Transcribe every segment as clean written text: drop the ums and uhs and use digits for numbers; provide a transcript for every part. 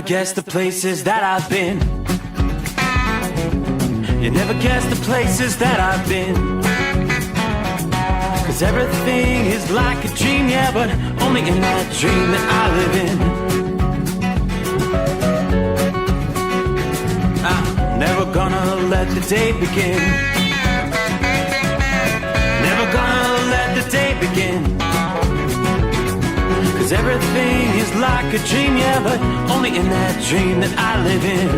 never guess the places that I've been. You never guess the places that I've been. 'Cause everything is like a dream, yeah, but only in that dream that I live in. I'm never gonna let the day begin. Never gonna let the day begin. 'Cause everything is like a dream, yeah, but only in that dream that I live in.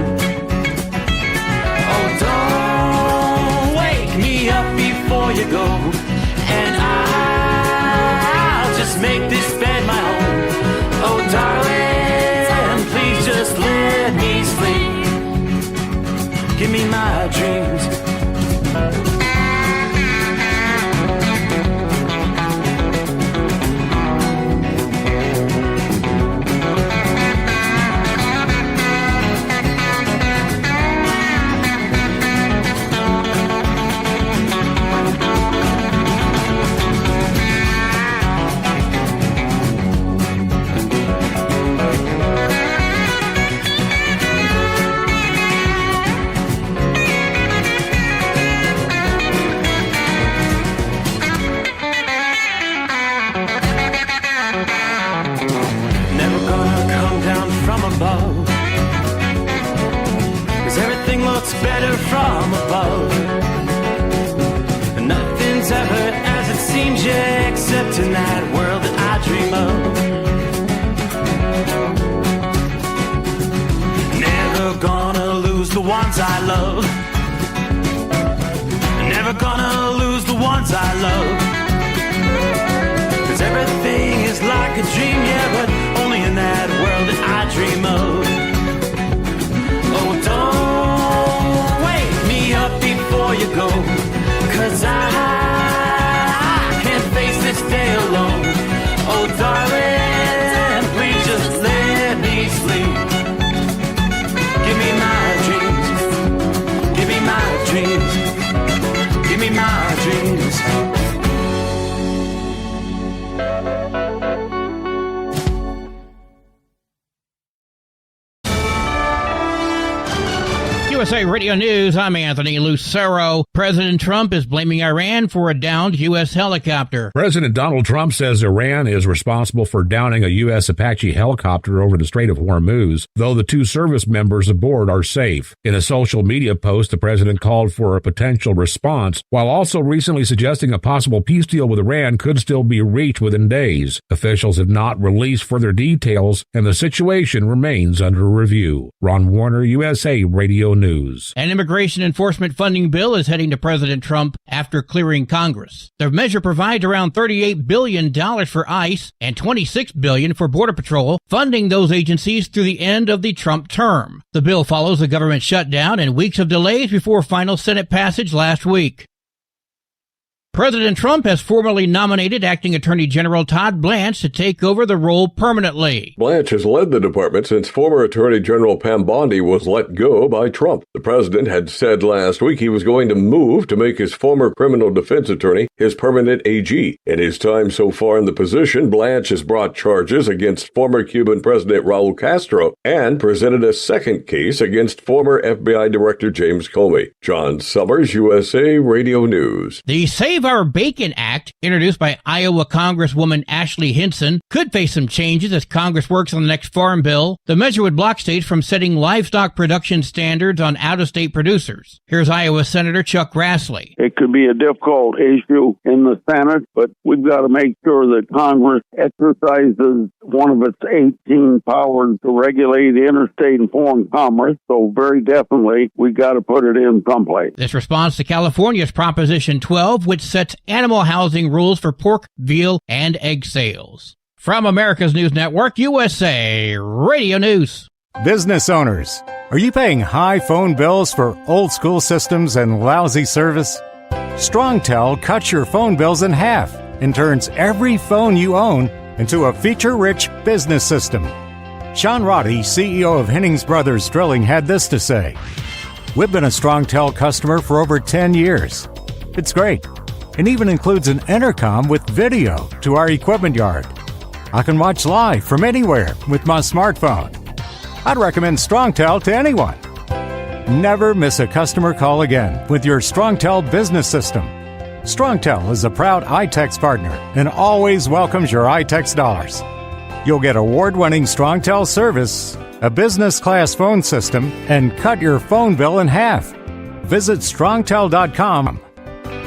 Oh, don't wake me up before you go, and I'll just make this bed my home. Oh, darling, please just let me sleep. Give me my dreams. Better from above. Nothing's ever as it seems, yeah, except in that world that I dream of. Never gonna lose the ones I love. Never gonna lose the ones I love. 'Cause everything is like a dream, yeah, but only in that world that I dream of. Oh, don't up before you go, 'cause I can't face this day alone. Oh, darling, please just let me sleep. Give me my dreams. Give me my dreams. Give me my dreams. USA Radio News, I'm Anthony Lucero. President Trump is blaming Iran for a downed U.S. helicopter. President Donald Trump says Iran is responsible for downing a U.S. Apache helicopter over the Strait of Hormuz, though the two service members aboard are safe. In a social media post, the president called for a potential response, while also recently suggesting a possible peace deal with Iran could still be reached within days. Officials have not released further details, and the situation remains under review. Ron Warner, USA Radio News. An immigration enforcement funding bill is heading to President Trump after clearing Congress. The measure provides around $38 billion for ICE and $26 billion for Border Patrol, funding those agencies through the end of the Trump term. The bill follows a government shutdown and weeks of delays before final Senate passage last week. President Trump has formally nominated Acting Attorney General Todd Blanche to take over the role permanently. Blanche has led the department since former Attorney General Pam Bondi was let go by Trump. The president had said last week he was going to move to make his former criminal defense attorney his permanent AG. In his time so far in the position, Blanche has brought charges against former Cuban President Raul Castro and presented a second case against former FBI Director James Comey. John Sommers, USA Radio News. The Save Our Bacon Act, introduced by Iowa Congresswoman Ashley Hinson, could face some changes as Congress works on the next farm bill. The measure would block states from setting livestock production standards on out-of-state producers. Here's Iowa Senator Chuck Grassley. It could be a difficult issue in the Senate, but we've got to make sure that Congress exercises one of its 18 powers to regulate interstate and foreign commerce. So very definitely, we've got to put it in someplace. This responds to California's Proposition 12, which sets animal housing rules for pork, veal, and egg sales. From America's News Network, USA Radio News. Business owners, are you paying high phone bills for old school systems and lousy service? StrongTel cuts your phone bills in half and turns every phone you own into a feature-rich business system. Sean Roddy, CEO of Hennings Brothers Drilling, had this to say. We've been a StrongTel customer for over 10 years. It's great. It even includes an intercom with video to our equipment yard. I can watch live from anywhere with my smartphone. I'd recommend StrongTel to anyone. Never miss a customer call again with your StrongTel business system. StrongTel is a proud iTex partner and always welcomes your iTex dollars. You'll get award-winning StrongTel service, a business-class phone system, and cut your phone bill in half. Visit strongtel.com.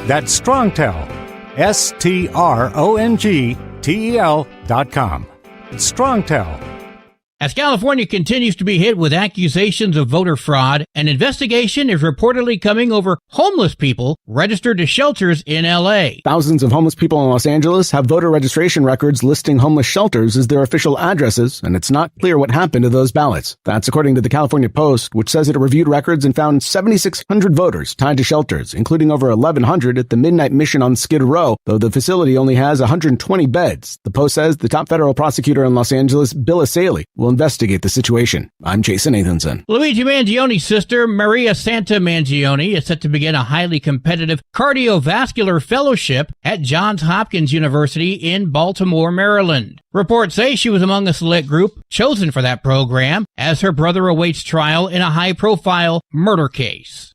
That's StrongTel, StrongTel.com. StrongTel. As California continues to be hit with accusations of voter fraud, an investigation is reportedly coming over homeless people registered to shelters in L.A. Thousands of homeless people in Los Angeles have voter registration records listing homeless shelters as their official addresses, and it's not clear what happened to those ballots. That's according to the California Post, which says it reviewed records and found 7,600 voters tied to shelters, including over 1,100 at the Midnight Mission on Skid Row, though the facility only has 120 beds. The Post says the top federal prosecutor in Los Angeles, Bill Asaley, will investigate the situation. I'm Jason Nathanson. Luigi Mangione's sister, Maria Santa Mangione, is set to begin a highly competitive cardiovascular fellowship at Johns Hopkins University in Baltimore, Maryland. Reports say she was among a select group chosen for that program as her brother awaits trial in a high-profile murder case.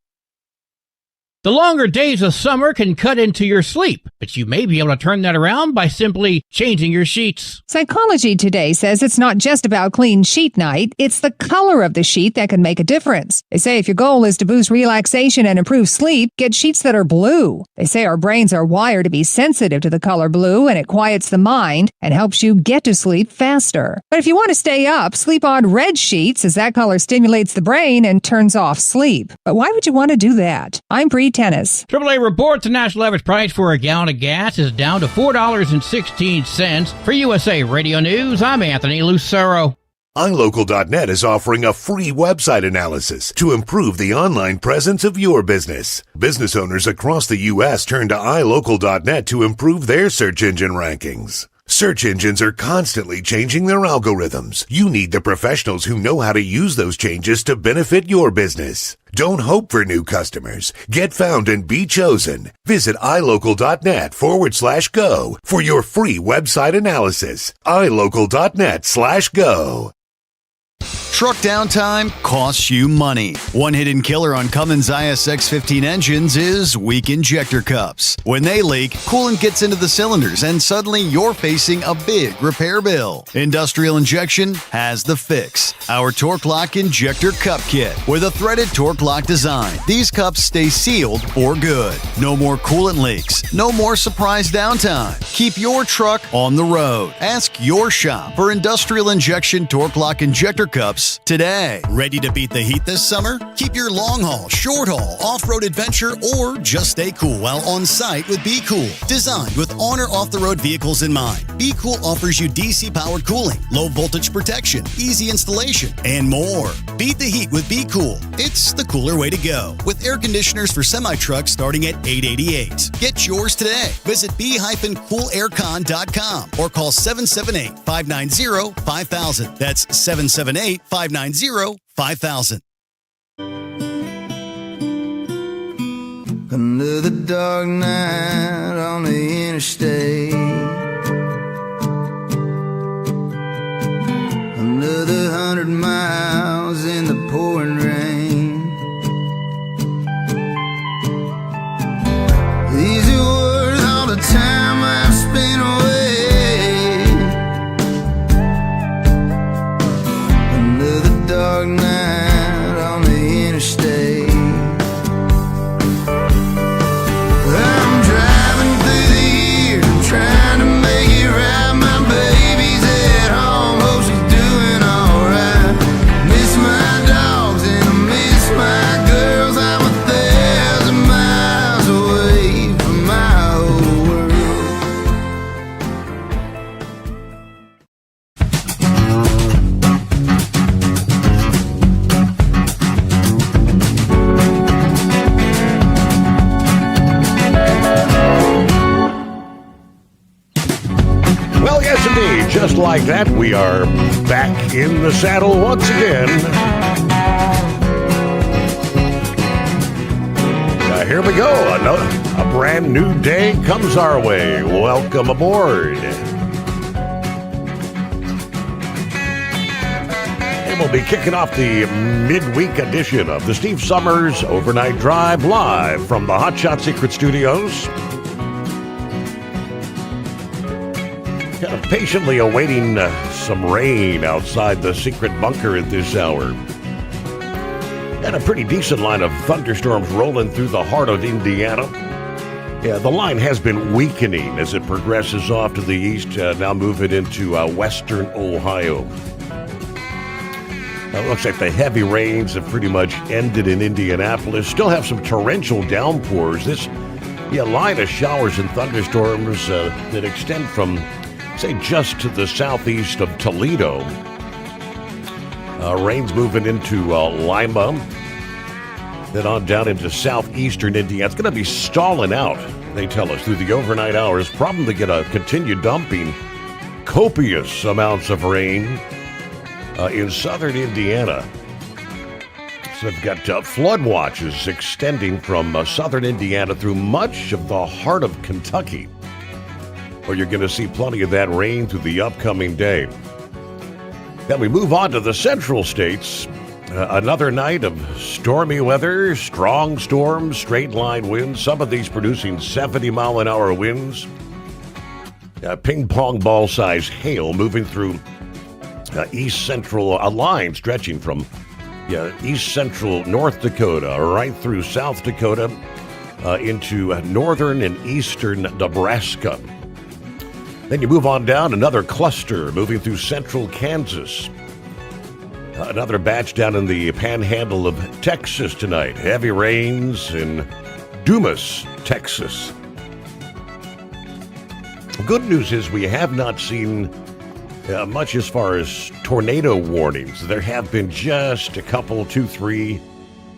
The longer days of summer can cut into your sleep, but you may be able to turn that around by simply changing your sheets. Psychology Today says it's not just about clean sheet night, it's the color of the sheet that can make a difference. They say if your goal is to boost relaxation and improve sleep, get sheets that are blue. They say our brains are wired to be sensitive to the color blue, and it quiets the mind and helps you get to sleep faster. But if you want to stay up, sleep on red sheets, as that color stimulates the brain and turns off sleep. But why would you want to do that? I'm Tennis. AAA reports the national average price for a gallon of gas is down to $4.16. For USA Radio News, I'm Anthony Lucero. iLocal.net is offering a free website analysis to improve the online presence of your business. Business owners across the U.S. turn to iLocal.net to improve their search engine rankings. Search engines are constantly changing their algorithms. You need the professionals who know how to use those changes to benefit your business. Don't hope for new customers. Get found and be chosen. Visit iLocal.net/go for your free website analysis. iLocal.net/go. Truck downtime costs you money. One hidden killer on Cummins ISX-15 engines is weak injector cups. When they leak, coolant gets into the cylinders and suddenly you're facing a big repair bill. Industrial Injection has the fix. Our Torque Lock Injector Cup Kit with a threaded Torque Lock design. These cups stay sealed for good. No more coolant leaks. No more surprise downtime. Keep your truck on the road. Ask your shop for Industrial Injection Torque Lock Injector Cups today. Ready to beat the heat this summer? Keep your long haul, short haul, off-road adventure, or just stay cool while on site with Be Cool. Designed with on or off-the-road vehicles in mind, Be Cool offers you DC-powered cooling, low voltage protection, easy installation, and more. Beat the heat with Be Cool. It's the cooler way to go. With air conditioners for semi-trucks starting at $888. Get yours today. Visit be-coolaircon.com or call 778-590-5000. That's 778-590-5000. Under the dark night on the interstate, under the 100 miles in the pouring rain, these are worth all the time I've spent away. Under the dark night on the interstate, I'm driving through the years, I'm trying to make it right. My baby's at home, hope she's doing alright. Miss my dogs and I miss my girls. I'm 1,000 miles away from my old world. Well, yes, indeed. Just like that, we are back in the saddle once again. Here we go. A brand new day comes our way. Welcome aboard. And we'll be kicking off the midweek edition of the Steve Sommers Overnight Drive live from the Hot Shot Secret Studios. Patiently awaiting some rain outside the secret bunker at this hour. And a pretty decent line of thunderstorms rolling through the heart of Indiana. Yeah, the line has been weakening as it progresses off to the east, now moving into western Ohio. It looks like the heavy rains have pretty much ended in Indianapolis. Still have some torrential downpours. This line of showers and thunderstorms that extend from, say, just to the southeast of Toledo. Rains moving into Lima, then on down into southeastern Indiana. It's going to be stalling out, they tell us, through the overnight hours. Probably going to continue dumping copious amounts of rain in southern Indiana. So they've got flood watches extending from southern Indiana through much of the heart of Kentucky, where you're going to see plenty of that rain through the upcoming day. Then we move on to the central states. Another night of stormy weather, strong storms, straight line winds, some of these producing 70-mile-an-hour winds. Ping pong ball size hail moving through east central, a line stretching from east central North Dakota right through South Dakota into northern and eastern Nebraska. Then you move on down, another cluster moving through central Kansas. Another batch down in the panhandle of Texas tonight. Heavy rains in Dumas, Texas. Good news is we have not seen much as far as tornado warnings. There have been just a couple, 2, 3,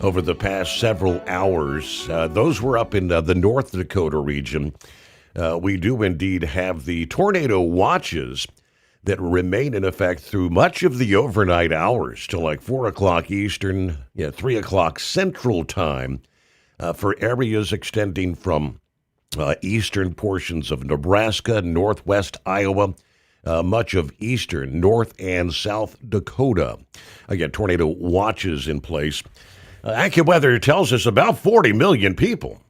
over the past several hours. Those were up in the North Dakota region. We do indeed have the tornado watches that remain in effect through much of the overnight hours till like 4 o'clock Eastern, 3 o'clock Central Time for areas extending from eastern portions of Nebraska, northwest Iowa, much of eastern, North and South Dakota. Again, tornado watches in place. AccuWeather tells us about 40 million people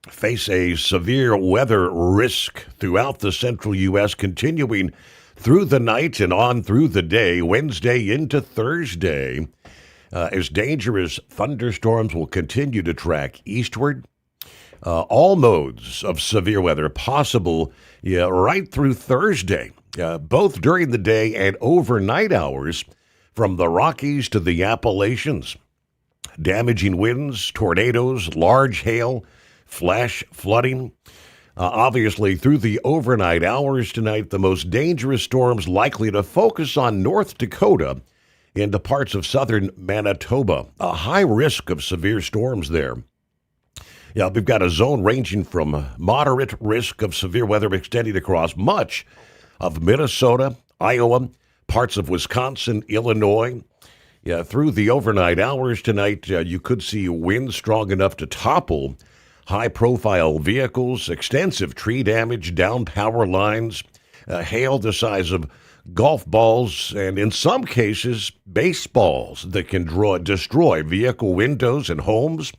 face a severe weather risk throughout the central U.S., continuing through the night and on through the day, Wednesday into Thursday, as dangerous thunderstorms will continue to track eastward. All modes of severe weather possible right through Thursday, both during the day and overnight hours, from the Rockies to the Appalachians. Damaging winds, tornadoes, large hail, flash flooding. Obviously, through the overnight hours tonight, the most dangerous storms likely to focus on North Dakota into parts of southern Manitoba. A high risk of severe storms there. We've got a zone ranging from moderate risk of severe weather extending across much of Minnesota, Iowa, parts of Wisconsin, Illinois. Through the overnight hours tonight, you could see winds strong enough to topple high-profile vehicles, extensive tree damage, down power lines, hail the size of golf balls, and in some cases, baseballs that can destroy vehicle windows and homes.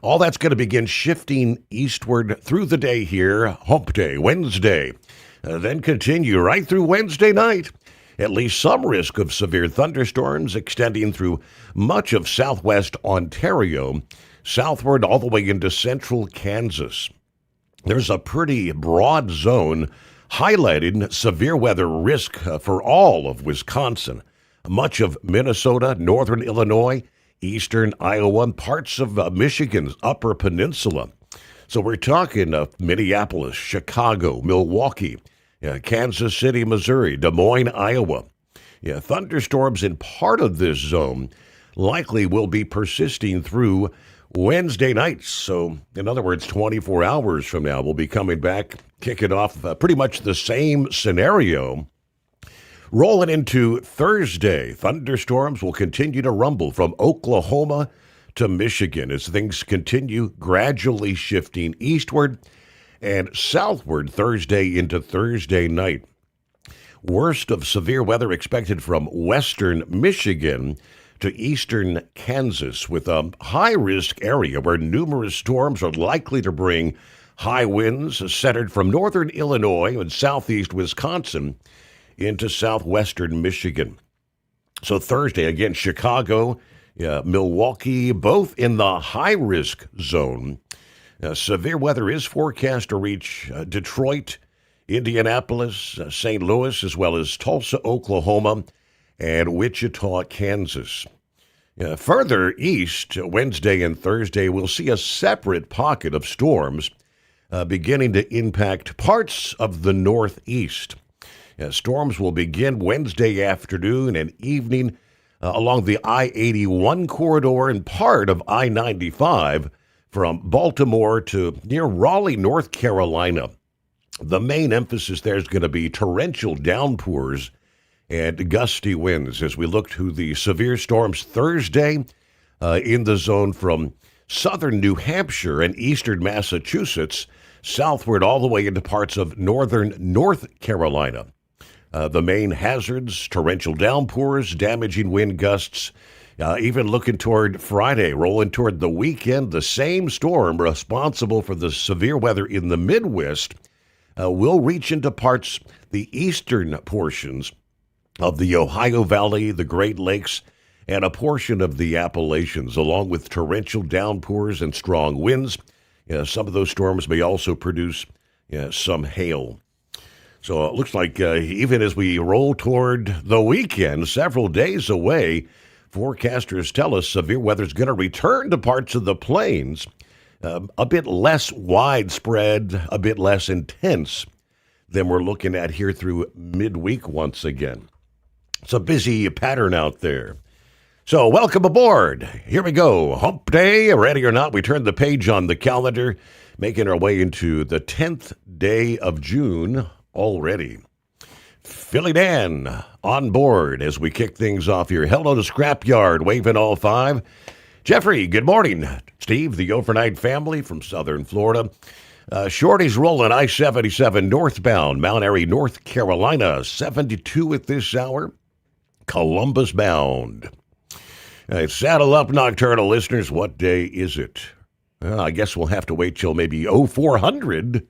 All that's going to begin shifting eastward through the day here, Hump Day, Wednesday, then continue right through Wednesday night. At least some risk of severe thunderstorms extending through much of southwest Ontario, southward all the way into central Kansas. There's a pretty broad zone highlighting severe weather risk for all of Wisconsin, much of Minnesota, northern Illinois, eastern Iowa, and parts of Michigan's Upper Peninsula. So we're talking Minneapolis, Chicago, Milwaukee, Kansas City, Missouri, Des Moines, Iowa. Thunderstorms in part of this zone likely will be persisting through Wednesday nights. So, in other words, 24 hours from now, we'll be coming back, kicking off pretty much the same scenario. Rolling into Thursday, thunderstorms will continue to rumble from Oklahoma to Michigan as things continue gradually shifting eastward and southward Thursday into Thursday night. Worst of severe weather expected from western Michigan to eastern Kansas, with a high-risk area where numerous storms are likely to bring high winds centered from northern Illinois and southeast Wisconsin into southwestern Michigan. So Thursday, again, Chicago, Milwaukee, both in the high-risk zone. Severe weather is forecast to reach Detroit, Indianapolis, St. Louis, as well as Tulsa, Oklahoma, and Wichita, Kansas. Further east, Wednesday and Thursday, we'll see a separate pocket of storms beginning to impact parts of the Northeast. Storms will begin Wednesday afternoon and evening along the I-81 corridor and part of I-95 from Baltimore to near Raleigh, North Carolina. The main emphasis there is going to be torrential downpours and gusty winds as we look to the severe storms Thursday in the zone from southern New Hampshire and eastern Massachusetts southward all the way into parts of northern North Carolina. The main hazards, torrential downpours, damaging wind gusts, even looking toward Friday, rolling toward the weekend. The same storm responsible for the severe weather in the Midwest will reach into parts, the eastern portions of the Ohio Valley, the Great Lakes, and a portion of the Appalachians, along with torrential downpours and strong winds. Some of those storms may also produce some hail. So it looks like even as we roll toward the weekend, several days away, forecasters tell us severe weather is going to return to parts of the plains, a bit less widespread, a bit less intense than we're looking at here through midweek once again. It's a busy pattern out there. So welcome aboard. Here we go. Hump Day. Ready or not, we turn the page on the calendar, making our way into the 10th day of June already. Philly Dan on board as we kick things off here. Hello to Scrapyard, waving all five. Jeffrey, good morning. Steve, the overnight family from southern Florida. Shorty's rolling I-77 northbound, Mount Airy, North Carolina, 72 at this hour. Columbus bound. Saddle up, nocturnal listeners. What day is it? I guess we'll have to wait till maybe 0400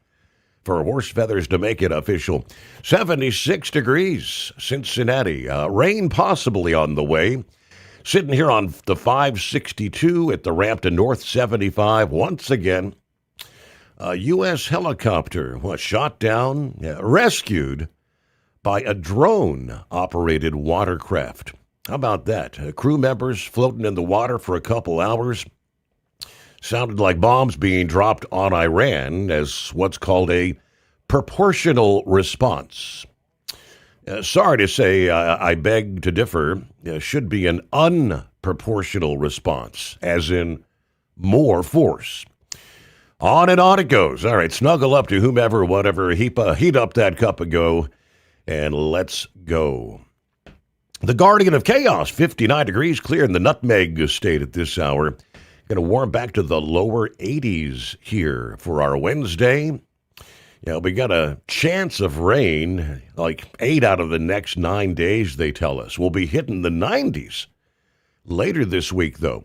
for horse feathers to make it official. 76 degrees, Cincinnati. Rain possibly on the way. Sitting here on the 562 at the ramp to North 75 once again. A U.S. helicopter was shot down, rescued by a drone-operated watercraft. How about that? Crew members floating in the water for a couple hours. Sounded like bombs being dropped on Iran as what's called a proportional response. Sorry to say, I beg to differ. Should be an unproportional response, as in more force. On and on it goes. All right, snuggle up to whomever, whatever, heat up that cup of go, and let's go. The Guardian of Chaos, 59 degrees, clear in the Nutmeg State at this hour. Going to warm back to the lower 80s here for our Wednesday. We got a chance of rain, like 8 out of the next 9 days, they tell us. We'll be hitting the 90s later this week, though.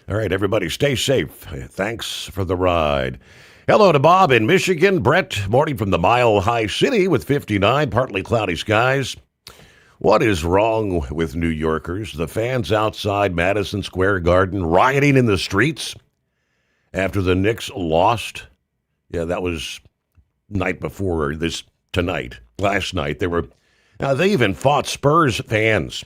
All right, everybody, stay safe. Thanks for the ride. Hello to Bob in Michigan. Brett, morning from the Mile High City with 59, partly cloudy skies. What is wrong with New Yorkers? The fans outside Madison Square Garden rioting in the streets after the Knicks lost. Yeah, that was night before this tonight. Last night, they even fought Spurs fans.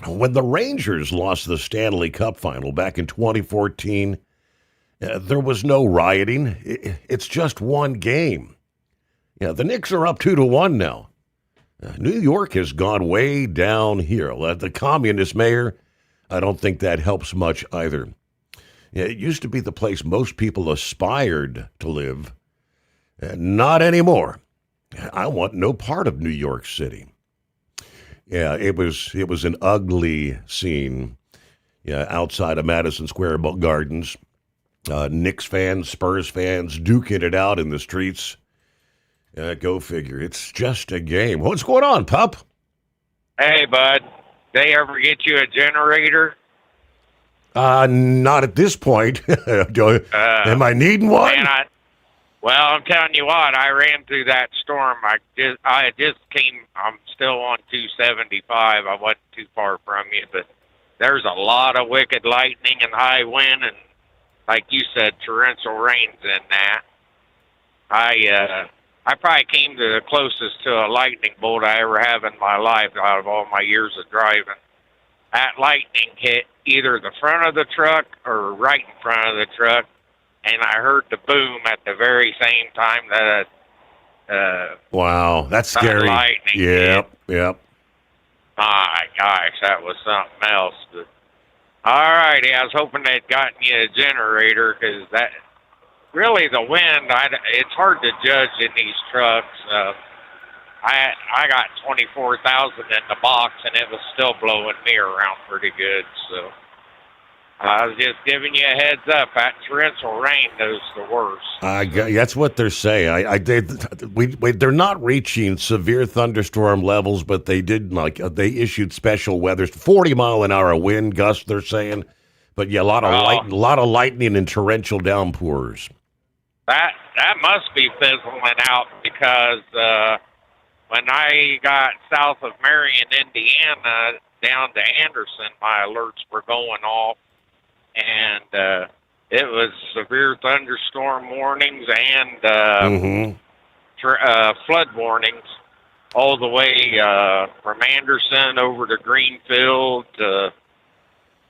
When the Rangers lost the Stanley Cup final back in 2014, there was no rioting. It's just one game. The Knicks are up 2-1 now. New York has gone way downhill. The communist mayor, I don't think that helps much either. It used to be the place most people aspired to live. Not anymore. I want no part of New York City. Yeah, it was an ugly scene outside of Madison Square Gardens. Knicks fans, Spurs fans duking it out in the streets. Go figure. It's just a game. What's going on, pup? Hey, bud. They ever get you a generator? Not at this point. Am I needing one? Man, I'm telling you what. I ran through that storm. I'm still on 275. I wasn't too far from you, but there's a lot of wicked lightning and high wind, and like you said, torrential rains in that. I probably came to the closest to a lightning bolt I ever have in my life out of all my years of driving. That lightning hit either the front of the truck or right in front of the truck, and I heard the boom at the very same time that wow, that's scary. Lightning yep, hit. Yep. My gosh, that was something else. But, all righty, I was hoping they'd gotten you a generator, because that really the wind. It's hard to judge in these trucks. I got 24,000 in the box, and it was still blowing me around pretty good. So I was just giving you a heads up. That torrential rain is the worst. That's what they're saying. They're not reaching severe thunderstorm levels, but they did they issued special weather, 40-mile-an-hour wind gusts. They're saying, but yeah, a lot of lightning and torrential downpours. That must be fizzling out, because when I got south of Marion, Indiana, down to Anderson, my alerts were going off, and it was severe thunderstorm warnings and flood warnings all the way from Anderson over to Greenfield to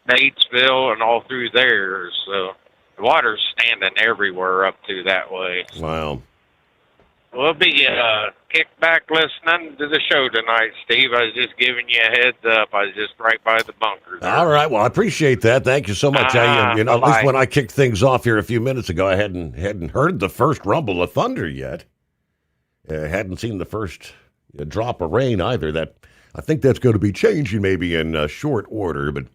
Batesville and all through there. So the water's standing everywhere up to that way. Wow. We'll be kicked back listening to the show tonight, Steve. I was just giving you a heads up. I was just right by the bunker there. All right. Well, I appreciate that. Thank you so much. At least when I kicked things off here a few minutes ago, I hadn't heard the first rumble of thunder yet. Hadn't seen the first drop of rain either. I think that's going to be changing maybe in short order, but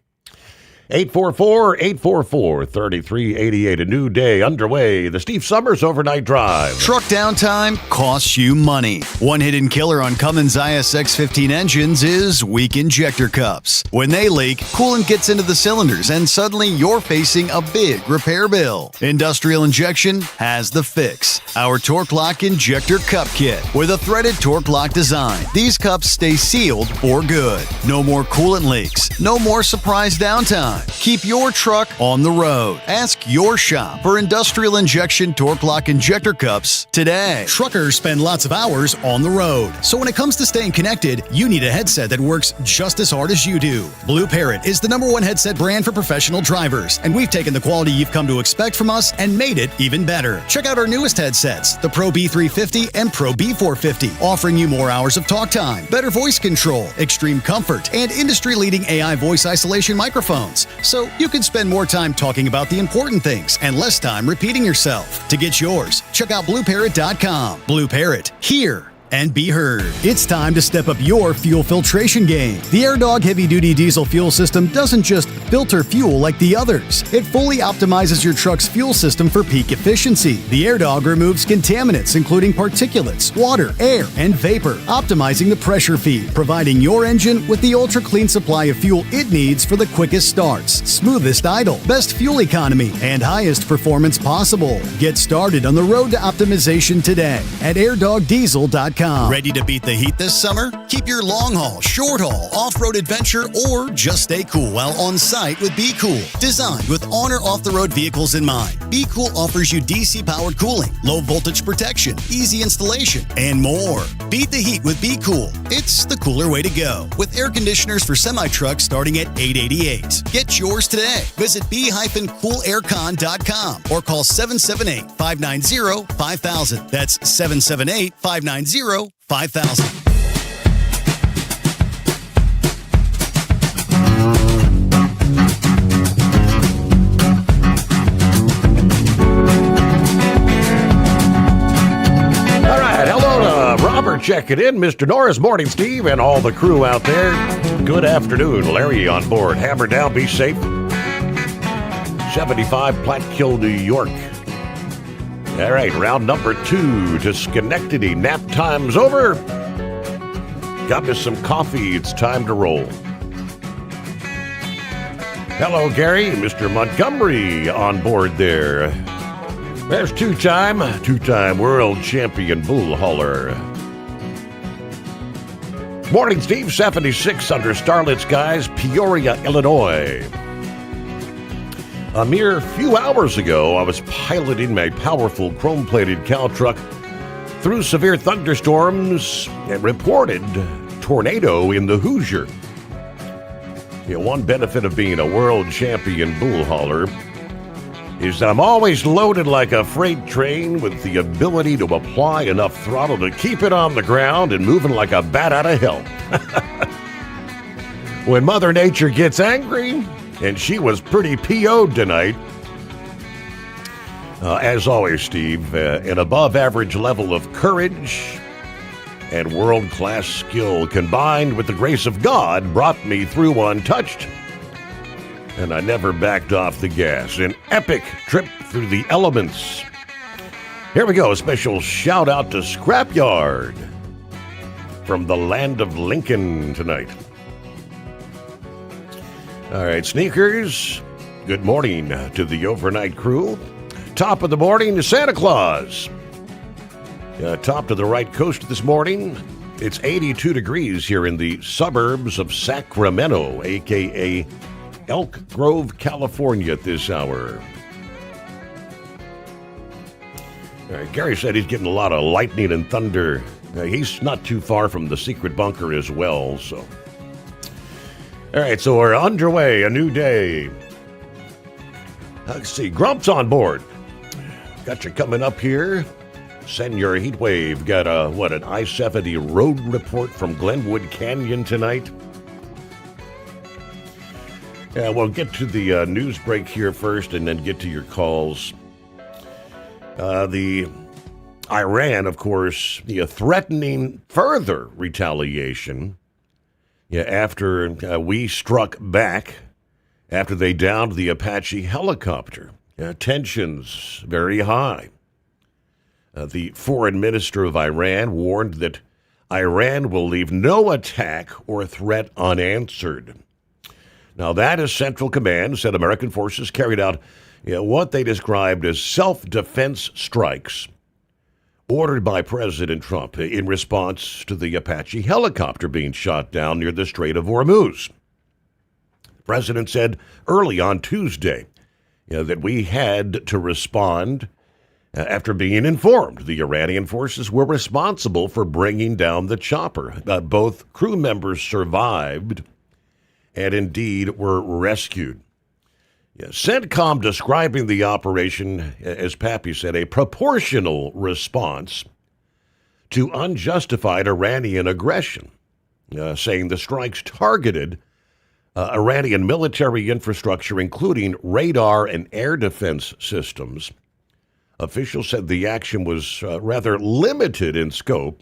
844-844-3388. A new day underway. The Steve Sommers Overnight Drive. Truck downtime costs you money. One hidden killer on Cummins ISX 15 engines is weak injector cups. When they leak, coolant gets into the cylinders, and suddenly you're facing a big repair bill. Industrial Injection has the fix. Our Torque Lock Injector Cup Kit with a threaded Torque Lock design. These cups stay sealed for good. No more coolant leaks. No more surprise downtime. Keep your truck on the road. Ask your shop for Industrial Injection Torque Lock Injector Cups today. Truckers spend lots of hours on the road. So when it comes to staying connected, you need a headset that works just as hard as you do. Blue Parrot is the #1 headset brand for professional drivers, and we've taken the quality you've come to expect from us and made it even better. Check out our newest headsets, the Pro B350 and Pro B450, offering you more hours of talk time, better voice control, extreme comfort, and industry-leading AI voice isolation microphones. So you can spend more time talking about the important things and less time repeating yourself. To get yours, check out BlueParrot.com. Blue Parrot, hear and be heard. It's time to step up your fuel filtration game. The AirDog heavy-duty diesel fuel system doesn't just filter fuel like the others. It fully optimizes your truck's fuel system for peak efficiency. The AirDog removes contaminants, including particulates, water, air, and vapor, optimizing the pressure feed, providing your engine with the ultra-clean supply of fuel it needs for the quickest starts, smoothest idle, best fuel economy, and highest performance possible. Get started on the road to optimization today at airdogdiesel.com. Ready to beat the heat this summer? Keep your long haul, short haul, off-road adventure, or just stay cool while on site with Be Cool. Designed with on or off-the-road vehicles in mind, Be Cool offers you DC-powered cooling, low voltage protection, easy installation, and more. Beat the heat with Be Cool. It's the cooler way to go. With air conditioners for semi-trucks starting at $888. Get yours today. Visit b-coolaircon.com or call 778-590-5000. That's 778-590-5000. Robert checking in. Mr. Norris, morning, Steve, and all the crew out there. Good afternoon. Larry on board. Hammer down, be safe. 75 Plattkill, New York. All right, round number 2 to Schenectady. Nap time's over. Got me some coffee. It's time to roll. Hello, Gary. Mr. Montgomery on board there. There's two-time world champion bull hauler. Morning, Steve. 76 under starlit skies, Peoria, Illinois. A mere few hours ago, I was piloting my powerful chrome-plated cow truck through severe thunderstorms and reported tornado in the Hoosier. One benefit of being a world champion bull hauler is that I'm always loaded like a freight train with the ability to apply enough throttle to keep it on the ground and moving like a bat out of hell. When Mother Nature gets angry, and she was pretty PO'd tonight. As always, Steve, an above-average level of courage and world-class skill combined with the grace of God brought me through untouched. And I never backed off the gas. An epic trip through the elements. Here we go. A special shout-out to Scrapyard from the land of Lincoln tonight. All right, sneakers, good morning to the overnight crew. Top of the morning to Santa Claus. Top to the right coast this morning. It's 82 degrees here in the suburbs of Sacramento, a.k.a. Elk Grove, California at this hour. All right, Gary said he's getting a lot of lightning and thunder. He's not too far from the secret bunker as well, so... All right, so we're underway, a new day. Let's see, Grump's on board. Got you coming up here. Send your heat wave. Got an I-70 road report from Glenwood Canyon tonight. Yeah, we'll get to the news break here first and then get to your calls. The Iran, of course, threatening further retaliation. Yeah, after we struck back, after they downed the Apache helicopter. Tensions very high. The foreign minister of Iran warned that Iran will leave no attack or threat unanswered. Now, that is Central Command said American forces carried out what they described as self-defense strikes ordered by President Trump in response to the Apache helicopter being shot down near the Strait of Hormuz. The president said early on Tuesday that we had to respond after being informed the Iranian forces were responsible for bringing down the chopper. Both crew members survived and indeed were rescued. CENTCOM describing the operation, as Pappy said, a proportional response to unjustified Iranian aggression, saying the strikes targeted Iranian military infrastructure, including radar and air defense systems. Officials said the action was rather limited in scope,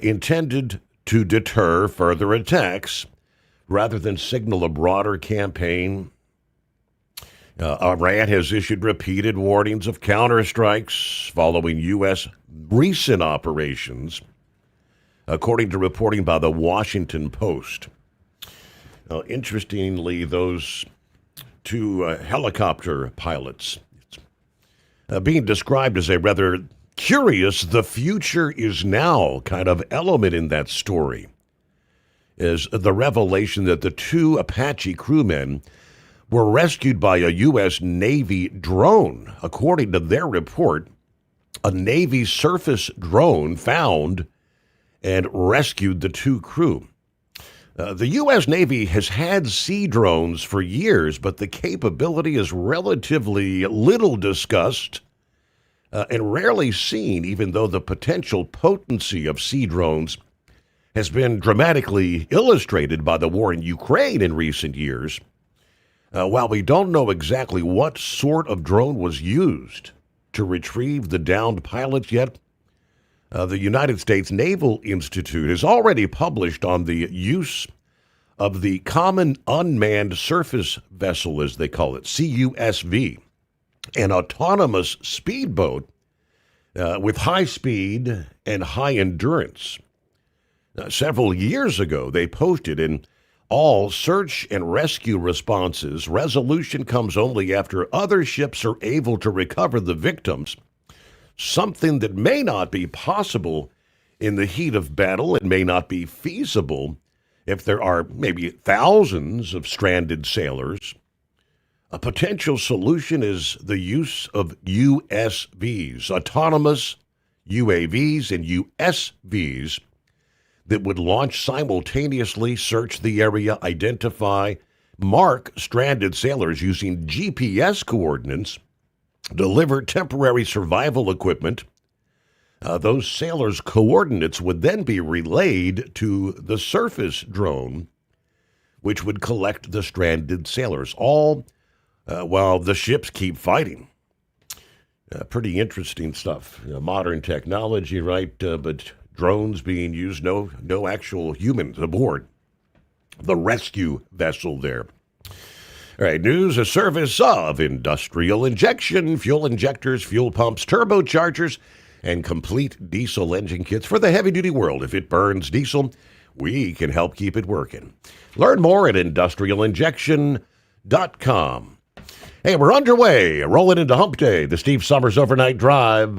intended to deter further attacks rather than signal a broader campaign. Iran has issued repeated warnings of counterstrikes following U.S. recent operations, according to reporting by the Washington Post. Interestingly, those two helicopter pilots being described as a rather curious "the future is now" kind of element in that story is the revelation that the two Apache crewmen were rescued by a U.S. Navy drone. According to their report, a Navy surface drone found and rescued the two crew. The U.S. Navy has had sea drones for years, but the capability is relatively little discussed and rarely seen, even though the potential potency of sea drones has been dramatically illustrated by the war in Ukraine in recent years. While we don't know exactly what sort of drone was used to retrieve the downed pilots yet, the United States Naval Institute has already published on the use of the Common Unmanned Surface Vessel, as they call it, CUSV, an autonomous speedboat with high speed and high endurance. Several years ago, they posted in all search and rescue responses, resolution comes only after other ships are able to recover the victims, something that may not be possible in the heat of battle and may not be feasible if there are maybe thousands of stranded sailors. A potential solution is the use of USVs, autonomous UAVs and USVs that would launch simultaneously, search the area, identify, mark stranded sailors using GPS coordinates, deliver temporary survival equipment. Those sailors' coordinates would then be relayed to the surface drone, which would collect the stranded sailors, all while the ships keep fighting. Pretty interesting stuff. Modern technology, right? But drones being used, no actual humans aboard the rescue vessel there. All right, news, a service of industrial injection, fuel injectors, fuel pumps, turbochargers, and complete diesel engine kits for the heavy-duty world. If it burns diesel, we can help keep it working. Learn more at industrialinjection.com. Hey, we're underway, rolling into Hump Day, the Steve Sommers Overnight Drive.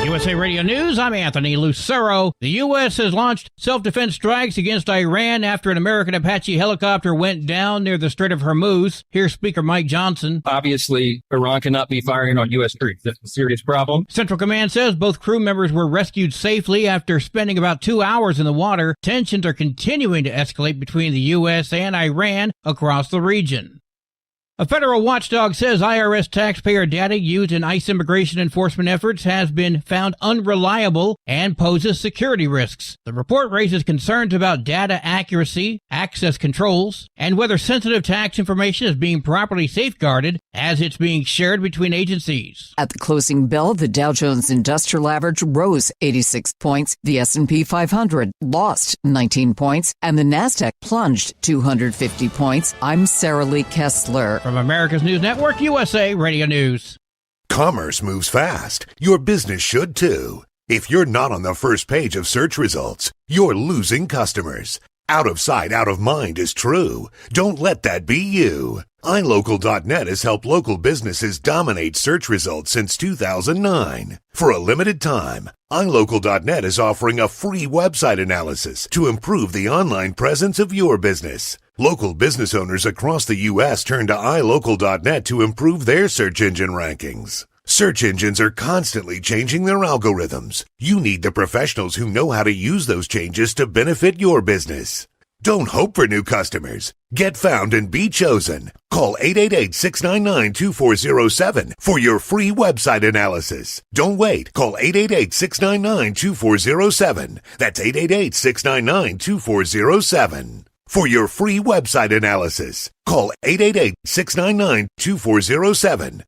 USA Radio News, I'm Anthony Lucero. The U.S. has launched self-defense strikes against Iran after an American Apache helicopter went down near the Strait of Hormuz. Here's Speaker Mike Johnson. Obviously, Iran cannot be firing on U.S. troops. That's a serious problem. Central Command says both crew members were rescued safely after spending about 2 hours in the water. Tensions are continuing to escalate between the U.S. and Iran across the region. A federal watchdog says IRS taxpayer data used in ICE immigration enforcement efforts has been found unreliable and poses security risks. The report raises concerns about data accuracy, access controls, and whether sensitive tax information is being properly safeguarded as it's being shared between agencies. At the closing bell, the Dow Jones Industrial Average rose 86 points, the S&P 500 lost 19 points, and the NASDAQ plunged 250 points. I'm Sarah Lee Kessler. From America's News Network, USA Radio News. Commerce moves fast. Your business should too. If you're not on the first page of search results, you're losing customers. Out of sight, out of mind is true. Don't let that be you. iLocal.net has helped local businesses dominate search results since 2009. For a limited time, iLocal.net is offering a free website analysis to improve the online presence of your business. Local business owners across the U.S. turn to iLocal.net to improve their search engine rankings. Search engines are constantly changing their algorithms. You need the professionals who know how to use those changes to benefit your business. Don't hope for new customers. Get found and be chosen. Call 888-699-2407 for your free website analysis. Don't wait. Call 888-699-2407. That's 888-699-2407. For your free website analysis, call 888-699-2407.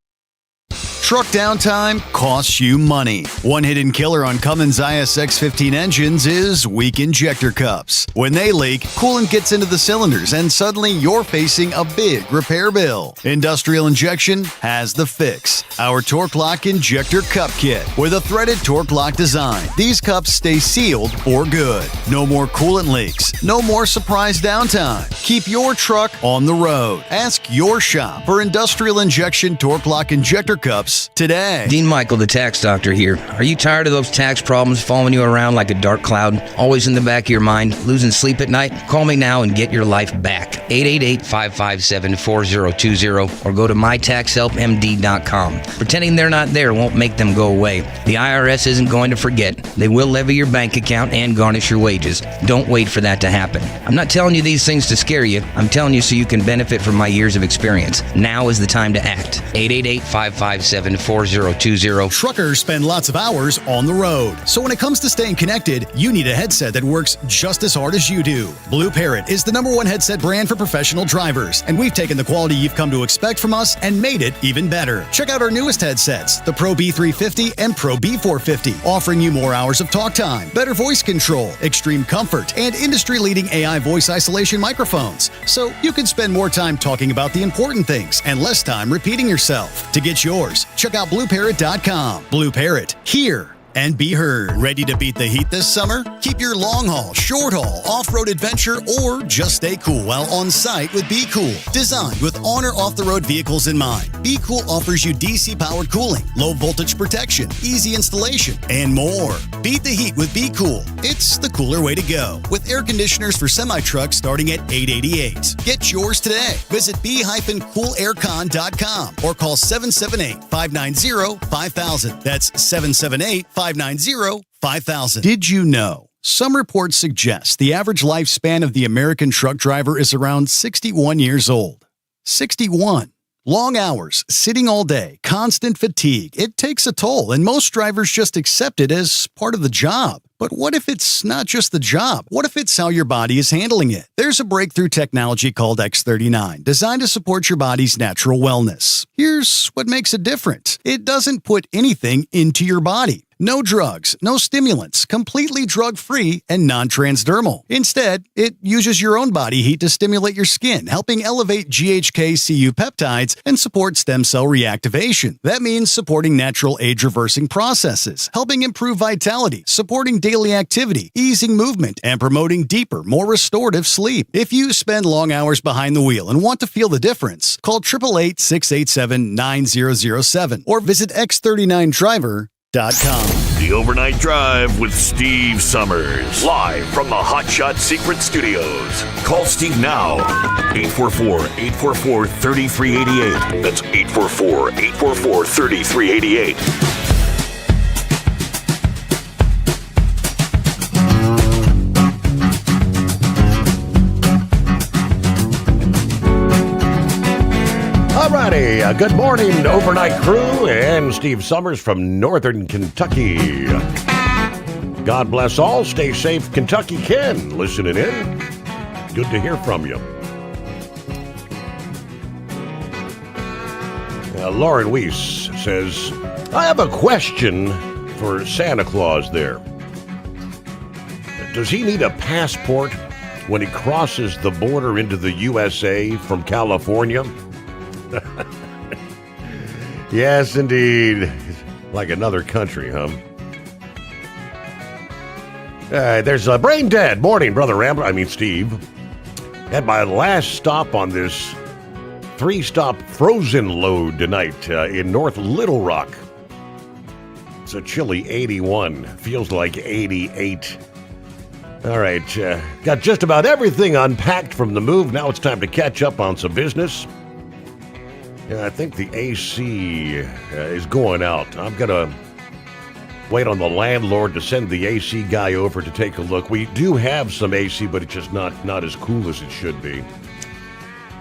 Truck downtime costs you money. One hidden killer on Cummins ISX-15 engines is weak injector cups. When they leak, coolant gets into the cylinders and suddenly you're facing a big repair bill. Industrial Injection has the fix. Our Torque Lock Injector Cup Kit with a threaded Torque Lock design. These cups stay sealed for good. No more coolant leaks. No more surprise downtime. Keep your truck on the road. Ask your shop for Industrial Injection Torque Lock Injector Cups today. Dean Michael, the tax doctor here. Are you tired of those tax problems following you around like a dark cloud, always in the back of your mind, losing sleep at night? Call me now and get your life back. 888-557-4020 or go to mytaxhelpmd.com. Pretending they're not there won't make them go away. The IRS isn't going to forget. They will levy your bank account and garnish your wages. Don't wait for that to happen. I'm not telling you these things to scare you. I'm telling you so you can benefit from my years of experience. Now is the time to act. 888-557-4020. Truckers spend lots of hours on the road. So when it comes to staying connected, you need a headset that works just as hard as you do. Blue Parrot is the #1 headset brand for professional drivers, and we've taken the quality you've come to expect from us and made it even better. Check out our newest headsets, the Pro B350 and Pro B450, offering you more hours of talk time, better voice control, extreme comfort, and industry-leading AI voice isolation microphones. So you can spend more time talking about the important things and less time repeating yourself. To get yours, Check out BlueParrot.com. Blue Parrot, hear and be heard. Ready to beat the heat this summer? Keep your long haul, short haul, off-road adventure, or just stay cool while on site with Be Cool. Designed with on or off-the-road vehicles in mind, Be Cool offers you DC-powered cooling, low voltage protection, easy installation, and more. Beat the heat with Be Cool. It's the cooler way to go. With air conditioners for semi-trucks starting at $888. Get yours today. Visit b-coolaircon.com or call 778-590-5000. That's 778-590-5000. Did you know? Some reports suggest the average lifespan of the American truck driver is around 61 years old. 61. Long hours, sitting all day, constant fatigue. It takes a toll, and most drivers just accept it as part of the job. But what if it's not just the job? What if it's how your body is handling it? There's a breakthrough technology called X39, designed to support your body's natural wellness. Here's what makes it different. It doesn't put anything into your body. No drugs, no stimulants, completely drug-free and non-transdermal. Instead, it uses your own body heat to stimulate your skin, helping elevate GHK-Cu peptides and support stem cell reactivation. That means supporting natural age-reversing processes, helping improve vitality, supporting daily activity, easing movement, and promoting deeper, more restorative sleep. If you spend long hours behind the wheel and want to feel the difference, call 888-687-9007 or visit x39driver.com. The Overnight Drive with Steve Sommers. Live from the Hot Shot Secret Studios. Call Steve now. 844-844-3388. That's 844-844-3388. Alrighty, good morning, Overnight Crew, and Steve Sommers from Northern Kentucky. God bless all. Stay safe, Kentucky Ken, listening in. Good to hear from you. Lauren Weiss says, I have a question for Santa Claus there. Does he need a passport when he crosses the border into the USA from California? Yes, indeed. Like another country, huh? There's a Brain Dead. Morning, Brother Steve. Had my last stop on this 3-stop frozen load tonight in North Little Rock. It's a chilly 81. Feels like 88. All right. Got just about everything unpacked from the move. Now it's time to catch up on some business. Yeah, I think the AC is going out. I'm going to wait on the landlord to send the AC guy over to take a look. We do have some AC, but it's just not as cool as it should be.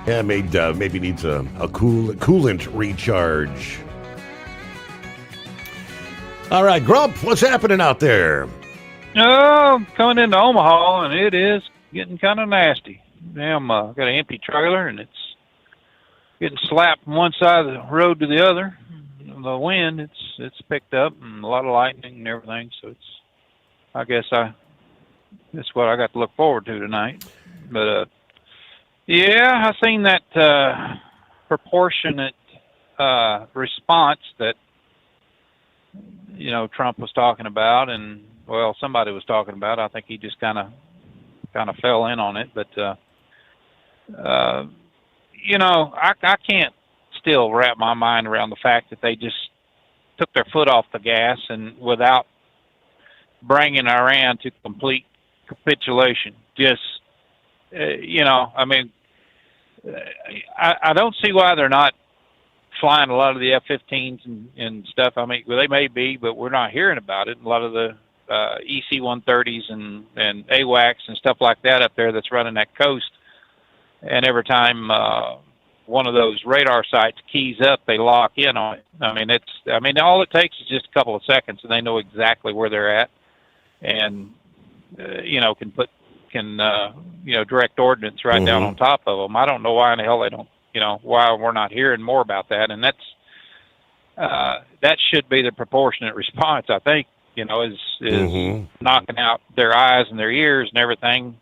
Yeah, maybe needs a coolant recharge. All right, Grump, what's happening out there? Oh, coming into Omaha, and it is getting kind of nasty. Damn, got an empty trailer, and it's getting slapped from one side of the road to the other. The wind, it's picked up, and a lot of lightning and everything. So I guess that's what I got to look forward to tonight. But yeah, I seen that proportionate response that Trump was talking about, and somebody was talking about. I think he just kind of fell in on it, but. I can't still wrap my mind around the fact that they just took their foot off the gas and without bringing Iran to complete capitulation. Just, I don't see why they're not flying a lot of the F-15s and stuff. They may be, but we're not hearing about it. A lot of the EC-130s and AWACS and stuff like that up there that's running that coast. And every time one of those radar sites keys up, they lock in on it. All it takes is just a couple of seconds, and they know exactly where they're at, and can direct ordnance right down on top of them. I don't know why in the hell they don't. Why we're not hearing more about that, and that should be the proportionate response. I think. Is knocking out their eyes and their ears and everything,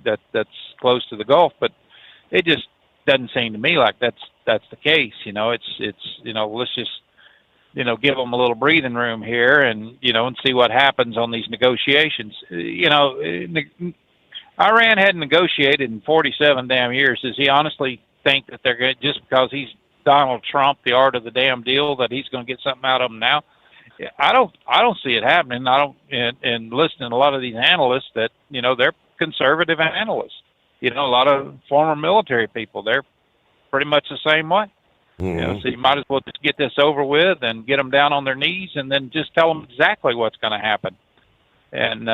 that's close to the Gulf. But it just doesn't seem to me like that's the case. Let's just give them a little breathing room here and see what happens on these negotiations. Iran hadn't negotiated in 47 damn years. Does he honestly think that they're going to, just because he's Donald Trump, the art of the damn deal, that he's going to get something out of them now? I don't see it happening. And listening to a lot of these analysts that, they're conservative analysts, a lot of former military people, they're pretty much the same way. So you might as well just get this over with and get them down on their knees and then just tell them exactly what's going to happen. And,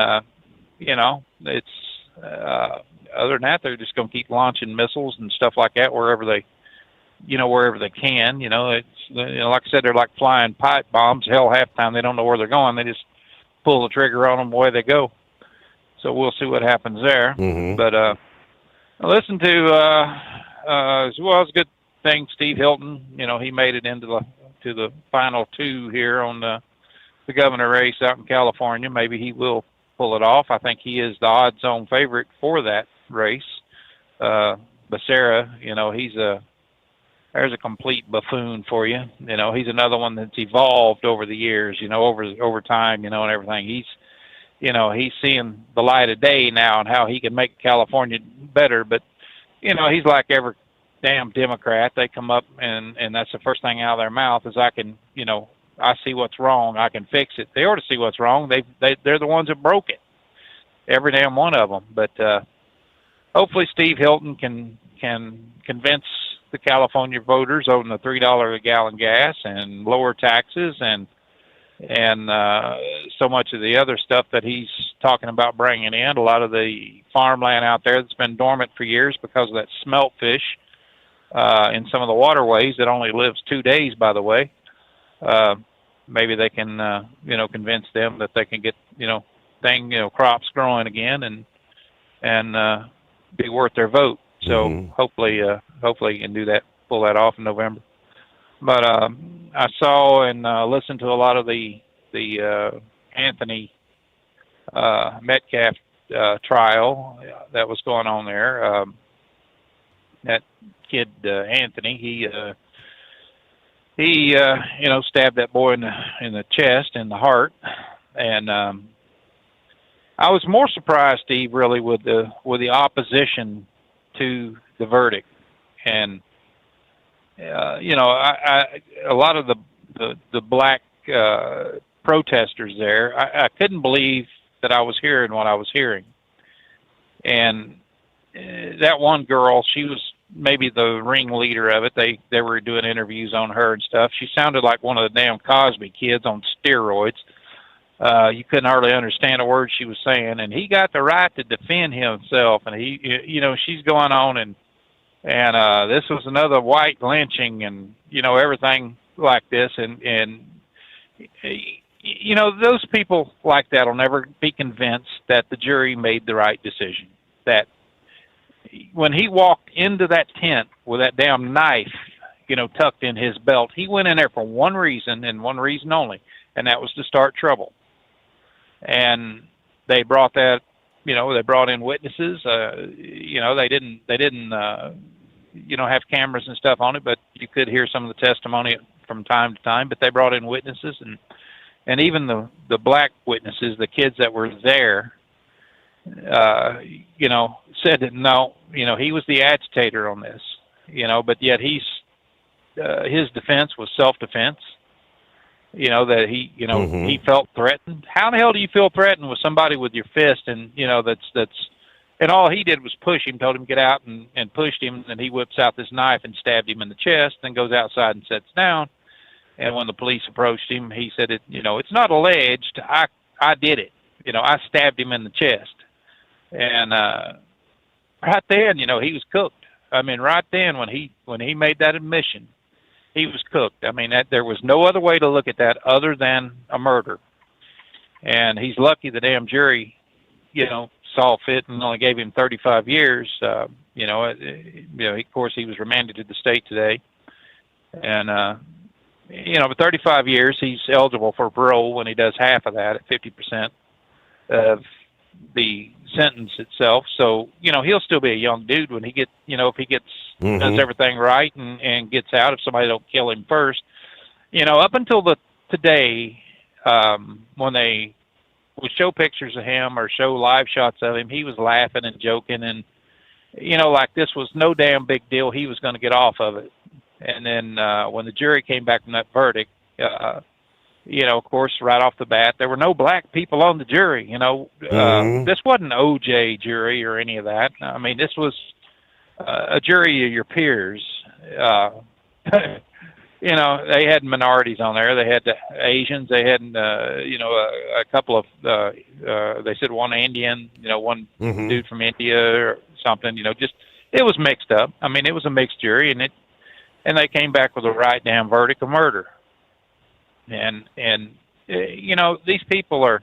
it's, other than that, they're just going to keep launching missiles and stuff like that wherever they can. It's like I said, they're like flying pipe bombs. Hell, half the time they don't know where they're going. They just pull the trigger on them, away they go. So we'll see what happens there. But I listened to as well as a good thing. Steve Hilton, he made it into the final two here on the governor race out in California. Maybe he will pull it off. I think he is the odds-on favorite for that race. Becerra, there's a complete buffoon for you. He's another one that's evolved over the years, over time, and everything. He's seeing the light of day now and how he can make California better. But, he's like every damn Democrat. They come up and that's the first thing out of their mouth is I see what's wrong. I can fix it. They ought to see what's wrong. They're the ones that broke it. Every damn one of them. But hopefully Steve Hilton can convince the California voters on the $3 a gallon gas and lower taxes and so much of the other stuff that he's talking about bringing in. A lot of the farmland out there that's been dormant for years because of that smelt fish in some of the waterways that only lives 2 days, by the way. Maybe they can, convince them that they can get, crops growing again and be worth their vote. So hopefully he can do that, pull that off in November. But I saw and listened to a lot of the Anthony Metcalf trial that was going on there. That kid Anthony, he stabbed that boy in the chest, in the heart, and I was more surprised, Steve, really with the opposition to the verdict, and a lot of the black protesters there, I couldn't believe that I was hearing what I was hearing, and that one girl, she was maybe the ringleader of it. They were doing interviews on her and stuff. She sounded like one of the damn Cosby kids on steroids. You couldn't hardly understand a word she was saying, and he got the right to defend himself. And she's going on and this was another white lynching and everything like this. And those people like that will never be convinced that the jury made the right decision. That when he walked into that tent with that damn knife, tucked in his belt, he went in there for one reason and one reason only, and that was to start trouble. And they brought that, they brought in witnesses. They didn't have cameras and stuff on it, but you could hear some of the testimony from time to time. But they brought in witnesses, and even the black witnesses, the kids that were there, said that no, he was the agitator on this, but yet his defense was self-defense. That he felt threatened. How the hell do you feel threatened with somebody with your fist and, and all he did was push him, told him to get out and pushed him, and he whips out this knife and stabbed him in the chest, then goes outside and sits down. And when the police approached him, he said, it's not alleged. I did it. I stabbed him in the chest. And right then, he was cooked. I mean, right then when he made that admission, he was cooked. I mean, there was no other way to look at that other than a murder. And he's lucky the damn jury, saw fit and only gave him 35 years. Of course, he was remanded to the state today. And, but 35 years, he's eligible for parole when he does half of that at 50% of the sentence itself. So, he'll still be a young dude when he gets, if he gets, does everything right and gets out, if somebody don't kill him first. up until today, when they would show pictures of him or show live shots of him, he was laughing and joking, and like this was no damn big deal. He was going to get off of it. And then when the jury came back from that verdict, of course, right off the bat, there were no black people on the jury. This wasn't an OJ jury or any of that. I mean, this was a jury of your peers. They had minorities on there. They had Asians. They had, a couple of, they said one Indian, one dude from India or something, just, it was mixed up. I mean, it was a mixed jury, and they came back with a right damn verdict of murder. And these people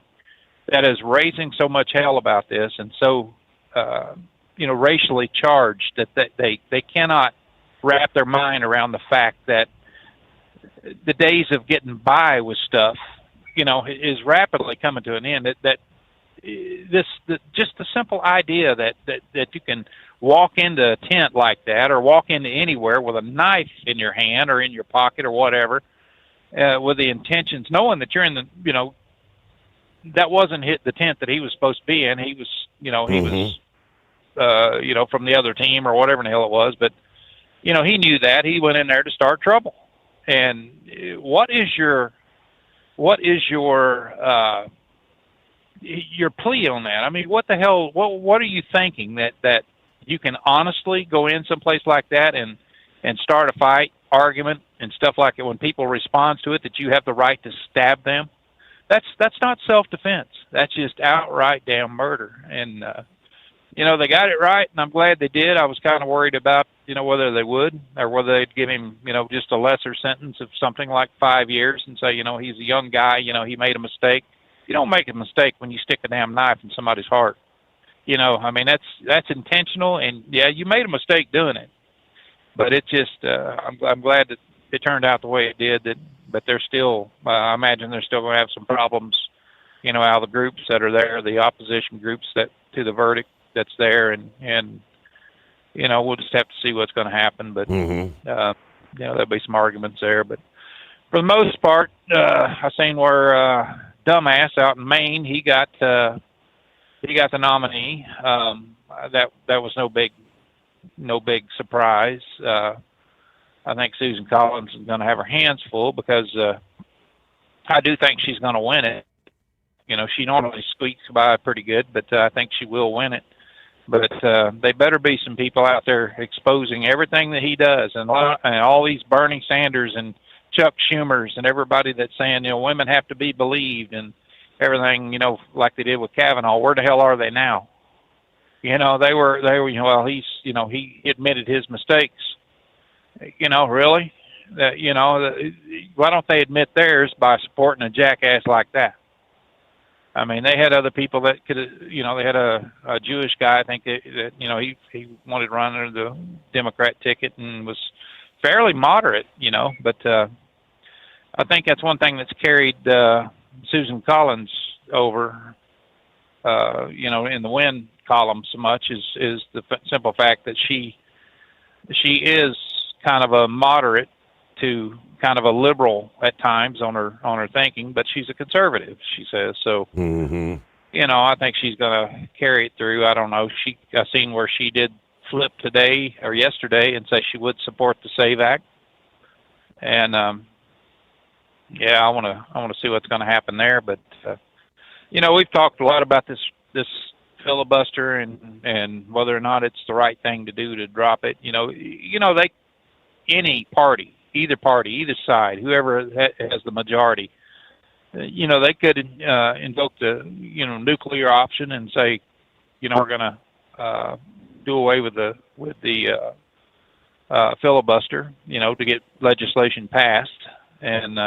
that is raising so much hell about this and so, racially charged that they cannot wrap their mind around the fact that the days of getting by with stuff, is rapidly coming to an end. Just the simple idea that you can walk into a tent like that or walk into anywhere with a knife in your hand or in your pocket or whatever, with the intentions, knowing that you're in the, that wasn't the tent that he was supposed to be in. He was, he was, from the other team or whatever the hell it was. But, he knew that. He went in there to start trouble. And what is your plea on that? I mean, what the hell, what are you thinking that you can honestly go in someplace like that and start a fight, argument, and stuff like it when people respond to it, that you have the right to stab them? That's not self-defense. That's just outright damn murder. And, they got it right, and I'm glad they did. I was kind of worried about, whether they would or whether they'd give him, just a lesser sentence of something like 5 years and say, he's a young guy, he made a mistake. You don't make a mistake when you stick a damn knife in somebody's heart. I mean, that's intentional, and, yeah, you made a mistake doing it. But it just, I'm glad that it turned out the way it did. But they're still, I imagine they're still going to have some problems, out of the groups that are there, the opposition groups to the verdict that's there, and we'll just have to see what's going to happen. But there'll be some arguments there. But for the most part, I seen where dumbass out in Maine, he got the nominee. That was no big surprise. I think Susan Collins is going to have her hands full because I do think she's going to win it. She normally squeaks by pretty good, but I think she will win it. But they better be some people out there exposing everything that he does, and all these Bernie Sanders and Chuck Schumers and everybody that's saying, women have to be believed and everything, like they did with Kavanaugh. Where the hell are they now? They were, well, he admitted his mistakes. Really? Why don't they admit theirs by supporting a jackass like that? I mean, they had other people that could, they had a Jewish guy, I think, that he wanted to run under the Democrat ticket and was fairly moderate, but I think that's one thing that's carried Susan Collins over, in the win column so much is the simple fact that she is kind of a moderate to kind of a liberal at times on her thinking, but she's a conservative, she says. So, I think she's going to carry it through. I don't know. I seen where she did flip today or yesterday and say she would support the SAVE Act. And, I want to see what's going to happen there. But, we've talked a lot about this filibuster and whether or not it's the right thing to do to drop it. Any party, either side, whoever has the majority, they could invoke the nuclear option and say, we're going to do away with the filibuster, to get legislation passed, and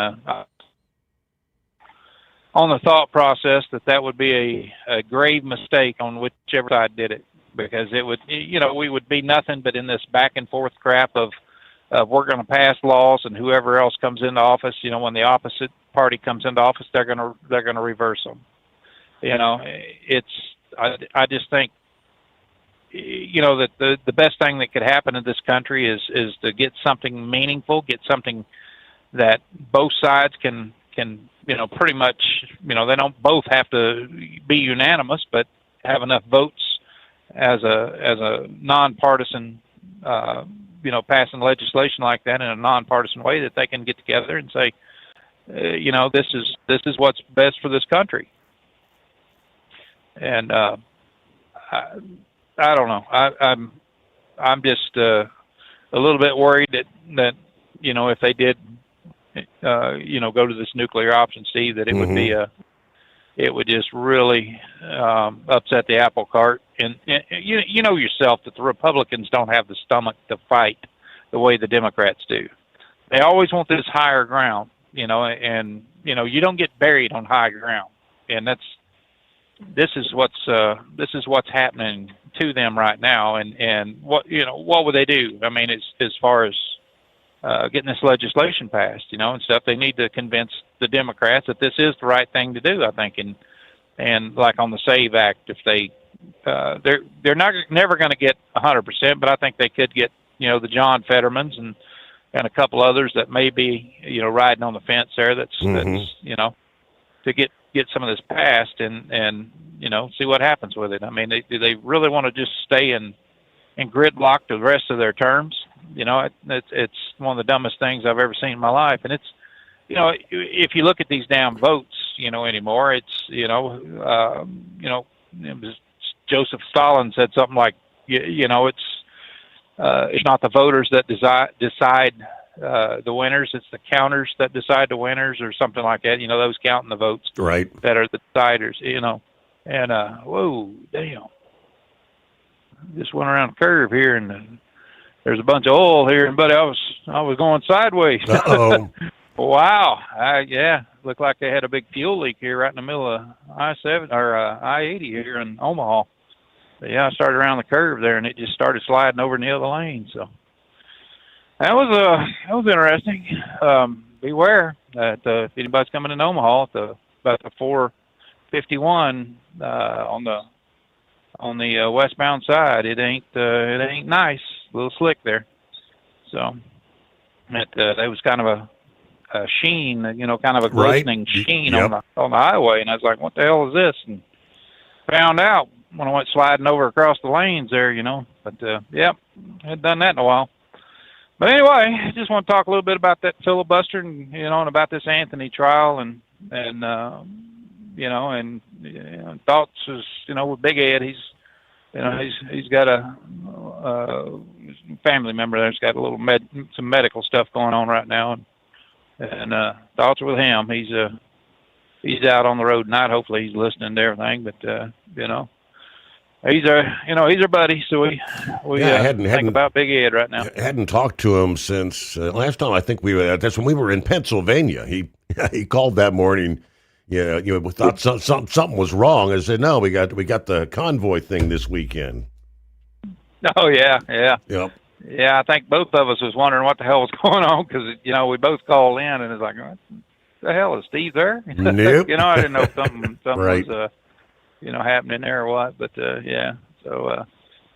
on the thought process that would be a grave mistake on whichever side did it, because it would, we would be nothing but in this back and forth crap of we're going to pass laws, and whoever else comes into office, when the opposite party comes into office, they're going to reverse them. I just think, that the best thing that could happen in this country is to get something meaningful, get something that both sides can pretty much, they don't both have to be unanimous, but have enough votes as a nonpartisan, passing legislation like that in a nonpartisan way that they can get together and say, this is what's best for this country. And I don't know. I'm just a little bit worried that if they did go to this nuclear option, Steve, that it would be it would just really upset the apple cart. And you know yourself that the Republicans don't have the stomach to fight the way the Democrats do. They always want this higher ground, and you don't get buried on high ground. And this is what's happening to them right now. And what would they do? I mean, as far as getting this legislation passed, and stuff, they need to convince the Democrats that this is the right thing to do, I think. And like on the SAVE Act, if they're never going to get 100%, but I think they could get, the John Fettermans and a couple others that may be, riding on the fence there. That's to get some of this passed and see what happens with it. I mean, do they really want to just stay in gridlock the rest of their terms? It's one of the dumbest things I've ever seen in my life. And it's, if you look at these damn votes, anymore, it's, it was Joseph Stalin said something like, it's not the voters that decide the winners, it's the counters that decide the winners, or something like that. Those counting the votes, right, that are the deciders. And whoa, damn! Just went around the curve here, and there's a bunch of oil here, but I was going sideways. Uh-oh. Wow. Looked like they had a big fuel leak here right in the middle of I-7 or I-80 here in Omaha. But I started around the curve there, and it just started sliding over in the other lane. So that was interesting. Beware that if anybody's coming in Omaha about the 451 on the westbound side, it ain't nice. A little slick there. So that was kind of a sheen, kind of a glistening sheen on the highway, and I was like, "What the hell is this?" And found out when I went sliding over across the lanes there, But hadn't done that in a while. But anyway, I just want to talk a little bit about that filibuster and and about this Anthony trial and thoughts is with Big Ed. He's got a family member there's got a little some medical stuff going on right now, and thoughts are with him. He's out on the road tonight. Hopefully he's listening to everything, but he's our buddy. So we think about Big Ed right now. Hadn't talked to him since last time. I think that's when we were in Pennsylvania. He called that morning. We thought something was wrong. I said, no, we got the convoy thing this weekend. Oh yeah. Yep. Yeah, I think both of us was wondering what the hell was going on because we both called in and it's like, what the hell is Steve there? Nope. I didn't know if something right. was happening there or what. But yeah, so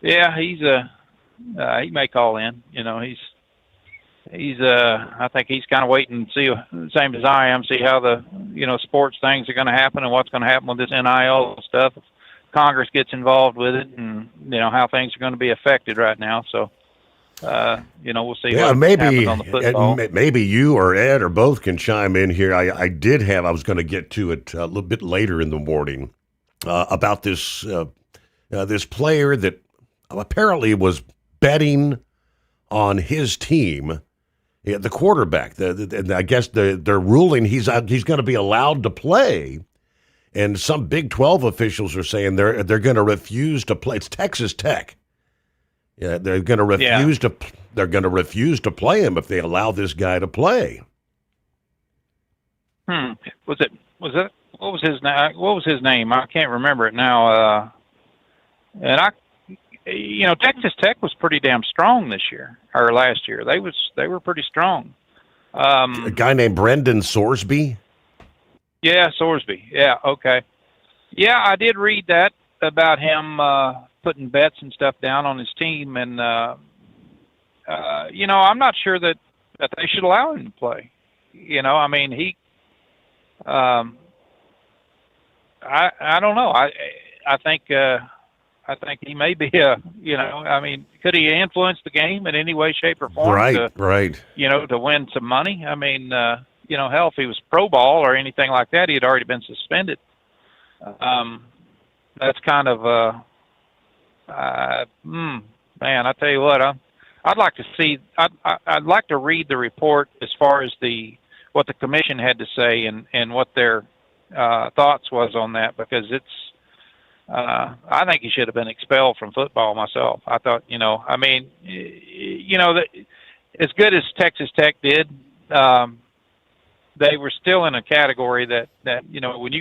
he's he may call in. He's I think he's kind of waiting to see, same as I am, see how the sports things are going to happen and what's going to happen with this NIL stuff. If Congress gets involved with it, and how things are going to be affected right now. So we'll see. Yeah, what happens on the football. Maybe you or Ed or both can chime in here. I was going to get to it a little bit later in the morning about this this player that apparently was betting on his team. Yeah, the quarterback. I guess they're ruling he's going to be allowed to play, and some Big 12 officials are saying they're going to refuse to play. It's Texas Tech. Yeah, they're going to refuse to. They're going to refuse to play him if they allow this guy to play. What was his name? What was his name? I can't remember it now. Texas Tech was pretty damn strong this year or last year. They were pretty strong. A guy named Brendan Sorsby. Yeah, Sorsby. Yeah, okay. Yeah, I did read that about him putting bets and stuff down on his team, and I'm not sure that they should allow him to play. I mean, I don't know. I think he may be I mean, could he influence the game in any way, shape, or form? Right. To win some money. I mean, hell, if he was pro ball or anything like that, he had already been suspended. That's kind of man. I tell you what, I'd like to see. I'd like to read the report as far as what the commission had to say and what their thoughts was on that, because it's. I think he should have been expelled from football myself. I thought, I mean, that as good as Texas Tech did, they were still in a category that when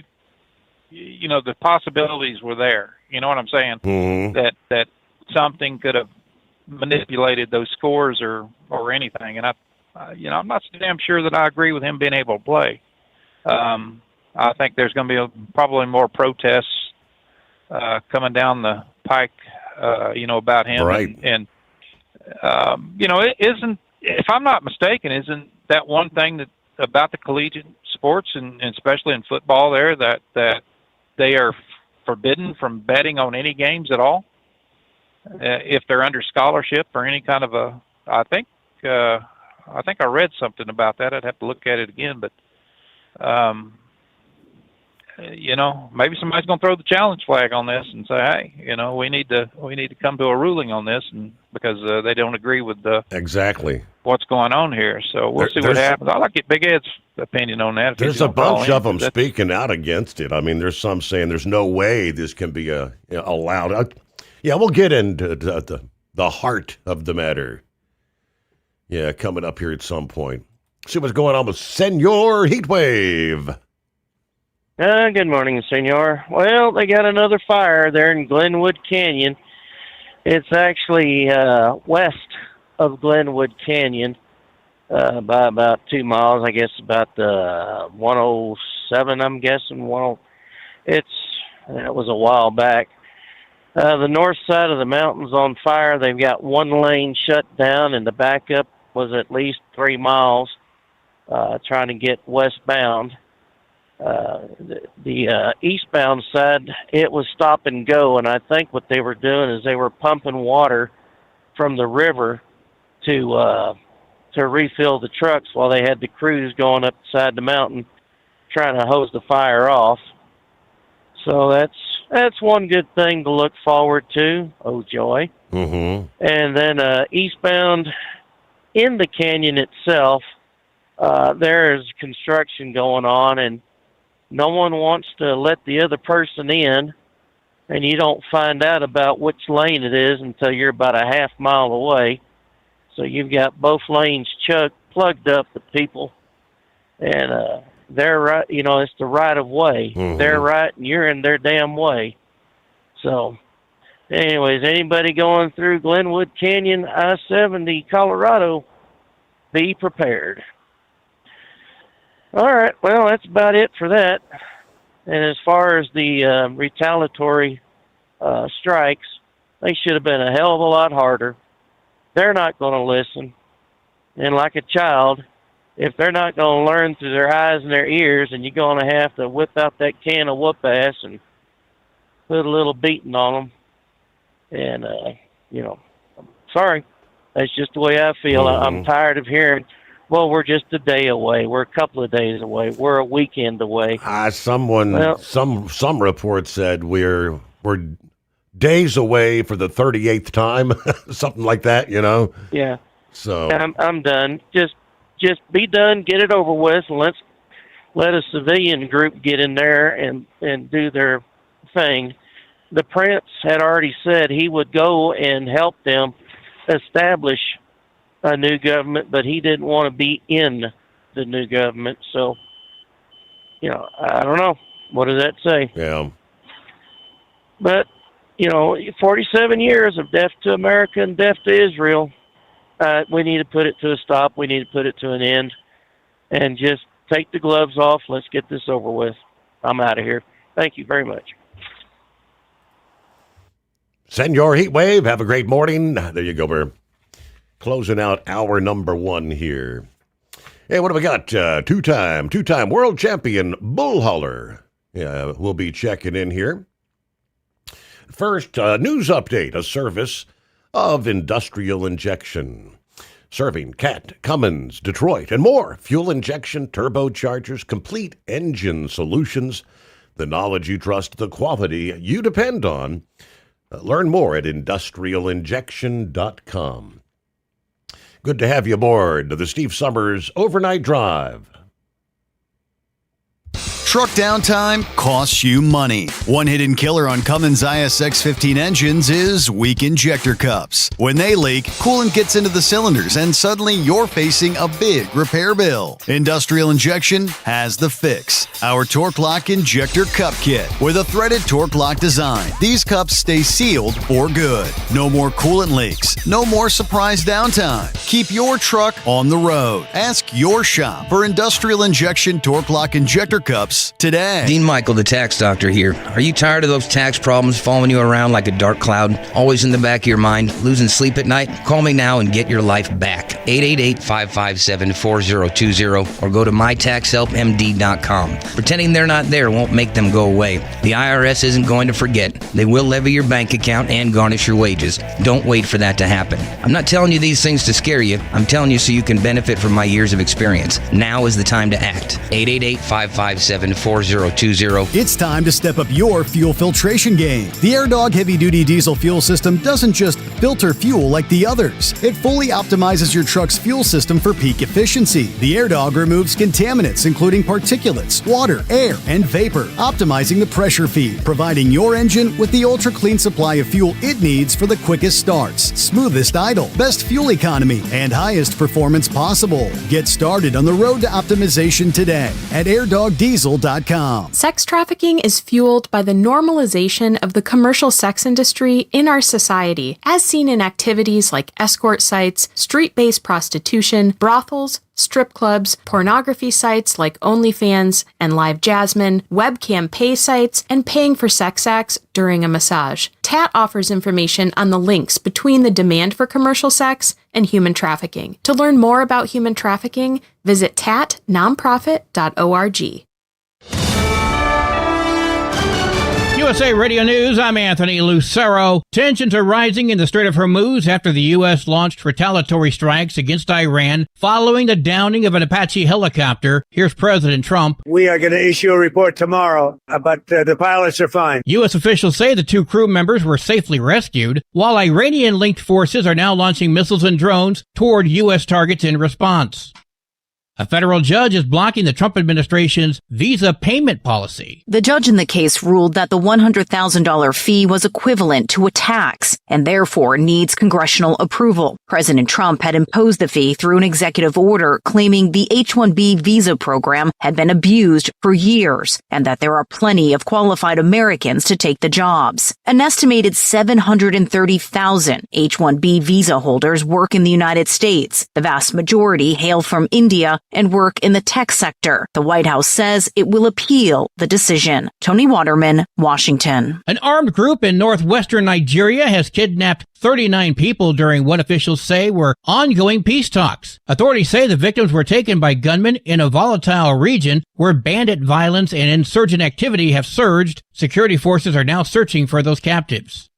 the possibilities were there. You know what I'm saying? Mm-hmm. That something could have manipulated those scores or anything. And I'm not so damn sure that I agree with him being able to play. I think there's going to be probably more protests coming down the pike, about him. Right. And it isn't, if I'm not mistaken, isn't that one thing that about the collegiate sports and especially in football there that they are forbidden from betting on any games at all if they're under scholarship or any kind of I think I read something about that. I'd have to look at it again, but maybe somebody's going to throw the challenge flag on this and say, hey, we need to come to a ruling on this, and because they don't agree with exactly what's going on here. So we'll see what happens. I'd like to get Big Ed's opinion on that. There's a bunch of them speaking out against it. I mean, there's some saying there's no way this can be allowed. We'll get into the heart of the matter. Yeah, coming up here at some point. See what's going on with Senor Heatwave. Good morning, Senor. Well, they got another fire there in Glenwood Canyon. It's actually west of Glenwood Canyon by about 2 miles. I guess about 107, I'm guessing. That was a while back. The north side of the mountain's on fire. They've got one lane shut down, and the backup was at least 3 miles trying to get westbound. The eastbound side, it was stop and go, and I think what they were doing is they were pumping water from the river to refill the trucks while they had the crews going up the side of the mountain trying to hose the fire off. So that's one good thing to look forward to. Oh, joy. Mm-hmm. And then eastbound in the canyon itself, there is construction going on, and no one wants to let the other person in, and you don't find out about which lane it is until you're about a half mile away. So you've got both lanes plugged up with people, and they're right. It's the right of way. Mm-hmm. They're right, and you're in their damn way. So, anyways, anybody going through Glenwood Canyon, I-70, Colorado, be prepared. All right, well, that's about it for that. And as far as the retaliatory strikes, they should have been a hell of a lot harder. They're not going to listen. And like a child, if they're not going to learn through their eyes and their ears, and you're going to have to whip out that can of whoop ass and put a little beating on them. And, sorry. That's just the way I feel. Mm-hmm. I'm tired of hearing, well, we're just a day away. We're a couple of days away. We're a weekend away. Some report said we're days away for the 38th time, something like that, Yeah. So I'm done. Just be done, get it over with, and let a civilian group get in there and do their thing. The prince had already said he would go and help them establish a new government, but he didn't want to be in the new government. So, I don't know. What does that say? Yeah. But, 47 years of death to America and death to Israel. We need to put it to a stop. We need to put it to an end and just take the gloves off. Let's get this over with. I'm out of here. Thank you very much. Senor Heatwave, have a great morning. There you go. We're closing out hour number 1 here. Hey, what do we got? Two-time world champion bull hauler. We'll be checking in here. First, news update, a service of Industrial Injection. Serving Cat, Cummins, Detroit, and more. Fuel injection, turbochargers, complete engine solutions. The knowledge you trust, the quality you depend on. Learn more at industrialinjection.com. Good to have you aboard the Steve Sommers Overnight Drive. Truck downtime costs you money. One hidden killer on Cummins ISX 15 engines is weak injector cups. When they leak, coolant gets into the cylinders and suddenly you're facing a big repair bill. Industrial Injection has the fix. Our Torque Lock Injector Cup Kit. With a threaded Torque Lock design, these cups stay sealed for good. No more coolant leaks. No more surprise downtime. Keep your truck on the road. Ask your shop for Industrial Injection Torque Lock Injector Cups today. Dean Michael, the tax doctor here. Are you tired of those tax problems following you around like a dark cloud, always in the back of your mind, losing sleep at night? Call me now and get your life back. 888-557-4020 or go to mytaxhelpmd.com. Pretending they're not there won't make them go away. The IRS isn't going to forget. They will levy your bank account and garnish your wages. Don't wait for that to happen. I'm not telling you these things to scare you. I'm telling you so you can benefit from my years of experience. Now is the time to act. 888-557-4020. It's time to step up your fuel filtration game. The AirDog heavy-duty diesel fuel system doesn't just filter fuel like the others. It fully optimizes your truck's fuel system for peak efficiency. The AirDog removes contaminants, including particulates, water, air, and vapor, optimizing the pressure feed, providing your engine with the ultra-clean supply of fuel it needs for the quickest starts, smoothest idle, best fuel economy, and highest performance possible. Get started on the road to optimization today at airdogdiesel.com. Sex trafficking is fueled by the normalization of the commercial sex industry in our society, as seen in activities like escort sites, street-based prostitution, brothels, strip clubs, pornography sites like OnlyFans and Live Jasmine, webcam pay sites, and paying for sex acts during a massage. TAT offers information on the links between the demand for commercial sex and human trafficking. To learn more about human trafficking, visit tatnonprofit.org. USA Radio News, I'm Anthony Lucero. Tensions are rising in the Strait of Hormuz after the U.S. launched retaliatory strikes against Iran following the downing of an Apache helicopter. Here's President Trump. We are going to issue a report tomorrow, but the pilots are fine. U.S. officials say the two crew members were safely rescued, while Iranian-linked forces are now launching missiles and drones toward U.S. targets in response. A federal judge is blocking the Trump administration's visa payment policy. The judge in the case ruled that the $100,000 fee was equivalent to a tax and therefore needs congressional approval. President Trump had imposed the fee through an executive order claiming the H-1B visa program had been abused for years and that there are plenty of qualified Americans to take the jobs. An estimated 730,000 H-1B visa holders work in the United States. The vast majority hail from India and work in the tech sector. The White House says it will appeal the decision. Tony Waterman, Washington. An armed group in northwestern Nigeria has kidnapped 39 people during what officials say were ongoing peace talks. Authorities say the victims were taken by gunmen in a volatile region where bandit violence and insurgent activity have surged. Security forces are now searching for those captives.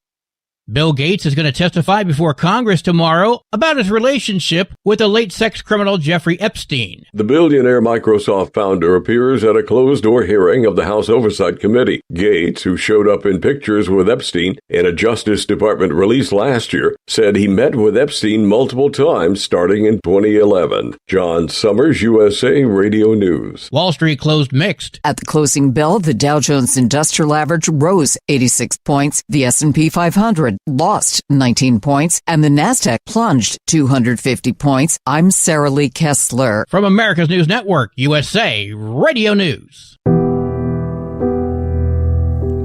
Bill Gates is going to testify before Congress tomorrow about his relationship with the late sex criminal Jeffrey Epstein. The billionaire Microsoft founder appears at a closed-door hearing of the House Oversight Committee. Gates, who showed up in pictures with Epstein in a Justice Department release last year, said he met with Epstein multiple times starting in 2011. John Sommers, USA Radio News. Wall Street closed mixed. At the closing bell, the Dow Jones Industrial Average rose 86 points. The S&P 500 lost 19 points, and the Nasdaq plunged 250 points. I'm Sarah Lee Kessler. From America's News Network, USA Radio News.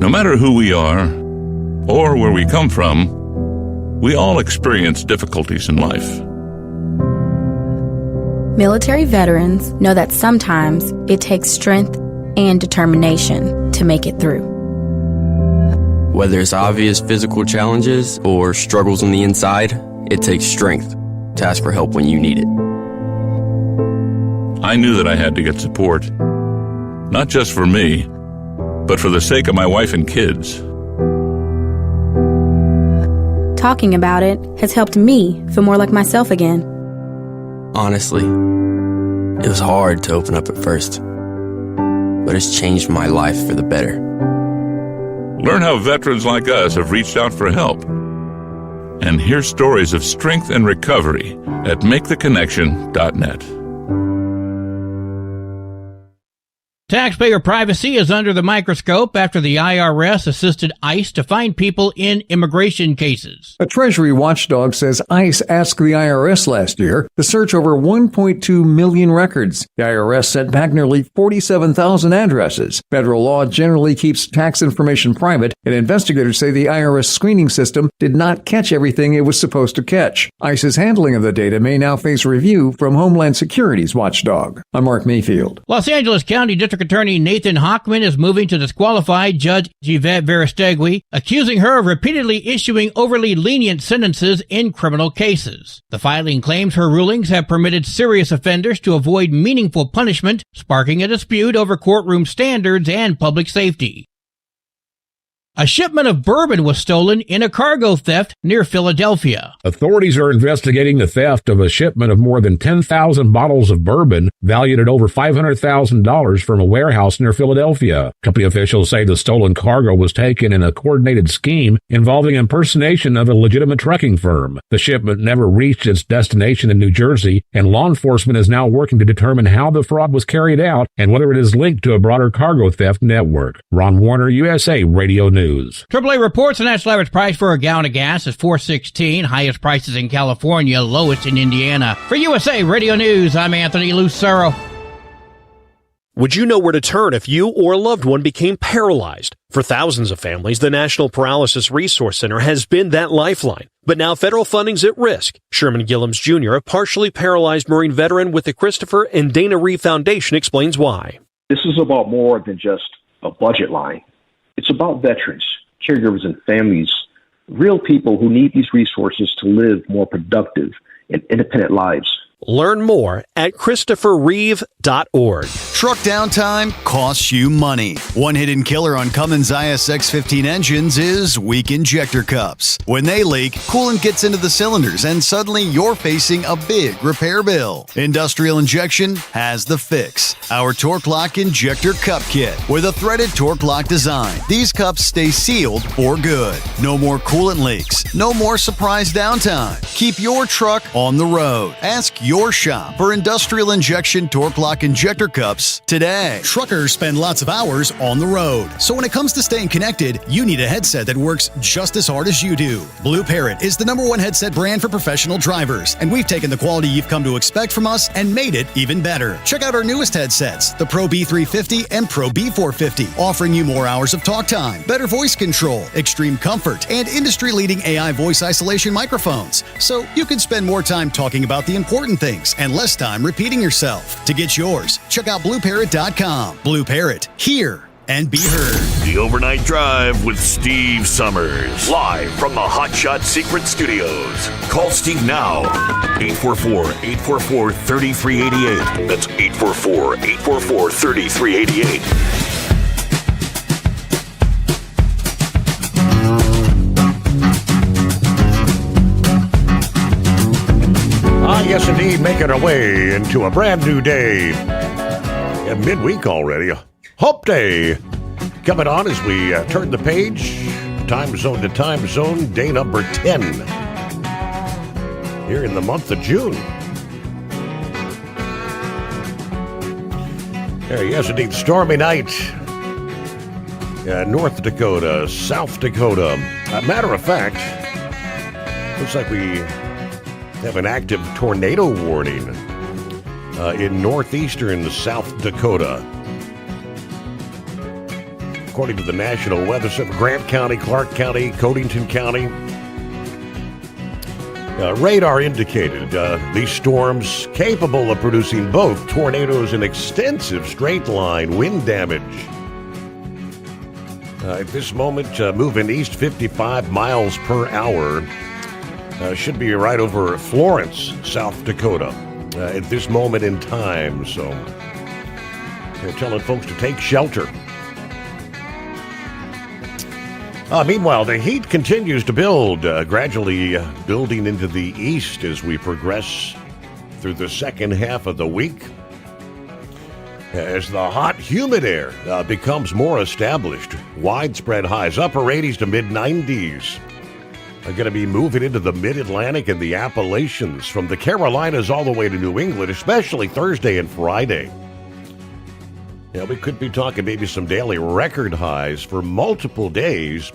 No matter who we are or where we come from, we all experience difficulties in life. Military veterans know that sometimes it takes strength and determination to make it through. Whether it's obvious physical challenges or struggles on the inside, it takes strength to ask for help when you need it. I knew that I had to get support. Not just for me, but for the sake of my wife and kids. Talking about it has helped me feel more like myself again. Honestly, it was hard to open up at first, but it's changed my life for the better. Learn how veterans like us have reached out for help. And hear stories of strength and recovery at maketheconnection.net. Taxpayer privacy is under the microscope after the IRS assisted ICE to find people in immigration cases. A Treasury watchdog says ICE asked the IRS last year to search over 1.2 million records. The IRS sent back nearly 47,000 addresses. Federal law generally keeps tax information private, and investigators say the IRS screening system did not catch everything it was supposed to catch. ICE's handling of the data may now face review from Homeland Security's watchdog. I'm Mark Mayfield. Los Angeles County District Attorney Nathan Hochman is moving to disqualify Judge Yvette Verestegui, accusing her of repeatedly issuing overly lenient sentences in criminal cases. The filing claims her rulings have permitted serious offenders to avoid meaningful punishment, sparking a dispute over courtroom standards and public safety. A shipment of bourbon was stolen in a cargo theft near Philadelphia. Authorities are investigating the theft of a shipment of more than 10,000 bottles of bourbon valued at over $500,000 from a warehouse near Philadelphia. Company officials say the stolen cargo was taken in a coordinated scheme involving impersonation of a legitimate trucking firm. The shipment never reached its destination in New Jersey, and law enforcement is now working to determine how the fraud was carried out and whether it is linked to a broader cargo theft network. Ron Warner, USA Radio News. AAA reports the national average price for a gallon of gas is $4.16, highest prices in California, lowest in Indiana. For USA Radio News, I'm Anthony Lucero. Would you know where to turn if you or a loved one became paralyzed? For thousands of families, the National Paralysis Resource Center has been that lifeline. But now federal funding's at risk. Sherman Gillums Jr., a partially paralyzed Marine veteran with the Christopher and Dana Reeve Foundation, explains why. This is about more than just a budget line. It's about veterans, caregivers, and families, real people who need these resources to live more productive and independent lives. Learn more at ChristopherReeve.org. Truck downtime costs you money. One hidden killer on Cummins ISX 15 engines is weak injector cups. When they leak, coolant gets into the cylinders and suddenly you're facing a big repair bill. Industrial Injection has the fix. Our Torque Lock Injector Cup Kit with a threaded Torque Lock design. These cups stay sealed for good. No more coolant leaks. No more surprise downtime. Keep your truck on the road. Ask your shop for Industrial Injection Torque Lock Injector Cups today. Truckers spend lots of hours on the road. So when it comes to staying connected, you need a headset that works just as hard as you do. Blue Parrot is the #1 headset brand for professional drivers, and we've taken the quality you've come to expect from us and made it even better. Check out our newest headsets, the Pro B350 and Pro B450, offering you more hours of talk time, better voice control, extreme comfort, and industry-leading AI voice isolation microphones. So you can spend more time talking about the important things and less time repeating yourself. To get yours, check out BlueParrot.com. Blue Parrot, hear and be heard. The Overnight Drive with Steve Summers. Live from the Hot Shot Secret Studios. Call Steve now. 844-844-3388. That's 844-844-3388. Yes, indeed, making our way into a brand new day. Midweek already. Hump Day. Coming on as we turn the page. Time zone to time zone. Day number 10. Here in the month of June. Yes, indeed. Stormy night. North Dakota, South Dakota. Matter of fact, looks like we have an active tornado warning in northeastern South Dakota. According to the National Weather Service, Grant County, Clark County, Codington County. Radar indicated these storms capable of producing both tornadoes and extensive straight-line wind damage. At this moment, moving east 55 miles per hour. Should be right over Florence, South Dakota. at this moment in time. So they're telling folks to take shelter. Meanwhile, the heat continues to build, gradually building into the east as we progress through the second half of the week. As the hot, humid air becomes more established, widespread highs, upper 80s to mid-90s, are going to be moving into the mid-Atlantic and the Appalachians, from the Carolinas all the way to New England, especially Thursday and Friday. Yeah, we could be talking maybe some daily record highs for multiple days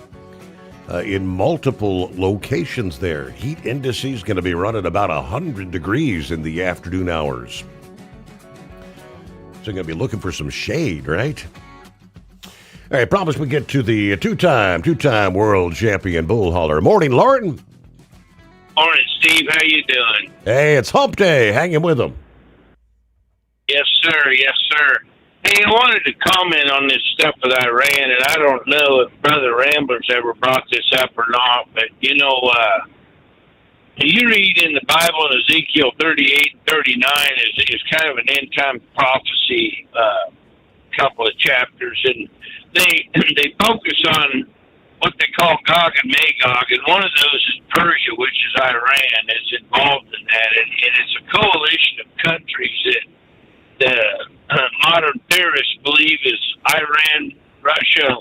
in multiple locations there. Heat indices going to be running about 100 degrees in the afternoon hours. So you're going to be looking for some shade, right? All right, promise we get to the two-time world champion bull hauler. Morning, Lauren. Morning, Steve. How you doing? Hey, it's hump day. Hanging with them. Yes, sir. Yes, sir. Hey, I wanted to comment on this stuff with Iran, and I don't know if Brother Rambler's ever brought this up or not, but, you read in the Bible in Ezekiel 38 and 39 is kind of an end-time prophecy, couple of chapters, and they focus on what they call Gog and Magog, and one of those is Persia, which is Iran, is involved in that, and it's a coalition of countries that the modern theorists believe is Iran, Russia,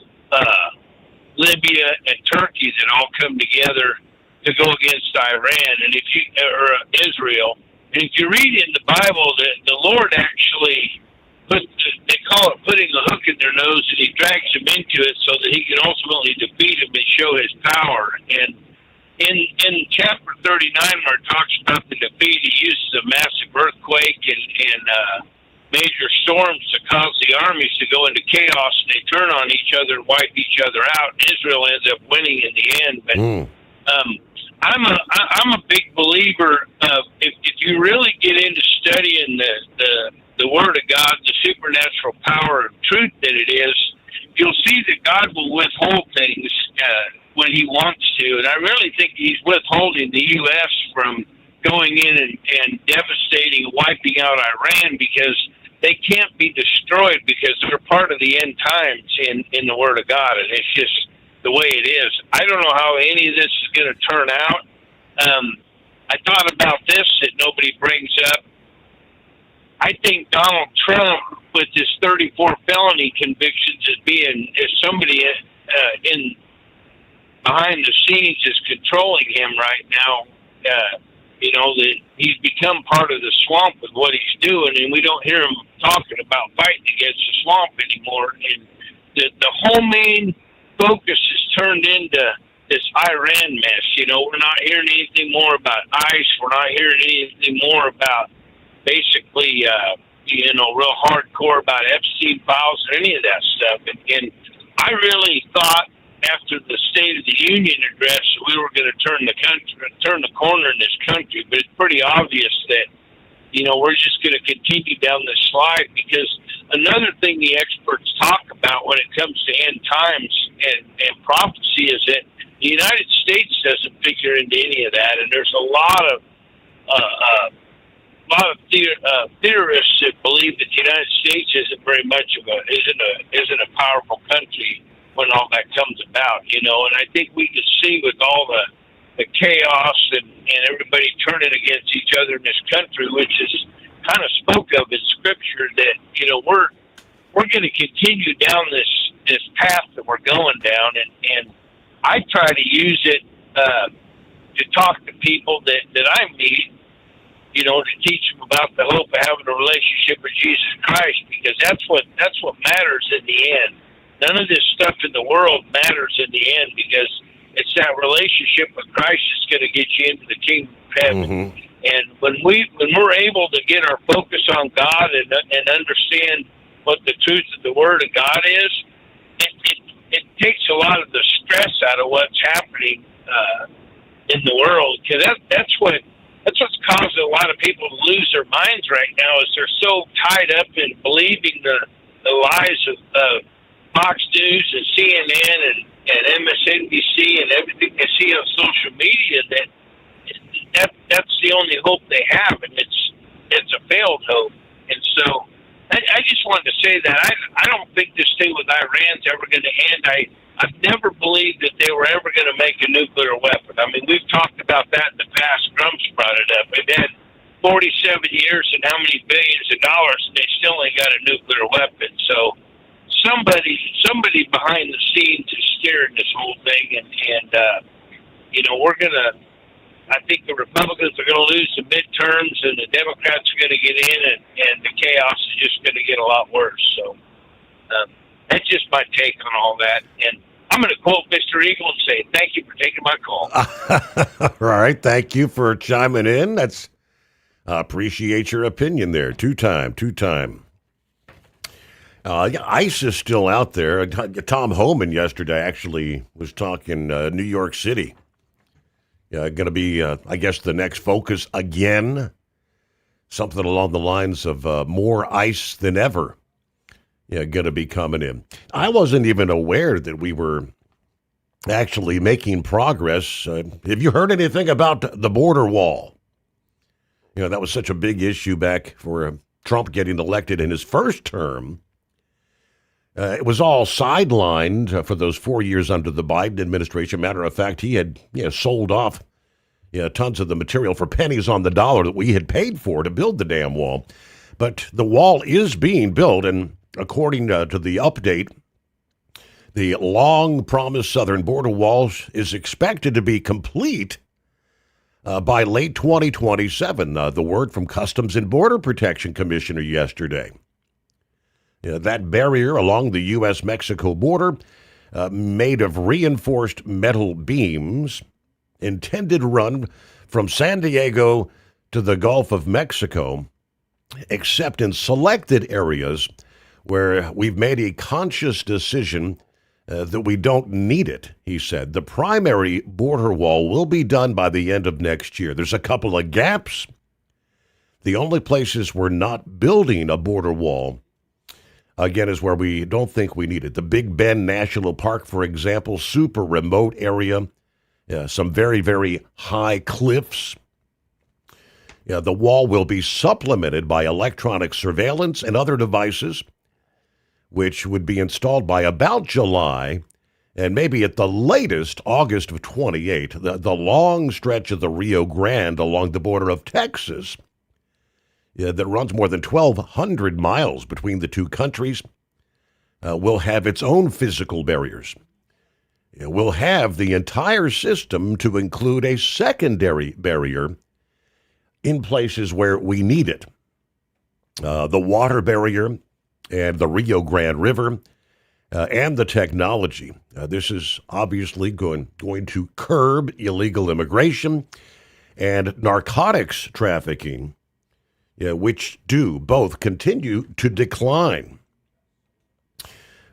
Libya, and Turkey that all come together to go against Iran or Israel. And if you read in the Bible, the Lord actually they call it putting a hook in their nose, and he drags them into it so that he can ultimately defeat them and show his power. And in chapter 39, where it talks about the defeat, he uses a massive earthquake and major storms to cause the armies to go into chaos, and they turn on each other and wipe each other out. Israel ends up winning in the end. But I'm a big believer of if you really get into studying the Word of God, the supernatural power and truth that it is, you'll see that God will withhold things when He wants to. And I really think He's withholding the U.S. from going in and devastating, wiping out Iran, because they can't be destroyed because they're part of the end times in the Word of God, and it's just the way it is. I don't know how any of this is going to turn out. I thought about this that nobody brings up. I think Donald Trump, with his 34 felony convictions, is somebody in behind the scenes is controlling him right now. That he's become part of the swamp with what he's doing, and we don't hear him talking about fighting against the swamp anymore. And the whole main focus is turned into this Iran mess. We're not hearing anything more about ICE. We're not hearing anything more about basically, real hardcore about Epstein files or any of that stuff. And I really thought after the State of the Union address, we were going to turn the corner in this country. But it's pretty obvious that, we're just going to continue down this slide, because another thing the experts talk about when it comes to end times and prophecy is that the United States doesn't figure into any of that. And there's a lot of theorists that believe that the United States isn't very much isn't a powerful country when all that comes about, and I think we can see with all the chaos and everybody turning against each other in this country, which is kind of spoke of in Scripture, that we're going to continue down this path that we're going down, and I try to use it to talk to people that I meet, to teach them about the hope of having a relationship with Jesus Christ, because that's what matters in the end. None of this stuff in the world matters in the end, because it's that relationship with Christ that's going to get you into the kingdom of heaven. Mm-hmm. And when we're able to get our focus on God and understand what the truth of the Word of God is, it takes a lot of the stress out of what's happening in the world. Because that's what's causing a lot of people to lose their minds right now, is they're so tied up in believing the lies of Fox News and CNN and MSNBC and everything they see on social media, that's the only hope they have. And it's a failed hope. And so I just wanted to say that I don't think this thing with Iran's ever going to end. I've never believed that they were ever going to make a nuclear weapon. I mean, we've talked about that in the past. Trump's brought it up. They've had 47 years and how many billions of dollars, and they still ain't got a nuclear weapon. So somebody behind the scenes is steering this whole thing, and I think the Republicans are going to lose the midterms, and the Democrats are going to get in, and the chaos is just going to get a lot worse. So that's just my take on all that. And I'm going to quote Mr. Eagle and say, thank you for taking my call. All right. Thank you for chiming in. That's appreciate your opinion there. Two-time. ICE is still out there. Tom Homan yesterday actually was talking New York City. Going to be, I guess, the next focus again. Something along the lines of more ICE than ever. Going to be coming in. I wasn't even aware that we were actually making progress. Have you heard anything about the border wall? That was such a big issue back for Trump getting elected in his first term. It was all sidelined for those 4 years under the Biden administration. Matter of fact, he had sold off tons of the material for pennies on the dollar that we had paid for to build the damn wall. But the wall is being built, and according to the update, the long-promised southern border wall is expected to be complete by late 2027. The word from Customs and Border Protection Commissioner yesterday. That barrier along the U.S.-Mexico border, made of reinforced metal beams, intended to run from San Diego to the Gulf of Mexico, except in selected areas where we've made a conscious decision that we don't need it, he said. The primary border wall will be done by the end of next year. There's a couple of gaps. The only places we're not building a border wall, again, is where we don't think we need it. The Big Bend National Park, for example, super remote area, some very, very high cliffs. The wall will be supplemented by electronic surveillance and other devices, which would be installed by about July and maybe at the latest August of 28. The long stretch of the Rio Grande along the border of Texas that runs more than 1,200 miles between the two countries will have its own physical barriers. We'll have the entire system to include a secondary barrier in places where we need it. The water barrier and the Rio Grande River and the technology. This is obviously going to curb illegal immigration and narcotics trafficking, which do both continue to decline.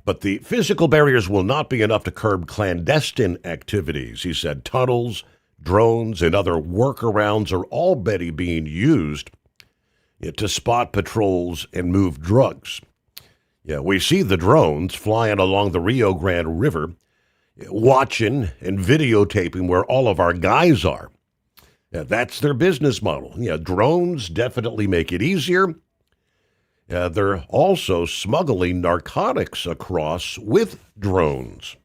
But the physical barriers will not be enough to curb clandestine activities. He said tunnels, drones, and other workarounds are already being used to spot patrols and move drugs. We see the drones flying along the Rio Grande River, watching and videotaping where all of our guys are. That's their business model. Drones definitely make it easier. They're also smuggling narcotics across with drones.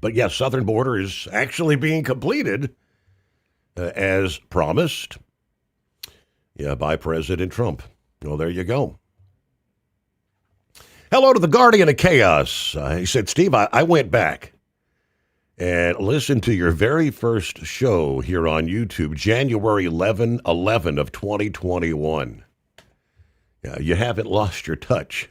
But yes, southern border is actually being completed as promised by President Trump. Well, there you go. Hello to the Guardian of Chaos. He said, Steve, I went back and listened to your very first show here on YouTube, January 11 of 2021. You haven't lost your touch.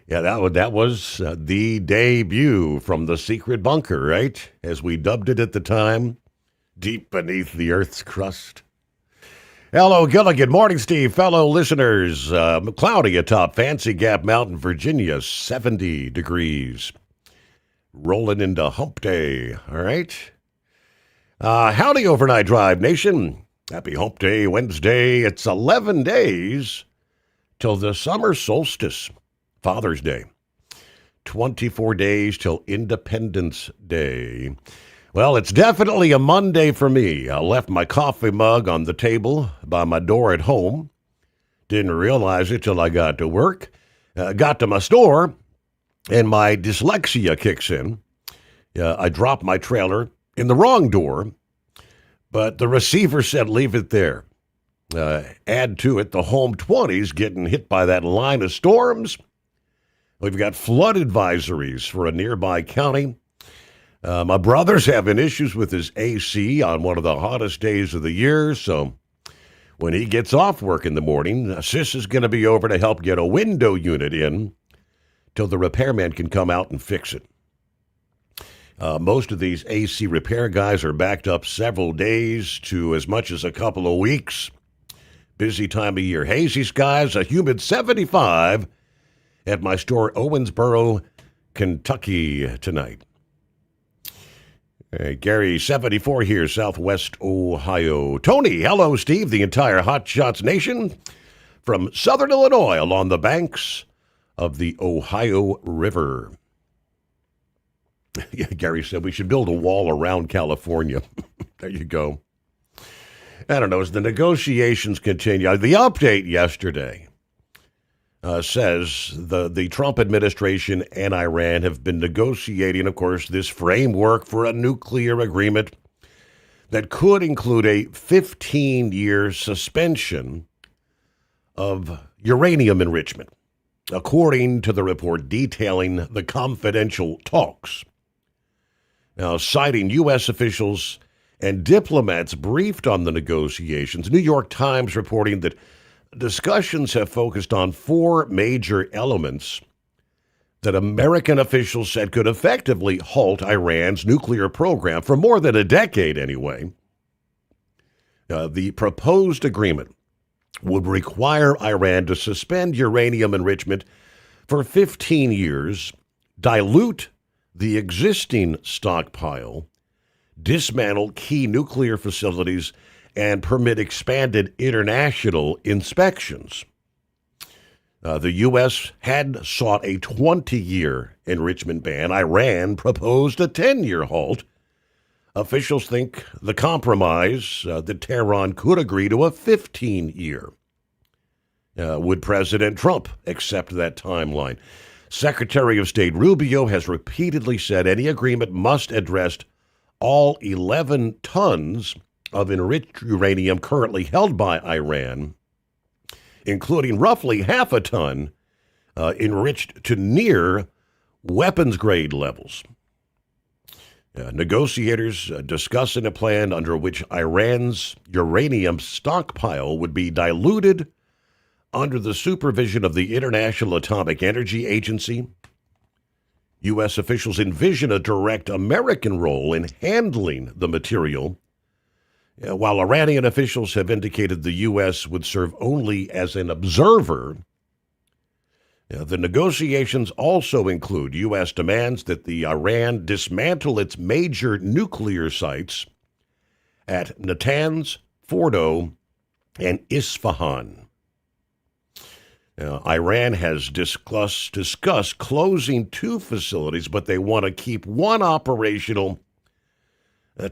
That was the debut from the secret bunker, right? As we dubbed it at the time, deep beneath the Earth's crust. Hello, good morning, Steve. Fellow listeners, cloudy atop Fancy Gap Mountain, Virginia, 70 degrees. Rolling into hump day, all right? Howdy, Overnight Drive Nation. Happy hump day, Wednesday. It's 11 days till the summer solstice, Father's Day. 24 days till Independence Day. Well, it's definitely a Monday for me. I left my coffee mug on the table by my door at home. Didn't realize it till I got to work. Got to my store, and my dyslexia kicks in. I dropped my trailer in the wrong door, but the receiver said leave it there. Add to it the home 20s getting hit by that line of storms. We've got flood advisories for a nearby county. My brother's having issues with his AC on one of the hottest days of the year, so when he gets off work in the morning, Sis is going to be over to help get a window unit in till the repairman can come out and fix it. Most of these AC repair guys are backed up several days to as much as a couple of weeks. Busy time of year. Hazy skies, a humid 75 at my store, Owensboro, Kentucky, tonight. Hey, Gary, 74 here, Southwest Ohio. Tony, hello, Steve, the entire Hot Shots Nation from Southern Illinois along the banks of the Ohio River. Yeah, Gary said we should build a wall around California. There you go. I don't know, as the negotiations continue, the update yesterday says the Trump administration and Iran have been negotiating, of course, this framework for a nuclear agreement that could include a 15-year suspension of uranium enrichment, according to the report detailing the confidential talks. Now, citing U.S. officials and diplomats briefed on the negotiations, New York Times reporting that discussions have focused on four major elements that American officials said could effectively halt Iran's nuclear program for more than a decade anyway. The proposed agreement would require Iran to suspend uranium enrichment for 15 years, dilute the existing stockpile, dismantle key nuclear facilities, and permit expanded international inspections. The U.S. had sought a 20-year enrichment ban. Iran proposed a 10-year halt. Officials think the compromise that Tehran could agree to a 15-year. Would President Trump accept that timeline? Secretary of State Rubio has repeatedly said any agreement must address all 11 tons of enriched uranium currently held by Iran, including roughly half a ton enriched to near weapons-grade levels. Negotiators discussing a plan under which Iran's uranium stockpile would be diluted under the supervision of the International Atomic Energy Agency. U.S. officials envision a direct American role in handling the material, while Iranian officials have indicated the U.S. would serve only as an observer. The negotiations also include U.S. demands that the Iran dismantle its major nuclear sites at Natanz, Fordo, and Isfahan. Iran has discussed closing two facilities, but they want to keep one operational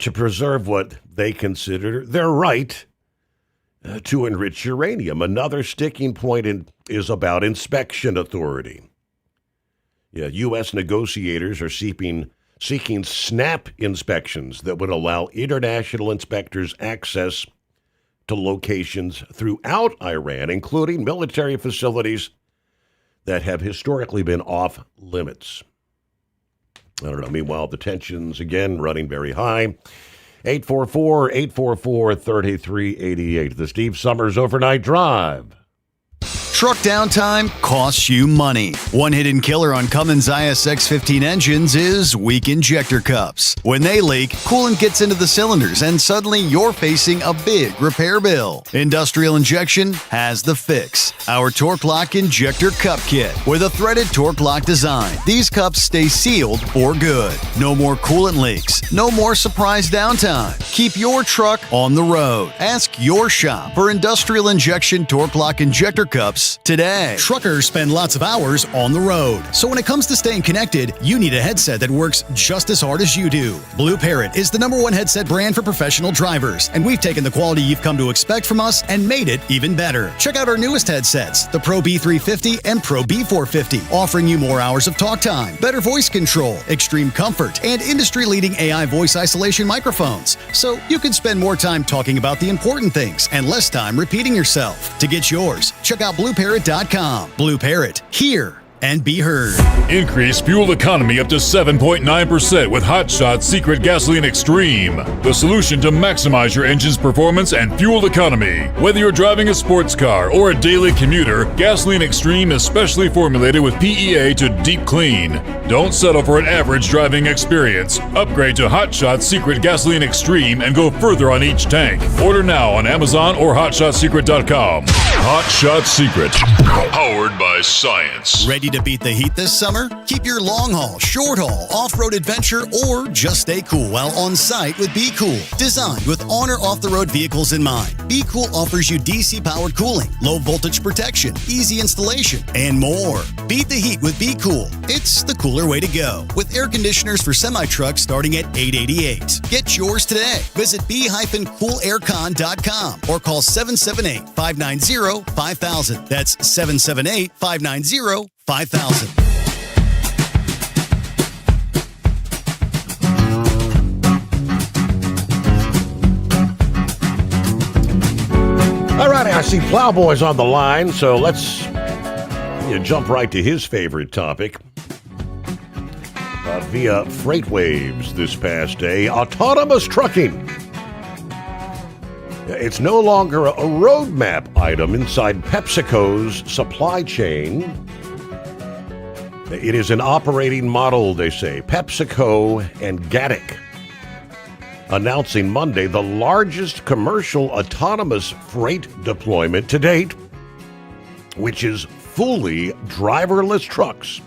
to preserve what they consider their right to enrich uranium. Another sticking point is about inspection authority. U.S. negotiators are seeking snap inspections that would allow international inspectors access to locations throughout Iran, including military facilities that have historically been off limits. I don't know. Meanwhile, the tensions, again, running very high. 844-844-3388. The Steve Sommers Overnight Drive. Truck downtime costs you money. One hidden killer on Cummins ISX 15 engines is weak injector cups. When they leak, coolant gets into the cylinders and suddenly you're facing a big repair bill. Industrial Injection has the fix. Our Torque Lock Injector Cup Kit with a threaded Torque Lock design. These cups stay sealed for good. No more coolant leaks. No more surprise downtime. Keep your truck on the road. Ask your shop for Industrial Injection Torque Lock Injector Cups Cups today. Truckers spend lots of hours on the road. So when it comes to staying connected, you need a headset that works just as hard as you do. Blue Parrot is the #1 headset brand for professional drivers, and we've taken the quality you've come to expect from us and made it even better. Check out our newest headsets, the Pro B350 and Pro B450, offering you more hours of talk time, better voice control, extreme comfort, and industry-leading AI voice isolation microphones. So you can spend more time talking about the important things and less time repeating yourself. To get yours, check out BlueParrot.com. Blue Parrot, hear and be heard. Increase fuel economy up to 7.9% with Hot Shot's Secret Gasoline Extreme, the solution to maximize your engine's performance and fuel economy. Whether you're driving a sports car or a daily commuter, Gasoline Extreme is specially formulated with PEA to deep clean. Don't settle for an average driving experience. Upgrade to Hot Shot's Secret Gasoline Extreme and go further on each tank. Order now on Amazon or HotShotSecret.com. Hot Shot Secret, powered by science. Ready to beat the heat this summer? Keep your long haul, short haul, off-road adventure, or just stay cool while on site with Be Cool. Designed with on or off-the-road vehicles in mind, Be Cool offers you DC-powered cooling, low voltage protection, easy installation, and more. Beat the heat with Be Cool. It's the cooler way to go. With air conditioners for semi-trucks starting at $888. Get yours today. Visit b-coolaircon.com or call 778-590-5000. That's 778-590-5000. All right, I see Plowboy's on the line, so let's jump right to his favorite topic. Via FreightWaves this past day, autonomous trucking. It's no longer a roadmap item inside PepsiCo's supply chain. It is an operating model, they say. PepsiCo and Gatik announcing Monday the largest commercial autonomous freight deployment to date, which is fully driverless trucks,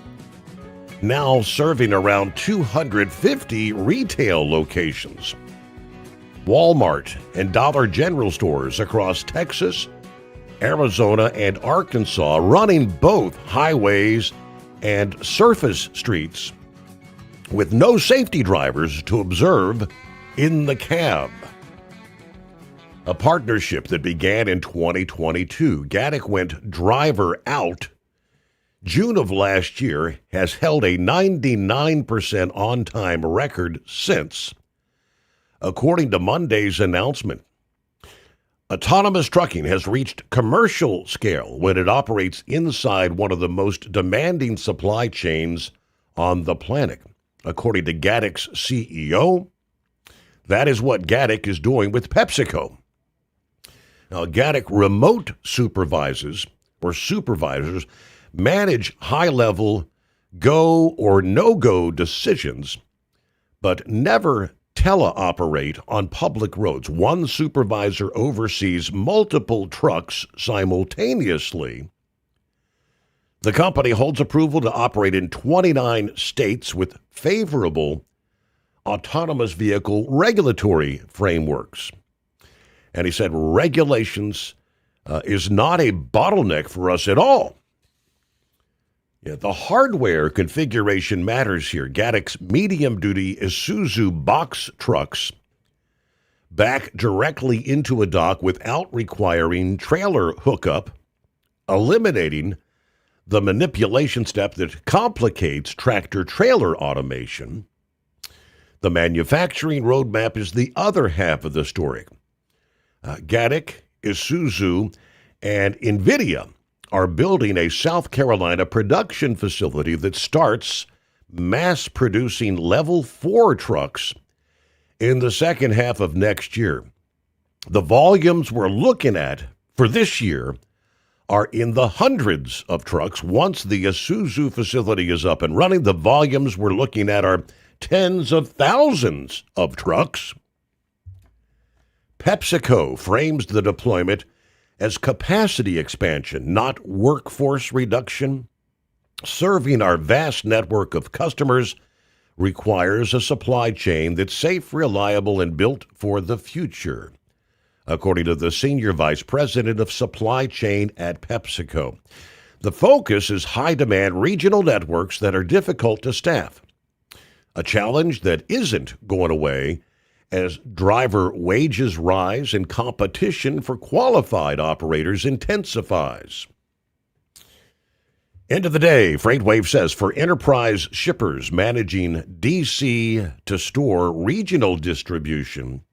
now serving around 250 retail locations. Walmart and Dollar General stores across Texas, Arizona, and Arkansas, running both highways and surface streets with no safety drivers to observe in the cab. A partnership that began in 2022. Gatik went driver out June of last year, has held a 99% on-time record since. According to Monday's announcement, autonomous trucking has reached commercial scale when it operates inside one of the most demanding supply chains on the planet. According to Gatik's CEO, that is what Gatik is doing with PepsiCo. Now, Gatik remote supervisors manage high-level go or no-go decisions, but never teleoperate on public roads. One supervisor oversees multiple trucks simultaneously. The company holds approval to operate in 29 states with favorable autonomous vehicle regulatory frameworks. And he said regulations is not a bottleneck for us at all. Yeah, the hardware configuration matters here. Gatik's medium-duty Isuzu box trucks back directly into a dock without requiring trailer hookup, eliminating the manipulation step that complicates tractor-trailer automation. The manufacturing roadmap is the other half of the story. Gatik, Isuzu, and NVIDIA are building a South Carolina production facility that starts mass-producing Level 4 trucks in the second half of next year. The volumes we're looking at for this year are in the hundreds of trucks. Once the Isuzu facility is up and running, the volumes we're looking at are tens of thousands of trucks. PepsiCo frames the deployment as capacity expansion, not workforce reduction. Serving our vast network of customers requires a supply chain that's safe, reliable, and built for the future. according to the senior vice president of supply chain at PepsiCo. The focus is high-demand regional networks that are difficult to staff, a challenge that isn't going away as driver wages rise and competition for qualified operators intensifies. End of the day, FreightWave says for enterprise shippers managing DC to store regional distribution,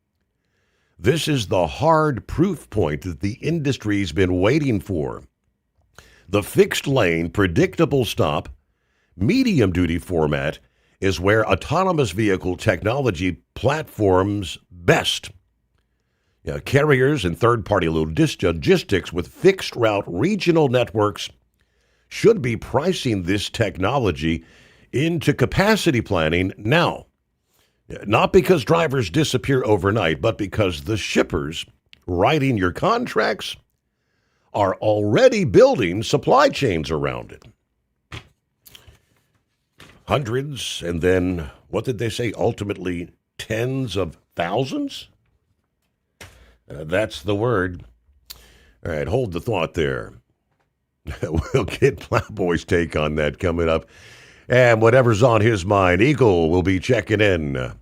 this is the hard proof point that the industry's been waiting for. The fixed lane, predictable stop, medium duty format is where autonomous vehicle technology platforms best. Carriers and third-party logistics with fixed route regional networks should be pricing this technology into capacity planning now. Not because drivers disappear overnight, but because the shippers writing your contracts are already building supply chains around it. Hundreds, and then, what did they say, ultimately tens of thousands? That's the word. All right, hold the thought there. We'll get Plowboy's take on that coming up. And whatever's on his mind, Eagle will be checking in.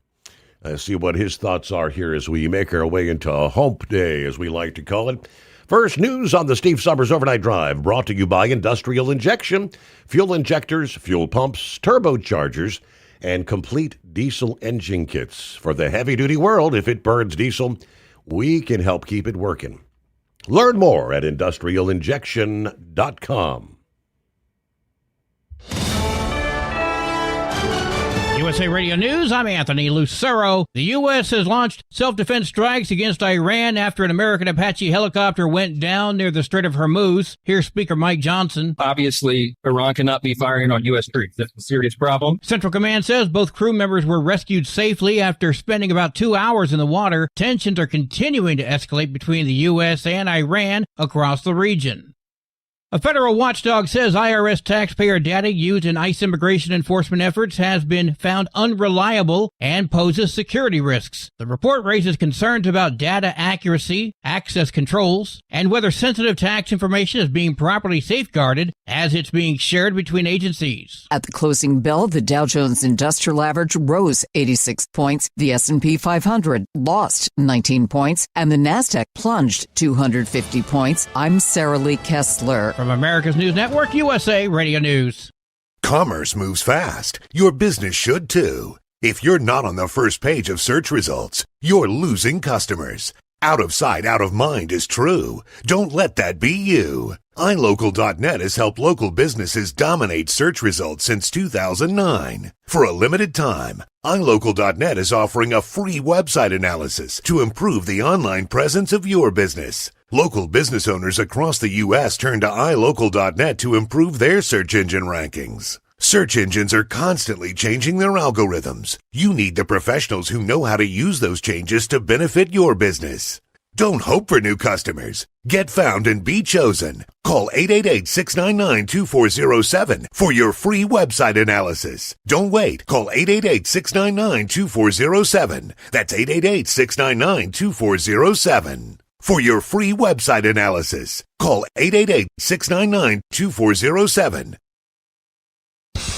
See what his thoughts are here as we make our way into Hump Day, as we like to call it. First, news on the Steve Sommers Overnight Drive, brought to you by Industrial Injection, fuel injectors, fuel pumps, turbochargers, and complete diesel engine kits. For the heavy-duty world, if it burns diesel, we can help keep it working. Learn more at industrialinjection.com. USA Radio News, I'm Anthony Lucero. The U.S. has launched self-defense strikes against Iran after an American Apache helicopter went down near the Strait of Hormuz. Here's Speaker Mike Johnson. Obviously, Iran cannot be firing on U.S. troops. That's a serious problem. Central Command says both crew members were rescued safely after spending about 2 hours in the water. Tensions are continuing to escalate between the U.S. and Iran across the region. A federal watchdog says IRS taxpayer data used in ICE immigration enforcement efforts has been found unreliable and poses security risks. The report raises concerns about data accuracy, access controls, and whether sensitive tax information is being properly safeguarded as it's being shared between agencies. At the closing bell, the Dow Jones Industrial Average rose 86 points, the S&P 500 lost 19 points, and the Nasdaq plunged 250 points. I'm Sarah Lee Kessler. From America's News Network, USA Radio News. Commerce moves fast. Your business should too. If you're not on the first page of search results, you're losing customers. Out of sight, out of mind is true. Don't let that be you. iLocal.net has helped local businesses dominate search results since 2009. For a limited time, iLocal.net is offering a free website analysis to improve the online presence of your business. Local business owners across the U.S. turn to iLocal.net to improve their search engine rankings. Search engines are constantly changing their algorithms. You need the professionals who know how to use those changes to benefit your business. Don't hope for new customers. Get found and be chosen. Call 888-699-2407 for your free website analysis. Don't wait. Call 888-699-2407. That's 888-699-2407. For your free website analysis, call 888-699-2407.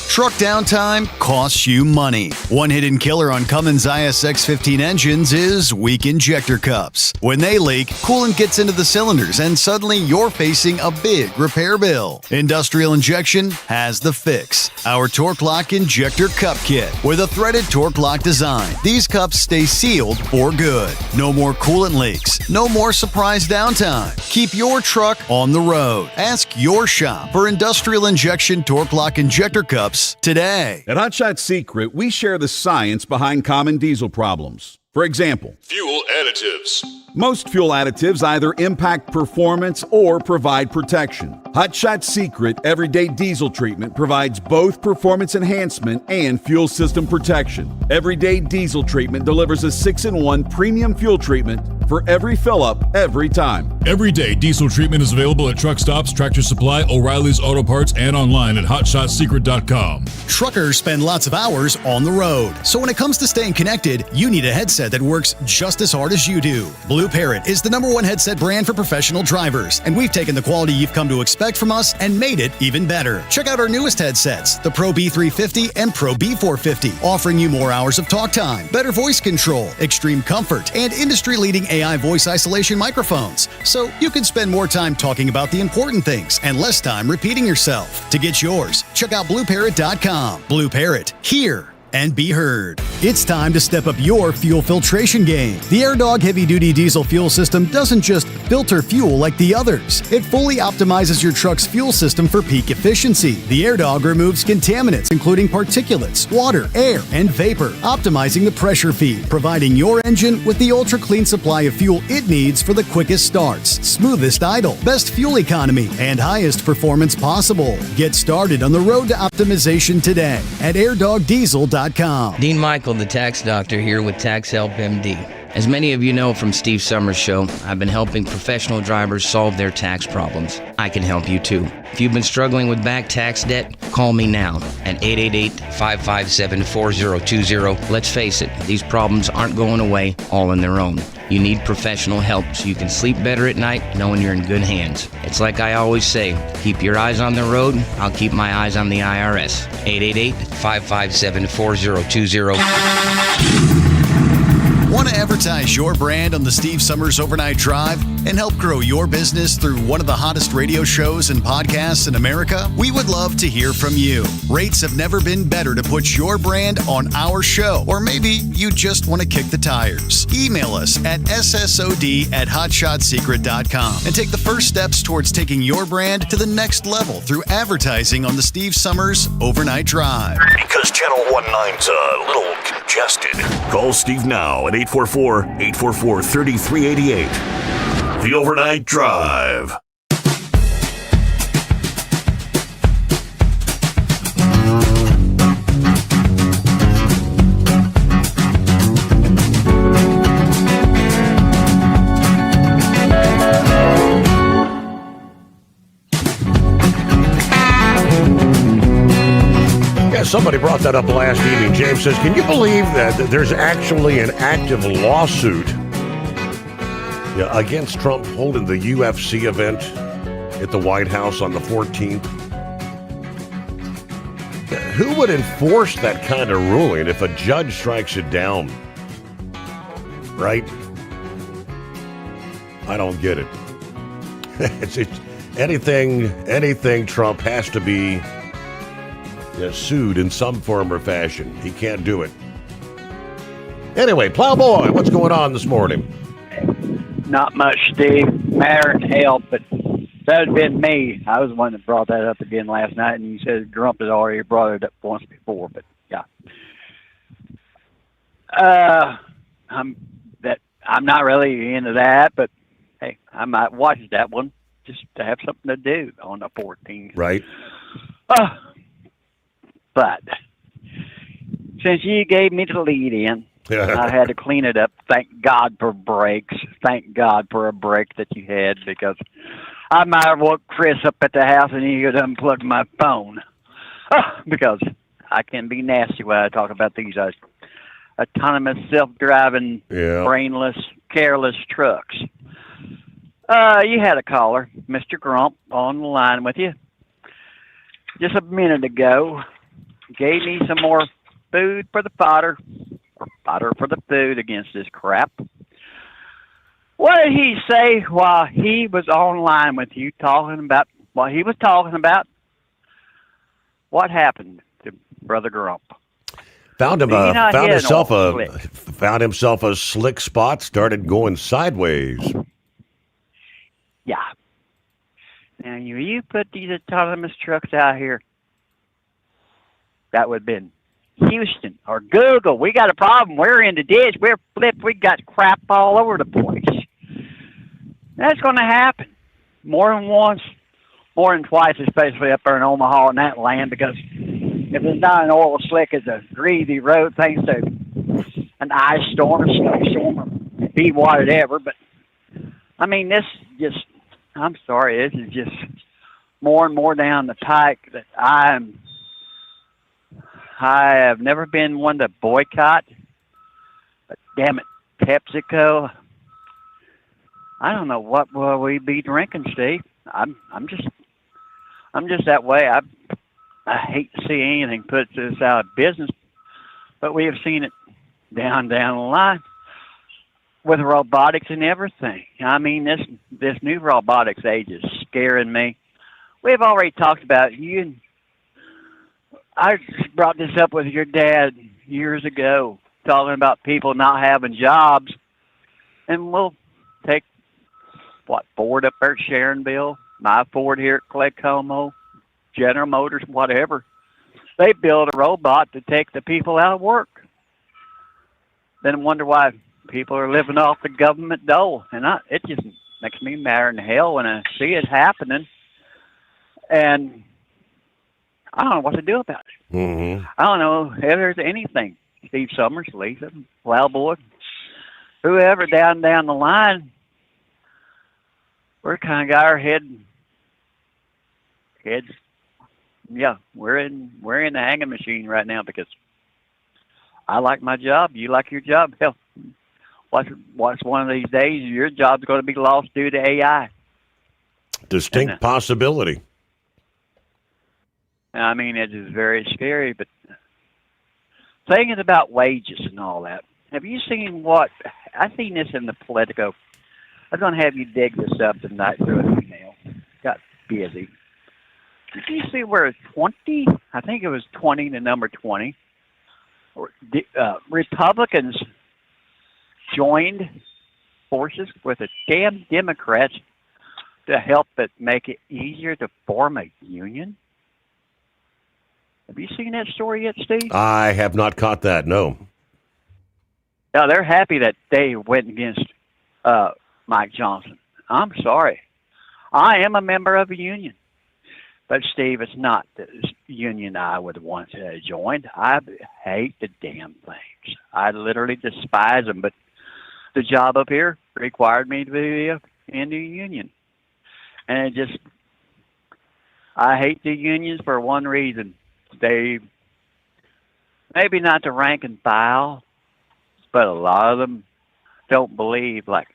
Truck downtime costs you money. One hidden killer on Cummins ISX15 engines is weak injector cups. When they leak, coolant gets into the cylinders and suddenly you're facing a big repair bill. Industrial Injection has the fix. Our Torque Lock Injector Cup Kit with a threaded Torque Lock design. These cups stay sealed for good. No more coolant leaks. No more surprise downtime. Keep your truck on the road. Ask your shop for Industrial Injection Torque Lock Injector Cups today. At Hotshot Secret, we share the science behind common diesel problems. For example, fuel additives. Most fuel additives either impact performance or provide protection. Hotshot Secret Everyday Diesel Treatment provides both performance enhancement and fuel system protection. Everyday Diesel Treatment delivers a 6-in-1 premium fuel treatment for every fill-up, every time. Everyday diesel treatment is available at truck stops, Tractor Supply, O'Reilly's Auto Parts, and online at HotShotSecret.com. Truckers spend lots of hours on the road. So when it comes to staying connected, you need a headset that works just as hard as you do. Blue Parrot is the #1 headset brand for professional drivers, and we've taken the quality you've come to expect from us and made it even better. Check out our newest headsets, the Pro B350 and Pro B450, offering you more hours of talk time, better voice control, extreme comfort, and industry-leading AI voice isolation microphones. So you can spend more time talking about the important things and less time repeating yourself. To get yours, check out BlueParrot.com. Blue Parrot, hear and be heard. It's time to step up your fuel filtration game. The AirDog heavy-duty diesel fuel system doesn't just filter fuel like the others. It fully optimizes your truck's fuel system for peak efficiency. The AirDog removes contaminants, including particulates, water, air, and vapor, optimizing the pressure feed, providing your engine with the ultra-clean supply of fuel it needs for the quickest starts, smoothest idle, best fuel economy, and highest performance possible. Get started on the road to optimization today at airdogdiesel.com. Dean Michael, the tax doctor, here with Tax Help MD. As many of you know from Steve Sommers' show, I've been helping professional drivers solve their tax problems. I can help you too. If you've been struggling with back tax debt, call me now at 888-557-4020. Let's face it, these problems aren't going away all on their own. You need professional help so you can sleep better at night knowing you're in good hands. It's like I always say, keep your eyes on the road, I'll keep my eyes on the IRS. 888-557-4020. Want to advertise your brand on the Steve Sommers Overnight Drive and help grow your business through one of the hottest radio shows and podcasts in America? We would love to hear from you. Rates have never been better to put your brand on our show, or maybe you just want to kick the tires. Email us at ssod@hotshotsecret.com and take the first steps towards taking your brand to the next level through advertising on the Steve Sommers Overnight Drive. Because Channel 19's a little congested. Call Steve now at 844-844-3388. The Overnight Drive. Somebody brought that up last evening. James says, can you believe that there's actually an active lawsuit against Trump holding the UFC event at the White House on the 14th? Who would enforce that kind of ruling if a judge strikes it down? Right? I don't get it. it's anything Trump has to be sued in some form or fashion. He can't do it. Anyway, Plowboy, what's going on this morning? Not much, Steve. Matter and help, but that would have been me. I was the one that brought that up again last night, and you said Trump has already brought it up once before, but yeah. I'm not really into that, but hey, I might watch that one just to have something to do on the 14th. Right. But since you gave me the lead in, I had to clean it up. Thank God for breaks. Thank God for a break that you had, because I might have woke Chris up at the house and he could unplug my phone. Because I can be nasty when I talk about these autonomous, self-driving, brainless, careless trucks. You had a caller, Mr. Grump, on the line with you just a minute ago. Gave me some more food for the fodder, or fodder for the food against this crap. What did he say while he was online with you talking about what he was talking about? What happened to Brother Grump? Found himself a slick spot, started going sideways. Yeah. Now, you put these autonomous trucks out here, that would have been Houston or Google. We got a problem. We're in the ditch. We're flipped. We got crap all over the place. That's going to happen more than once, more than twice, especially up there in Omaha and that land, because if it's not an oil slick, it's a greasy road thanks to an ice storm, a snowstorm, be whatever. But I mean, this just, I'm sorry, this is just more and more down the pike that I have never been one to boycott, but damn it, PepsiCo. I don't know what will we be drinking, Steve. I'm just that way. I hate to see anything put us out of business, but we have seen it down the line with robotics and everything. I mean, this new robotics age is scaring me. We've already talked about it. I brought this up with your dad years ago, talking about people not having jobs, and we'll take Ford up there at Sharonville, my Ford here at Clay Como, General Motors, whatever. They build a robot to take the people out of work. Then wonder why people are living off the government dole. And it just makes me madder than hell when I see it happening. And I don't know what to do about it. Mm-hmm. I don't know if there's anything. Steve Summers, Lisa, Plowboy, whoever down the line, we're kind of got our heads. Yeah, we're in the hanging machine right now because I like my job. You like your job. Hell, what's one of these days your job's going to be lost due to AI? Distinct possibility. I mean, it is very scary, but thinking about wages and all that, have you seen I've seen this in the Politico. I was going to have you dig this up tonight through an email. Got busy. Did you see where 20, I think it was 20, the number 20, Republicans joined forces with the damn Democrats to help it make it easier to form a union? Have you seen that story yet, Steve? I have not caught that, no. No, they're happy that they went against Mike Johnson. I'm sorry. I am a member of a union. But, Steve, it's not the union I would want to join. I hate the damn things. I literally despise them. But the job up here required me to be in the union. And I hate the unions for one reason. They, maybe not the rank and file, but a lot of them don't believe, like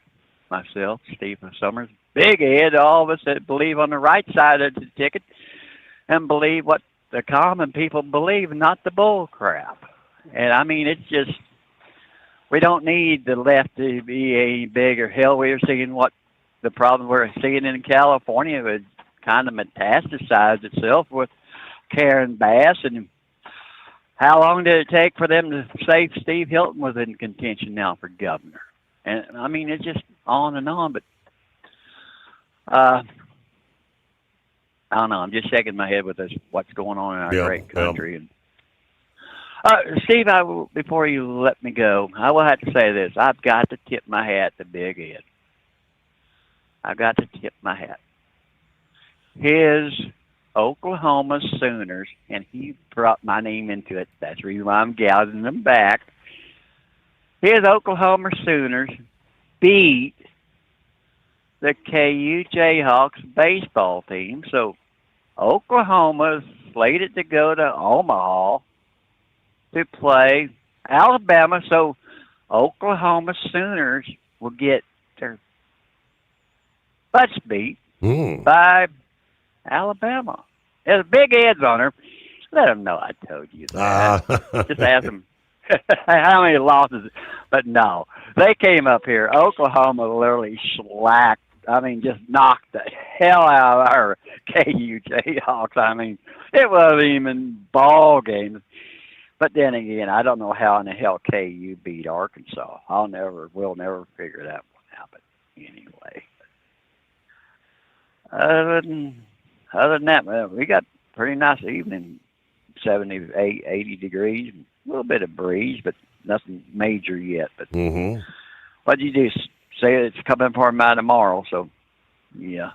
myself, Steve Summers, big head, all of us that believe on the right side of the ticket and believe what the common people believe, not the bull crap. And I mean, it's just, we don't need the left to be any bigger. Hell, we're seeing what the problem we're seeing in California would kind of metastasize itself with Karen Bass. And how long did it take for them to say Steve Hilton was in contention now for governor? And I mean, it's just on and on, but I don't know. I'm just shaking my head with this, what's going on in our great country. And Steve, before you let me go, I will have to say this. I've got to tip my hat to Big Ed. I've got to tip my hat. His Oklahoma Sooners, and he brought my name into it. That's the reason why I'm gouging them back. His Oklahoma Sooners beat the KU Jayhawks baseball team. So Oklahoma's slated to go to Omaha to play Alabama. So Oklahoma Sooners will get their butts beat by Alabama. There's big ads on her. Let them know I told you that. Just ask them how many losses. But no, they came up here. Oklahoma literally slacked. I mean, just knocked the hell out of our KU Jayhawks. I mean, it wasn't even ball games. But then again, I don't know how in the hell KU beat Arkansas. We'll never figure that one out. But anyway, other than that, we got a pretty nice evening, 78, 80 degrees, a little bit of breeze, but nothing major yet. But what you do? Say it's coming for me tomorrow, so yeah.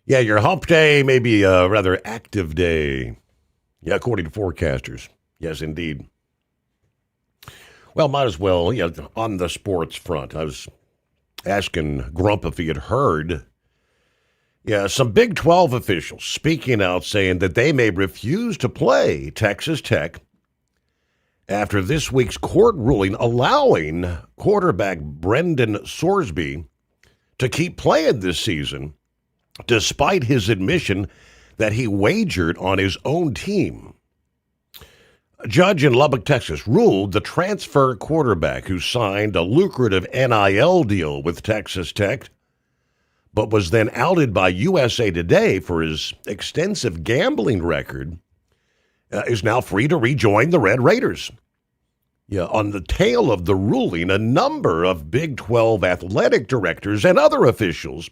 Yeah, your hump day may be a rather active day. Yeah, according to forecasters. Yes, indeed. Well, might as well, on the sports front. I was asking Grump if he had heard. Yeah, some Big 12 officials speaking out saying that they may refuse to play Texas Tech after this week's court ruling allowing quarterback Brendan Sorsby to keep playing this season, despite his admission that he wagered on his own team. A judge in Lubbock, Texas, ruled the transfer quarterback who signed a lucrative NIL deal with Texas Tech, but was then outed by USA Today for his extensive gambling record, is now free to rejoin the Red Raiders. Yeah, on the tail of the ruling, a number of Big 12 athletic directors and other officials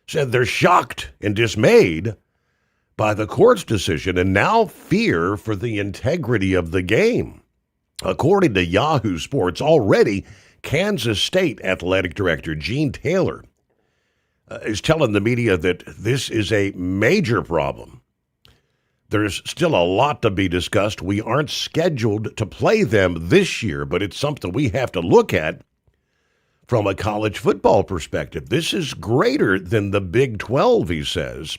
said they're shocked and dismayed by the court's decision and now fear for the integrity of the game. According to Yahoo Sports, already Kansas State athletic director Gene Taylor is telling the media that this is a major problem. There's still a lot to be discussed. We aren't scheduled to play them this year, but it's something we have to look at from a college football perspective. This is greater than the Big 12, he says.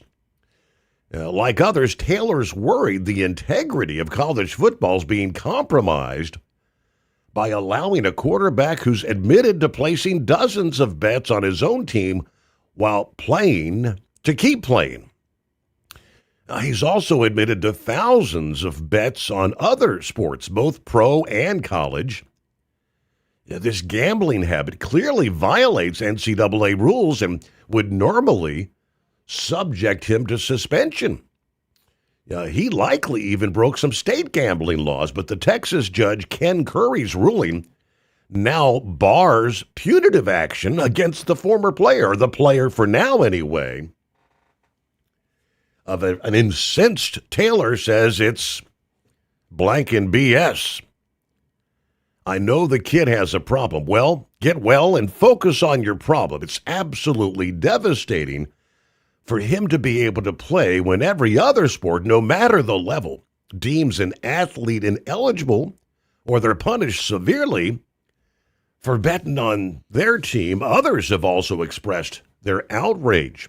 Like others, Taylor's worried the integrity of college football is being compromised by allowing a quarterback who's admitted to placing dozens of bets on his own team while playing to keep playing. He's also admitted to thousands of bets on other sports, both pro and college. This gambling habit clearly violates NCAA rules and would normally subject him to suspension. He likely even broke some state gambling laws, but the Texas judge Ken Curry's ruling now bars punitive action against the former player, or the player for now anyway. An incensed Taylor says it's blank and BS. I know the kid has a problem. Well, get well and focus on your problem. It's absolutely devastating for him to be able to play when every other sport, no matter the level, deems an athlete ineligible or they're punished severely for betting on their team. Others have also expressed their outrage.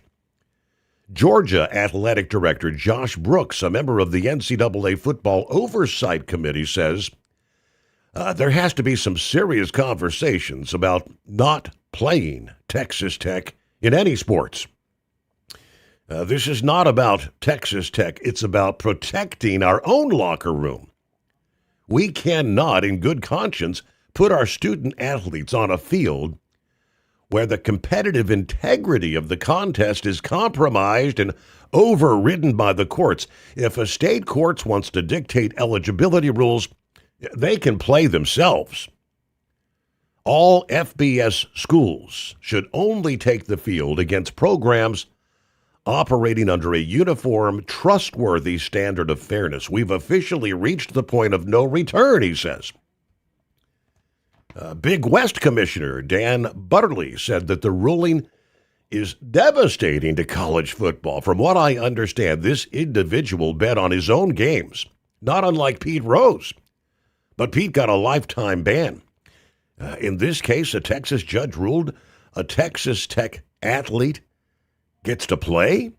Georgia Athletic Director Josh Brooks, a member of the NCAA Football Oversight Committee, says there has to be some serious conversations about not playing Texas Tech in any sports. This is not about Texas Tech. It's about protecting our own locker room. We cannot, in good conscience, put our student athletes on a field where the competitive integrity of the contest is compromised and overridden by the courts. If a state court wants to dictate eligibility rules, they can play themselves. All FBS schools should only take the field against programs operating under a uniform, trustworthy standard of fairness. We've officially reached the point of no return, he says. Big West Commissioner Dan Butterly said that the ruling is devastating to college football. From what I understand, this individual bet on his own games, not unlike Pete Rose. But Pete got a lifetime ban. In this case, a Texas judge ruled a Texas Tech athlete gets to play.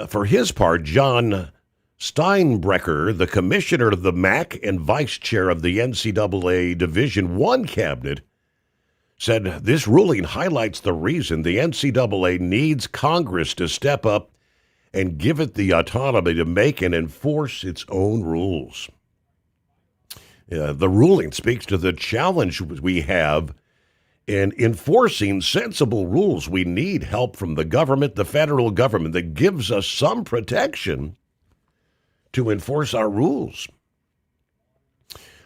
For his part, John Steinbrecher, the commissioner of the MAC and vice chair of the NCAA Division I cabinet, said this ruling highlights the reason the NCAA needs Congress to step up and give it the autonomy to make and enforce its own rules. The ruling speaks to the challenge we have in enforcing sensible rules. We need help from the government, the federal government, that gives us some protection to enforce our rules.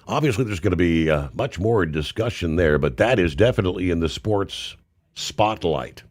Obviously, there's going to be much more discussion there, but that is definitely in the sports spotlight.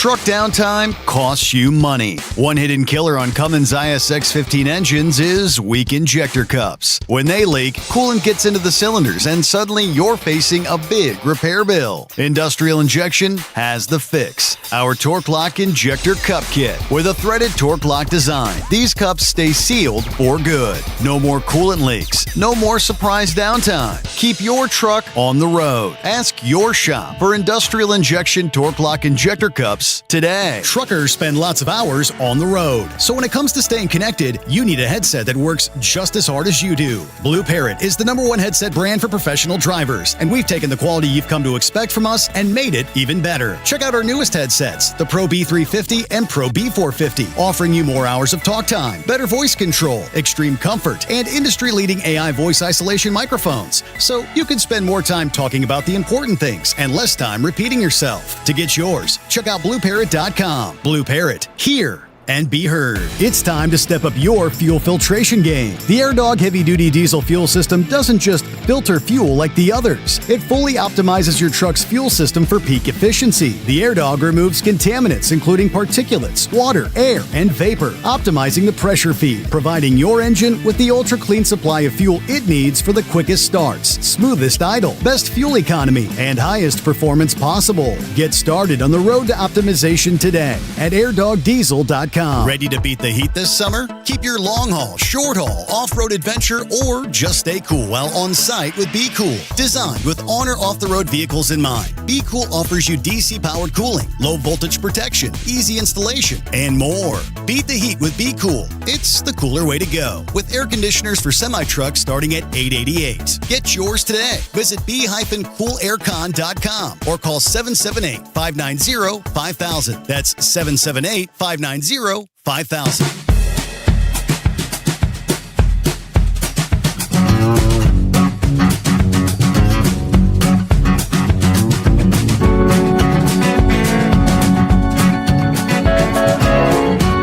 Truck downtime costs you money. One hidden killer on Cummins ISX 15 engines is weak injector cups. When they leak, coolant gets into the cylinders and suddenly you're facing a big repair bill. Industrial Injection has the fix. Our Torque Lock Injector Cup Kit with a threaded Torque Lock design. These cups stay sealed for good. No more coolant leaks. No more surprise downtime. Keep your truck on the road. Ask your shop for Industrial Injection Torque Lock Injector Cups today. Truckers spend lots of hours on the road. So when it comes to staying connected, you need a headset that works just as hard as you do. Blue Parrot is the #1 headset brand for professional drivers, and we've taken the quality you've come to expect from us and made it even better. Check out our newest headsets, the Pro B350 and Pro B450, offering you more hours of talk time, better voice control, extreme comfort, and industry-leading AI voice isolation microphones. So you can spend more time talking about the important things and less time repeating yourself. To get yours, check out BlueParrot.com. Blue Parrot, hear and be heard. It's time to step up your fuel filtration game. The AirDog heavy-duty diesel fuel system doesn't just filter fuel like the others. It fully optimizes your truck's fuel system for peak efficiency. The AirDog removes contaminants, including particulates, water, air, and vapor, optimizing the pressure feed, providing your engine with the ultra-clean supply of fuel it needs for the quickest starts, smoothest idle, best fuel economy, and highest performance possible. Get started on the road to optimization today at airdogdiesel.com. Ready to beat the heat this summer? Keep your long haul, short haul, off-road adventure, or just stay cool while on site with Be Cool. Designed with on or off-the-road vehicles in mind, Be Cool offers you DC-powered cooling, low voltage protection, easy installation, and more. Beat the heat with Be Cool. It's the cooler way to go. With air conditioners for semi-trucks starting at $888. Get yours today. Visit b-coolaircon.com or call 778-590-5000. That's 778-590-5000.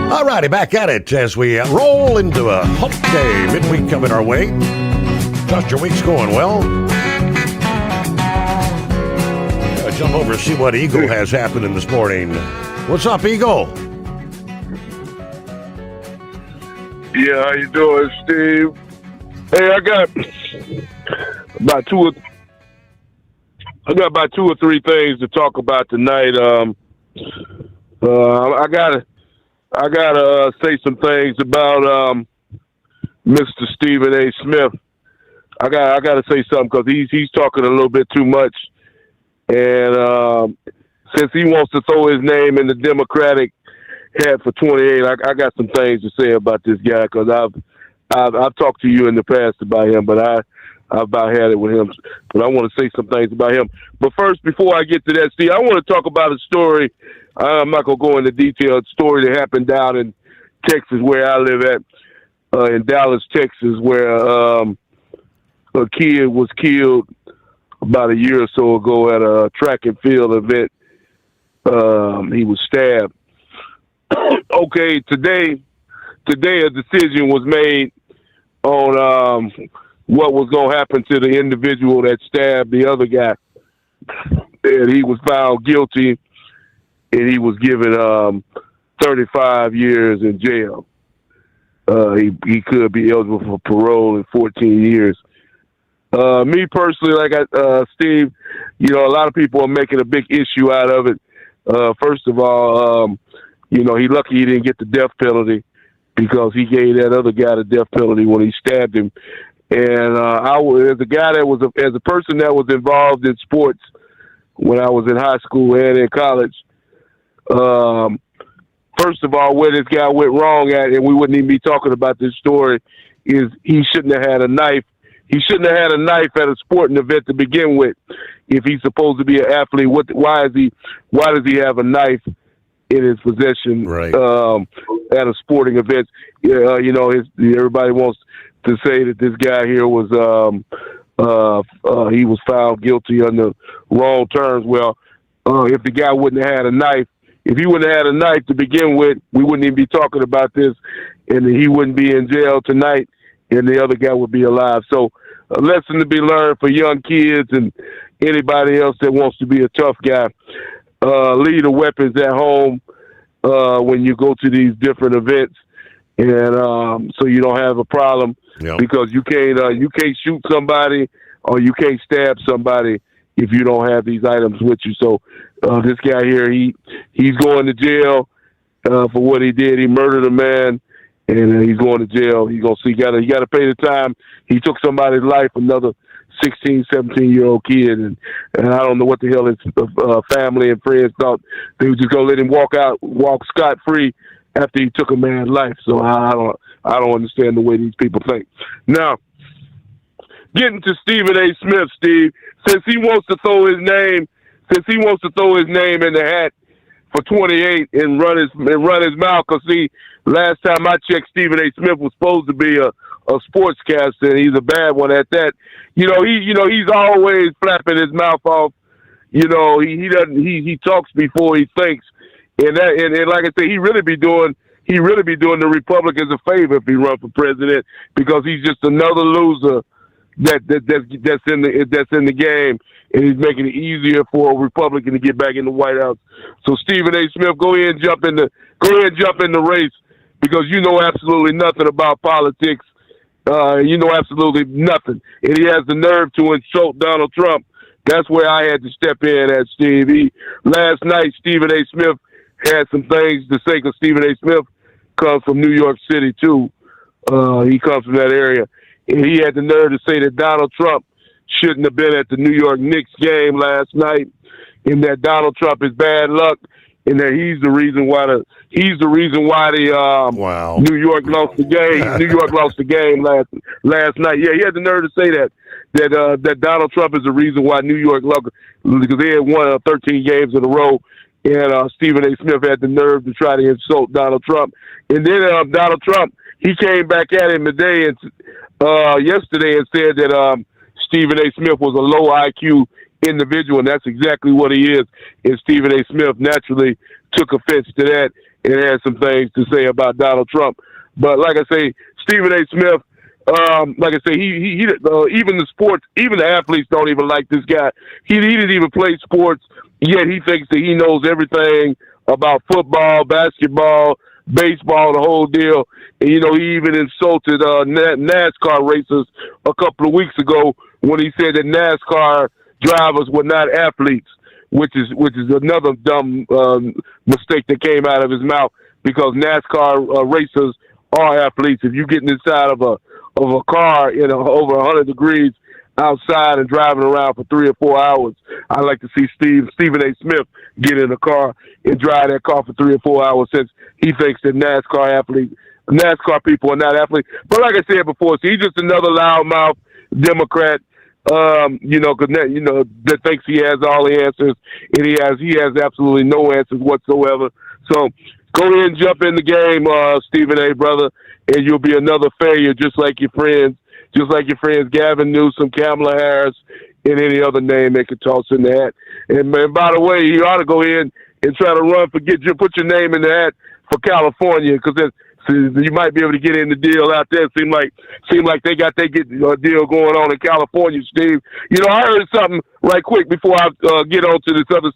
All righty, back at it as we roll into a hump day. Midweek coming our way. Trust your week's going well. Jump over and see what Eagle has happening this morning. What's up, Eagle? Yeah, how you doing, Steve? Hey, I got about two or three things to talk about tonight. I gotta say some things about Mr. Stephen A. Smith. I gotta say something because he's talking a little bit too much, and since he wants to throw his name in the Democratic hat for 28, I got some things to say about this guy because I've talked to you in the past about him, but I've about had it with him. But I want to say some things about him. But first, before I get to that, Steve, I want to talk about a story. I'm not going to go into detail. A story that happened down in Texas where I live at, in Dallas, Texas, where a kid was killed about a year or so ago at a track and field event. He was stabbed. Okay, today a decision was made on what was going to happen to the individual that stabbed the other guy. And he was found guilty, and he was given 35 years in jail. He could be eligible for parole in 14 years. Me personally, Steve, a lot of people are making a big issue out of it. First of all, he lucky he didn't get the death penalty because he gave that other guy the death penalty when he stabbed him. And as a guy as a person that was involved in sports when I was in high school and in college, first of all, where this guy went wrong at, and we wouldn't even be talking about this story, is he shouldn't have had a knife. He shouldn't have had a knife at a sporting event to begin with. If he's supposed to be an athlete, why does he have a knife in his possession at a sporting event? Everybody wants to say that this guy here was he was found guilty under wrong terms. Well, if the guy wouldn't have had a knife, if he wouldn't have had a knife to begin with, we wouldn't even be talking about this, and he wouldn't be in jail tonight, and the other guy would be alive. So a lesson to be learned for young kids and anybody else that wants to be a tough guy. leave the weapons at home when you go to these different events, and so you don't have a problem because you can't shoot somebody or you can't stab somebody if you don't have these items with you. So this guy here, he's going to jail for what he did. He murdered a man, and he's going to jail. He's gonna see. He got to pay the time. He took somebody's life, another 16, 17-year-old kid, and I don't know what the hell his family and friends thought. They were just gonna let him walk scot-free after he took a man's life. So I don't understand the way these people think. Now, getting to Stephen A. Smith, Steve, since he wants to throw his name in the hat for 28 and run his mouth, because see, last time I checked, Stephen A. Smith was supposed to be a sportscaster, and he's a bad one at that. He's always flapping his mouth off. He talks before he thinks, and like I said, he really be doing the Republicans a favor if he run for president, because he's just another loser that's in the game, and he's making it easier for a Republican to get back in the White House. So Stephen A. Smith, go ahead and jump in the race, because you know absolutely nothing about politics. You know absolutely nothing, and he has the nerve to insult Donald Trump. That's where I had to step in at, Steve. Last night, Stephen A. Smith had some things to say, because Stephen A. Smith comes from New York City too. He comes from that area. And he had the nerve to say that Donald Trump shouldn't have been at the New York Knicks game last night, and that Donald Trump is bad luck, and that he's the reason why the New York lost the game. New York lost the game last night. Yeah, he had the nerve to say that Donald Trump is the reason why New York lost, because they had won 13 games in a row. And Stephen A. Smith had the nerve to try to insult Donald Trump. And then Donald Trump, he came back at him yesterday and said that Stephen A. Smith was a low IQ individual, and that's exactly what he is. And Stephen A. Smith naturally took offense to that and had some things to say about Donald Trump. But like I say, Stephen A. Smith, like I say, he even the athletes don't even like this guy. He didn't even play sports, yet he thinks that he knows everything about football, basketball, baseball, the whole deal. And, he even insulted NASCAR racers a couple of weeks ago when he said that NASCAR drivers were not athletes, which is another dumb mistake that came out of his mouth, because NASCAR racers are athletes. If you get inside of a car in over 100 degrees outside and driving around for 3 or 4 hours, I'd like to see Stephen A. Smith get in a car and drive that car for 3 or 4 hours, since he thinks that NASCAR people are not athletes. But like I said before, he's just another loudmouth Democrat, that thinks he has all the answers, and he has absolutely no answers whatsoever. So go ahead and jump in the game, Stephen A., brother, and you'll be another failure, just like your friends Gavin Newsom, Kamala Harris, and any other name they could toss in the hat. And by the way, you ought to go ahead and try to put your name in the hat for California, because you might be able to get in the deal out there. Seem like they got their deal going on in California, Steve. I heard something right quick before I get on to this other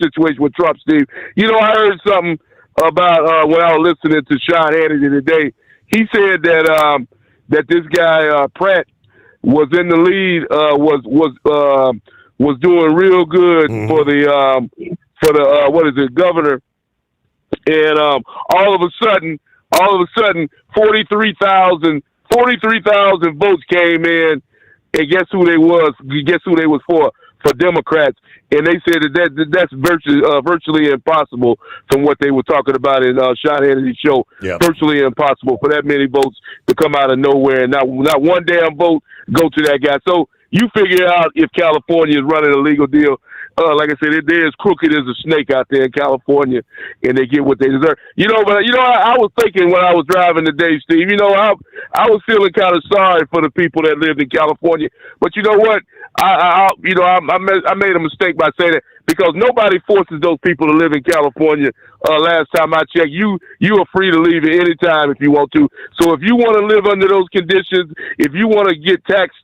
situation with Trump, Steve. I heard something about when I was listening to Sean Hannity today. He said that this guy Pratt was in the lead, was doing real good for the governor, and all of a sudden, 43,000 votes came in, and guess who they was? Guess who they was for? For Democrats, and they said that's virtually impossible from what they were talking about in Sean Hannity's show. Yep. Virtually impossible for that many votes to come out of nowhere and not one damn vote go to that guy. So you figure out if California is running a legal deal. Like I said, they're as crooked as a snake out there in California, and they get what they deserve. I was thinking when I was driving today, Steve, I was feeling kind of sorry for the people that lived in California. But you know what? I made a mistake by saying that, because nobody forces those people to live in California. Last time I checked, you are free to leave at any time if you want to. So if you want to live under those conditions, if you want to get taxed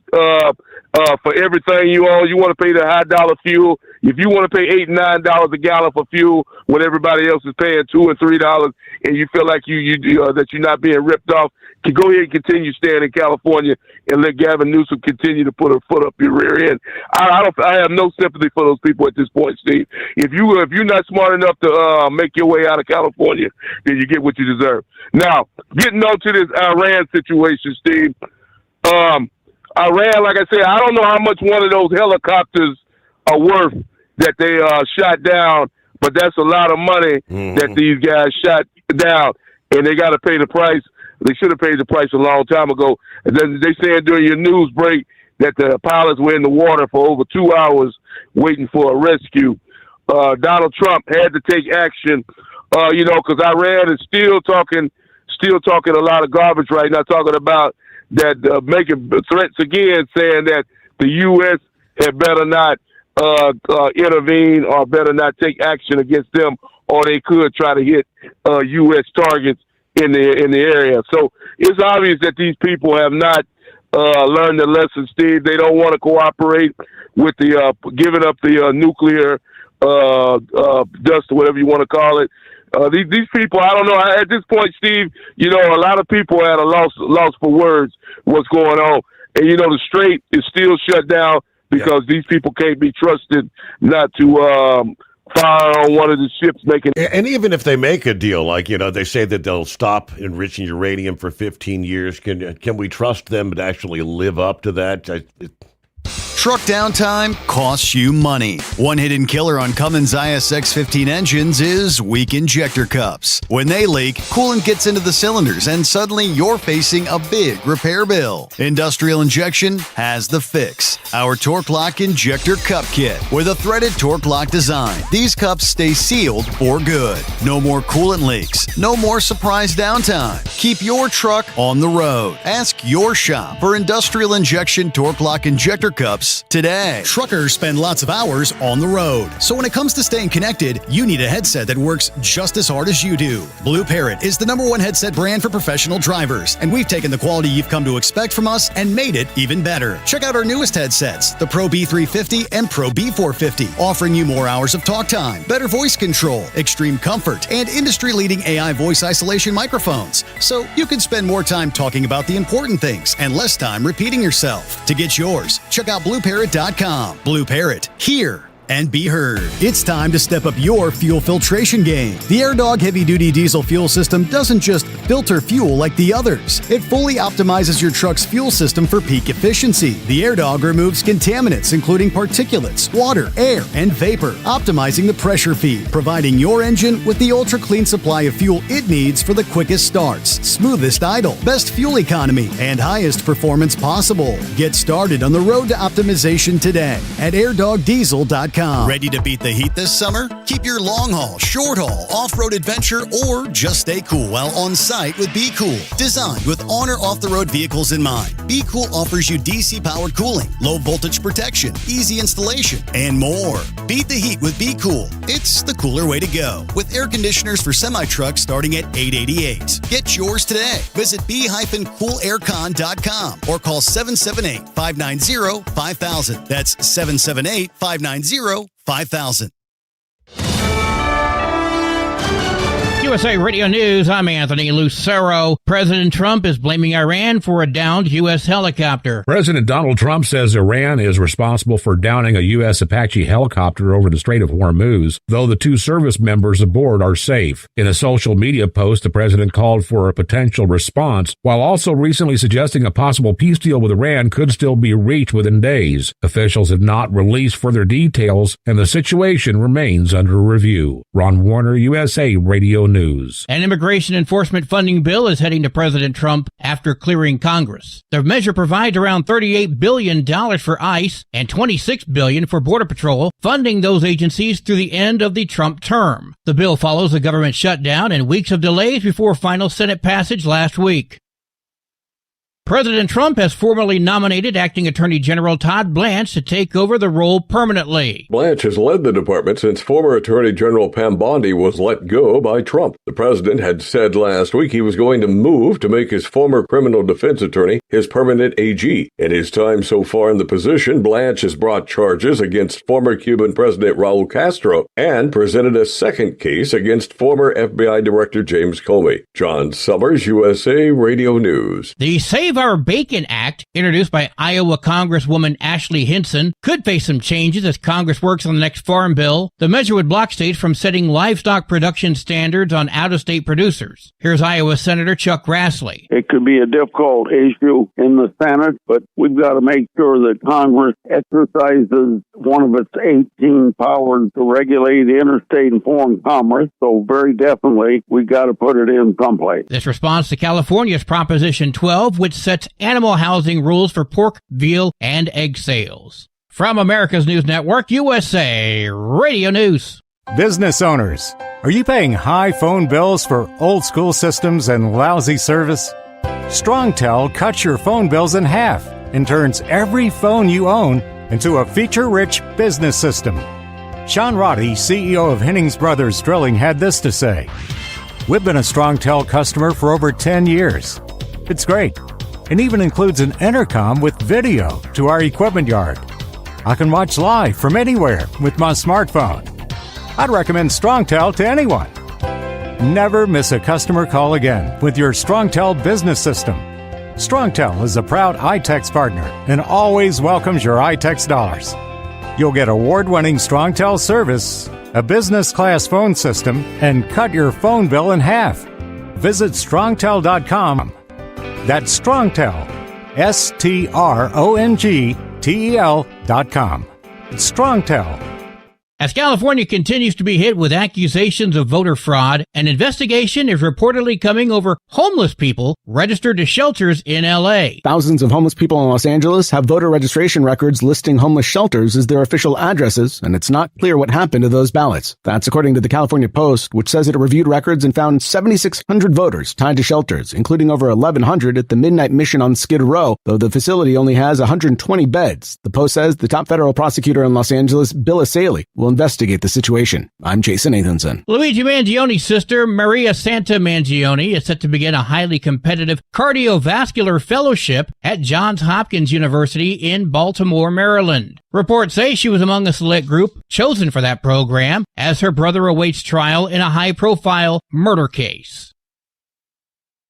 for everything you own. You want to pay the high dollar fuel. If you want to pay $8 and $9 a gallon for fuel when everybody else is paying $2 and $3, and you feel like that you're not being ripped off, can go ahead and continue staying in California and let Gavin Newsom continue to put a foot up your rear end. I have no sympathy for those people at this point, Steve. If you're not smart enough to make your way out of California, then you get what you deserve. Now, getting on to this Iran situation, Steve. Iran, like I said, I don't know how much one of those helicopters are worth that they shot down, but that's a lot of money that these guys shot down, and they got to pay the price. They should have paid the price a long time ago. They saying during your news break that the pilots were in the water for over 2 hours waiting for a rescue. Donald Trump had to take action, because Iran is still talking a lot of garbage right now, talking about that, making threats again, saying that the U.S. had better not intervene or better not take action against them, or they could try to hit U.S. targets in the area. So it's obvious that these people have not learned the lesson, Steve. They don't want to cooperate with the giving up the nuclear dust, or whatever you want to call it. These people, I don't know. At this point, Steve, a lot of people are at a loss for words what's going on. And, the strait is still shut down because these people can't be trusted not to fire on one of the ships making. And even if they make a deal, like, they say that they'll stop enriching uranium for 15 years, can we trust them to actually live up to that? Truck downtime costs you money. One hidden killer on Cummins ISX-15 engines is weak injector cups. When they leak, coolant gets into the cylinders and suddenly you're facing a big repair bill. Industrial Injection has the fix. Our Torque Lock Injector Cup Kit with a threaded Torque Lock design. These cups stay sealed for good. No more coolant leaks. No more surprise downtime. Keep your truck on the road. Ask your shop for Industrial Injection Torque Lock Injector Cups today. Truckers spend lots of hours on the road. So when it comes to staying connected, you need a headset that works just as hard as you do. Blue Parrot is the #1 headset brand for professional drivers, and we've taken the quality you've come to expect from us and made it even better. Check out our newest headsets, the Pro B350 and Pro B450, offering you more hours of talk time, better voice control, extreme comfort, and industry-leading AI voice isolation microphones. So you can spend more time talking about the important things and less time repeating yourself. To get yours, check out BlueParrot.com. Blue Parrot, hear and be heard. It's time to step up your fuel filtration game. The AirDog heavy-duty diesel fuel system doesn't just filter fuel like the others. It fully optimizes your truck's fuel system for peak efficiency. The AirDog removes contaminants, including particulates, water, air, and vapor, optimizing the pressure feed, providing your engine with the ultra-clean supply of fuel it needs for the quickest starts, smoothest idle, best fuel economy, and highest performance possible. Get started on the road to optimization today at airdogdiesel.com. Ready to beat the heat this summer? Keep your long haul, short haul, off-road adventure, or just stay cool while on site with Be Cool. Designed with on or off-the-road vehicles in mind, Be Cool offers you DC-powered cooling, low voltage protection, easy installation, and more. Beat the heat with Be Cool. It's the cooler way to go. With air conditioners for semi-trucks starting at $888. Get yours today. Visit b-coolaircon.com or call 778-590-5000. That's 778-590-5000. USA Radio News, I'm Anthony Lucero. President Trump is blaming Iran for a downed U.S. helicopter. President Donald Trump says Iran is responsible for downing a U.S. Apache helicopter over the Strait of Hormuz, though the 2 service members aboard are safe. In a social media post, the president called for a potential response, while also recently suggesting a possible peace deal with Iran could still be reached within days. Officials have not released further details, and the situation remains under review. Ron Warner, USA Radio News. An immigration enforcement funding bill is heading to President Trump after clearing Congress. The measure provides around $38 billion for ICE and $26 billion for Border Patrol, funding those agencies through the end of the Trump term. The bill follows a government shutdown and weeks of delays before final Senate passage last week. President Trump has formally nominated Acting Attorney General Todd Blanche to take over the role permanently. Blanche has led the department since former Attorney General Pam Bondi was let go by Trump. The president had said last week he was going to move to make his former criminal defense attorney his permanent AG. In his time so far in the position, Blanche has brought charges against former Cuban President Raul Castro and presented a second case against former FBI Director James Comey. John Sommers, USA Radio News. The Save Our Bacon Act, introduced by Iowa Congresswoman Ashley Hinson, could face some changes as Congress works on the next farm bill. The measure would block states from setting livestock production standards on out-of-state producers. Here's Iowa Senator Chuck Grassley. It could be a difficult issue in the Senate, but we've got to make sure that Congress exercises one of its 18 powers to regulate interstate and foreign commerce. So very definitely, we've got to put it in someplace. This responds to California's Proposition 12, which sets animal housing rules for pork, veal, and egg sales. From America's News Network, USA Radio News. Business owners, are you paying high phone bills for old school systems and lousy service? StrongTel cuts your phone bills in half and turns every phone you own into a feature-rich business system. Sean Roddy, CEO of Hennings Brothers Drilling, had this to say. We've been a StrongTel customer for over 10 years. It's great. It even includes an intercom with video to our equipment yard. I can watch live from anywhere with my smartphone. I'd recommend StrongTel to anyone. Never miss a customer call again with your StrongTel business system. StrongTel is a proud iTex partner and always welcomes your iTex dollars. You'll get award-winning StrongTel service, a business-class phone system, and cut your phone bill in half. Visit strongtel.com. That's StrongTel, StrongTel.com. It's StrongTel. As California continues to be hit with accusations of voter fraud, an investigation is reportedly coming over homeless people registered to shelters in L.A. Thousands of homeless people in Los Angeles have voter registration records listing homeless shelters as their official addresses, and it's not clear what happened to those ballots. That's according to the California Post, which says it reviewed records and found 7,600 voters tied to shelters, including over 1,100 at the Midnight Mission on Skid Row, though the facility only has 120 beds. The Post says the top federal prosecutor in Los Angeles, Bill Asaley, will investigate the situation. I'm Jason Nathanson. Luigi Mangione's sister, Maria Santa Mangione, is set to begin a highly competitive cardiovascular fellowship at Johns Hopkins University in Baltimore, Maryland. Reports say she was among a select group chosen for that program as her brother awaits trial in a high-profile murder case.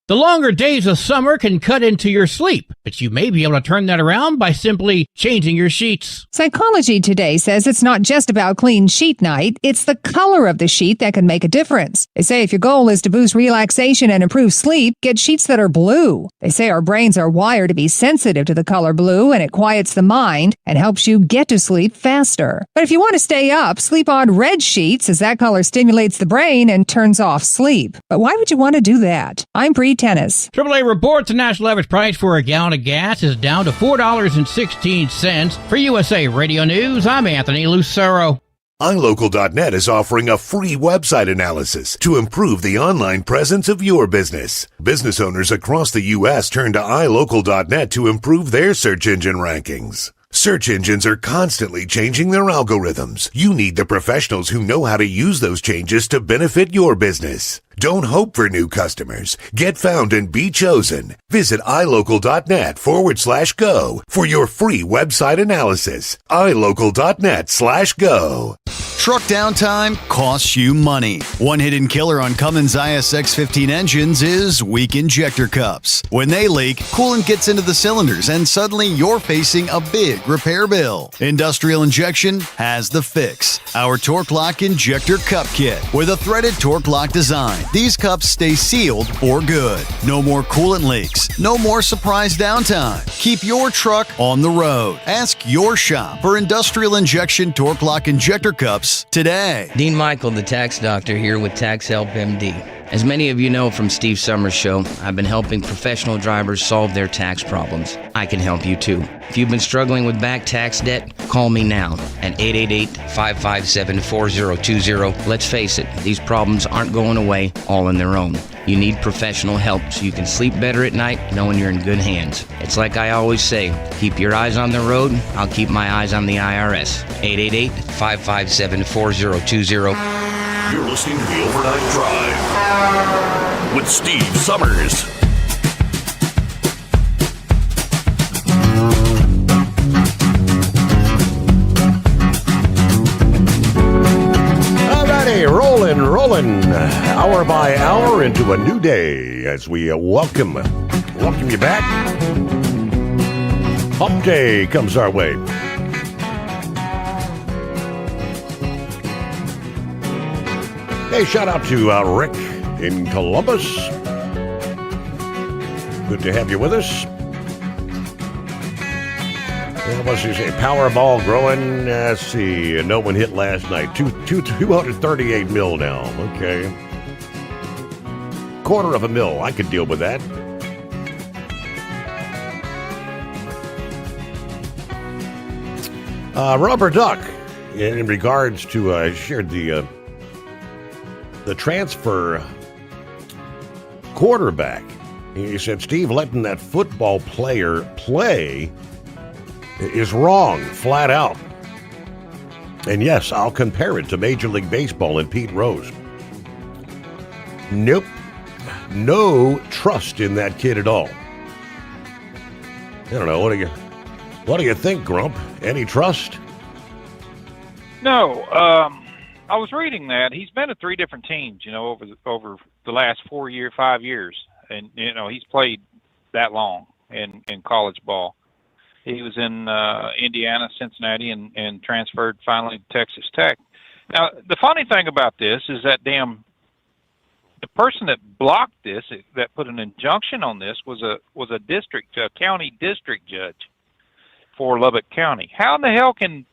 The longer days of summer can cut into your sleep, but you may be able to turn that around by simply changing your sheets. Psychology Today says it's not just about clean sheet night, it's the color of the sheet that can make a difference. They say if your goal is to boost relaxation and improve sleep, get sheets that are blue. They say our brains are wired to be sensitive to the color blue, and it quiets the mind and helps you get to sleep faster. But if you want to stay up, sleep on red sheets, as that color stimulates the brain and turns off sleep. But why would you want to do that? I'm Bree Tennis. AAA reports the national average price for a gallon of gas is down to $4.16. For USA Radio News, I'm Anthony Lucero. iLocal.net is offering a free website analysis to improve the online presence of your business. Business owners across the U.S. turn to iLocal.net to improve their search engine rankings. Search engines are constantly changing their algorithms. You need the professionals who know how to use those changes to benefit your business. Don't hope for new customers. Get found and be chosen. Visit iLocal.net/go for your free website analysis. iLocal.net/go. Truck downtime costs you money. One hidden killer on Cummins ISX-15 engines is weak injector cups. When they leak, coolant gets into the cylinders and suddenly you're facing a big repair bill. Industrial Injection has the fix. Our Torque Lock Injector Cup Kit with a threaded Torque Lock design. These cups stay sealed for good. No more coolant leaks. No more surprise downtime. Keep your truck on the road. Ask your shop for Industrial Injection Torque Lock Injector Cups today. Dean Michael, the tax doctor, here with Tax Help MD. As many of you know from Steve Summers' show, I've been helping professional drivers solve their tax problems. I can help you too. If you've been struggling with back tax debt, call me now at 888-557-4020. Let's face it, these problems aren't going away all on their own. You need professional help so you can sleep better at night knowing you're in good hands. It's like I always say, keep your eyes on the road, I'll keep my eyes on the IRS. 888-557-4020. You're listening to The Overnight Drive with Steve Summers. Rolling, hour by hour into a new day as we welcome you back. Hump Day comes our way. Hey, shout out to Rick in Columbus. Good to have you with us. What's he say? Powerball growing. Let's see. No one hit last night. 238 mil now. Okay. $250,000. I could deal with that. Rubber Duck, in regards to, shared the transfer quarterback. He said, Steve, letting that football player play is wrong, flat out. And yes, I'll compare it to Major League Baseball and Pete Rose. Nope. No trust in that kid at all. I don't know. What do you think, Grump? Any trust? No. I was reading that he's been at 3 different teams, over the last 5 years, and he's played that long in college ball. He was in Indiana, Cincinnati, and transferred finally to Texas Tech. Now, the funny thing about this is that the person that blocked this, that put an injunction on this, was a county district judge for Lubbock County. How in the hell can,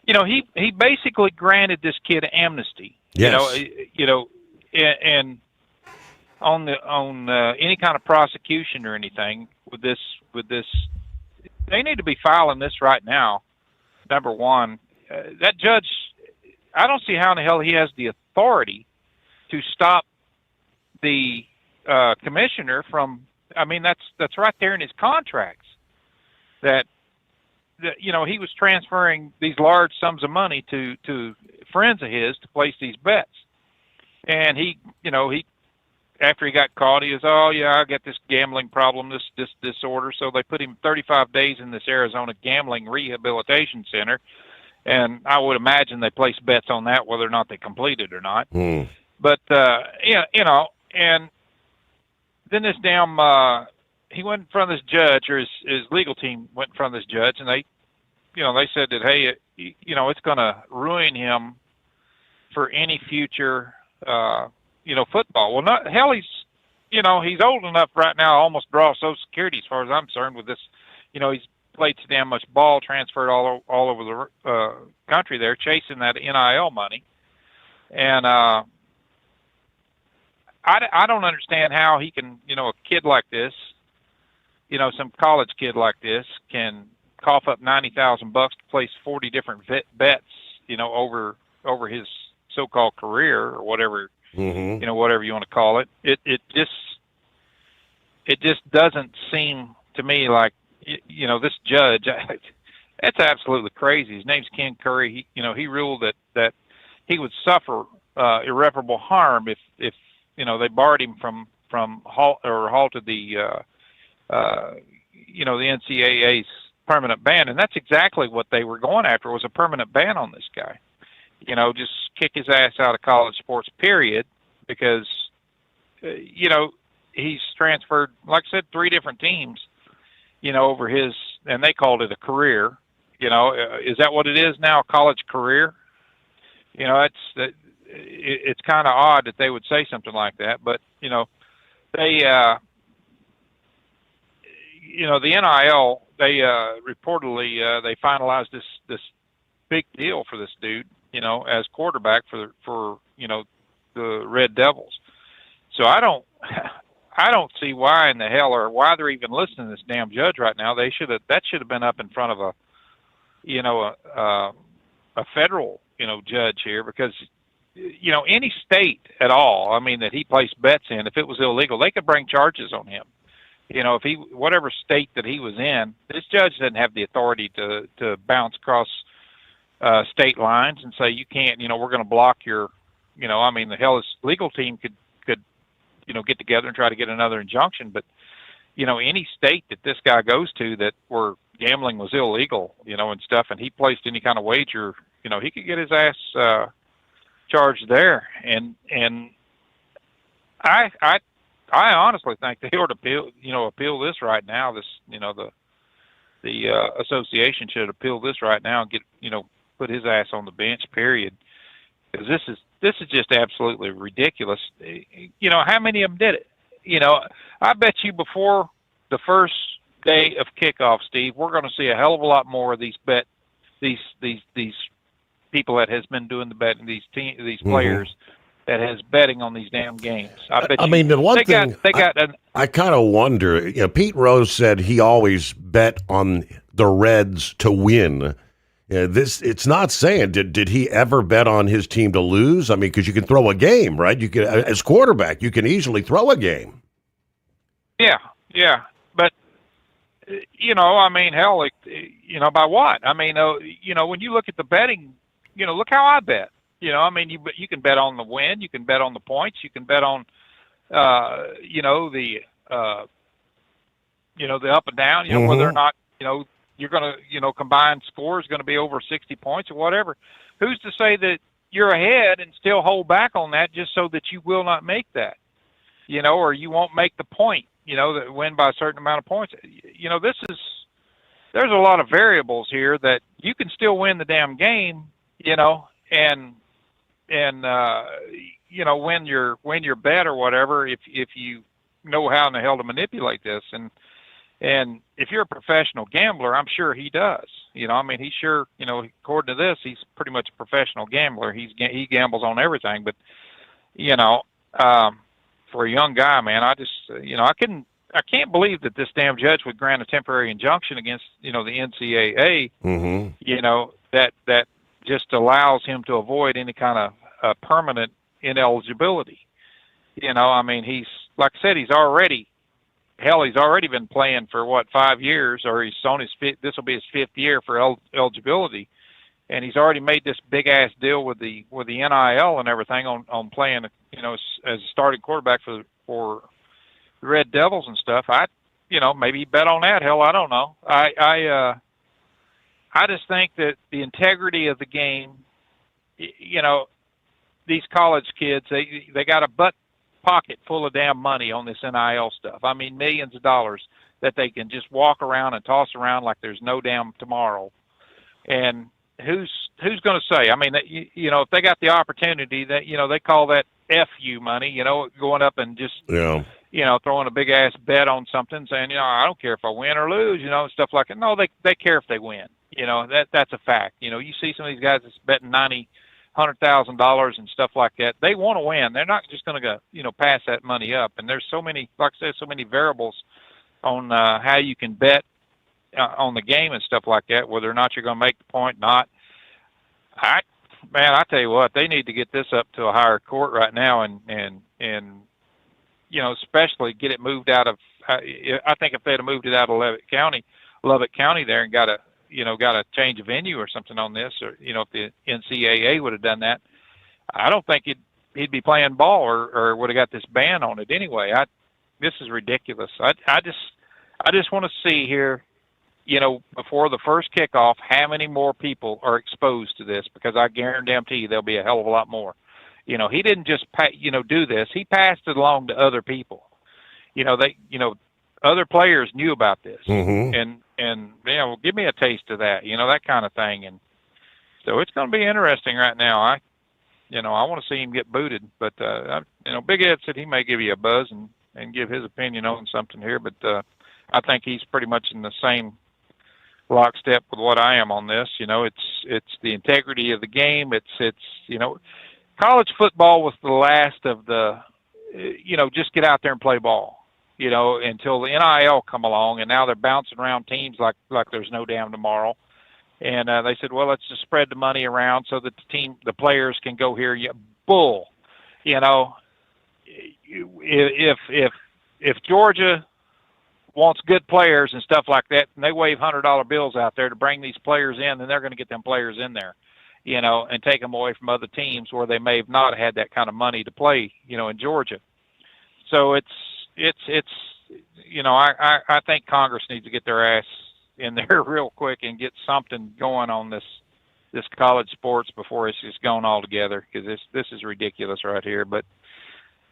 he basically granted this kid amnesty. Yes. And on any kind of prosecution or anything with this. They need to be filing this right now. Number one, that judge, I don't see how in the hell he has the authority to stop the commissioner from. I mean, that's right there in his contracts. That he was transferring these large sums of money to friends of his to place these bets, and he after he got caught, he was, oh yeah, I got this gambling problem, this disorder. So they put him 35 days in this Arizona gambling rehabilitation center, and I would imagine they placed bets on that, whether or not they completed or not. But and then this damn he went in front of this judge, or his legal team went in front of this judge, and they said that, hey, it's going to ruin him for any future. Football. Well, he's old enough right now to almost draw Social Security, as far as I'm concerned, with this. He's played so damn much ball, transferred all over the country there, chasing that NIL money. And I don't understand how he can, a kid like this, some college kid like this can cough up $90,000 to place 40 different bets, over his so-called career or whatever. Mm-hmm. Whatever you want to call it. It just doesn't seem to me like, this judge. That's absolutely crazy. His name's Ken Curry. He ruled that he would suffer irreparable harm if they barred him from halted the the NCAA's permanent ban, and that's exactly what they were going after, was a permanent ban on this guy. Just kick his ass out of college sports, period, because, he's transferred, like I said, 3 different teams, over his, and they called it a career. Is that what it is now, a college career? It's kind of odd that they would say something like that, but, they, the NIL, they reportedly, they finalized this big deal for this dude, as quarterback for the Red Devils. So I don't see why in the hell, or why they're even listening to this damn judge right now. That should have been up in front of a federal, judge here, because any state at all, I mean, that he placed bets in, if it was illegal, they could bring charges on him. If he, whatever state that he was in, this judge doesn't have the authority to bounce across state lines and say, you can't, we're going to block your, I mean, the hell, his legal team could, get together and try to get another injunction. But, any state that this guy goes to that where gambling was illegal, and stuff, and he placed any kind of wager, he could get his ass charged there. And I honestly think they ought to appeal this right now. This, the association should appeal this right now and get, put his ass on the bench, period. Because this is just absolutely ridiculous. How many of them did it? I bet you before the first day of kickoff, Steve, we're going to see a hell of a lot more of these people that has been doing the betting, these players that has betting on these damn games. I mean, the one thing I kind of wonder, Pete Rose said he always bet on the Reds to win. It's not saying, did he ever bet on his team to lose? I mean, because you can throw a game, right? You can, as quarterback, you can easily throw a game. Yeah. But, I mean, hell, by what? I mean, when you look at the betting, look how I bet. I mean, you can bet on the win, you can bet on the points, you can bet on, the up and down, whether or not, you're going to, combined score is going to be over 60 points or whatever. Who's to say that you're ahead and still hold back on that just so that you will not make that, or you won't make the point, that win by a certain amount of points. There's a lot of variables here that you can still win the damn game, and when you're bet or whatever, if you know how in the hell to manipulate this. And if you're a professional gambler, I'm sure he does. I mean, he's sure, according to this, he's pretty much a professional gambler. He gambles on everything. But, for a young guy, man, I just, I can't believe that this damn judge would grant a temporary injunction against, the NCAA, that just allows him to avoid any kind of permanent ineligibility. I mean, he's, like I said, he's already been playing for 5 years, or he's on this will be his 5th year for eligibility, and he's already made this big ass deal with the NIL and everything on playing, as a starting quarterback for the Red Devils and stuff. Maybe he bet on that. Hell, I don't know. I just think that the integrity of the game, these college kids, they got a butt pocket full of damn money on this NIL stuff. I mean, millions of dollars that they can just walk around and toss around like there's no damn tomorrow. And who's going to say? I mean, if they got the opportunity, that they call that FU money, going up and just throwing a big ass bet on something, saying, I don't care if I win or lose, stuff like that. No, they care if they win. That's a fact. You see some of these guys that's betting $100,000 and stuff like that. They want to win. They're not just going to go, pass that money up. And there's so many, like I said, so many variables on how you can bet on the game and stuff like that, whether or not you're going to make the point, not. I tell you what, they need to get this up to a higher court right now, and especially get it moved out of. I think if they'd have moved it out of Lubbock County there, and got a change of venue or something on this, or if the NCAA would have done that, I don't think he'd be playing ball or would have got this ban on it anyway. This is ridiculous. I just want to see here, before the first kickoff, how many more people are exposed to this, because I guarantee you there'll be a hell of a lot more. He didn't just do this. He passed it along to other people. Other players knew about this, and give me a taste of that, that kind of thing. And so it's going to be interesting right now. I want to see him get booted, but Big Ed said he may give you a buzz and give his opinion on something here, but I think he's pretty much in the same lockstep with what I am on this. It's the integrity of the game. It's college football was the last of the, just get out there and play ball. Until the NIL come along, and now they're bouncing around teams like there's no damn tomorrow. And they said, well, let's just spread the money around so that the players can go here, full. You know, if Georgia wants good players and stuff like that, and they wave $100 bills out there to bring these players in, then they're going to get them players in there, you know, and take them away from other teams where they may have not had that kind of money to play, you know, in Georgia. So it's you know, I think Congress needs to get their ass in there real quick and get something going on this college sports before it's just gone altogether, because this is ridiculous right here. But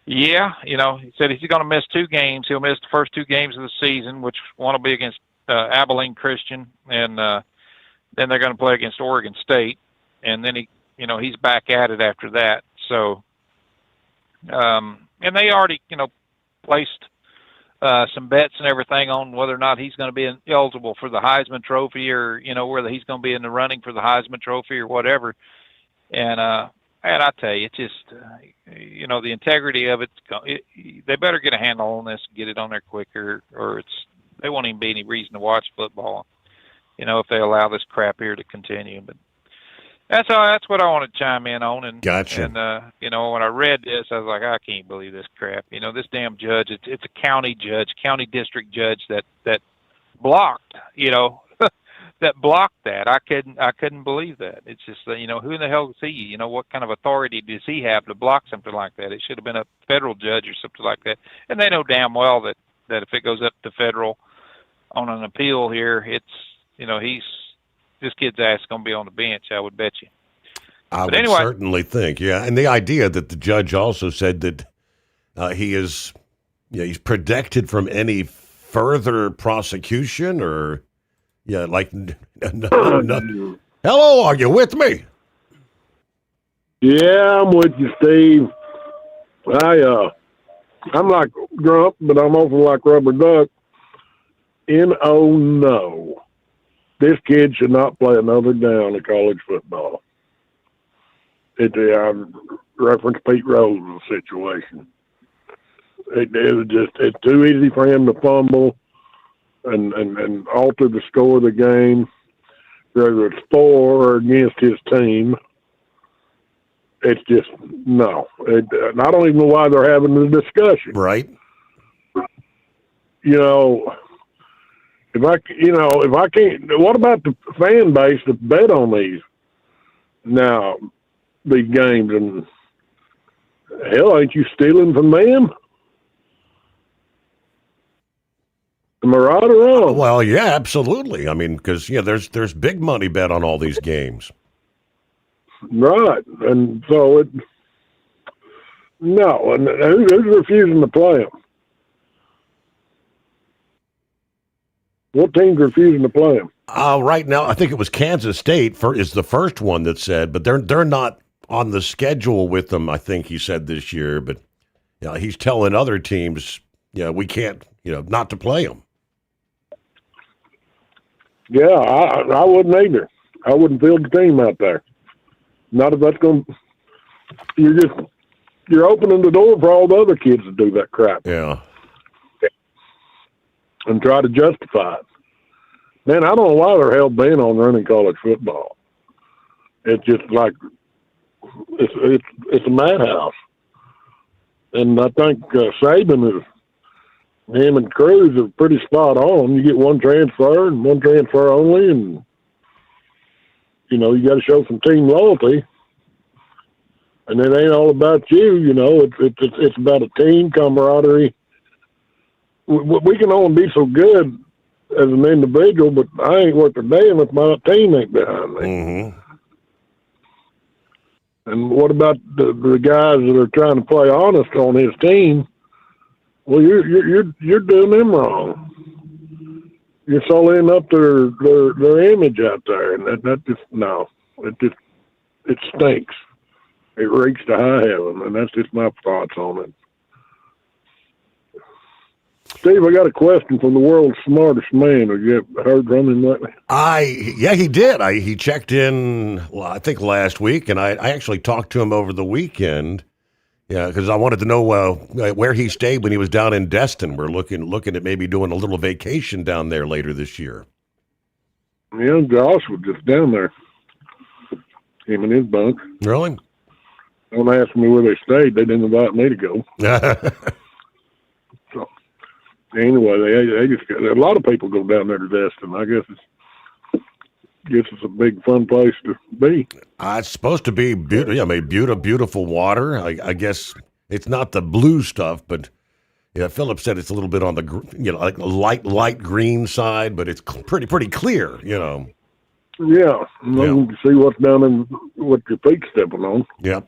yeah, you know, he said he's going to miss 2 games. He'll miss the first 2 games of the season, which one will be against Abilene Christian, and then they're going to play against Oregon State, and then he's back at it after that. So, and they already, you know, placed some bets and everything on whether or not he's going to be eligible for the Heisman Trophy, or, you know, whether he's going to be in the running for the Heisman Trophy or whatever. And I tell you, it's just, you know, the integrity of it, they better get a handle on this and get it on there quicker, or they won't even be any reason to watch football, you know, if they allow this crap here to continue. But that's what I want to chime in on. And gotcha. And you know, when I read this, I was like, I can't believe this crap. You know, this damn judge. It's a county district judge that blocked. You know, that blocked that. I couldn't believe that. It's just, you know, who in the hell is he? You know, what kind of authority does he have to block something like that? It should have been a federal judge or something like that. And they know damn well that if it goes up to federal on an appeal here, it's, you know, this kid's ass is going to be on the bench, I would bet you. I would certainly think, yeah. And the idea that the judge also said that he's protected from any further prosecution, or, like, no. Hello, are you with me? Yeah, I'm with you, Steve. I'm like Grump, but I'm also like Rubber Duck. No. This kid should not play another down in college football. I reference Pete Rose's situation. It's too easy for him to fumble and alter the score of the game, whether it's for or against his team. It's just, no. And I don't even know why they're having the discussion. Right. You know, if I can't, what about the fan base to bet on these games? And hell, ain't you stealing from them? Am I right or wrong? Well, yeah, absolutely. I mean, because there's big money bet on all these games. Right, and so and who's refusing to play them? What team's refusing to play them? Right now, I think it was Kansas State is the first one that said, but they're not on the schedule with them, I think he said this year. But he's telling other teams, we can't, not to play them. Yeah, I wouldn't either. I wouldn't field the team out there. Not if that's going. You're opening the door for all the other kids to do that crap. Yeah. And try to justify it. Man, I don't know why they're hell bent on running college football. It's just like it's a madhouse. And I think Saban him and Cruz are pretty spot on. You get one transfer and one transfer only, and you got to show some team loyalty. And it ain't all about you. It's about a team camaraderie. We can only be so good as an individual, but I ain't worth a damn if my team ain't behind me. Mm-hmm. And what about the guys that are trying to play honest on his team? Well, you're doing them wrong. You're sullying up their image out there, and that just it stinks. It reeks to high heaven, and that's just my thoughts on it. Steve, I got a question from the world's smartest man. Have you heard from him lately? Yeah, he did. He checked in, I think, last week, and I actually talked to him over the weekend. Yeah, because I wanted to know where he stayed when he was down in Destin. We're looking at maybe doing a little vacation down there later this year. Yeah, Josh was just down there. Him and his bunk. Really? Don't ask me where they stayed. They didn't invite me to go. So anyway, they just got, a lot of people go down there to Destin. I guess it's a big fun place to be. It's supposed to be beautiful. Yeah, I mean, beautiful water. I guess it's not the blue stuff, but yeah, Philip said it's a little bit on the like light green side, but it's pretty clear. Yeah, you can see what's down in what your feet stepping on. Yep.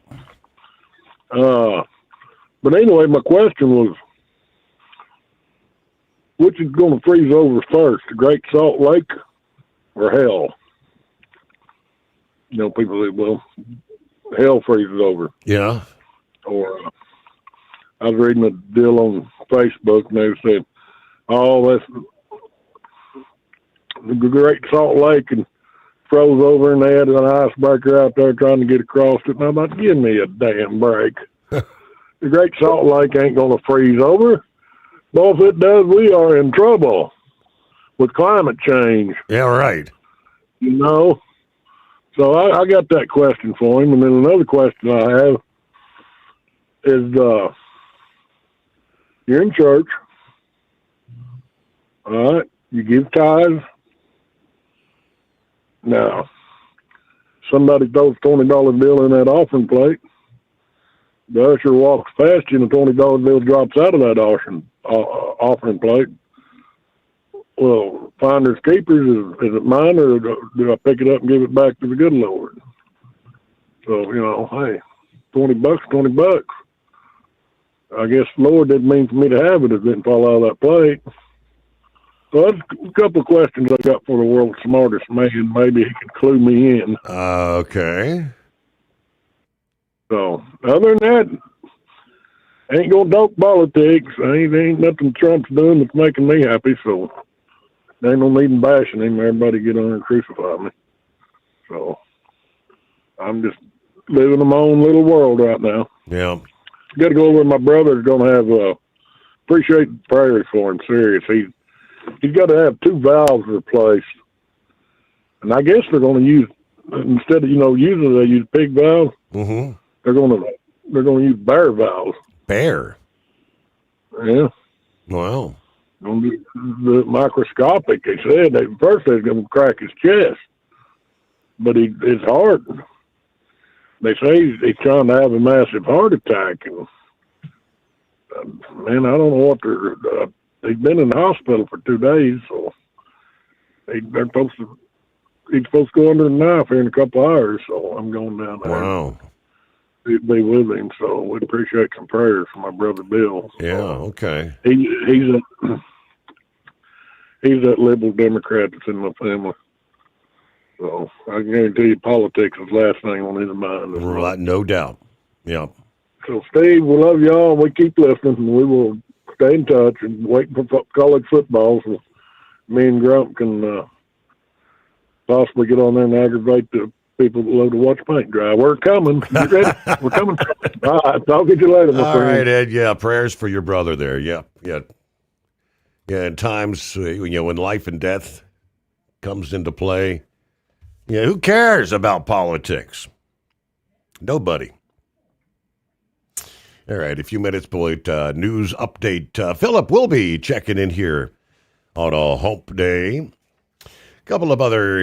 But anyway, my question was, which is going to freeze over first, the Great Salt Lake or hell? People say, well, hell freezes over. Yeah. Or I was reading a deal on Facebook, and they said, oh, that's the Great Salt Lake and froze over, and they had an icebreaker out there trying to get across it. And I'm like, give me a damn break. The Great Salt Lake ain't going to freeze over. Well, if it does, we are in trouble with climate change. Yeah, right. So I got that question for him. And then another question I have is, you're in church, all right, you give tithes. Now, somebody throws a $20 bill in that offering plate. The usher walks past you and the $20 bill drops out of that offering plate. Well, finders keepers, is it mine, or do I pick it up and give it back to the good Lord? So, hey, $20, $20. I guess the Lord didn't mean for me to have it if it didn't fall out of that plate. So that's a couple of questions I got for the world's smartest man. Maybe he can clue me in. Okay. So, other than that, ain't gonna talk politics. Ain't nothing Trump's doing that's making me happy, so there ain't no need in bashing him. Everybody get on and crucify me. So, I'm just living in my own little world right now. Yeah. Got to go over. My brother's going to have appreciate prayers for him. Serious. He's got to have 2 valves replaced, and I guess they're going to use, instead of usually they use pig valves. Mm-hmm. They're going to use bear valves. Bear. Yeah. Wow. Going to be the microscopic. They said first they was going to crack his chest, but his heart. They say he's trying to have a massive heart attack, and man, I don't know what they're. He's been in the hospital for 2 days, so he's supposed to go under the knife here in a couple hours. So I'm going down there. Wow. Be with him. So we'd appreciate some prayers for my brother Bill. Yeah. Okay. He's that liberal Democrat that's in my family. So I guarantee you politics is the last thing on his mind. Right, no doubt. Yeah. So, Steve, we love y'all. We keep listening, and we will stay in touch and waiting for college football so me and Grump can possibly get on there and aggravate the people that love to watch paint dry. We're coming. You ready? We're coming. All right. I'll get you later, my friend. All right, Ed. Yeah, prayers for your brother there. Yeah. In times, when life and death comes into play, who cares about politics? Nobody. All right, a few minutes before news update. Philip will be checking in here on a hump day. A couple of other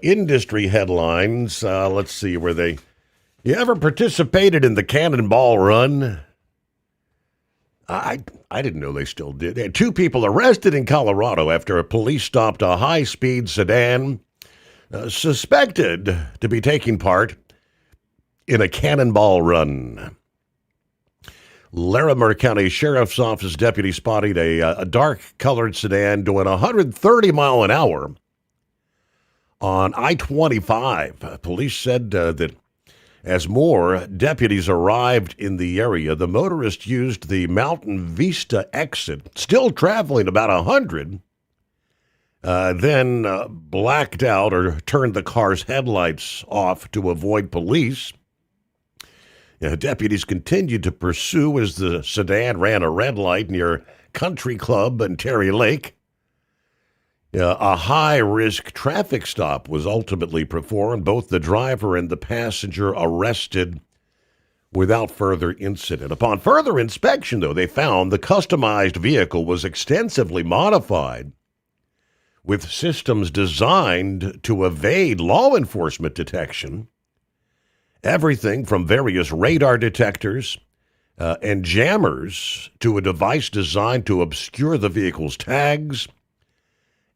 industry headlines. Let's see, you ever participated in the Cannonball Run? I didn't know they still did. They had 2 people arrested in Colorado after a police stopped a high-speed sedan suspected to be taking part in a Cannonball Run. Larimer County Sheriff's Office deputy spotted a dark-colored sedan doing 130 mile an hour on I-25. Police said that as more deputies arrived in the area, the motorist used the Mountain Vista exit, still traveling about 100, then blacked out or turned the car's headlights off to avoid police. Deputies continued to pursue as the sedan ran a red light near Country Club and Terry Lake. A high-risk traffic stop was ultimately performed. Both the driver and the passenger arrested without further incident. Upon further inspection, though, they found the customized vehicle was extensively modified with systems designed to evade law enforcement detection. Everything from various radar detectors and jammers to a device designed to obscure the vehicle's tags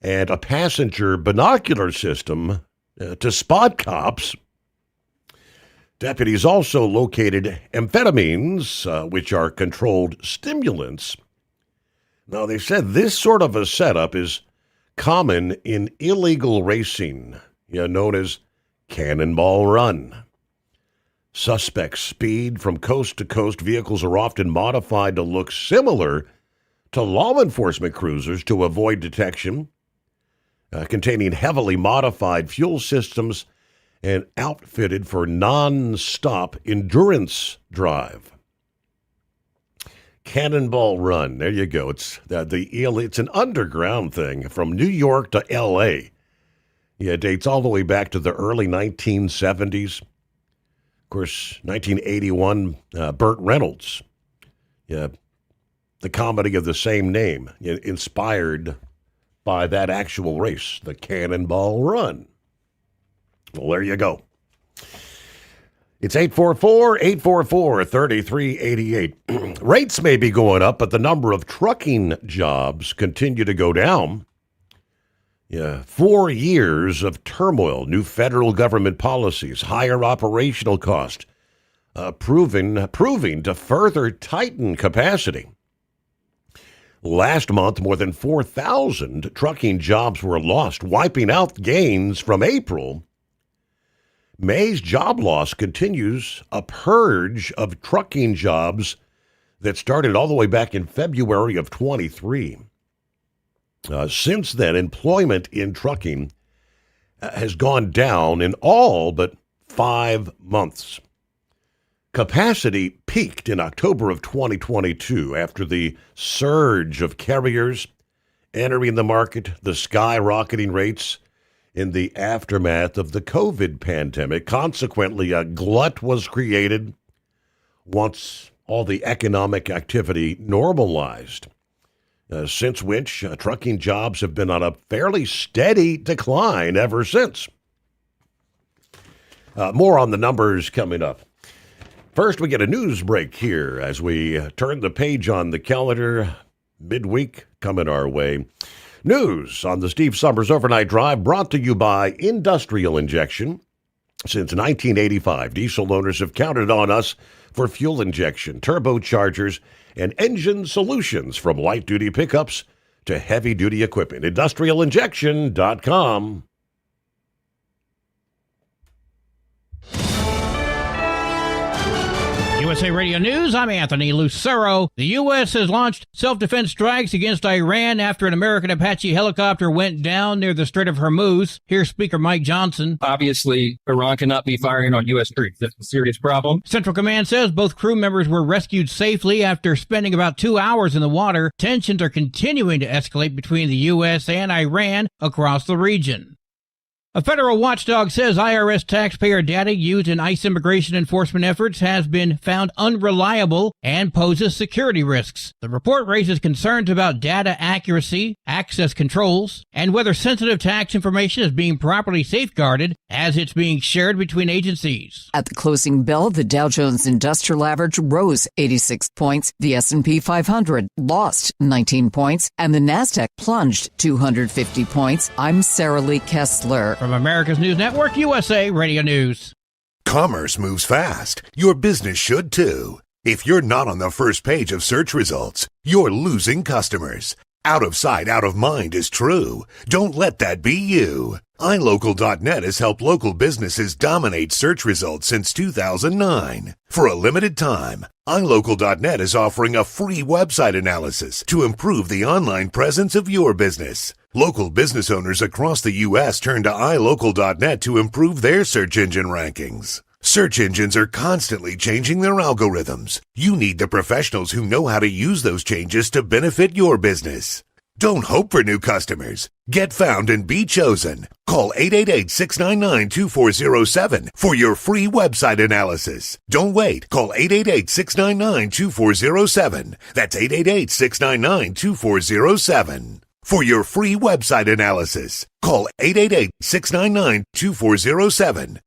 and a passenger binocular system to spot cops. Deputies also located amphetamines, which are controlled stimulants. Now, they said this sort of a setup is common in illegal racing, known as Cannonball Run. Suspects speed from coast to coast. Vehicles are often modified to look similar to law enforcement cruisers to avoid detection, containing heavily modified fuel systems and outfitted for non-stop endurance drive. Cannonball Run, there you go. It's it's an underground thing from New York to L.A. Yeah, it dates all the way back to the early 1970s. Of course, 1981, Burt Reynolds, the comedy of the same name, inspired by that actual race, the Cannonball Run. Well, there you go. It's 844-844-3388. Rates may be going up, but the number of trucking jobs continue to go down. 4 years of turmoil, new federal government policies, higher operational cost, proving to further tighten capacity. Last month, more than 4,000 trucking jobs were lost, wiping out gains from April. May's job loss continues a purge of trucking jobs that started all the way back in February of 23. Since then, employment in trucking has gone down in all but 5 months. Capacity peaked in October of 2022 after the surge of carriers entering the market, the skyrocketing rates in the aftermath of the COVID pandemic. Consequently, a glut was created once all the economic activity normalized. Since which, trucking jobs have been on a fairly steady decline ever since. More on the numbers coming up. First, we get a news break here as we turn the page on the calendar. Midweek coming our way. News on the Steve Summers Overnight Drive brought to you by Industrial Injection. Since 1985, diesel owners have counted on us for fuel injection, turbochargers, and engine solutions from light-duty pickups to heavy-duty equipment. IndustrialInjection.com. USA Radio News, I'm Anthony Lucero. The U.S. has launched self-defense strikes against Iran after an American Apache helicopter went down near the Strait of Hormuz. Here's Speaker Mike Johnson. Obviously, Iran cannot be firing on U.S. troops. That's a serious problem. Central Command says both crew members were rescued safely after spending about 2 hours in the water. Tensions are continuing to escalate between the U.S. and Iran across the region. A federal watchdog says IRS taxpayer data used in ICE immigration enforcement efforts has been found unreliable and poses security risks. The report raises concerns about data accuracy, access controls, and whether sensitive tax information is being properly safeguarded as it's being shared between agencies. At the closing bell, the Dow Jones Industrial Average rose 86 points, the S&P 500 lost 19 points, and the Nasdaq plunged 250 points. I'm Sarah Lee Kessler. From America's News Network, USA Radio News. Commerce moves fast. Your business should too. If you're not on the first page of search results, you're losing customers. Out of sight, out of mind is true. Don't let that be you. iLocal.net has helped local businesses dominate search results since 2009. For a limited time, iLocal.net is offering a free website analysis to improve the online presence of your business. Local business owners across the U.S. turn to iLocal.net to improve their search engine rankings. Search engines are constantly changing their algorithms. You need the professionals who know how to use those changes to benefit your business. Don't hope for new customers. Get found and be chosen. Call 888-699-2407 for your free website analysis. Don't wait. Call 888-699-2407. That's 888-699-2407. For your free website analysis, call 888-699-2407.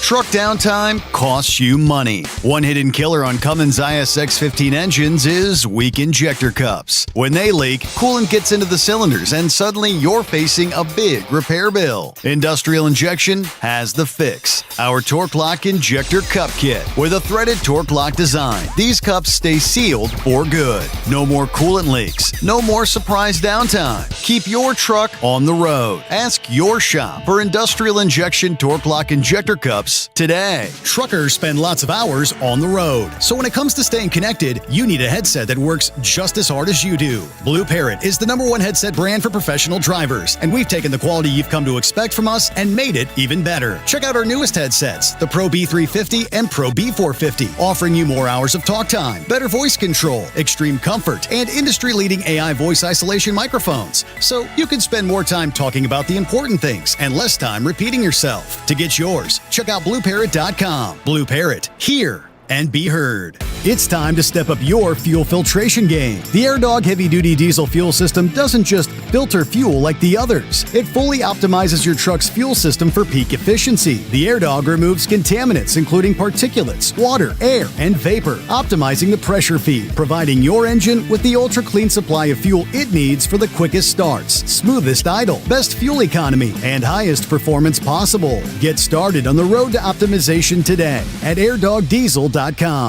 Truck downtime costs you money. One hidden killer on Cummins ISX-15 engines is weak injector cups. When they leak, coolant gets into the cylinders and suddenly you're facing a big repair bill. Industrial Injection has the fix. Our Torque Lock Injector Cup Kit with a threaded Torque Lock design. These cups stay sealed for good. No more coolant leaks. No more surprise downtime. Keep your truck on the road. Ask your shop for Industrial Injection Torque Lock Injector Cups today. Truckers spend lots of hours on the road. So when it comes to staying connected, you need a headset that works just as hard as you do. Blue Parrot is the #1 headset brand for professional drivers, and we've taken the quality you've come to expect from us and made it even better. Check out our newest headsets, the Pro B350 and Pro B450, offering you more hours of talk time, better voice control, extreme comfort, and industry-leading AI voice isolation microphones. So you can spend more time talking about the important things and less time repeating yourself. To get yours, check out BlueParrot.com. Blue Parrot, hear and be heard. It's time to step up your fuel filtration game. The AirDog heavy-duty diesel fuel system doesn't just filter fuel like the others. It fully optimizes your truck's fuel system for peak efficiency. The AirDog removes contaminants, including particulates, water, air, and vapor, optimizing the pressure feed, providing your engine with the ultra-clean supply of fuel it needs for the quickest starts, smoothest idle, best fuel economy, and highest performance possible. Get started on the road to optimization today at airdogdiesel.com.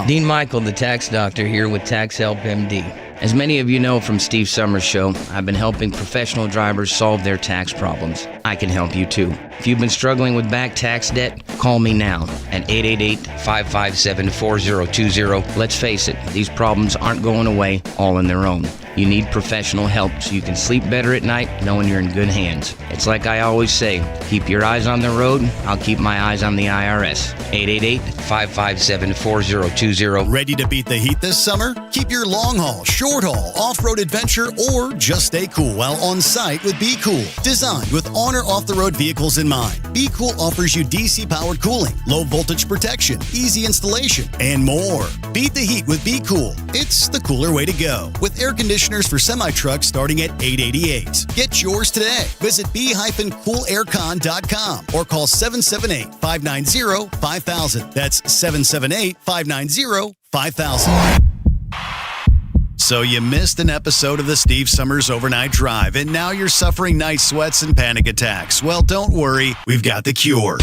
Dean Michael, the tax doctor, here with Tax Help MD. As many of you know from Steve Summers' show, I've been helping professional drivers solve their tax problems. I can help you too. If you've been struggling with back tax debt, call me now at 888-557-4020. Let's face it, these problems aren't going away all on their own. You need professional help so you can sleep better at night knowing you're in good hands. It's like I always say, keep your eyes on the road, I'll keep my eyes on the IRS. 888-557-4020. Ready to beat the heat this summer? Keep your long haul, short haul, off-road adventure, or just stay cool while on site with Be Cool. Designed with on or off-the-road vehicles in mind, Be Cool offers you DC-powered cooling, low voltage protection, easy installation, and more. Beat the heat with Be Cool. It's the cooler way to go. With air conditioners for semi-trucks starting at $888. Get yours today. Visit b-coolaircon.com or call 778-590-5000. That's 778-590-5000. So you missed an episode of the Steve Summers Overnight Drive, and now you're suffering night sweats and panic attacks. Well, don't worry, we've got the cure.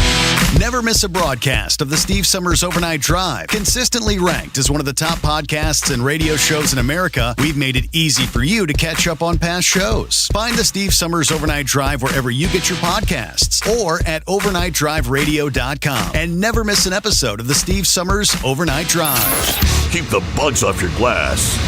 Never miss a broadcast of the Steve Summers Overnight Drive. Consistently ranked as one of the top podcasts and radio shows in America, we've made it easy for you to catch up on past shows. Find the Steve Summers Overnight Drive wherever you get your podcasts or at overnightdriveradio.com. And never miss an episode of the Steve Summers Overnight Drive. Keep the bugs off your glass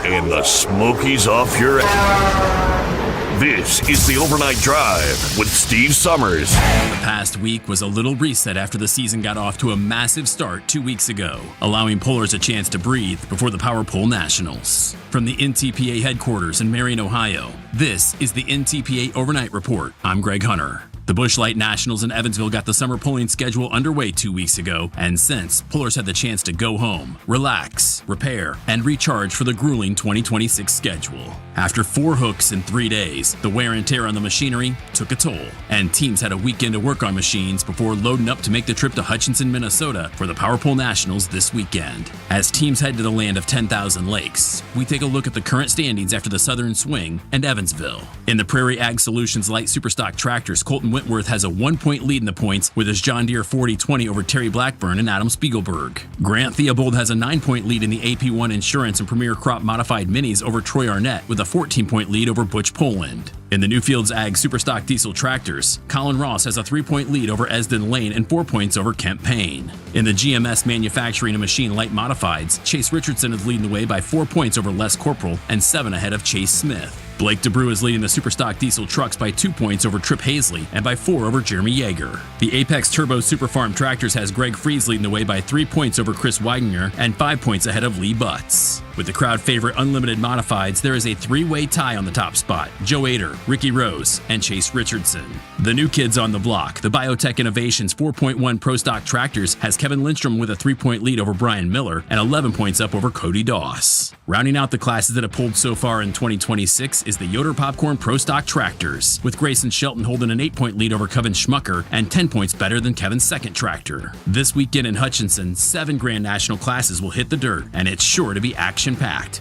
and the smokies off your ass. This is the Overnight Drive with Steve Summers. The past week was a little reset after the season got off to a massive start 2 weeks ago, allowing pullers a chance to breathe before the Power Pole Nationals. From the NTPA headquarters in Marion, Ohio, this is the NTPA Overnight Report. I'm Greg Hunter. The Busch Light Nationals in Evansville got the summer pulling schedule underway 2 weeks ago, and since, pullers had the chance to go home, relax, repair, and recharge for the grueling 2026 schedule. After 4 hooks in 3 days, the wear and tear on the machinery took a toll, and teams had a weekend to work on machines before loading up to make the trip to Hutchinson, Minnesota for the Power Pole Nationals this weekend. As teams head to the land of 10,000 lakes, we take a look at the current standings after the Southern Swing and Evansville. In the Prairie Ag Solutions Light Superstock Tractors, Colton Whitworth has a 1-point lead in the points with his John Deere 4020 over Terry Blackburn and Adam Spiegelberg. Grant Theobald has a 9-point lead in the AP1 Insurance and Premier Crop Modified Minis over Troy Arnett with a 14-point lead over Butch Poland. In the Newfields Ag Superstock Diesel Tractors, Colin Ross has a 3-point lead over Esden Lane and 4 points over Kemp Payne. In the GMS Manufacturing and Machine Light Modifieds, Chase Richardson is leading the way by 4 points over Les Corporal and 7 ahead of Chase Smith. Blake DeBrew is leading the Superstock Diesel Trucks by 2 points over Trip Hazley and by 4 over Jeremy Yeager. The Apex Turbo Superfarm Tractors has Greg Freeze leading the way by 3 points over Chris Weidinger and 5 points ahead of Lee Butts. With the crowd favorite Unlimited Modifieds, there is a three-way tie on the top spot: Joe Ader, Ricky Rose, and Chase Richardson. The new kids on the block, the Biotech Innovations 4.1 Pro Stock Tractors, has Kevin Lindstrom with a 3-point lead over Brian Miller and 11 points up over Cody Doss. Rounding out the classes that have pulled so far in 2026 is the Yoder Popcorn Pro Stock Tractors, with Grayson Shelton holding an 8-point lead over Kevin Schmucker and 10 points better than Kevin's second tractor. This weekend in Hutchinson, 7 Grand National classes will hit the dirt, and it's sure to be action-packed.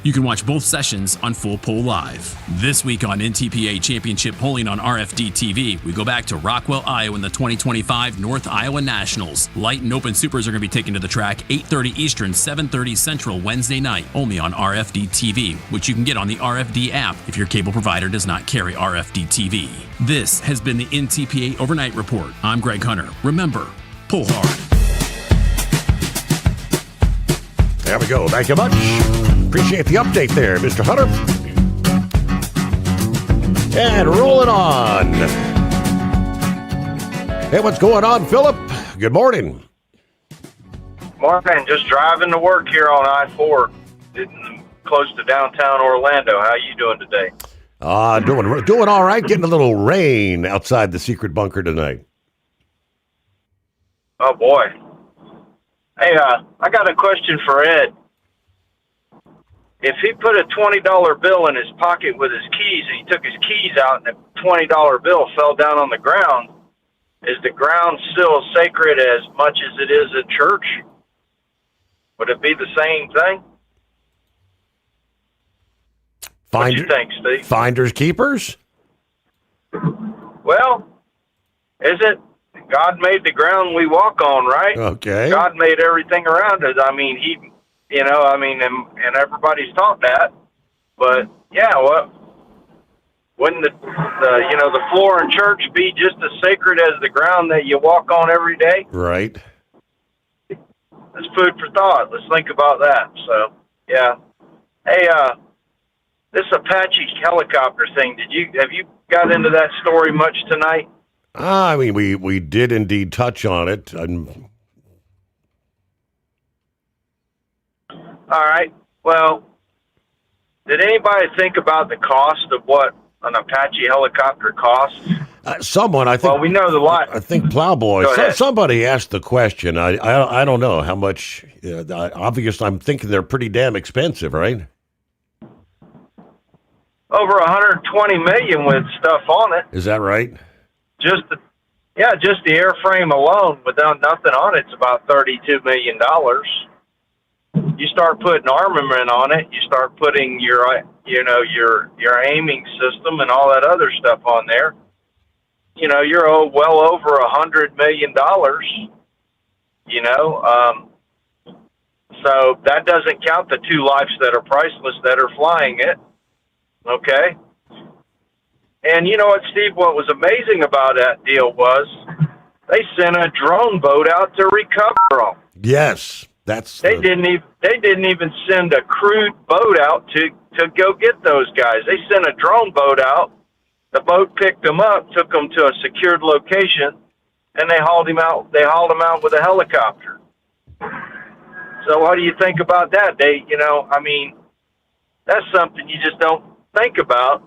You can watch both sessions on Full Pull Live. This week on NTPA Championship Polling on RFD TV, we go back to Rockwell, Iowa in the 2025 North Iowa Nationals. Light and Open Supers are going to be taken to the track 8:30 Eastern, 7:30 Central Wednesday night, only on RFD TV, which you can get on the RFD app if your cable provider does not carry RFD TV. This has been the NTPA Overnight Report. I'm Greg Hunter. Remember, pull hard. There we go. Thank you much. Appreciate the update there, Mr. Hunter. And rolling on. Hey, what's going on, Philip? Good morning. Morning. Just driving to work here on I-4, close to downtown Orlando. How you doing today? Doing all right. Getting a little rain outside the secret bunker tonight. Oh boy. Hey, I got a question for Ed. If he put a $20 bill in his pocket with his keys and he took his keys out and the $20 bill fell down on the ground, is the ground still sacred as much as it is in church? Would it be the same thing? What do you think, Steve? Finders keepers? Well, is it? God made the ground we walk on, right? Okay. God made everything around us. I mean, and everybody's taught that. But yeah, wouldn't the floor in church be just as sacred as the ground that you walk on every day? Right. It's food for thought. Let's think about that. So, yeah. Hey, this Apache helicopter thing, have you got into that story much tonight? I mean, we did indeed touch on it. All right. Well, did anybody think about the cost of what an Apache helicopter costs? Someone, I think. Well, we know the lot. I think Plowboy. Somebody asked the question. I don't know how much. Obviously, I'm thinking they're pretty damn expensive, right? Over $120 million with stuff on it. Is that right? Just the airframe alone, without nothing on it's about $32 million. You start putting armament on it, you start putting your aiming system and all that other stuff on there. You're well over $100 million. So that doesn't count the 2 lives that are priceless that are flying it. Okay. And you know what, Steve, what was amazing about that deal was they sent a drone boat out to recover them. Yes, they didn't even send a crewed boat out to go get those guys. They sent a drone boat out. The boat picked them up, took them to a secured location, and they hauled them out. They hauled them out with a helicopter. So what do you think about that? That's something you just don't think about.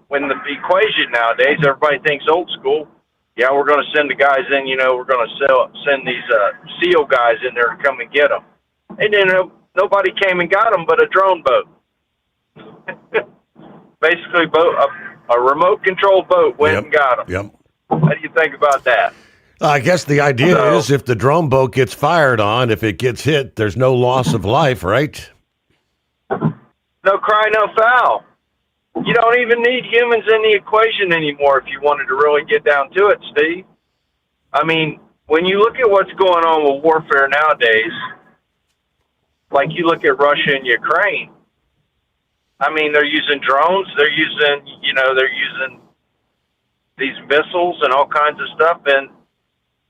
When the equation nowadays, everybody thinks old school. Yeah, we're going to send the guys in, we're going to send these SEAL guys in there to come and get them. And then nobody came and got them but a drone boat. Basically, a remote-controlled boat went and got them. Yep. How do you think about that? I guess the idea is if the drone boat gets fired on, if it gets hit, there's no loss of life, right? No cry, no foul. You don't even need humans in the equation anymore if you wanted to really get down to it, Steve. I mean, when you look at what's going on with warfare nowadays, like you look at Russia and Ukraine, I mean, they're using drones, they're using these missiles and all kinds of stuff, and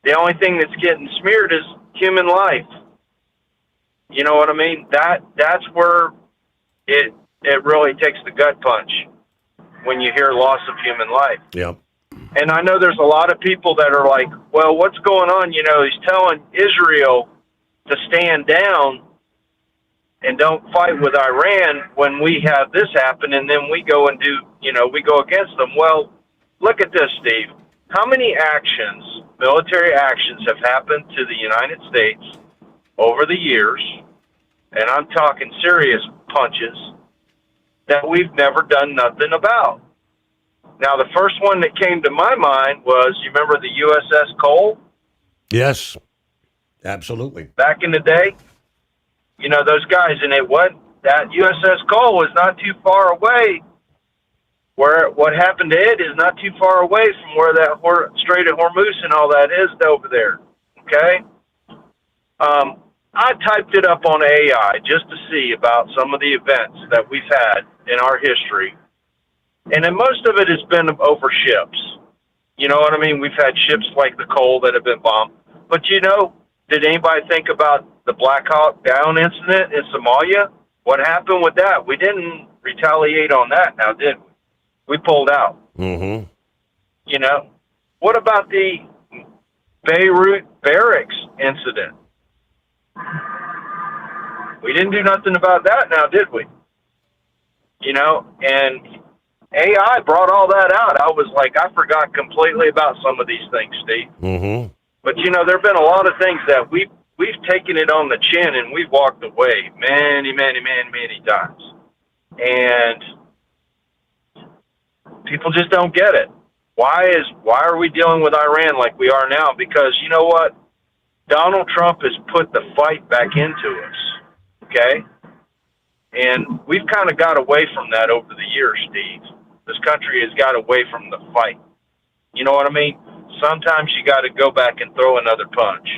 the only thing that's getting smeared is human life. You know what I mean? That's where it really takes the gut punch when you hear loss of human life. Yeah. And I know there's a lot of people that are like, well, what's going on? He's telling Israel to stand down, and don't fight with Iran when we have this happen, and then we go and do, we go against them. Well, look at this, Steve. How many actions, military actions, have happened to the United States over the years, and I'm talking serious punches, that we've never done nothing about? Now, the first one that came to my mind was, you remember the USS Cole? Yes, absolutely. Back in the day? Those guys, and that USS Cole was not too far away. Where what happened to it is not too far away from where that Strait of Hormuz and all that is over there. Okay? I typed it up on AI just to see about some of the events that we've had in our history. And then most of it has been over ships. You know what I mean? We've had ships like the Cole that have been bombed. But did anybody think about the Black Hawk Down incident in Somalia? What happened with that? We didn't retaliate on that now, did we? We pulled out. Mm-hmm. What about the Beirut barracks incident? We didn't do nothing about that now, did we? And AI brought all that out. I was like, I forgot completely about some of these things, Steve. Mm-hmm. But, there have been a lot of things that we've taken it on the chin and we've walked away many, many, many, many times. And people just don't get it. Why are we dealing with Iran like we are now? Because you know what? Donald Trump has put the fight back into us. Okay? And we've kind of got away from that over the years, Steve. This country has got away from the fight. You know what I mean? Sometimes you got to go back and throw another punch.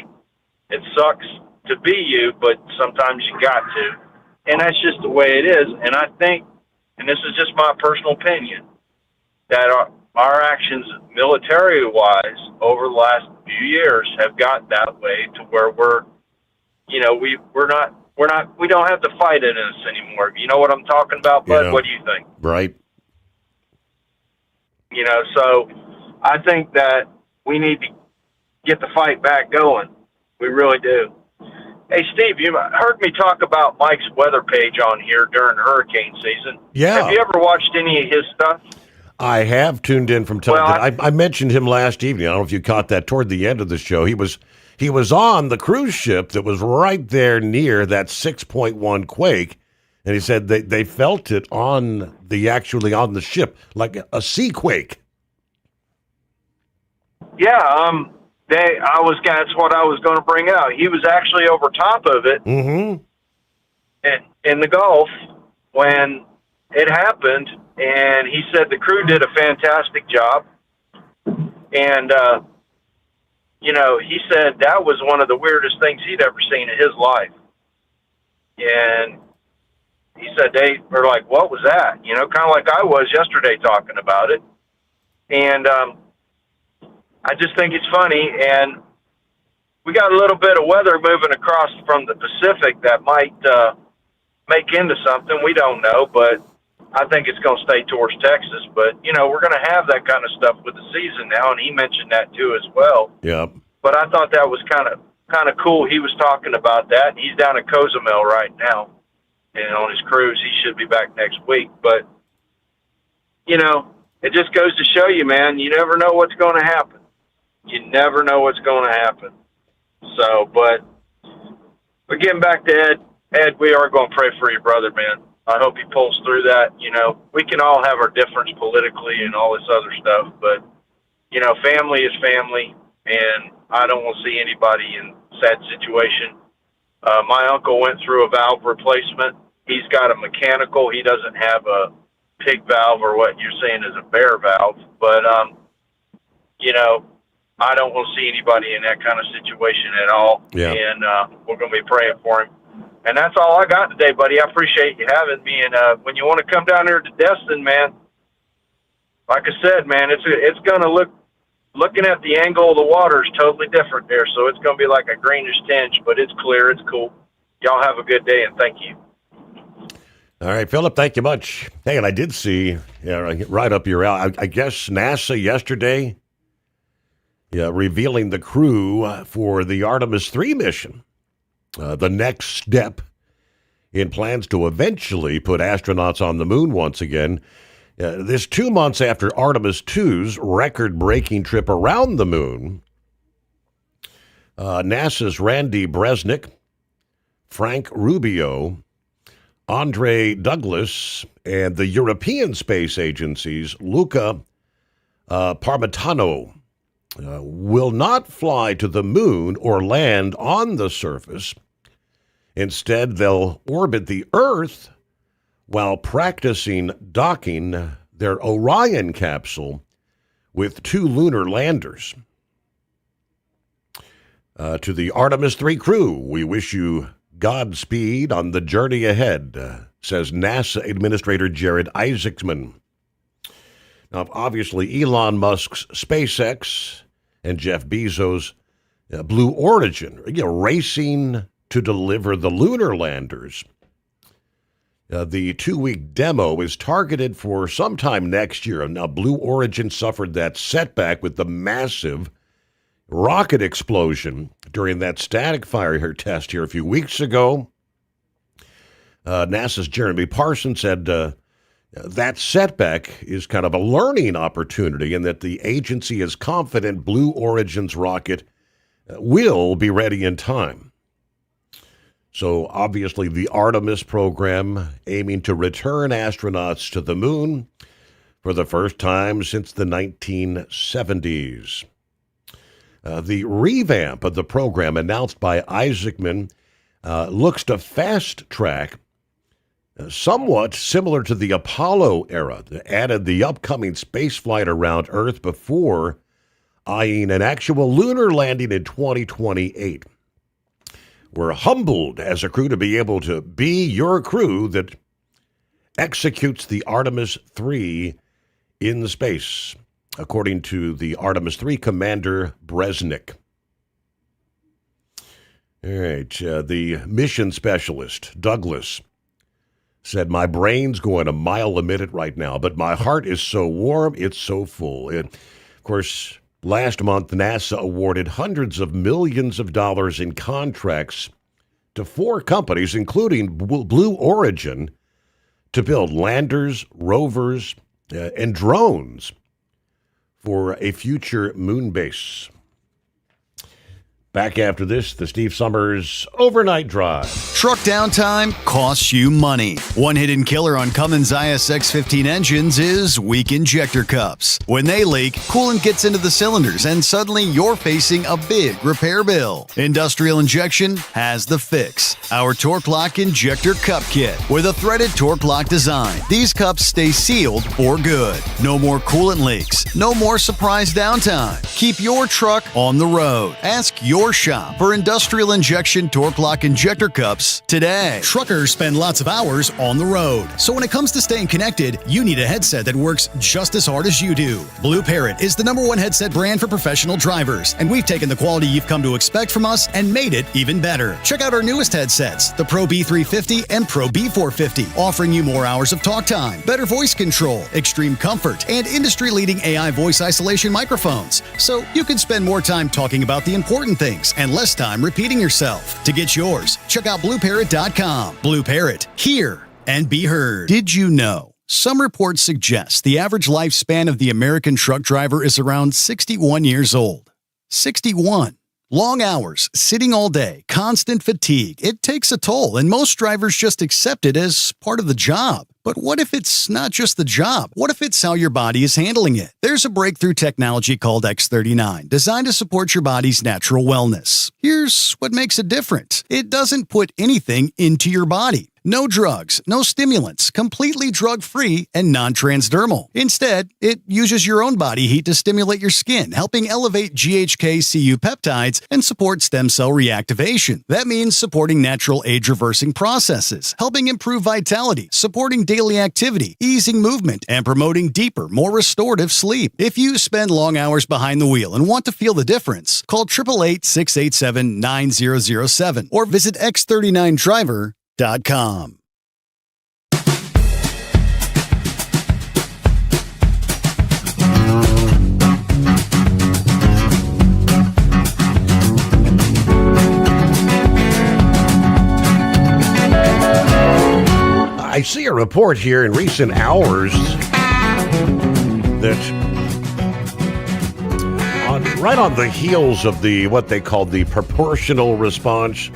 It sucks to be you, but sometimes you got to. And that's just the way it is. And I think, and this is just my personal opinion, that our actions military-wise over the last few years have got that way to where we don't have the fight in us anymore. You know what I'm talking about, Bud? What do you think? Right. So I think that we need to get the fight back going. We really do. Hey, Steve, you heard me talk about Mike's weather page on here during hurricane season. Yeah. Have you ever watched any of his stuff? I have tuned in from time to time. I mentioned him last evening. I don't know if you caught that toward the end of the show. He was on the cruise ship that was right there near that 6.1 quake, and he said they felt it on the ship like a sea quake. Yeah, that's what I was going to bring out. He was actually over top of it in the Gulf when it happened, and he said the crew did a fantastic job. And, he said that was one of the weirdest things he'd ever seen in his life. And he said they were like, what was that? Kind of like I was yesterday talking about it. And I just think it's funny. And we got a little bit of weather moving across from the Pacific that might make into something. We don't know, but I think it's going to stay towards Texas. But, we're going to have that kind of stuff with the season now, and he mentioned that too as well. Yeah. But I thought that was kind of cool. He was talking about that, and he's down in Cozumel right now, and on his cruise. He should be back next week. But, it just goes to show you, man, you never know what's going to happen. You never know what's going to happen. So, but getting back to Ed. Ed, we are going to pray for your brother, man. I hope he pulls through that. We can all have our difference politically and all this other stuff, but, family is family, and I don't want to see anybody in a sad situation. My uncle went through a valve replacement. He's got a mechanical. He doesn't have a pig valve or what you're saying is a bear valve, but, I don't want to see anybody in that kind of situation at all, and we're going to be praying for him. And that's all I got today, buddy. I appreciate you having me. And when you want to come down here to Destin, man, like I said, man, it's going to looking at the angle of the water is totally different there. So it's going to be like a greenish tinge, but it's clear. It's cool. Y'all have a good day, and thank you. All right, Philip, thank you much. Hey, and I did see, right up your alley, I guess NASA yesterday revealing the crew for the Artemis 3 mission. The next step in plans to eventually put astronauts on the moon once again. This 2 months after Artemis II's record-breaking trip around the moon, NASA's Randy Bresnik, Frank Rubio, Andre Douglas, and the European Space Agency's Luca Parmitano will not fly to the moon or land on the surface. Instead, they'll orbit the Earth while practicing docking their Orion capsule with 2 lunar landers. To the Artemis III crew, we wish you Godspeed on the journey ahead, says NASA Administrator Jared Isaacman. Now, obviously, Elon Musk's SpaceX and Jeff Bezos' Blue Origin are racing to deliver the lunar landers. The 2-week demo is targeted for sometime next year. Now, Blue Origin suffered that setback with the massive rocket explosion during that static fire test here a few weeks ago. NASA's Jeremy Parsons said that setback is kind of a learning opportunity and that the agency is confident Blue Origin's rocket will be ready in time. So obviously the Artemis program aiming to return astronauts to the moon for the first time since the 1970s. The revamp of the program announced by Isaacman looks to fast-track, somewhat similar to the Apollo era, that added the upcoming spaceflight around Earth before eyeing an actual lunar landing in 2028. We're humbled as a crew to be able to be your crew that executes the Artemis III in space, according to the Artemis III commander, Bresnik. All right, the mission specialist, Douglas, said, "My brain's going a mile a minute right now, but my heart is so warm, it's so full." And, of course, last month, NASA awarded hundreds of millions of dollars in contracts to 4 companies, including Blue Origin, to build landers, rovers, and drones for a future moon base. Back after this, the Steve Sommers Overnight Drive. Truck downtime costs you money. One hidden killer on Cummins ISX-15 engines is weak injector cups. When they leak, coolant gets into the cylinders and suddenly you're facing a big repair bill. Industrial Injection has the fix. Our Torque Lock Injector Cup Kit with a threaded Torque Lock design. These cups stay sealed for good. No more coolant leaks. No more surprise downtime. Keep your truck on the road. Ask your shop for Industrial Injection Torque Lock Injector Cups today. Truckers spend lots of hours on the road. So when it comes to staying connected, you need a headset that works just as hard as you do. Blue Parrot is the #1 headset brand for professional drivers, and we've taken the quality you've come to expect from us and made it even better. Check out our newest headsets, the Pro B350 and Pro B450, offering you more hours of talk time, better voice control, extreme comfort, and industry-leading AI voice isolation microphones. So you can spend more time talking about the important things and less time repeating yourself. To get yours, check out BlueParrot.com. Blue Parrot, hear and be heard. Did you know? Some reports suggest the average lifespan of the American truck driver is around 61 years old. 61. Long hours, sitting all day, constant fatigue. It takes a toll, and most drivers just accept it as part of the job. But what if it's not just the job? What if it's how your body is handling it? There's a breakthrough technology called X39, designed to support your body's natural wellness. Here's what makes it different. It doesn't put anything into your body. No drugs, no stimulants, completely drug-free and non-transdermal. Instead, it uses your own body heat to stimulate your skin, helping elevate GHK-Cu peptides and support stem cell reactivation. That means supporting natural age-reversing processes, helping improve vitality, supporting daily activity, easing movement, and promoting deeper, more restorative sleep. If you spend long hours behind the wheel and want to feel the difference, call 888-687-9007 or visit X39Driver.com. see a report here in recent hours that right on the heels of what they call the proportional response,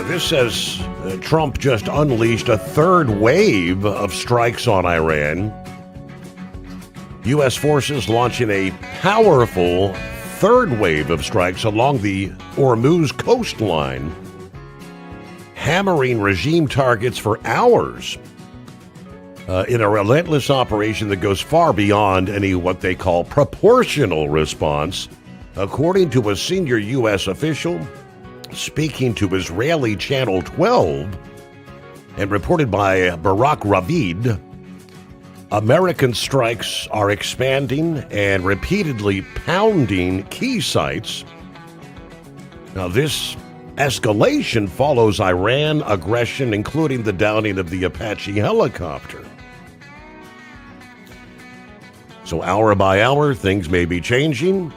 this says Trump just unleashed a third wave of strikes on Iran. U.S. forces launching a powerful third wave of strikes along the Hormuz coastline, hammering regime targets for hours in a relentless operation that goes far beyond any what they call proportional response, according to a senior U.S. official speaking to Israeli Channel 12 and reported by Barak Ravid. American strikes are expanding and repeatedly pounding key sites. Now, this escalation follows Iran aggression, including the downing of the Apache helicopter. So hour by hour, things may be changing.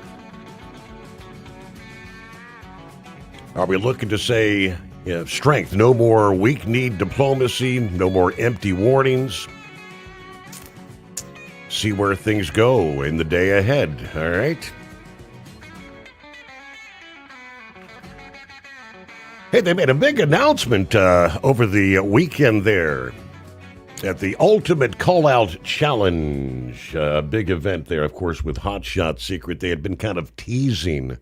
Are we looking to say strength, no more weak-kneed diplomacy, no more empty warnings? See where things go in the day ahead, all right? Hey, they made a big announcement over the weekend there at the Ultimate Call-Out Challenge. Big event there, of course, with Hot Shot Secret. They had been kind of teasing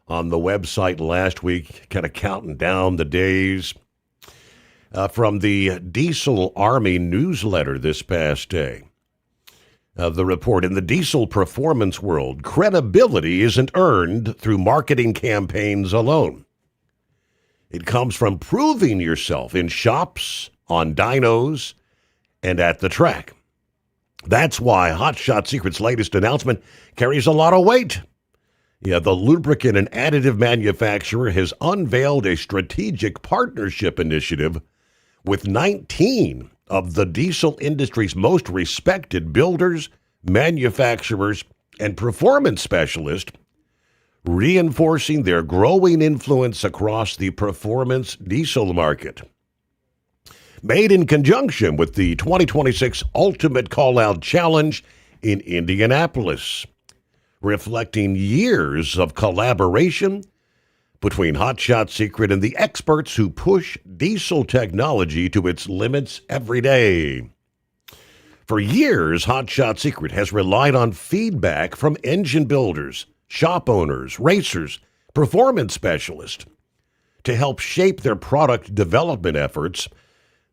on the website last week, kind of counting down the days. From the Diesel Army newsletter this past day. The report, in the diesel performance world, credibility isn't earned through marketing campaigns alone. It comes from proving yourself in shops, on dynos, and at the track. That's why Hot Shot Secret's latest announcement carries a lot of weight. Yeah, the lubricant and additive manufacturer has unveiled a strategic partnership initiative with 19 of the diesel industry's most respected builders, manufacturers, and performance specialists, reinforcing their growing influence across the performance diesel market. Made in conjunction with the 2026 Ultimate Call-Out Challenge in Indianapolis, reflecting years of collaboration between Hot Shot Secret and the experts who push diesel technology to its limits every day. For years, Hot Shot Secret has relied on feedback from engine builders, shop owners, racers, performance specialists to help shape their product development efforts.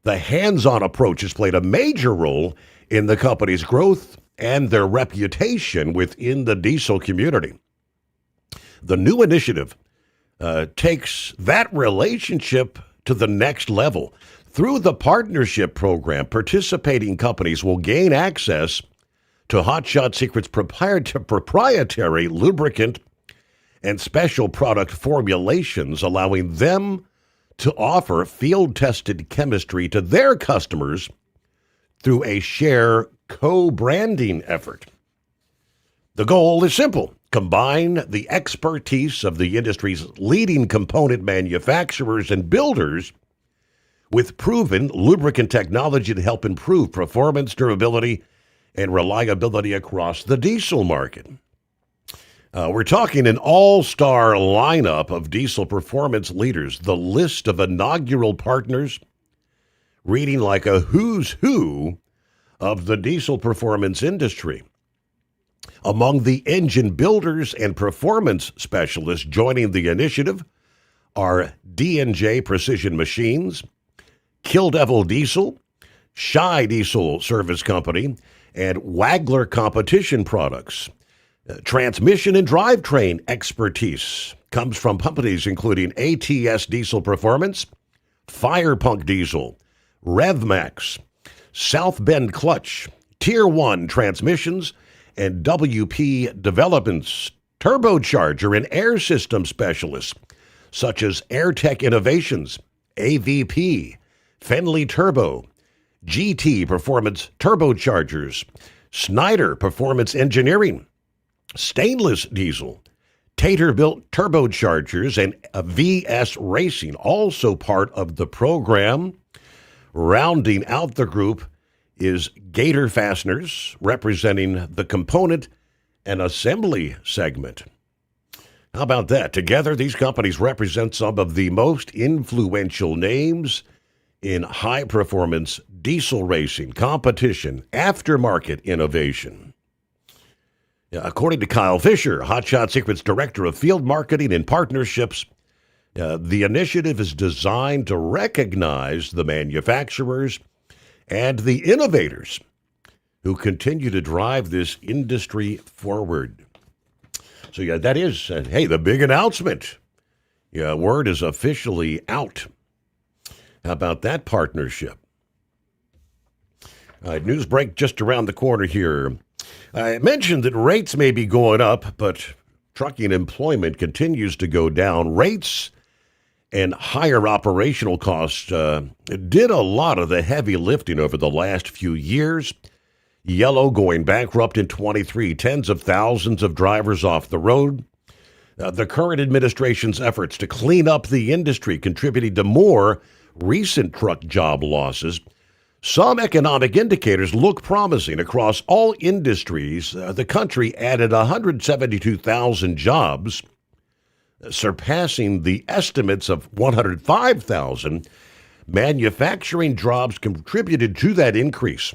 The hands-on approach has played a major role in the company's growth and their reputation within the diesel community. The new initiative takes that relationship to the next level. Through the partnership program, participating companies will gain access to Hot Shot Secret's proprietary lubricant and special product formulations, allowing them to offer field-tested chemistry to their customers through a share co-branding effort. The goal is simple. Combine the expertise of the industry's leading component manufacturers and builders with proven lubricant technology to help improve performance, durability, and reliability across the diesel market. We're talking an all-star lineup of diesel performance leaders, the list of inaugural partners reading like a who's who of the diesel performance industry. Among the engine builders and performance specialists joining the initiative are D&J Precision Machines, Kill Devil Diesel, Shy Diesel Service Company, and Wagler Competition Products. Transmission and drivetrain expertise comes from companies including ATS Diesel Performance, Firepunk Diesel, RevMax, South Bend Clutch, Tier 1 Transmissions, and WP Developments, turbocharger and air system specialists, such as AirTech Innovations, AVP, Fenley Turbo, GT Performance Turbochargers, Snyder Performance Engineering, Stainless Diesel, Tater-Built Turbochargers, and VS Racing, also part of the program. Rounding out the group is Gator Fasteners, representing the component and assembly segment. How about that? Together, these companies represent some of the most influential names in high-performance diesel racing, competition, aftermarket innovation. According to Kyle Fisher, Hotshot Secret's Director of Field Marketing and Partnerships, the initiative is designed to recognize the manufacturers and the innovators who continue to drive this industry forward. So, that is, the big announcement. Word is officially out. How about that partnership? All right, news break just around the corner here. I mentioned that rates may be going up, but trucking employment continues to go down. Rates and higher operational costs did a lot of the heavy lifting over the last few years. Yellow going bankrupt in 23, tens of thousands of drivers off the road. The current administration's efforts to clean up the industry contributing to more recent truck job losses. Some economic indicators look promising across all industries. The country added 172,000 jobs, surpassing the estimates of 105,000. Manufacturing jobs contributed to that increase,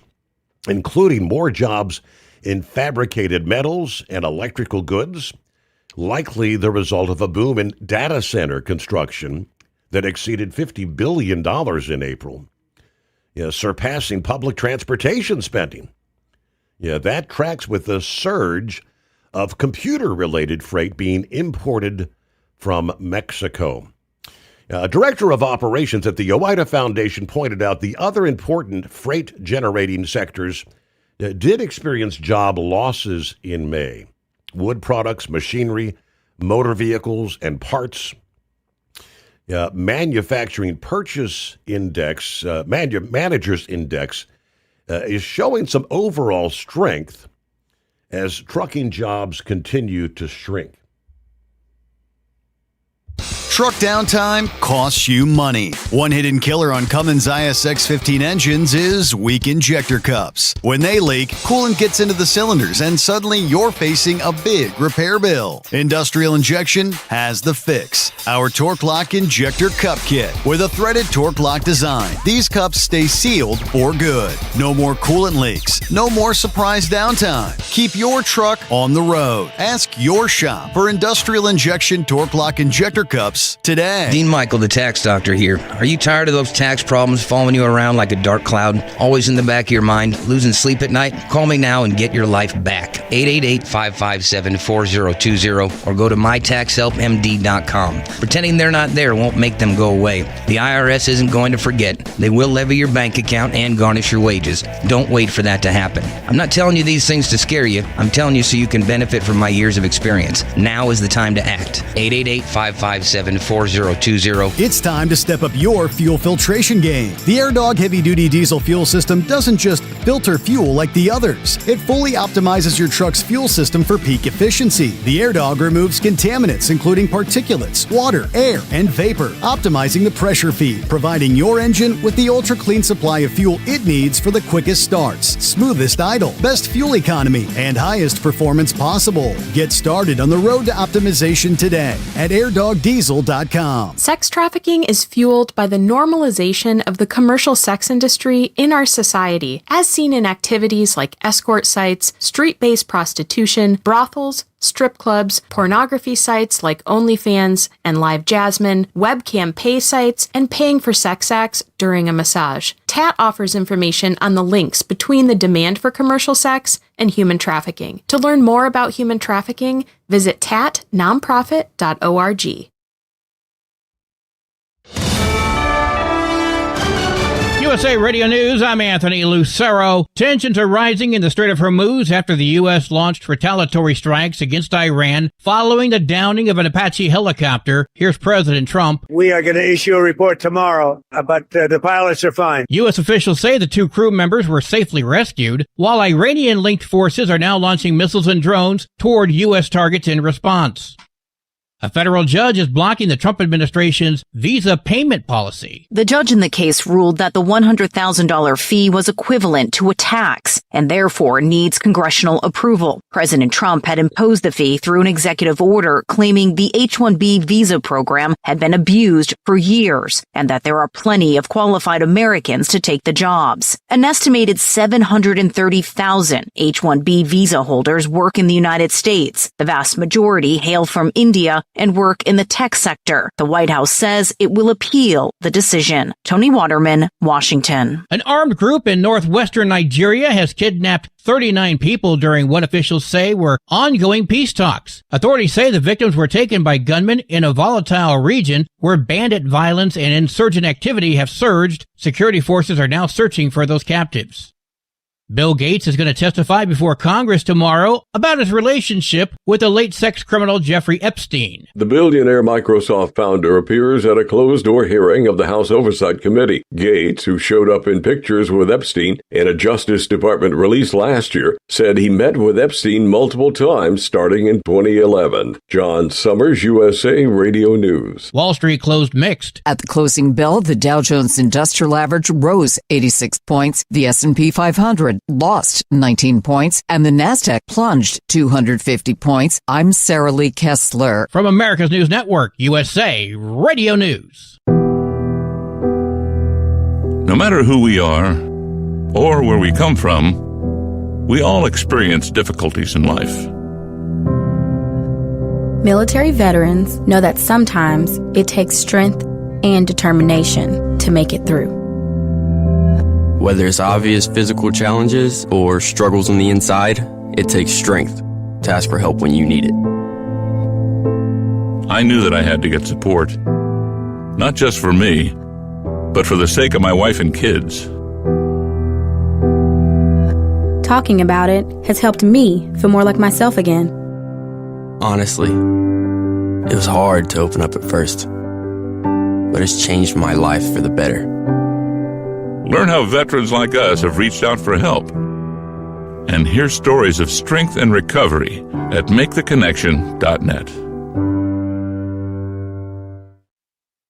including more jobs in fabricated metals and electrical goods, likely the result of a boom in data center construction that exceeded $50 billion in April, surpassing public transportation spending. That tracks with the surge of computer-related freight being imported from Mexico. Director of Operations at the Oida Foundation pointed out the other important freight-generating sectors did experience job losses in May. Wood products, machinery, motor vehicles, and parts. Manufacturing Purchase Index, Managers Index, is showing some overall strength as trucking jobs continue to shrink. Truck downtime costs you money. One hidden killer on Cummins ISX 15 engines is weak injector cups. When they leak, coolant gets into the cylinders and suddenly you're facing a big repair bill. Industrial Injection has the fix. Our Torque Lock Injector Cup Kit. With a threaded Torque Lock design, these cups stay sealed for good. No more coolant leaks. No more surprise downtime. Keep your truck on the road. Ask your shop for Industrial Injection Torque Lock Injector Cups today. Dean Michael, the tax doctor here. Are you tired of those tax problems following you around like a dark cloud, always in the back of your mind, losing sleep at night? Call me now and get your life back. 888-557-4020 or go to mytaxhelpmd.com. Pretending they're not there won't make them go away. The IRS isn't going to forget. They will levy your bank account and garnish your wages. Don't wait for that to happen. I'm not telling you these things to scare you. I'm telling you so you can benefit from my years of experience. Now is the time to act. 888-557-4020. It's time to step up your fuel filtration game. The AirDog heavy-duty diesel fuel system doesn't just filter fuel like the others. It fully optimizes your truck's fuel system for peak efficiency. The AirDog removes contaminants, including particulates, water, air, and vapor, optimizing the pressure feed, providing your engine with the ultra-clean supply of fuel it needs for the quickest starts, smoothest idle, best fuel economy, and highest performance possible. Get started on the road to optimization today at airdogdiesel.com. Sex trafficking is fueled by the normalization of the commercial sex industry in our society, as seen in activities like escort sites, street-based prostitution, brothels, strip clubs, pornography sites like OnlyFans and Live Jasmine, webcam pay sites, and paying for sex acts during a massage. TAT offers information on the links between the demand for commercial sex and human trafficking. To learn more about human trafficking, visit tatnonprofit.org. USA Radio News, I'm Anthony Lucero. Tensions are rising in the Strait of Hormuz after the U.S. launched retaliatory strikes against Iran following the downing of an Apache helicopter. Here's President Trump. We are going to issue a report tomorrow, but the pilots are fine. U.S. officials say the two crew members were safely rescued, while Iranian-linked forces are now launching missiles and drones toward U.S. targets in response. A federal judge is blocking the Trump administration's visa payment policy. The judge in the case ruled that the $100,000 fee was equivalent to a tax and therefore needs congressional approval. President Trump had imposed the fee through an executive order claiming the H-1B visa program had been abused for years and that there are plenty of qualified Americans to take the jobs. An estimated 730,000 H-1B visa holders work in the United States. The vast majority hail from India and work in the tech sector. The White House says it will appeal the decision. Tony Waterman, Washington. An armed group in northwestern Nigeria has kidnapped 39 people during what officials say were ongoing peace talks. Authorities say the victims were taken by gunmen in a volatile region where bandit violence and insurgent activity have surged. Security forces are now searching for those captives. Bill Gates is going to testify before Congress tomorrow about his relationship with the late sex criminal Jeffrey Epstein. The billionaire Microsoft founder appears at a closed-door hearing of the House Oversight Committee. Gates, who showed up in pictures with Epstein in a Justice Department release last year, said he met with Epstein multiple times starting in 2011. John Sommers, USA Radio News. Wall Street closed mixed. At the closing bell, the Dow Jones Industrial Average rose 86 points, the S&P 500 lost 19 points, and the Nasdaq plunged 250 points. I'm Sarah Lee Kessler. From America's News Network, USA Radio News. No matter who we are or where we come from, we all experience difficulties in life. Military veterans know that sometimes it takes strength and determination to make it through. Whether it's obvious physical challenges or struggles on the inside, it takes strength to ask for help when you need it. I knew that I had to get support, not just for me, but for the sake of my wife and kids. Talking about it has helped me feel more like myself again. Honestly, it was hard to open up at first, but it's changed my life for the better. Learn how veterans like us have reached out for help. And hear stories of strength and recovery at MakeTheConnection.net.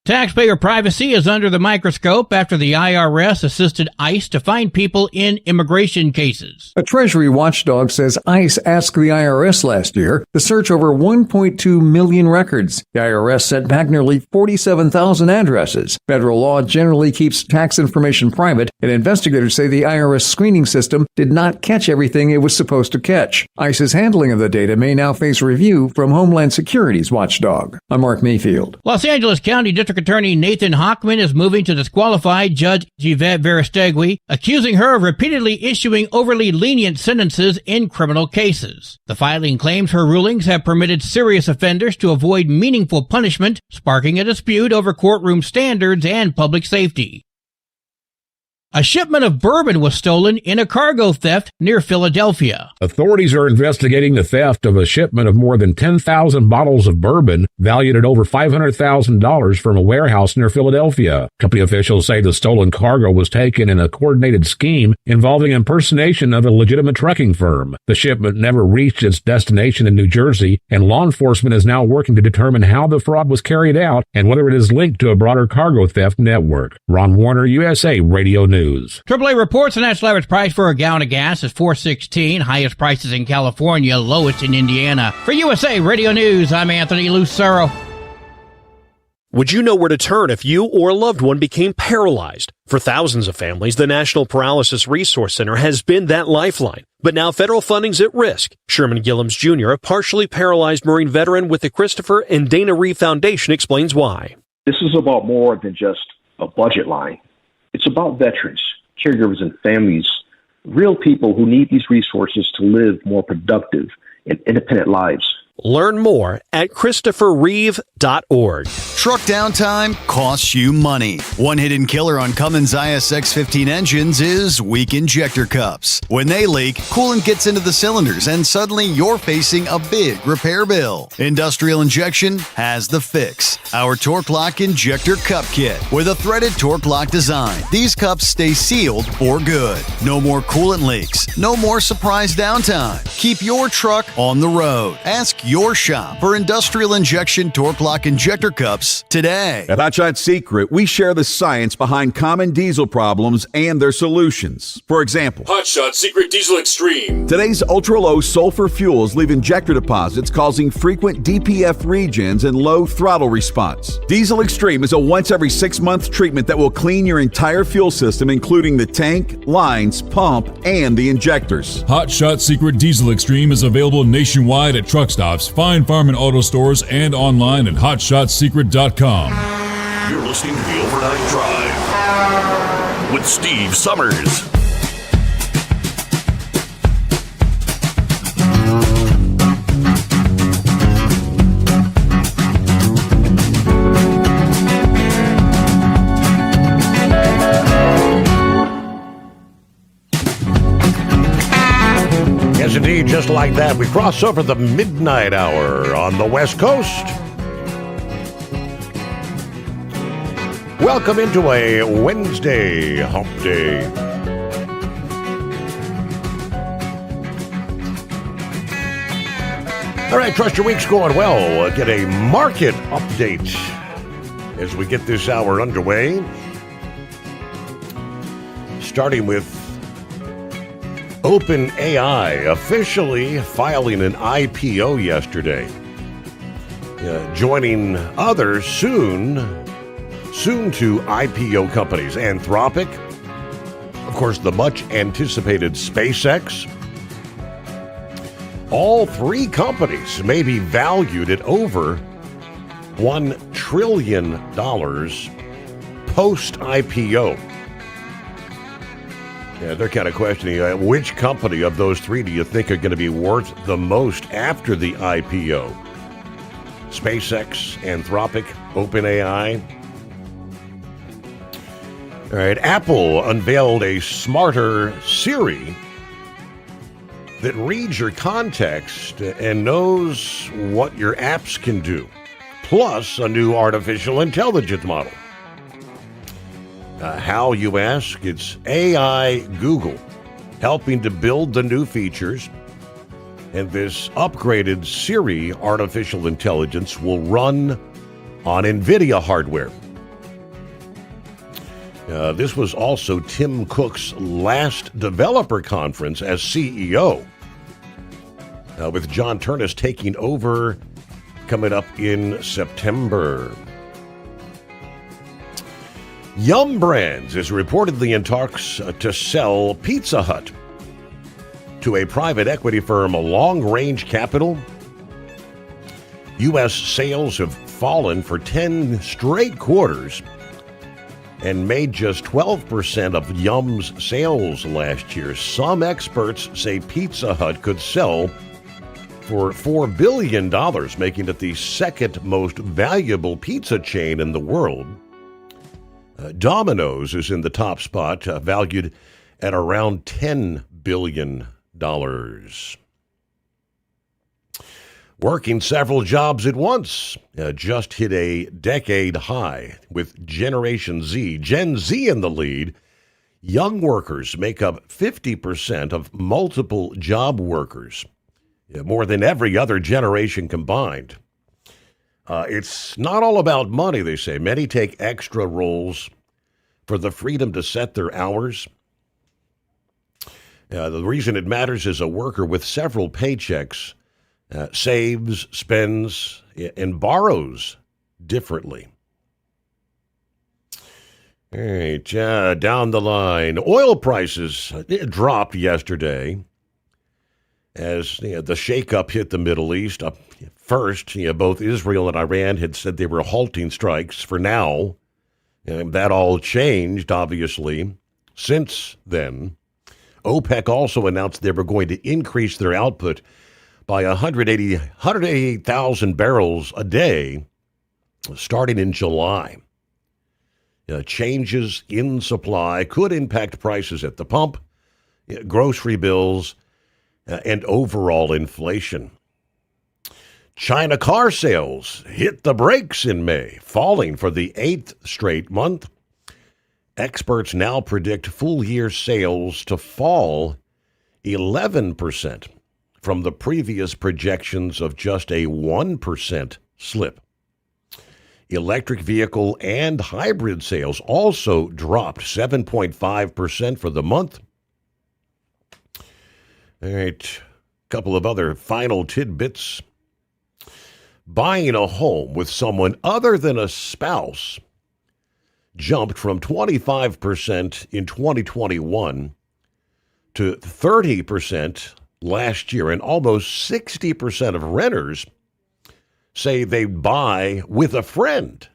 Taxpayer privacy is under the microscope after the IRS assisted ICE to find people in immigration cases. A Treasury watchdog says ICE asked the IRS last year to search over 1.2 million records. The IRS sent back nearly 47,000 addresses. Federal law generally keeps tax information private, and investigators say the IRS screening system did not catch everything it was supposed to catch. ICE's handling of the data may now face review from Homeland Security's watchdog. I'm Mark Mayfield. Los Angeles County District Attorney Nathan Hochman is moving to disqualify Judge Yvette Verestegui, accusing her of repeatedly issuing overly lenient sentences in criminal cases. The filing claims her rulings have permitted serious offenders to avoid meaningful punishment, sparking a dispute over courtroom standards and public safety. A shipment of bourbon was stolen in a cargo theft near Philadelphia. Authorities are investigating the theft of a shipment of more than 10,000 bottles of bourbon valued at over $500,000 from a warehouse near Philadelphia. Company officials say the stolen cargo was taken in a coordinated scheme involving impersonation of a legitimate trucking firm. The shipment never reached its destination in New Jersey, and law enforcement is now working to determine how the fraud was carried out and whether it is linked to a broader cargo theft network. Ron Warner, USA Radio News. AAA reports the national average price for a gallon of gas is $4.16. Highest prices in California, lowest in Indiana. For USA Radio News, I'm Anthony Lucero. Would you know where to turn if you or a loved one became paralyzed? For thousands of families, the National Paralysis Resource Center has been that lifeline. But now federal funding's at risk. Sherman Gillums Jr., a partially paralyzed Marine veteran with the Christopher and Dana Reeve Foundation, explains why. This is about more than just a budget line. It's about veterans, caregivers, and families, real people who need these resources to live more productive and independent lives. Learn more at ChristopherReeve.org. Truck downtime costs you money. One hidden killer on Cummins ISX-15 engines is weak injector cups. When they leak, coolant gets into the cylinders and suddenly you're facing a big repair bill. Industrial Injection has the fix. Our Torque Lock Injector Cup Kit with a threaded Torque Lock design. These cups stay sealed for good. No more coolant leaks. No more surprise downtime. Keep your truck on the road. Ask your shop for industrial injection torque lock injector cups today. At Hot Shot Secret, we share the science behind common diesel problems and their solutions. For example, Hot Shot Secret Diesel Extreme. Today's ultra-low sulfur fuels leave injector deposits causing frequent DPF regens and low throttle response. Diesel Extreme is a once every 6-month treatment that will clean your entire fuel system, including the tank, lines, pump, and the injectors. Hot Shot Secret Diesel Extreme is available nationwide at truck stops, fine farm and auto stores, and online at hotshotsecret.com. You're listening to the Overnight Drive with Steve Sommers. Yes, indeed, just like that, we cross over the midnight hour on the West Coast. Welcome into a Wednesday hump day. All right, trust your week's going well. Get a market update as we get this hour underway. Starting with OpenAI officially filing an IPO yesterday, joining others soon to IPO companies. Anthropic, of course, the much anticipated SpaceX. All three companies may be valued at over $1 trillion post-IPO. Yeah, they're kind of questioning which company of those three do you think are going to be worth the most after the IPO? SpaceX, Anthropic, OpenAI. All right, Apple unveiled a smarter Siri that reads your context and knows what your apps can do, plus a new artificial intelligence model. How, you ask? It's AI Google helping to build the new features, and this upgraded Siri artificial intelligence will run on NVIDIA hardware. This was also Tim Cook's last developer conference as CEO, with John Turnus taking over coming up in September. Yum Brands is reportedly in talks to sell Pizza Hut to a private equity firm, Long Range Capital. U.S. sales have fallen for 10 straight quarters and made just 12% of Yum's sales last year. Some experts say Pizza Hut could sell for $4 billion, making it the second most valuable pizza chain in the world. Domino's is in the top spot, valued at around $10 billion. Working several jobs at once just hit a decade high, with Generation Z, Gen Z in the lead. Young workers make up 50% of multiple job workers, more than every other generation combined. It's not all about money, they say. Many take extra roles for the freedom to set their hours. The reason it matters is a worker with several paychecks saves, spends, and borrows differently. All right, down the line. Oil prices dropped yesterday as the shakeup hit the Middle East. First, both Israel and Iran had said they were halting strikes for now. And that all changed, obviously, since then. OPEC also announced they were going to increase their output by 188,000 barrels a day starting in July. Changes in supply could impact prices at the pump, grocery bills, and overall inflation. China car sales hit the brakes in May, falling for the 8th straight month. Experts now predict full-year sales to fall 11% from the previous projections of just a 1% slip. Electric vehicle and hybrid sales also dropped 7.5% for the month. All right, a couple of other final tidbits. Buying a home with someone other than a spouse jumped from 25% in 2021 to 30% last year, and almost 60% of renters say they buy with a friend.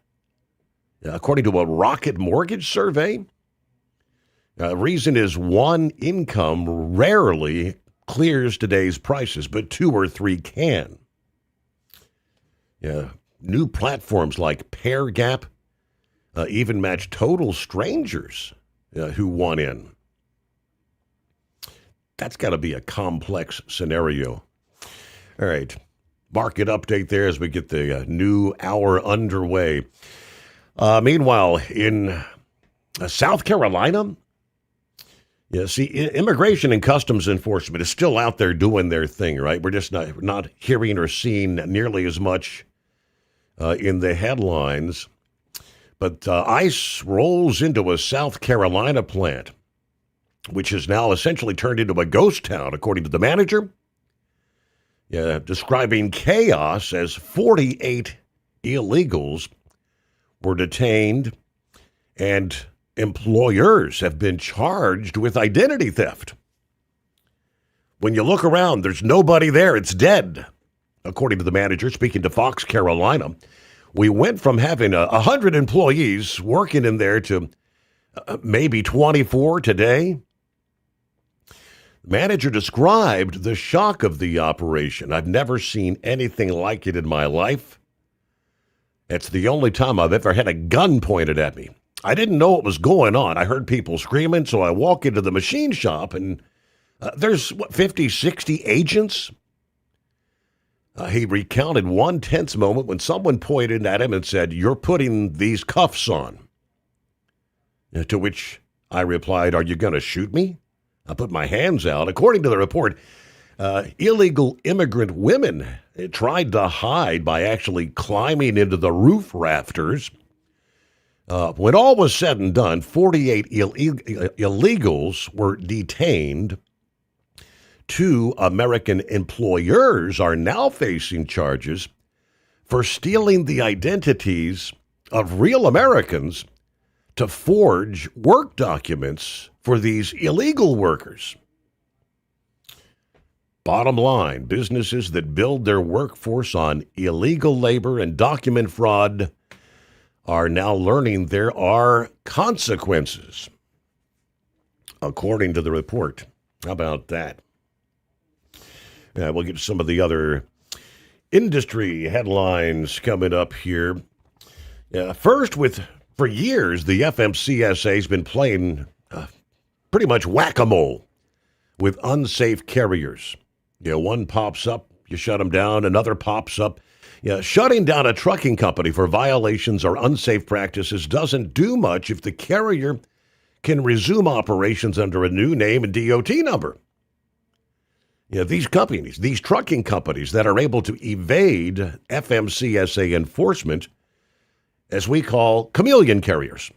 According to a Rocket Mortgage survey, the reason is one income rarely clears today's prices, but two or three can. New platforms like Pair Gap even match total strangers who want in. That's got to be a complex scenario. All right. Market update there as we get the new hour underway. Meanwhile, in South Carolina, Immigration and Customs Enforcement is still out there doing their thing, right? We're just not hearing or seeing nearly as much in the headlines. But ICE rolls into a South Carolina plant, which is now essentially turned into a ghost town, according to the manager. Describing chaos as 48 illegals were detained and employers have been charged with identity theft. When you look around, there's nobody there. It's dead. According to the manager, speaking to Fox Carolina, we went from having 100 employees working in there to maybe 24 today. The manager described the shock of the operation. I've never seen anything like it in my life. It's the only time I've ever had a gun pointed at me. I didn't know what was going on. I heard people screaming, so I walk into the machine shop, and there's, 50, 60 agents? He recounted one tense moment when someone pointed at him and said, "You're putting these cuffs on." To which I replied, "Are you going to shoot me?" I put my hands out. According to the report, illegal immigrant women tried to hide by actually climbing into the roof rafters. When all was said and done, 48 illegals were detained. 2 American employers are now facing charges for stealing the identities of real Americans to forge work documents for these illegal workers. Bottom line, businesses that build their workforce on illegal labor and document fraud are now learning there are consequences, according to the report. How about that? We'll get to some of the other industry headlines coming up here. First, for years, the FMCSA has been playing pretty much whack-a-mole with unsafe carriers. One pops up, you shut them down. Another pops up. Shutting down a trucking company for violations or unsafe practices doesn't do much if the carrier can resume operations under a new name and DOT number. These companies, these trucking companies that are able to evade FMCSA enforcement, as we call chameleon carriers.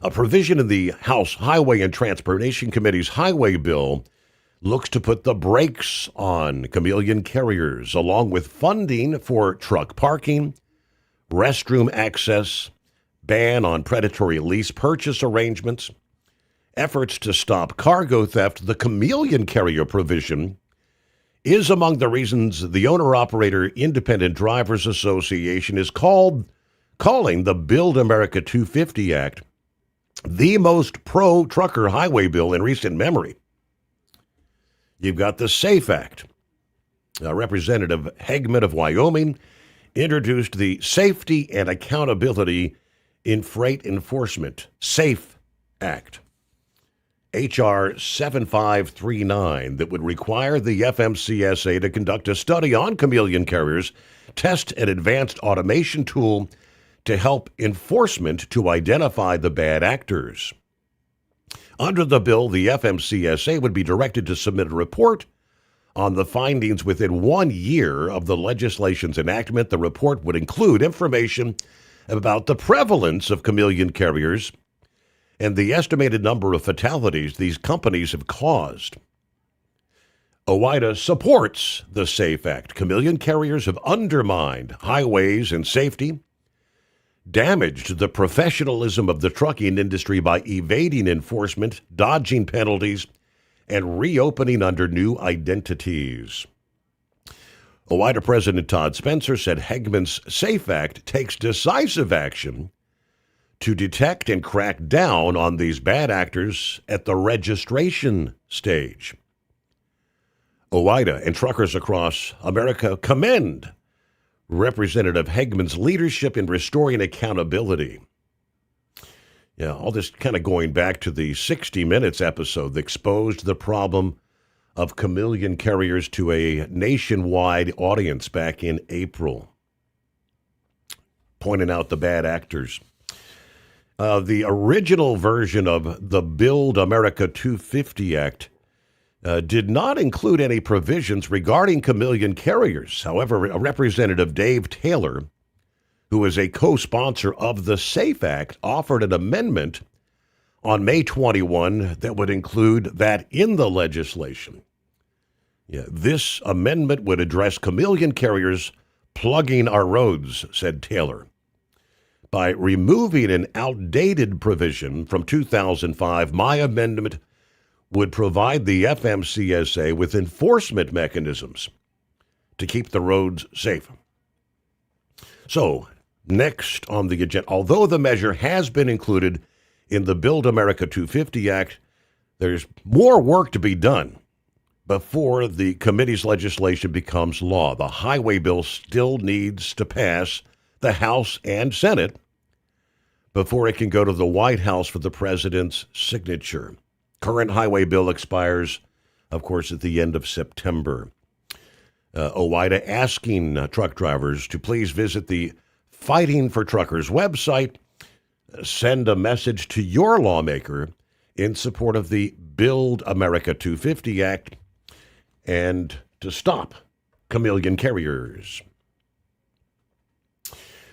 A provision in the House Highway and Transportation Committee's highway bill looks to put the brakes on chameleon carriers, along with funding for truck parking, restroom access, ban on predatory lease purchase arrangements, efforts to stop cargo theft. The chameleon carrier provision is among the reasons the Owner-Operator Independent Drivers Association is calling the Build America 250 Act the most pro-trucker highway bill in recent memory. You've got the SAFE Act. Representative Hegman of Wyoming introduced the Safety and Accountability in Freight Enforcement, SAFE Act. H.R. 7539 that would require the FMCSA to conduct a study on chameleon carriers, test an advanced automation tool to help enforcement to identify the bad actors. Under the bill, the FMCSA would be directed to submit a report on the findings within 1 year of the legislation's enactment. The report would include information about the prevalence of chameleon carriers and the estimated number of fatalities these companies have caused. OOIDA supports the SAFE Act. Chameleon carriers have undermined highways and safety, damaged the professionalism of the trucking industry by evading enforcement, dodging penalties, and reopening under new identities. OOIDA President Todd Spencer said Hegman's SAFE Act takes decisive action to detect and crack down on these bad actors at the registration stage. OOIDA and truckers across America commend Representative Hegman's leadership in restoring accountability. Yeah, all this kind of going back to the 60 Minutes episode that exposed the problem of chameleon carriers to a nationwide audience back in April, pointing out the bad actors. The original version of the Build America 250 Act did not include any provisions regarding chameleon carriers. However, Representative Dave Taylor, who is a co-sponsor of the SAFE Act, offered an amendment on May 21 that would include that in the legislation. Yeah, this amendment would address chameleon carriers plugging our roads, said Taylor, by removing an outdated provision from 2005. My amendment would provide the FMCSA with enforcement mechanisms to keep the roads safe. So, next on the agenda, although the measure has been included in the Build America 250 Act, there's more work to be done before the committee's legislation becomes law. The highway bill still needs to pass the House and Senate before it can go to the White House for the president's signature. Current highway bill expires, of course, at the end of September. OOIDA asking truck drivers to please visit the Fighting for Truckers website, send a message to your lawmaker in support of the Build America 250 Act, and to stop chameleon carriers.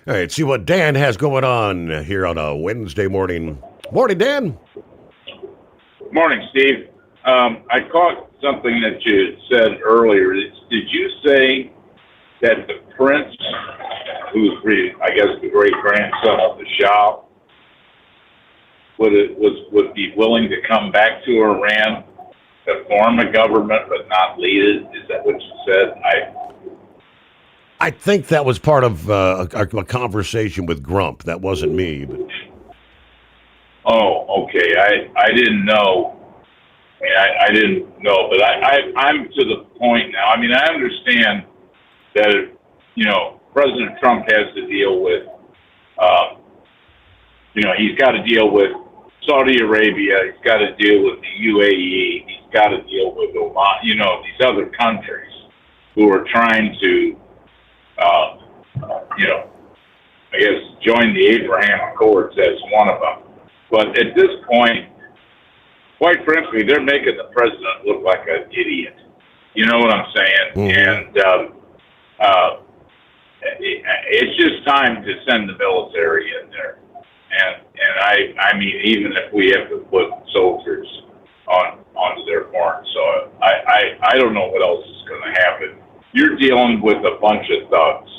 All right, see what Dan has going on here on a Wednesday morning. Morning, Dan. Morning, Steve. I caught something that you said earlier. Did you say that the prince, who's I guess the great grandson of the Shah, would be willing to come back to Iran to form a government but not lead it? Is that what you said? I think that was part of a conversation with Grump. That wasn't me. But... Oh, okay. I didn't know. I didn't know, but I'm to the point now. I mean, I understand that, President Trump has to deal with, he's got to deal with Saudi Arabia. He's got to deal with the UAE. He's got to deal with Oman, these other countries who are trying to, I guess, join the Abraham Accords as one of them. But at this point, quite frankly, they're making the president look like an idiot. You know what I'm saying? Mm-hmm. And it's just time to send the military in there. And I mean, even if we have to put soldiers onto their farm. So I don't know what else is going to happen. You're dealing with a bunch of thugs,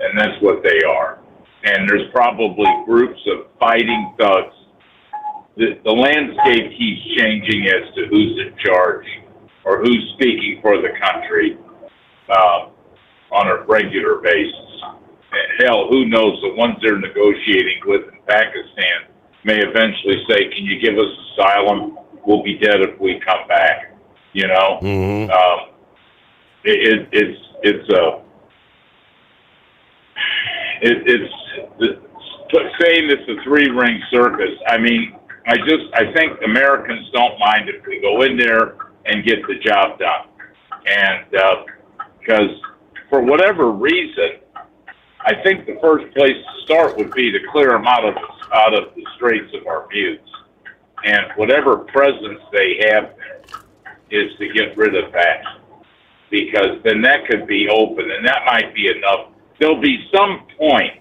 and that's what they are. And there's probably groups of fighting thugs. The landscape keeps changing as to who's in charge or who's speaking for the country on a regular basis. And hell, who knows? The ones they're negotiating with in Pakistan may eventually say, "Can you give us asylum? We'll be dead if we come back." Mm-hmm. Saying it's a three-ring circus. I mean, I think Americans don't mind if we go in there and get the job done. And because for whatever reason, I think the first place to start would be to clear them out of the Straits of Hormuz. And whatever presence they have there is to get rid of that. because then that could be open, and that might be enough. There'll be some point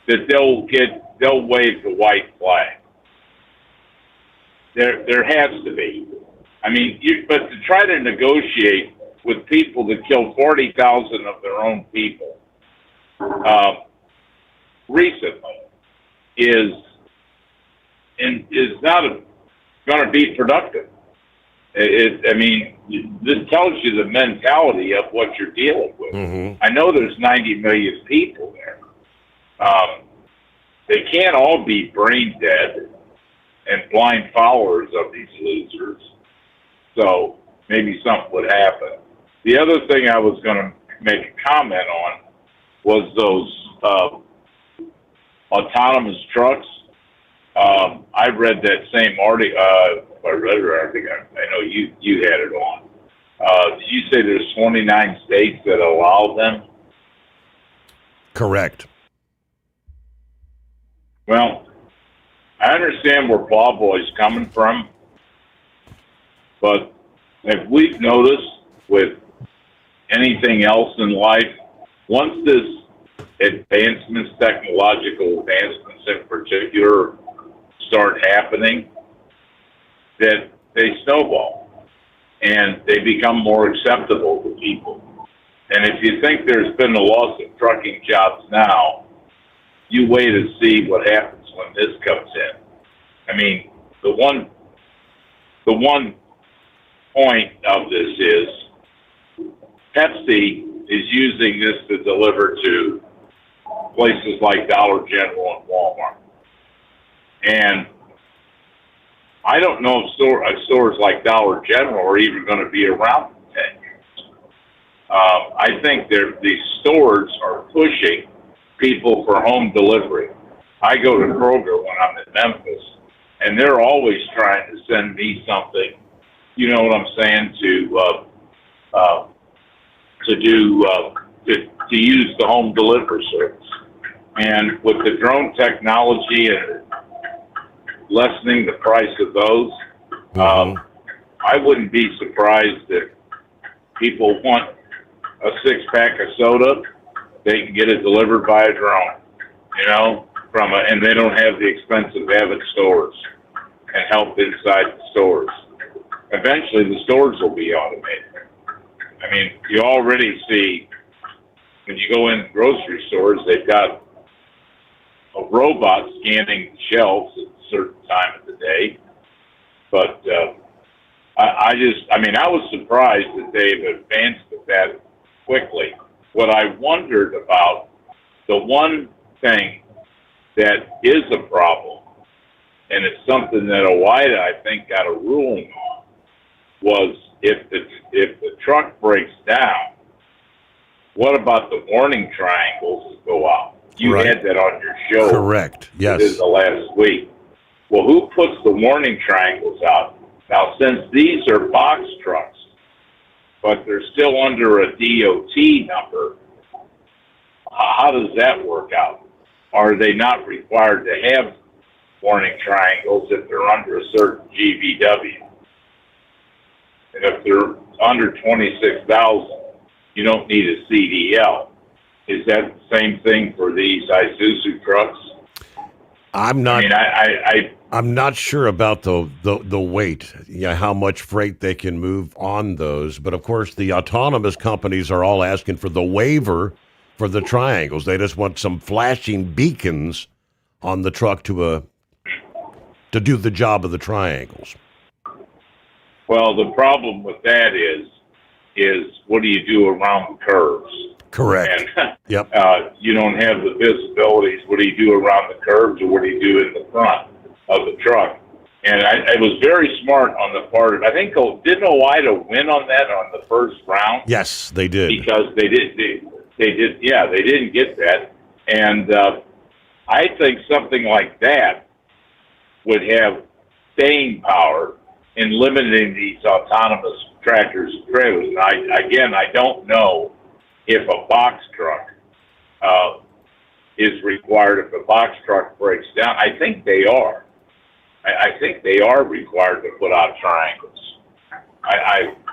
that they'll wave the white flag. There has to be. I mean, but to try to negotiate with people that killed 40,000 of their own people recently is not going to be productive. I mean, this tells you the mentality of what you're dealing with. Mm-hmm. I know there's 90 million people there. They can't all be brain dead and blind followers of these losers. So maybe something would happen. The other thing I was going to make a comment on was those autonomous trucks. I read that same article. I read it. I think I know you had it on. Did you say there's 29 states that allow them? Correct. Well, I understand where Paul Boy's coming from, but if we've noticed with anything else in life, once this technological advancements in particular, start happening, that they snowball and they become more acceptable to people. And if you think there's been a loss of trucking jobs now, you wait and see what happens when this comes in. I mean, the one point of this is Pepsi is using this to deliver to places like Dollar General and Walmart. And I don't know if stores like Dollar General are even going to be around in 10 years. I think these stores are pushing people for home delivery. I go to Kroger when I'm in Memphis, and they're always trying to send me something, you know what I'm saying, to use the home delivery service. And with the drone technology and lessening the price of those, I wouldn't be surprised if people want a 6-pack of soda, they can get it delivered by a drone, you know, and they don't have the expense of having stores and help inside the stores. Eventually the stores will be automated. I mean, you already see when you go in grocery stores, they've got a robot scanning shelves at a certain time of the day. But I was surprised that they've advanced it that quickly. What I wondered about, the one thing that is a problem, and it's something that OOIDA, I think, got a ruling on, was if the truck breaks down, what about the warning triangles that go out? You had that on your show. Correct. Yes. Within the last week. Well, who puts the warning triangles out? Now, since these are box trucks, but they're still under a DOT number, how does that work out? Are they not required to have warning triangles if they're under a certain GVW? And if they're under 26,000, you don't need a CDL. Is that the same thing for these Isuzu trucks? I'm not sure about the weight, how much freight they can move on those. But of course, the autonomous companies are all asking for the waiver for the triangles. They just want some flashing beacons on the truck to do the job of the triangles. Well, the problem with that is what do you do around the curves? Correct. And, yep. You don't have the visibilities. What do you do around the curves, or what do you do in the front of the truck? And it was very smart on the part of, I think, didn't OOIDA win on that on the first round? Yes, they did. Because they didn't get that. And I think something like that would have staying power in limiting these autonomous tractors and trailers. And I don't know if a box truck is required. If a box truck breaks down, I think they are. I think they are required to put out triangles.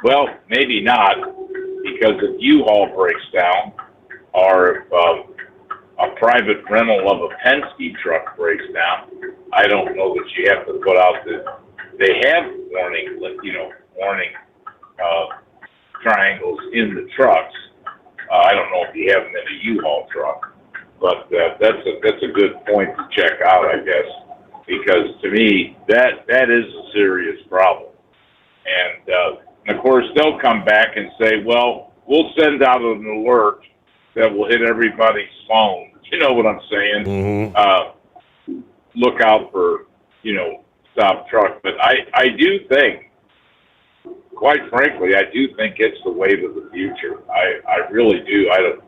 Well, maybe not, because if U-Haul breaks down, or if a private rental of a Penske truck breaks down, I don't know that you have to put out they have warning triangles in the trucks. I don't know if you have them in a U-Haul truck, but that's a good point to check out, I guess, because to me that is a serious problem. And of course they'll come back and say, well, we'll send out an alert that will hit everybody's phone. You know what I'm saying? Mm-hmm. Look out for, stop truck. But I do think, quite frankly, I do think it's the wave of the future. I really do. I don't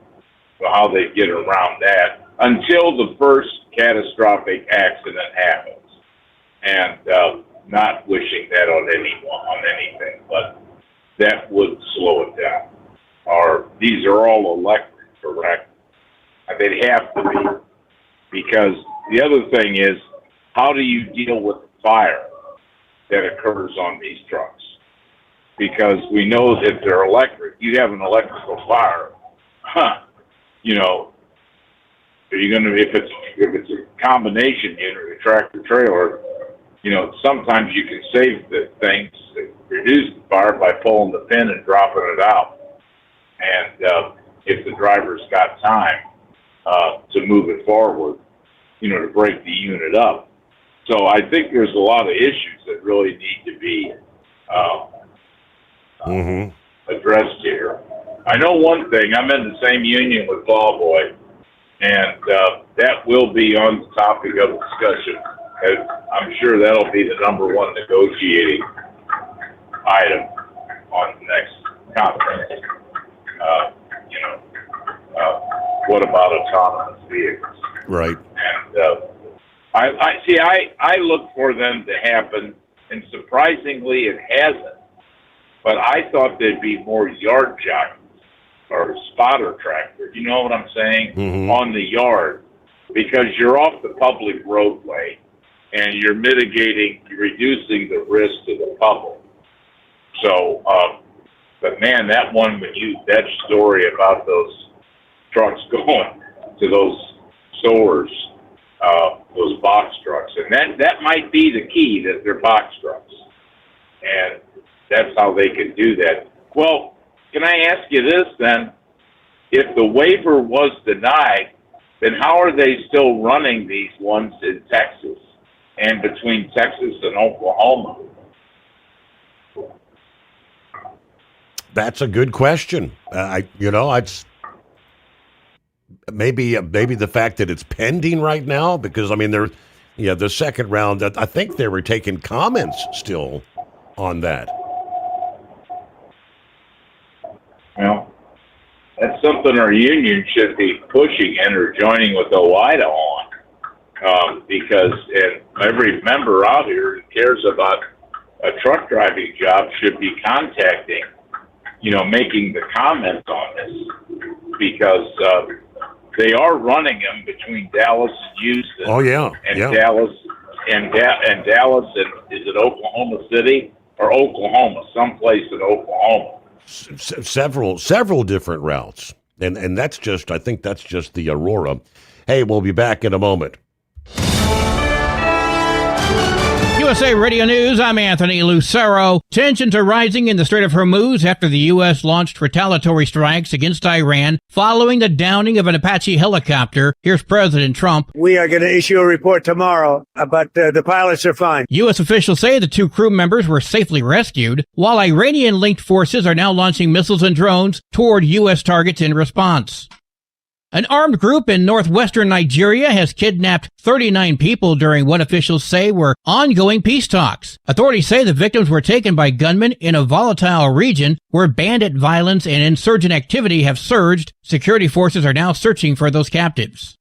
know how they get around that until the first catastrophic accident happens. And not wishing that on anything, but that would slow it down. These are all electric, correct? They'd have to be, because the other thing is, how do you deal with the fire that occurs on these trucks? Because we know that they're electric. You have an electrical fire, are you going to, if it's a combination unit, a tractor trailer, sometimes you can save the things, reduce the fire by pulling the pin and dropping it out. And if the driver's got time to move it forward, to break the unit up. So I think there's a lot of issues that really need to be addressed here. I know one thing, I'm in the same union with Plowboy, and that will be on the topic of discussion. And I'm sure that'll be the number one negotiating item on the next conference. What about autonomous vehicles? Right. And I look for them to happen, and surprisingly it hasn't. But I thought there'd be more yard jockeys or spotter tractors, you know what I'm saying, on the yard, because you're off the public roadway and you're reducing the risk to the public. So, but man, that story about those trucks going to those stores, those box trucks, and that might be the key, that they're box trucks, and that's how they can do that. Well, can I ask you this then? If the waiver was denied, then how are they still running these ones in Texas and between Texas and Oklahoma? That's a good question. It's maybe the fact that it's pending right now, because the second round, I think they were taking comments still on that. Well, that's something our union should be pushing and or joining with OIDA on, because every member out here who cares about a truck driving job should be contacting, making the comments on this, because they are running them between Dallas and Houston. Oh yeah, and Dallas and Dallas and is it Oklahoma City or Oklahoma? Someplace in Oklahoma. Several different routes, and that's just, I think that's just the Aurora. Hey, we'll be back in a moment. USA Radio News, I'm Anthony Lucero. Tensions are rising in the Strait of Hormuz after the U.S. launched retaliatory strikes against Iran following the downing of an Apache helicopter. Here's President Trump. We are going to issue a report tomorrow, but the pilots are fine. U.S. officials say the two crew members were safely rescued, while Iranian-linked forces are now launching missiles and drones toward U.S. targets in response. An armed group in northwestern Nigeria has kidnapped 39 people during what officials say were ongoing peace talks. Authorities say the victims were taken by gunmen in a volatile region where bandit violence and insurgent activity have surged. Security forces are now searching for those captives.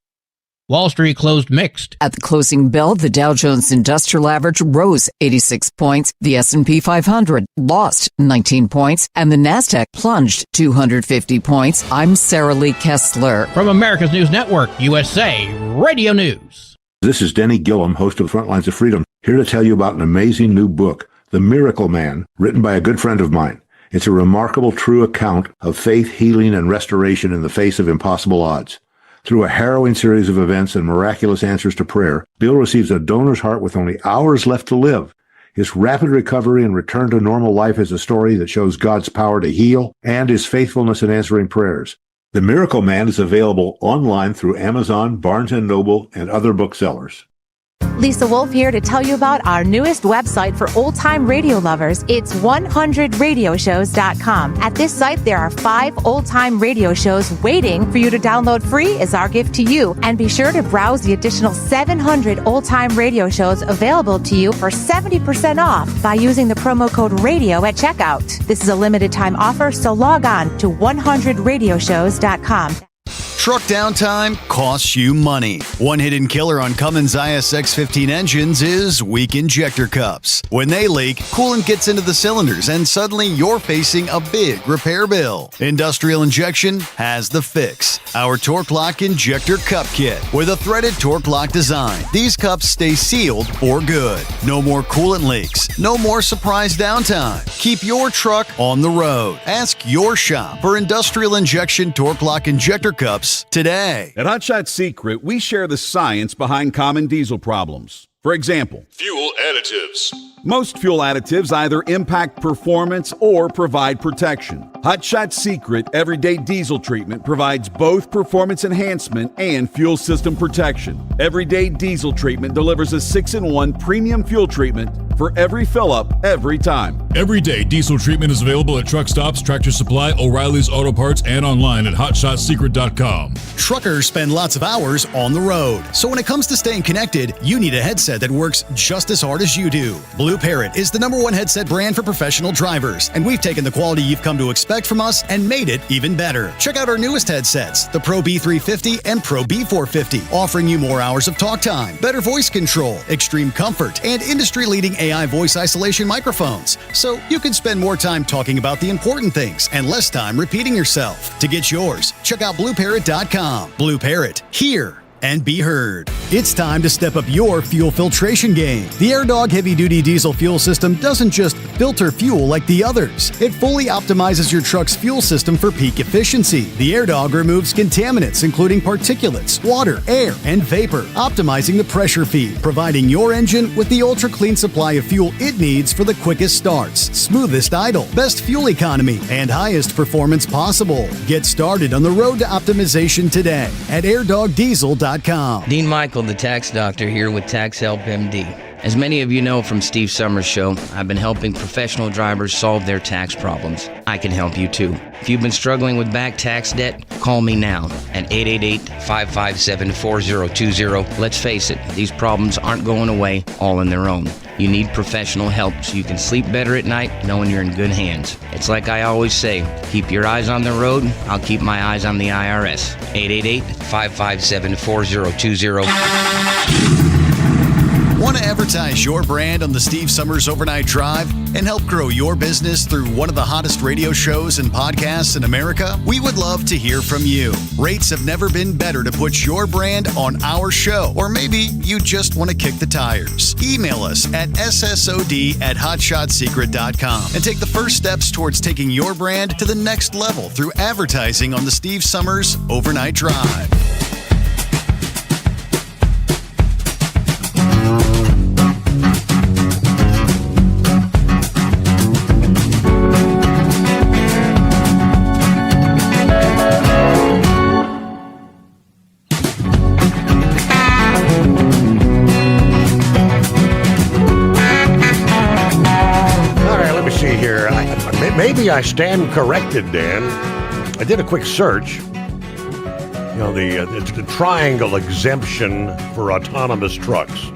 Wall Street closed mixed. At the closing bell, the Dow Jones Industrial Average rose 86 points, the S&P 500 lost 19 points, and the Nasdaq plunged 250 points. I'm Sarah Lee Kessler. From America's News Network, USA Radio News. This is Denny Gillum, host of Front Lines of Freedom, here to tell you about an amazing new book, The Miracle Man, written by a good friend of mine. It's a remarkable true account of faith, healing, and restoration in the face of impossible odds. Through a harrowing series of events and miraculous answers to prayer, Bill receives a donor's heart with only hours left to live. His rapid recovery and return to normal life is a story that shows God's power to heal and his faithfulness in answering prayers. The Miracle Man is available online through Amazon, Barnes & Noble, and other booksellers. Lisa Wolf here to tell you about our newest website for old-time radio lovers. It's 100radioshows.com. At this site, there are 5 old-time radio shows waiting for you to download free as our gift to you. And be sure to browse the additional 700 old-time radio shows available to you for 70% off by using the promo code RADIO at checkout. This is a limited-time offer, so log on to 100radioshows.com. Truck downtime costs you money. One hidden killer on Cummins ISX-15 engines is weak injector cups. When they leak, coolant gets into the cylinders and suddenly you're facing a big repair bill. Industrial Injection has the fix. Our Torque Lock Injector Cup Kit with a threaded Torque Lock design. These cups stay sealed for good. No more coolant leaks. No more surprise downtime. Keep your truck on the road. Ask your shop for Industrial Injection Torque Lock Injector Cups today. At Hot Shot Secret, we share the science behind common diesel problems. For example, fuel additives. Most fuel additives either impact performance or provide protection. Hot Shot Secret Everyday Diesel Treatment provides both performance enhancement and fuel system protection. Everyday Diesel Treatment delivers a 6-in-1 premium fuel treatment for every fill-up, every time. Everyday Diesel Treatment is available at truck stops, Tractor Supply, O'Reilly's Auto Parts, and online at HotShotSecret.com. Truckers spend lots of hours on the road. So when it comes to staying connected, you need a headset that works just as hard as you do. Blue Parrot is the #1 headset brand for professional drivers, and we've taken the quality you've come to expect from us and made it even better. Check out our newest headsets, the Pro B350 and Pro B450, offering you more hours of talk time, better voice control, extreme comfort, and industry-leading AI voice isolation microphones. So you can spend more time talking about the important things and less time repeating yourself. To get yours, check out BlueParrot.com. Blue Parrot, hear and be heard. It's time to step up your fuel filtration game. The AirDog heavy-duty diesel fuel system doesn't just filter fuel like the others. It fully optimizes your truck's fuel system for peak efficiency. The AirDog removes contaminants, including particulates, water, air, and vapor, optimizing the pressure feed, providing your engine with the ultra-clean supply of fuel it needs for the quickest starts, smoothest idle, best fuel economy, and highest performance possible. Get started on the road to optimization today at airdogdiesel.com. Dean Michael, the tax doctor, here with Tax Help MD. As many of you know from Steve Sommers' show, I've been helping professional drivers solve their tax problems. I can help you too. If you've been struggling with back tax debt, call me now at 888-557-4020. Let's face it, these problems aren't going away all on their own. You need professional help so you can sleep better at night knowing you're in good hands. It's like I always say, keep your eyes on the road, I'll keep my eyes on the IRS. 888-557-4020. Want to advertise your brand on the Steve Sommers Overnight Drive and help grow your business through one of the hottest radio shows and podcasts in America? We would love to hear from you. Rates have never been better to put your brand on our show, or maybe you just want to kick the tires. Email us at ssod@hotshotsecret.com and take the first steps towards taking your brand to the next level through advertising on the Steve Sommers Overnight Drive. Maybe I stand corrected, Dan. I did a quick search. You know, it's the triangle exemption for autonomous trucks.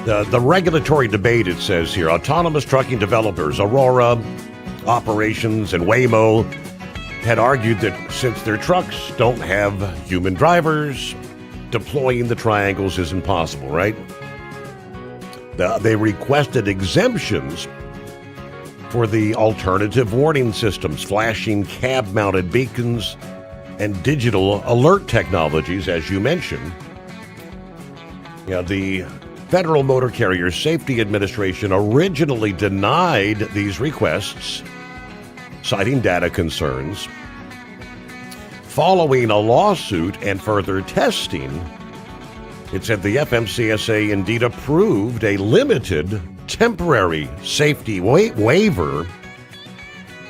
The regulatory debate, it says here, autonomous trucking developers, Aurora, Operations, and Waymo had argued that since their trucks don't have human drivers, deploying the triangles is impossible, right? They requested exemptions for the alternative warning systems, flashing cab-mounted beacons, and digital alert technologies, as you mentioned. Yeah, the Federal Motor Carrier Safety Administration originally denied these requests, citing data concerns. Following a lawsuit and further testing, it said the FMCSA indeed approved a limited temporary safety waiver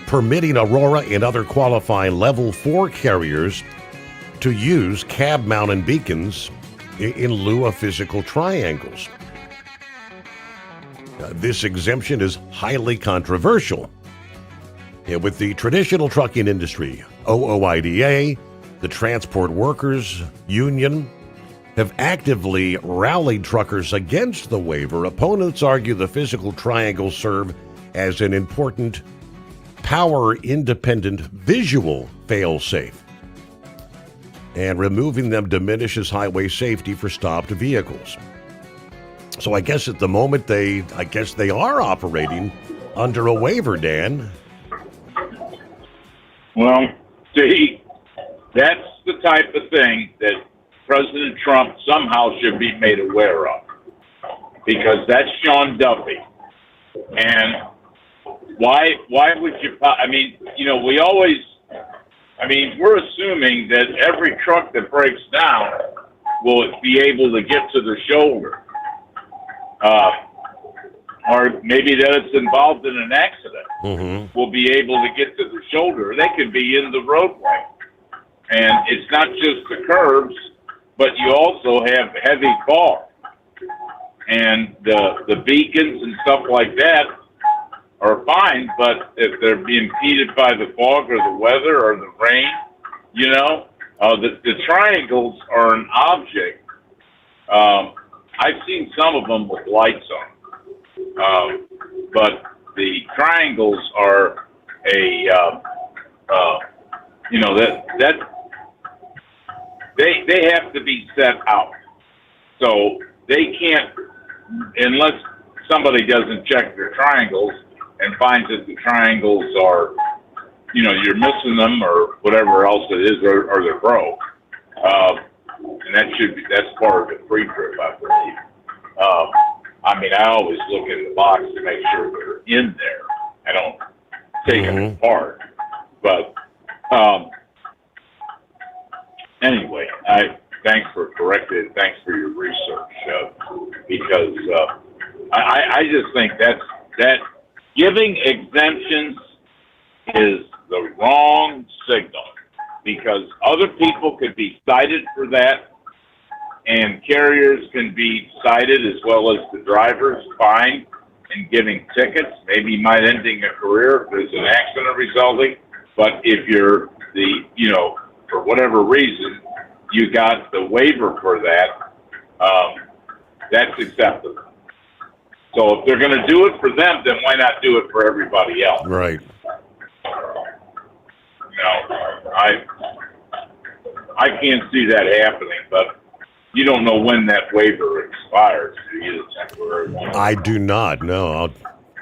permitting Aurora and other qualifying Level 4 carriers to use cab-mounted beacons in lieu of physical triangles. This exemption is highly controversial. With the traditional trucking industry, OOIDA, the Transport Workers Union, have actively rallied truckers against the waiver. Opponents argue the physical triangles serve as an important power-independent visual fail-safe, and removing them diminishes highway safety for stopped vehicles. So I guess at the moment they are operating under a waiver, Dan. Well, see, that's the type of thing that President Trump somehow should be made aware of, because that's Sean Duffy. And why would you, we're assuming that every truck that breaks down will be able to get to the shoulder. Or maybe that it's involved in an accident, will be able to get to the shoulder. They could be in the roadway. And it's not just the curbs, but you also have heavy fog. And the beacons and stuff like that are fine, but if they're being impeded by the fog or the weather or the rain, the triangles are an object. I've seen some of them with lights on, but the triangles are they have to be set out, so they can't, unless somebody doesn't check their triangles and finds that the triangles are, you're missing them or whatever else it is, or they're broke. And that's part of the pre-trip, I believe. I always look in the box to make sure they're in there. I don't take them apart. But anyway, thanks for correcting it. Thanks for your research, because I just think that giving exemptions is the wrong signal, because other people could be cited for that, and carriers can be cited as well as the drivers, fined and giving tickets, maybe might ending a career if there's an accident resulting. But if you're for whatever reason, you got the waiver for that, that's acceptable. So if they're going to do it for them, then why not do it for everybody else? Right. I can't see that happening, but you don't know when that waiver expires, do you? The temporary one? I do not. No, I'll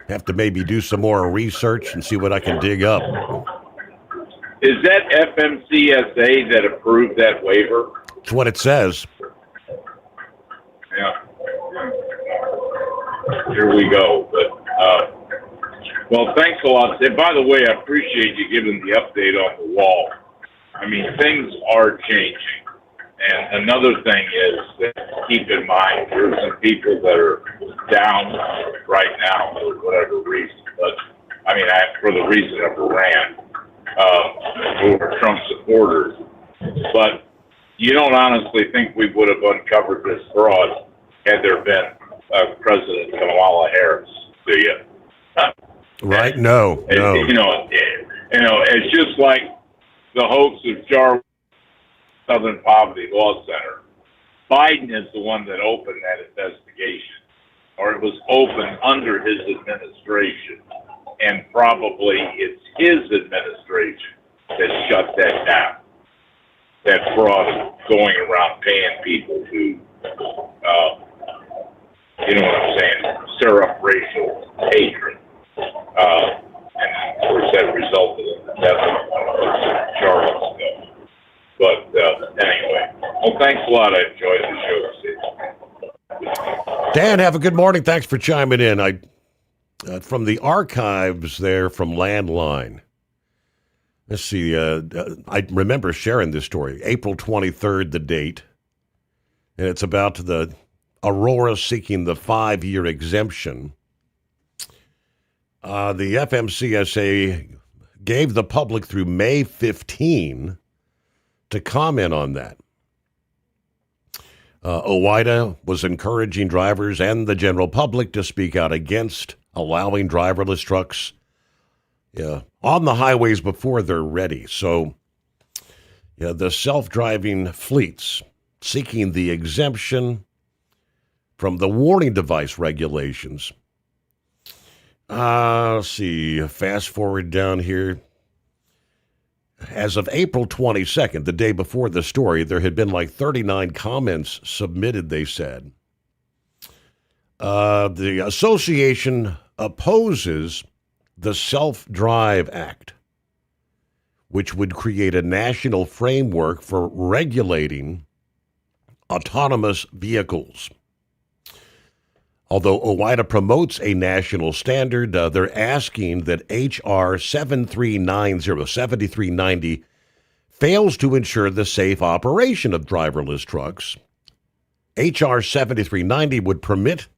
have to maybe do some more research and see what I can dig up. Is that FMCSA that approved that waiver? That's what it says. Yeah. Here we go. But well, thanks a lot. And by the way, I appreciate you giving the update on the wall. Things are changing. And another thing is that keep in mind, there are some people that are down right now for whatever reason. But for the reason of Iran, who are Trump supporters. But you don't honestly think we would have uncovered this fraud had there been President Kamala Harris, do you? Right? No. It's just like the hoax of Jar Southern Poverty Law Center. Biden is the one that opened that investigation, or it was opened under his administration, and probably it's his administration that shut that down. That fraud going around paying people to, stir up racial hatred. And of course that resulted in the death of one of those Charlottesville. But anyway, well, thanks a lot. I enjoyed the show, Steve. Dan, have a good morning. Thanks for chiming in. From the archives there from Landline. Let's see. I remember sharing this story. April 23rd, the date. And it's about the Aurora seeking the 5-year exemption. The FMCSA gave the public through May 15 to comment on that. OOIDA was encouraging drivers and the general public to speak out against allowing driverless trucks on the highways before they're ready. So the self-driving fleets seeking the exemption from the warning device regulations. Let's see, fast forward down here. As of April 22nd, the day before the story, there had been like 39 comments submitted, they said. The association opposes the Self-Drive Act, which would create a national framework for regulating autonomous vehicles. Although OOIDA promotes a national standard, they're asking that H.R. 7390 fails to ensure the safe operation of driverless trucks. H.R. 7390 would permit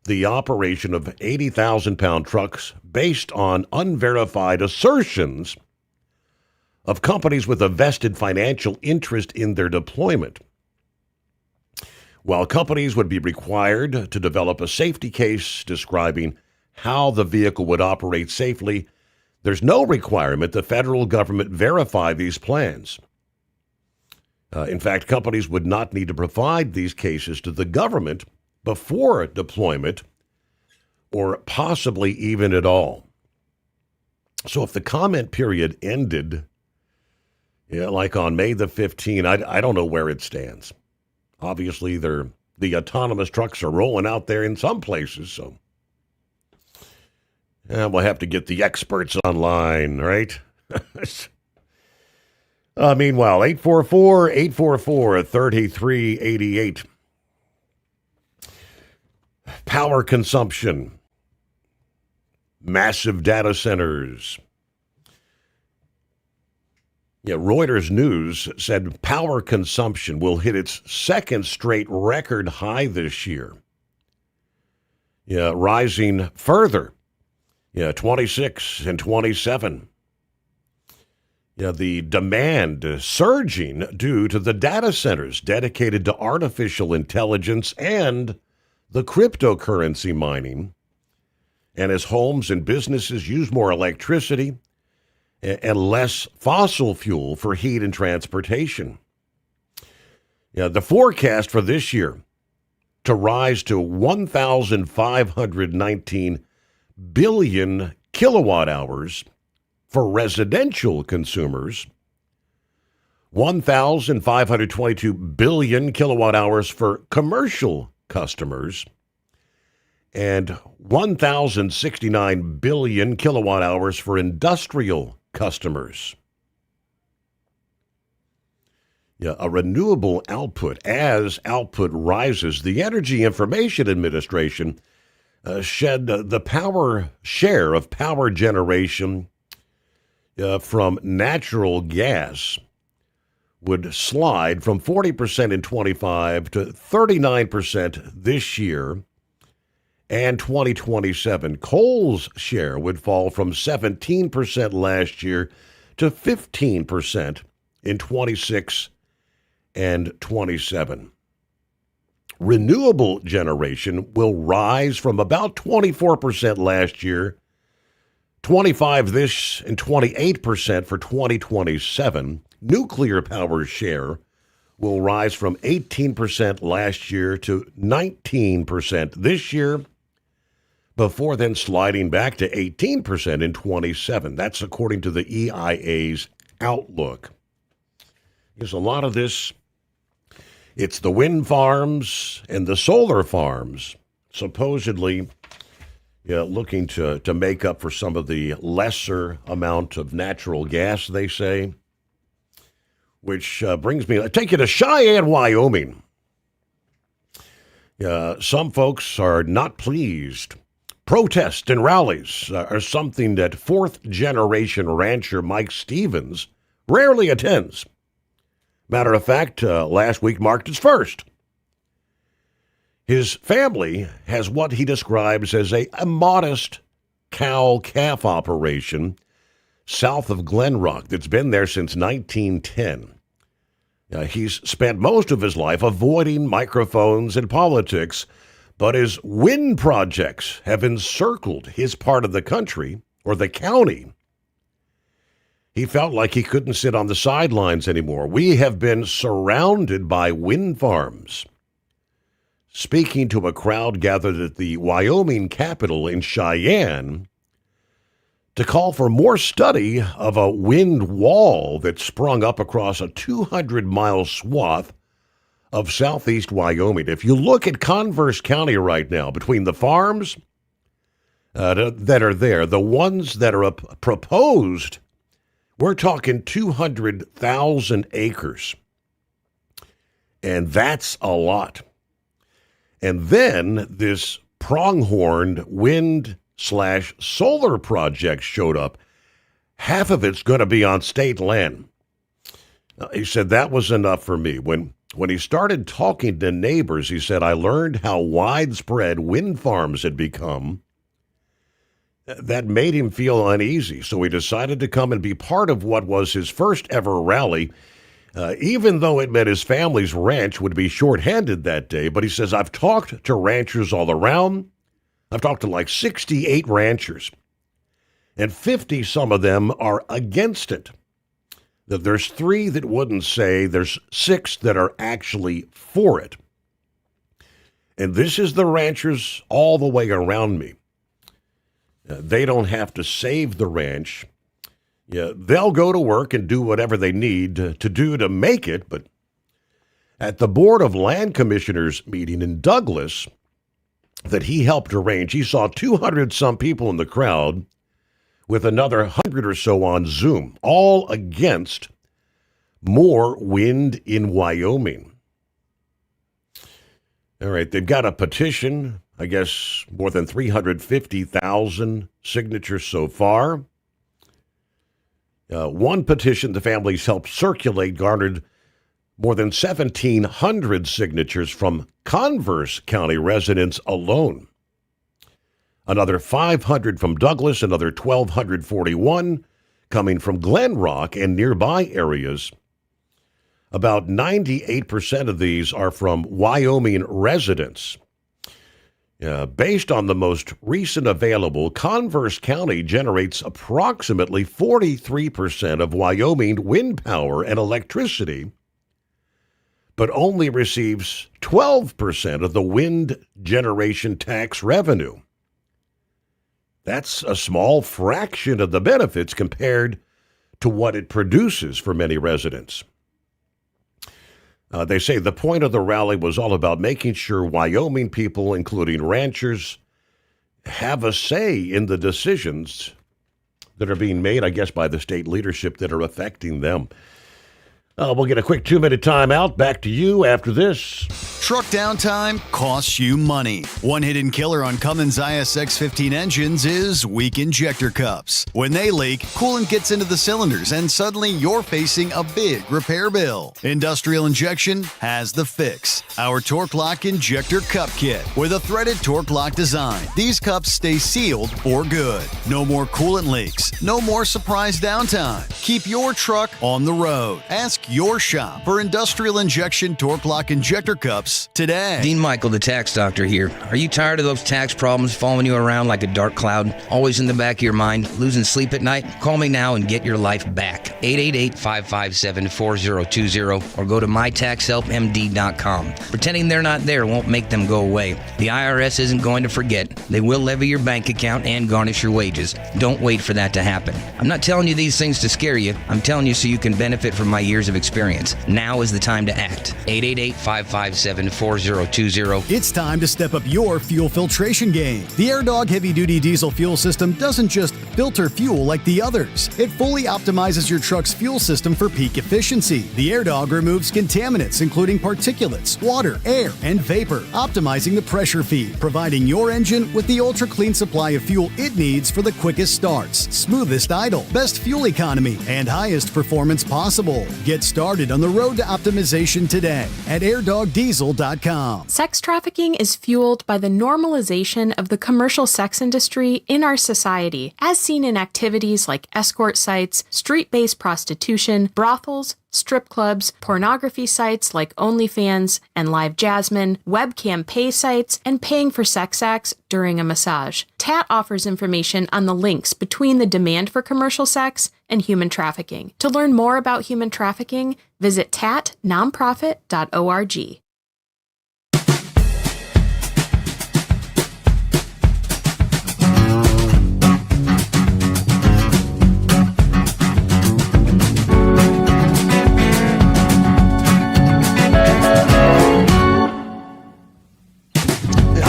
the operation of 80,000-pound trucks based on unverified assertions of companies with a vested financial interest in their deployment. While companies would be required to develop a safety case describing how the vehicle would operate safely, there's no requirement the federal government verify these plans. In fact, companies would not need to provide these cases to the government before deployment or possibly even at all. So if the comment period ended, like on May the 15th, I don't know where it stands. Obviously, the autonomous trucks are rolling out there in some places, so we'll have to get the experts online, right? Meanwhile, 844-3388. Power consumption, massive data centers. Reuters News said power consumption will hit its second straight record high this year. Rising further. 26 and 27. The demand surging due to the data centers dedicated to artificial intelligence and the cryptocurrency mining. And as homes and businesses use more electricity and less fossil fuel for heat and transportation. The forecast for this year to rise to 1,519 billion kilowatt hours for residential consumers, 1,522 billion kilowatt hours for commercial customers, and 1,069 billion kilowatt hours for industrial customers. A renewable output. As output rises, the Energy Information Administration shed the power share of power generation from natural gas would slide from 40% in 25 to 39% this year and 2027. Coal's share would fall from 17% last year to 15% in 26 and 27. Renewable generation will rise from about 24% last year, 25% this, and 28% for 2027. Nuclear power share will rise from 18% last year to 19% this year, before then sliding back to 18% in 27. That's according to the EIA's outlook. There's a lot of this. It's the wind farms and the solar farms, supposedly looking to make up for some of the lesser amount of natural gas, they say. Which brings me, I take you to Cheyenne, Wyoming. Some folks are not pleased. Protests and rallies are something that fourth-generation rancher Mike Stevens rarely attends. Matter of fact, last week marked his first. His family has what he describes as a modest cow-calf operation south of Glen Rock that's been there since 1910. He's spent most of his life avoiding microphones and politics, but his wind projects have encircled his part of the country, or the county. He felt like he couldn't sit on the sidelines anymore. We have been surrounded by wind farms. Speaking to a crowd gathered at the Wyoming Capitol in Cheyenne to call for more study of a wind wall that sprung up across a 200-mile swath of southeast Wyoming. If you look at Converse County right now, between the farms that are there, the ones that are proposed, we're talking 200,000 acres. And that's a lot. And then this pronghorn wind/solar project showed up. Half of it's going to be on state land. He said that was enough for me. When he started talking to neighbors, he said, I learned how widespread wind farms had become. That made him feel uneasy, so he decided to come and be part of what was his first ever rally, even though it meant his family's ranch would be shorthanded that day. But he says, I've talked to ranchers all around. I've talked to like 68 ranchers, and 50 some of them are against it. That there's 3 that wouldn't say, there's 6 that are actually for it. And this is the ranchers all the way around me. They don't have to save the ranch. Yeah, they'll go to work and do whatever they need to do to make it. But at the Board of Land Commissioners meeting in Douglas that he helped arrange, he saw 200-some people in the crowd with another 100 or so on Zoom, all against more wind in Wyoming. All right, they've got a petition, I guess more than 350,000 signatures so far. One petition the families helped circulate garnered more than 1,700 signatures from Converse County residents alone. Another 500 from Douglas, another 1,241 coming from Glen Rock and nearby areas. About 98% of these are from Wyoming residents. Based on the most recent available, Converse County generates approximately 43% of Wyoming wind power and electricity, but only receives 12% of the wind generation tax revenue. That's a small fraction of the benefits compared to what it produces for many residents. They say the point of the rally was all about making sure Wyoming people, including ranchers, have a say in the decisions that are being made, I guess, by the state leadership that are affecting them. We'll get a quick 2-minute timeout. Back to you after this. Truck downtime costs you money. One hidden killer on Cummins ISX-15 engines is weak injector cups. When they leak, coolant gets into the cylinders and suddenly you're facing a big repair bill. Industrial Injection has the fix. Our Torque Lock Injector Cup Kit with a threaded Torque Lock design. These cups stay sealed for good. No more coolant leaks. No more surprise downtime. Keep your truck on the road. Ask your shop for Industrial Injection Torque Lock Injector Cups today. Dean Michael, the tax doctor here. Are you tired of those tax problems following you around like a dark cloud? Always in the back of your mind? Losing sleep at night? Call me now and get your life back. 888-557-4020 or go to mytaxhelpmd.com. Pretending they're not there won't make them go away. The IRS isn't going to forget. They will levy your bank account and garnish your wages. Don't wait for that to happen. I'm not telling you these things to scare you. I'm telling you so you can benefit from my years of experience. Now is the time to act. 888-557-4020. 877-857-4020. It's time to step up your fuel filtration game. The AirDog heavy-duty diesel fuel system doesn't just filter fuel like the others. It fully optimizes your truck's fuel system for peak efficiency. The AirDog removes contaminants, including particulates, water, air, and vapor, optimizing the pressure feed, providing your engine with the ultra-clean supply of fuel it needs for the quickest starts, smoothest idle, best fuel economy, and highest performance possible. Get started on the road to optimization today at airdogdiesel.com. Sex trafficking is fueled by the normalization of the commercial sex industry in our society, as seen in activities like escort sites, street-based prostitution, brothels, strip clubs, pornography sites like OnlyFans and Live Jasmine, webcam pay sites, and paying for sex acts during a massage. TAT offers information on the links between the demand for commercial sex and human trafficking. To learn more about human trafficking, visit tatnonprofit.org.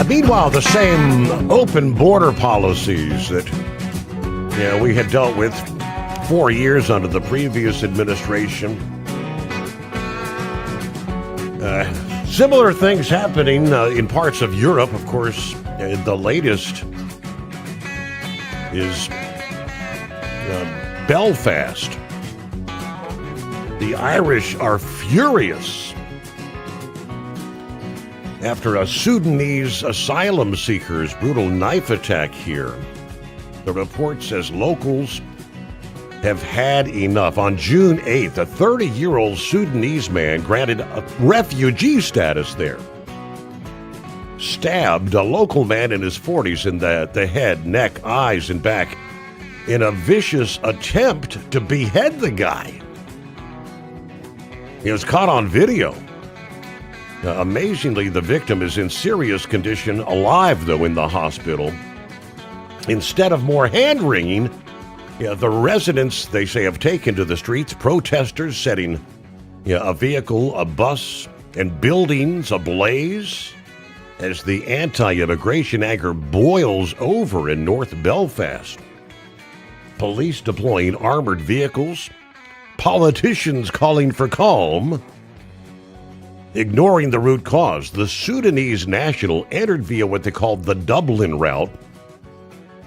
Meanwhile, the same open border policies that we had dealt with 4 years under the previous administration. Similar things happening in parts of Europe, of course. The latest is Belfast. The Irish are furious after a Sudanese asylum seeker's brutal knife attack here. The report says locals have had enough. On June 8th, a 30-year-old Sudanese man granted a refugee status there stabbed a local man in his 40s in the head, neck, eyes, and back in a vicious attempt to behead the guy. He was caught on video. Amazingly, the victim is in serious condition, alive, though, in the hospital. Instead of more hand-wringing, the residents, they say, have taken to the streets, protesters setting a vehicle, a bus, and buildings ablaze as the anti-immigration anger boils over in North Belfast. Police deploying armored vehicles, politicians calling for calm. Ignoring the root cause, the Sudanese national entered via what they called the Dublin route,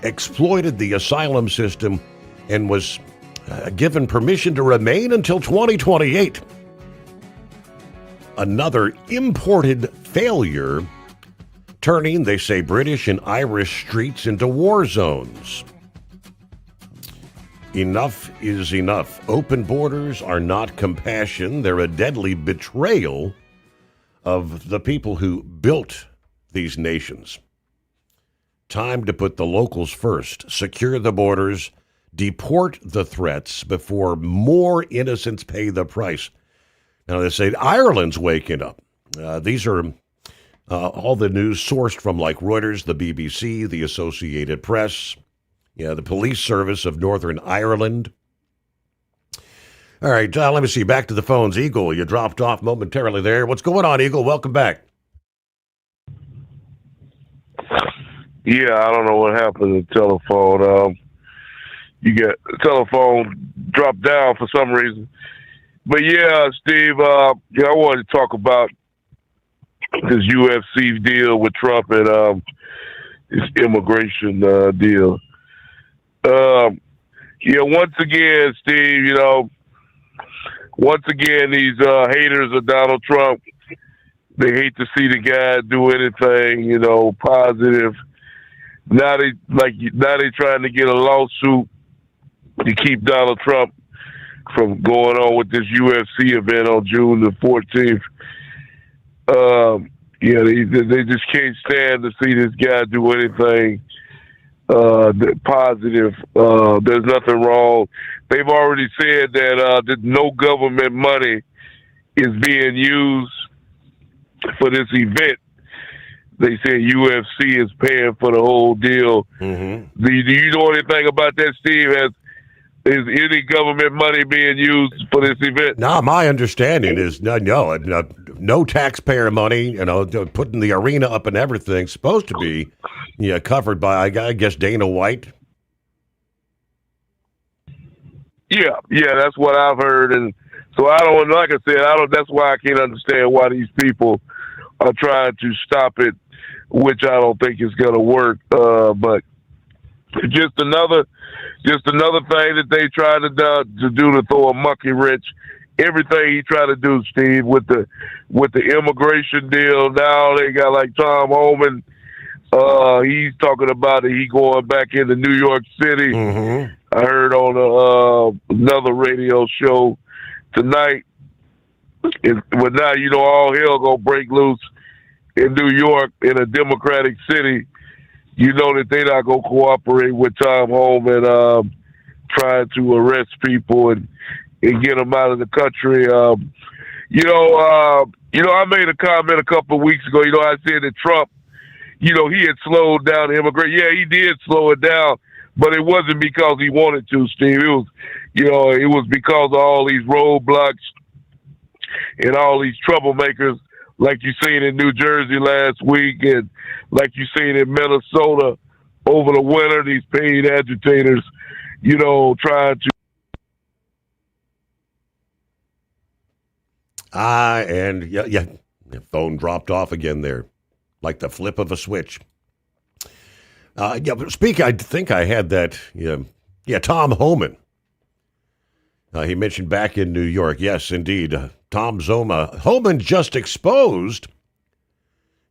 exploited the asylum system, and was given permission to remain until 2028. Another imported failure, turning, they say, British and Irish streets into war zones. Enough is enough. Open borders are not compassion. They're a deadly betrayal of the people who built these nations. Time to put the locals first, secure the borders, deport the threats before more innocents pay the price. Now, they say Ireland's waking up. These are all the news sourced from like Reuters, the BBC, the Associated Press, the police service of Northern Ireland. All right, let me see. Back to the phones. Eagle, you dropped off momentarily there. What's going on, Eagle? Welcome back. Yeah, I don't know what happened to the telephone. You get the telephone dropped down for some reason. But yeah, Steve, I wanted to talk about this UFC deal with Trump and this immigration deal. Once again, Steve, once again, these haters of Donald Trump, they hate to see the guy do anything, positive. Now they trying to get a lawsuit to keep Donald Trump from going on with this UFC event on June the 14th. They just can't stand to see this guy do anything positive. There's nothing wrong. They've already said that no government money is being used for this event. They say UFC is paying for the whole deal. Mm-hmm. Do you know anything about that, Steve? Is any government money being used for this event? No, my understanding is no. no taxpayer money, putting the arena up and everything, supposed to be covered by, I guess, Dana White. Yeah, that's what I've heard. And so I don't, like I said, that's why I can't understand why these people are trying to stop it, which I don't think is going to work. But just another thing that they try to do to throw a monkey wrench. Everything he tried to do, Steve, with the immigration deal. Now they got like Tom Homan. He's talking about it. He going back into New York City. Mm-hmm. I heard on another radio show tonight. But now all hell gonna break loose in New York, in a Democratic city. You know that they're not gonna cooperate with Tom Homan trying to arrest people and get them out of the country. I made a comment a couple of weeks ago. I said that Trump, he had slowed down immigration. Yeah, he did slow it down, but it wasn't because he wanted to, Steve. It was, it was because of all these roadblocks and all these troublemakers, like you seen in New Jersey last week, and like you seen in Minnesota over the winter. These paid agitators, trying to. The phone dropped off again there, like the flip of a switch. But speaking, I think I had that, Tom Homan. He mentioned back in New York. Yes, indeed. Tom Zoma. Homan just exposed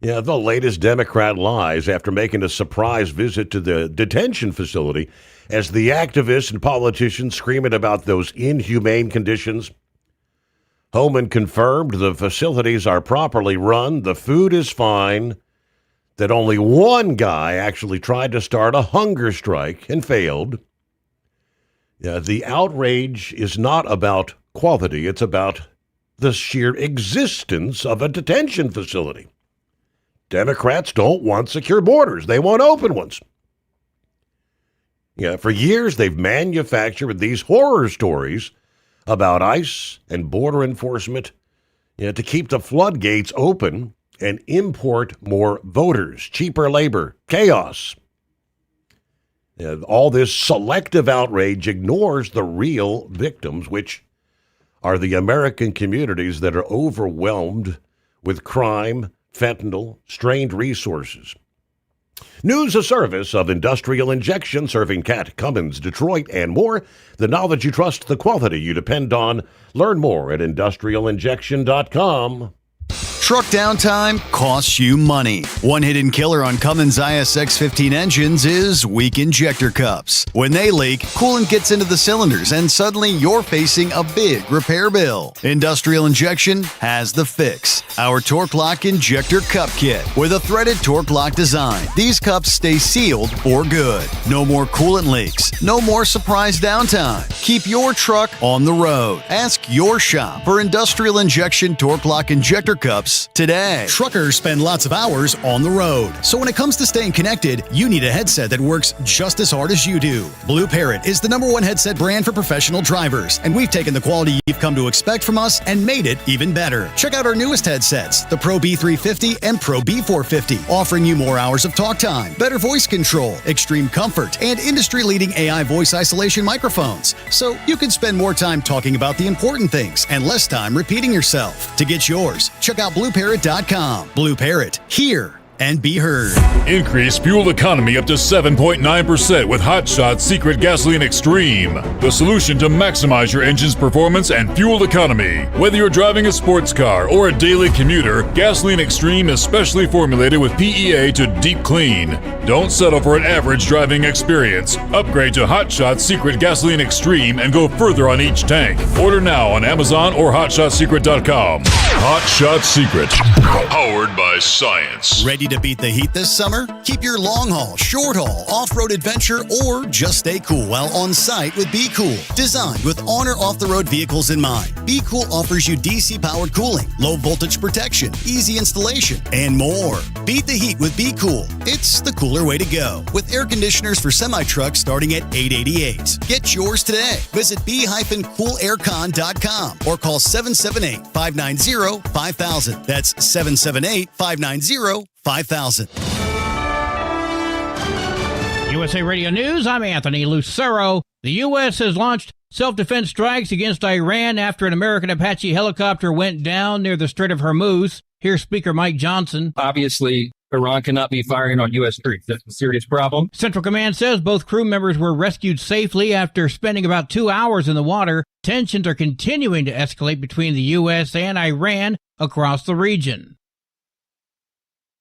the latest Democrat lies after making a surprise visit to the detention facility as the activists and politicians screaming about those inhumane conditions. Homan confirmed the facilities are properly run, the food is fine, that only one guy actually tried to start a hunger strike and failed. The outrage is not about quality, it's about the sheer existence of a detention facility. Democrats don't want secure borders, they want open ones. For years they've manufactured these horror stories about ICE and border enforcement to keep the floodgates open and import more voters, cheaper labor, chaos. All this selective outrage ignores the real victims, which are the American communities that are overwhelmed with crime, fentanyl, strained resources. News, a service of Industrial Injection, serving Cat, Cummins, Detroit, and more. The knowledge you trust, the quality you depend on. Learn more at industrialinjection.com. Truck downtime costs you money. One hidden killer on Cummins ISX 15 engines is weak injector cups. When they leak, coolant gets into the cylinders and suddenly you're facing a big repair bill. Industrial Injection has the fix. Our Torque Lock Injector Cup Kit with a threaded Torque Lock design. These cups stay sealed for good. No more coolant leaks. No more surprise downtime. Keep your truck on the road. Ask your shop for Industrial Injection Torque Lock Injector Cups today. Truckers spend lots of hours on the road. So when it comes to staying connected, you need a headset that works just as hard as you do. Blue Parrot is the #1 headset brand for professional drivers, and we've taken the quality you've come to expect from us and made it even better. Check out our newest headsets, the Pro B350 and Pro B450, offering you more hours of talk time, better voice control, extreme comfort, and industry-leading AI voice isolation microphones. So you can spend more time talking about the important things and less time repeating yourself. To get yours, check out BlueParrot.com. Blue Parrot, hear and be heard. Increase fuel economy up to 7.9% with Hot Shot Secret Gasoline Extreme, the solution to maximize your engine's performance and fuel economy. Whether you're driving a sports car or a daily commuter, Gasoline Extreme is specially formulated with PEA to deep clean. Don't settle for an average driving experience. Upgrade to Hot Shot Secret Gasoline Extreme and go further on each tank. Order now on Amazon or HotShotSecret.com. Hot Shot Secret, powered by science. Ready Ready to beat the heat this summer? Keep your long haul, short haul, off-road adventure, or just stay cool while on site with Be Cool. Designed with on or off-the-road vehicles in mind, Be Cool offers you DC-powered cooling, low voltage protection, easy installation, and more. Beat the heat with Be Cool. It's the cooler way to go. With air conditioners for semi-trucks starting at $888. Get yours today. Visit be-coolaircon.com or call 778-590-5000. That's 778-590-5000. USA Radio News, I'm Anthony Lucero. The U.S. has launched self-defense strikes against Iran after an American Apache helicopter went down near the Strait of Hormuz. Here's Speaker Mike Johnson. Obviously, Iran cannot be firing on U.S. troops. That's a serious problem. Central Command says both crew members were rescued safely after spending about 2 hours in the water. Tensions are continuing to escalate between the U.S. and Iran across the region.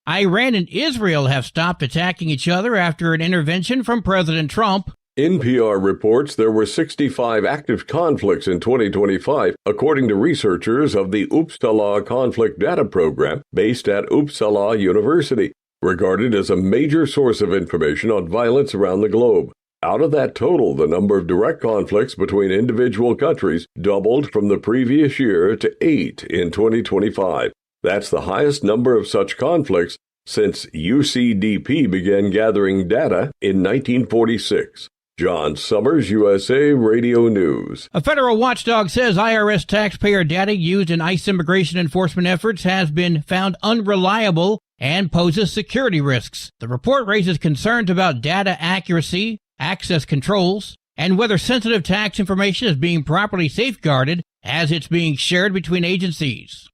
Iran and Israel have stopped attacking each other after an intervention from President Trump. NPR reports there were 65 active conflicts in 2025, according to researchers of the Uppsala Conflict Data Program based at Uppsala University, regarded as a major source of information on violence around the globe. Out of that total, the number of direct conflicts between individual countries doubled from the previous year to 8 in 2025. That's the highest number of such conflicts since UCDP began gathering data in 1946. John Sommers, USA Radio News. A federal watchdog says IRS taxpayer data used in ICE immigration enforcement efforts has been found unreliable and poses security risks. The report raises concerns about data accuracy, access controls, and whether sensitive tax information is being properly safeguarded as it's being shared between agencies.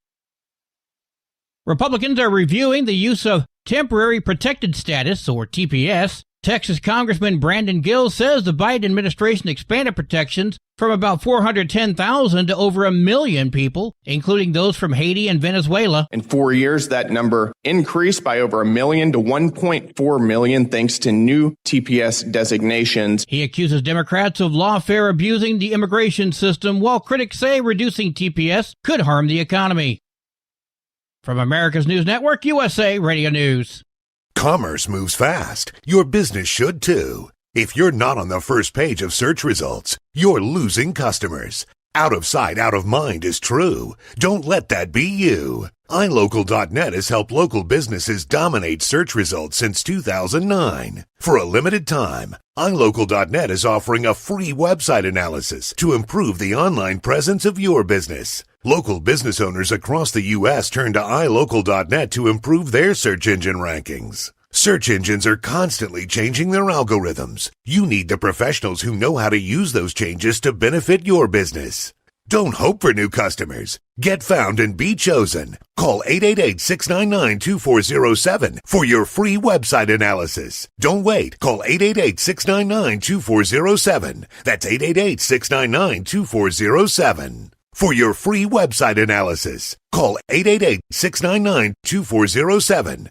Republicans are reviewing the use of temporary protected status, or TPS. Texas Congressman Brandon Gill says the Biden administration expanded protections from about 410,000 to over 1 million people, including those from Haiti and Venezuela. In 4 years, that number increased by over 1 million to 1.4 million thanks to new TPS designations. He accuses Democrats of lawfare abusing the immigration system, while critics say reducing TPS could harm the economy. From America's News Network, USA Radio News. Commerce moves fast. Your business should too. If you're not on the first page of search results, you're losing customers. Out of sight, out of mind is true. Don't let that be you. iLocal.net has helped local businesses dominate search results since 2009. For a limited time, iLocal.net is offering a free website analysis to improve the online presence of your business. Local business owners across the U.S. turn to iLocal.net to improve their search engine rankings. Search engines are constantly changing their algorithms. You need the professionals who know how to use those changes to benefit your business. Don't hope for new customers. Get found and be chosen. Call 888-699-2407 for your free website analysis. Don't wait. Call 888-699-2407. That's 888-699-2407. For your free website analysis, call 888-699-2407.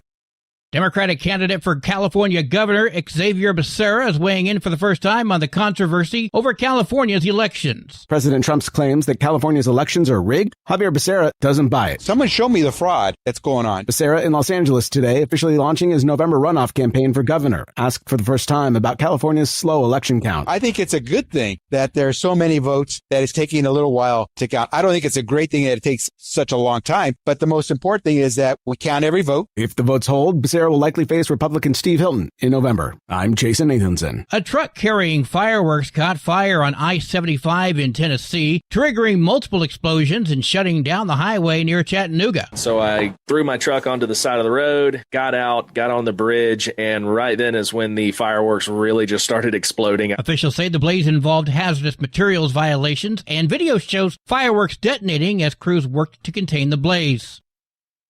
Democratic candidate for California governor Xavier Becerra is weighing in for the first time on the controversy over California's elections. President Trump's claims that California's elections are rigged, Javier Becerra doesn't buy it. Someone show me the fraud that's going on. Becerra in Los Angeles today, officially launching his November runoff campaign for governor, asked for the first time about California's slow election count. I think it's a good thing that there are so many votes that it's taking a little while to count. I don't think it's a great thing that it takes such a long time, but the most important thing is that we count every vote. If the votes hold, Becerra will likely face Republican Steve Hilton in November. I'm Jason Nathanson. A truck carrying fireworks caught fire on I-75 in Tennessee, triggering multiple explosions and shutting down the highway near Chattanooga. So I threw my truck onto the side of the road, got out, got on the bridge, and right then is when the fireworks really just started exploding. Officials say the blaze involved hazardous materials violations, and video shows fireworks detonating as crews worked to contain the blaze.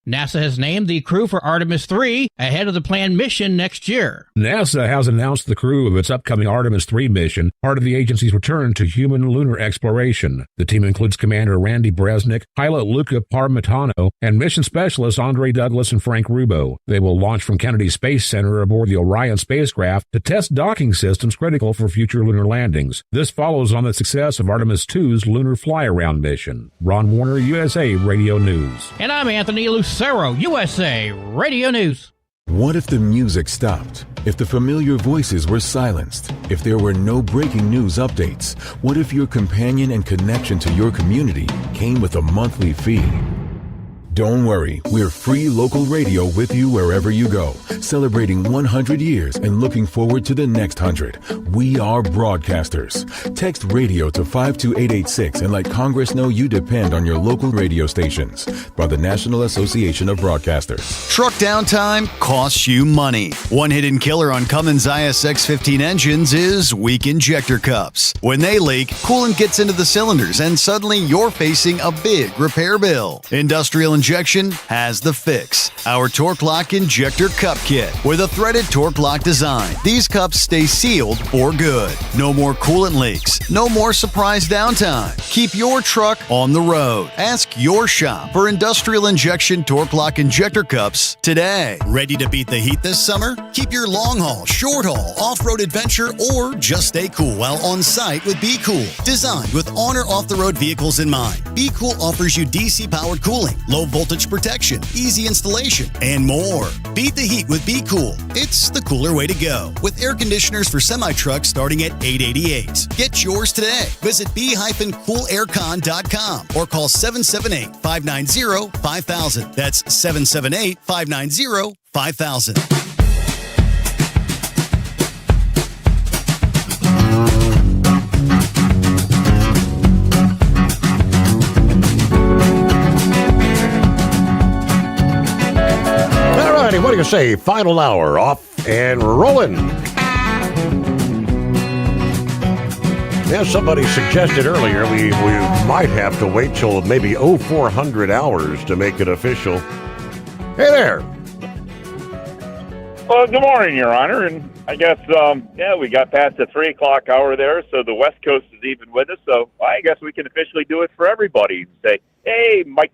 NASA has named the crew for Artemis 3 ahead of the planned mission next year. NASA has announced the crew of its upcoming Artemis 3 mission, part of the agency's return to human lunar exploration. The team includes Commander Randy Bresnik, pilot Luca Parmitano, and mission specialists Andre Douglas and Frank Rubo. They will launch from Kennedy Space Center aboard the Orion spacecraft to test docking systems critical for future lunar landings. This follows on the success of Artemis 2's lunar fly-around mission. Ron Warner, USA Radio News. And I'm Anthony Lucero, USA Radio News. What if the music stopped? If the familiar voices were silenced? If there were no breaking news updates? What if your companion and connection to your community came with a monthly fee? Don't worry, we're free local radio with you wherever you go, celebrating 100 years and looking forward to the next 100. We are broadcasters. Text radio to 52886 and let Congress know you depend on your local radio stations. By the National Association of Broadcasters. Truck downtime costs you money. One hidden killer on Cummins ISX 15 engines is weak injector cups. When they leak, coolant gets into the cylinders and suddenly you're facing a big repair bill. Industrial Injection has the fix. Our Torque Lock Injector Cup Kit with a threaded Torque Lock design. These cups stay sealed for good. No more coolant leaks. No more surprise downtime. Keep your truck on the road. Ask your shop for Industrial Injection Torque Lock Injector Cups today. Ready to beat the heat this summer? Keep your long haul, short haul, off-road adventure, or just stay cool while on site with Be Cool. Designed with on or off-the-road vehicles in mind, Be Cool offers you DC-powered cooling, low voltage protection, easy installation, and more. Beat the heat with Be Cool. It's the cooler way to go. With air conditioners for semi-trucks starting at $888. Get yours today. Visit b-coolaircon.com or call 778-590-5000. That's 778-590-5000. What do you say? Final hour off and rolling. Yeah, somebody suggested earlier we might have to wait till maybe 0400 hours to make it official. Hey there. Well, good morning, Your Honor. And I guess, we got past the 3 o'clock hour there, so the West Coast is even with us. So I guess we can officially do it for everybody and say, hey, Mike,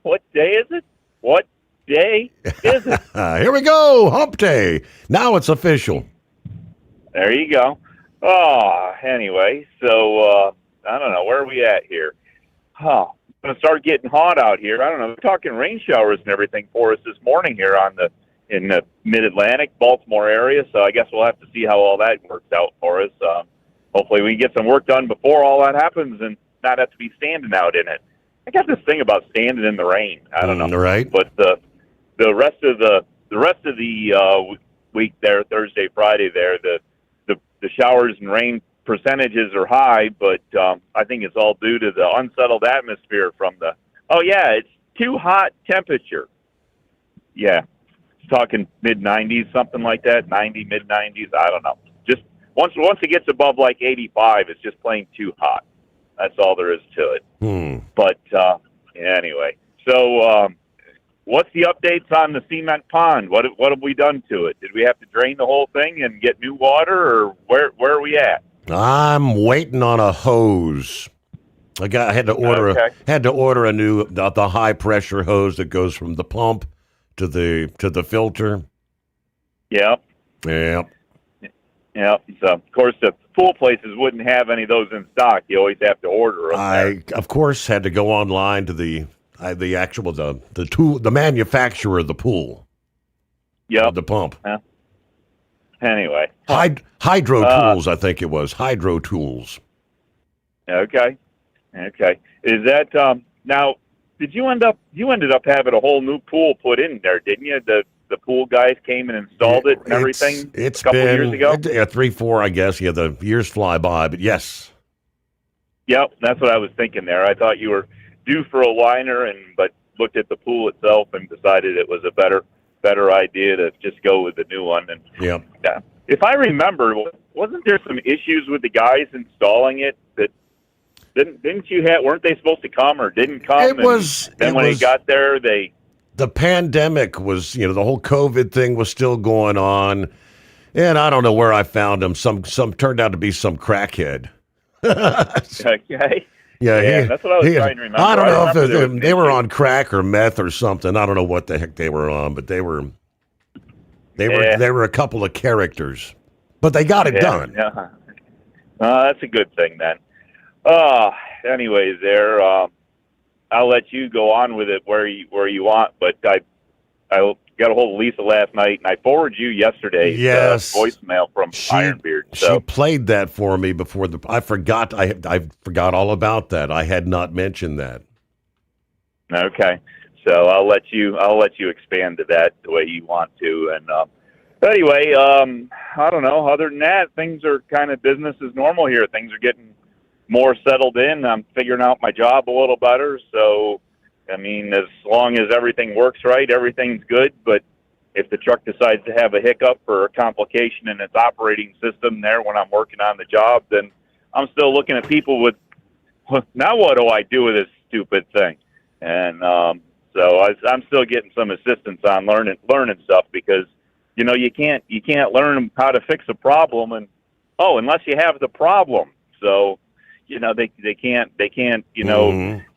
what day is it? What day is it? Here we go, hump day. Now it's official. There you go. Oh, anyway, so I don't know, where are we at here? It's going to start getting hot out here. I don't know, we're talking rain showers and everything for us this morning here in the mid-Atlantic, Baltimore area, so I guess we'll have to see how all that works out for us. Hopefully we can get some work done before all that happens and not have to be standing out in it. I got this thing about standing in the rain. I don't know. Right. But the rest of the week there, Thursday, Friday there, the showers and rain percentages are high, but I think it's all due to the unsettled atmosphere from it's too hot temperature. Yeah, talking mid-90s, something like that, 90, mid-90s, I don't know. Just once it gets above like 85, it's just plain too hot. That's all there is to it. But anyway, so what's the updates on the cement pond? What have we done to it? Did we have to drain the whole thing and get new water, or where are we at? I'm waiting on a hose. I had to order a new the high pressure hose that goes from the pump to the filter. Yep. Yep. Yep. So of course the pool places wouldn't have any of those in stock. You always have to order them. I of course had to go online to the actual the manufacturer of the pool. Yep. The pump. Anyway. Hydro Tools, I think it was. Hydro Tools. Okay. Is that now? You ended up having a whole new pool put in there, didn't you? The pool guys came and installed it and everything. It's a couple years ago. 3-4, I guess. Yeah, the years fly by, but yes. Yep, that's what I was thinking there. I thought you were due for a liner, but looked at the pool itself and decided it was a better idea to just go with the new one. And if I remember, wasn't there some issues with the guys installing it that didn't you have? Weren't they supposed to come or didn't come? It was. He got there, the pandemic was, the whole COVID thing was still going on, and I don't know where I found him. Some turned out to be some crackhead. Okay. Yeah, that's what I was trying to remember. I don't know if they were on crack or meth or something. I don't know what the heck they were on, but they were a couple of characters. But they got it done. Yeah. That's a good thing then. Anyways, I'll let you go on with it where you want, but I got a hold of Lisa last night, and I forwarded you yesterday's voicemail from Ironbeard. So she played that for me before I forgot. I forgot all about that. I had not mentioned that. okay, so I'll let you expand to that the way you want to. And but anyway, I don't know. Other than that, things are kind of business as normal here. Things are getting more settled in. I'm figuring out my job a little better. So, I mean, as long as everything works right, everything's good. But if the truck decides to have a hiccup or a complication in its operating system there when I'm working on the job, then I'm still looking at people with, now what do I do with this stupid thing? And so I'm still getting some assistance on learning stuff, because you know you can't learn how to fix a problem unless you have the problem. So you know they can't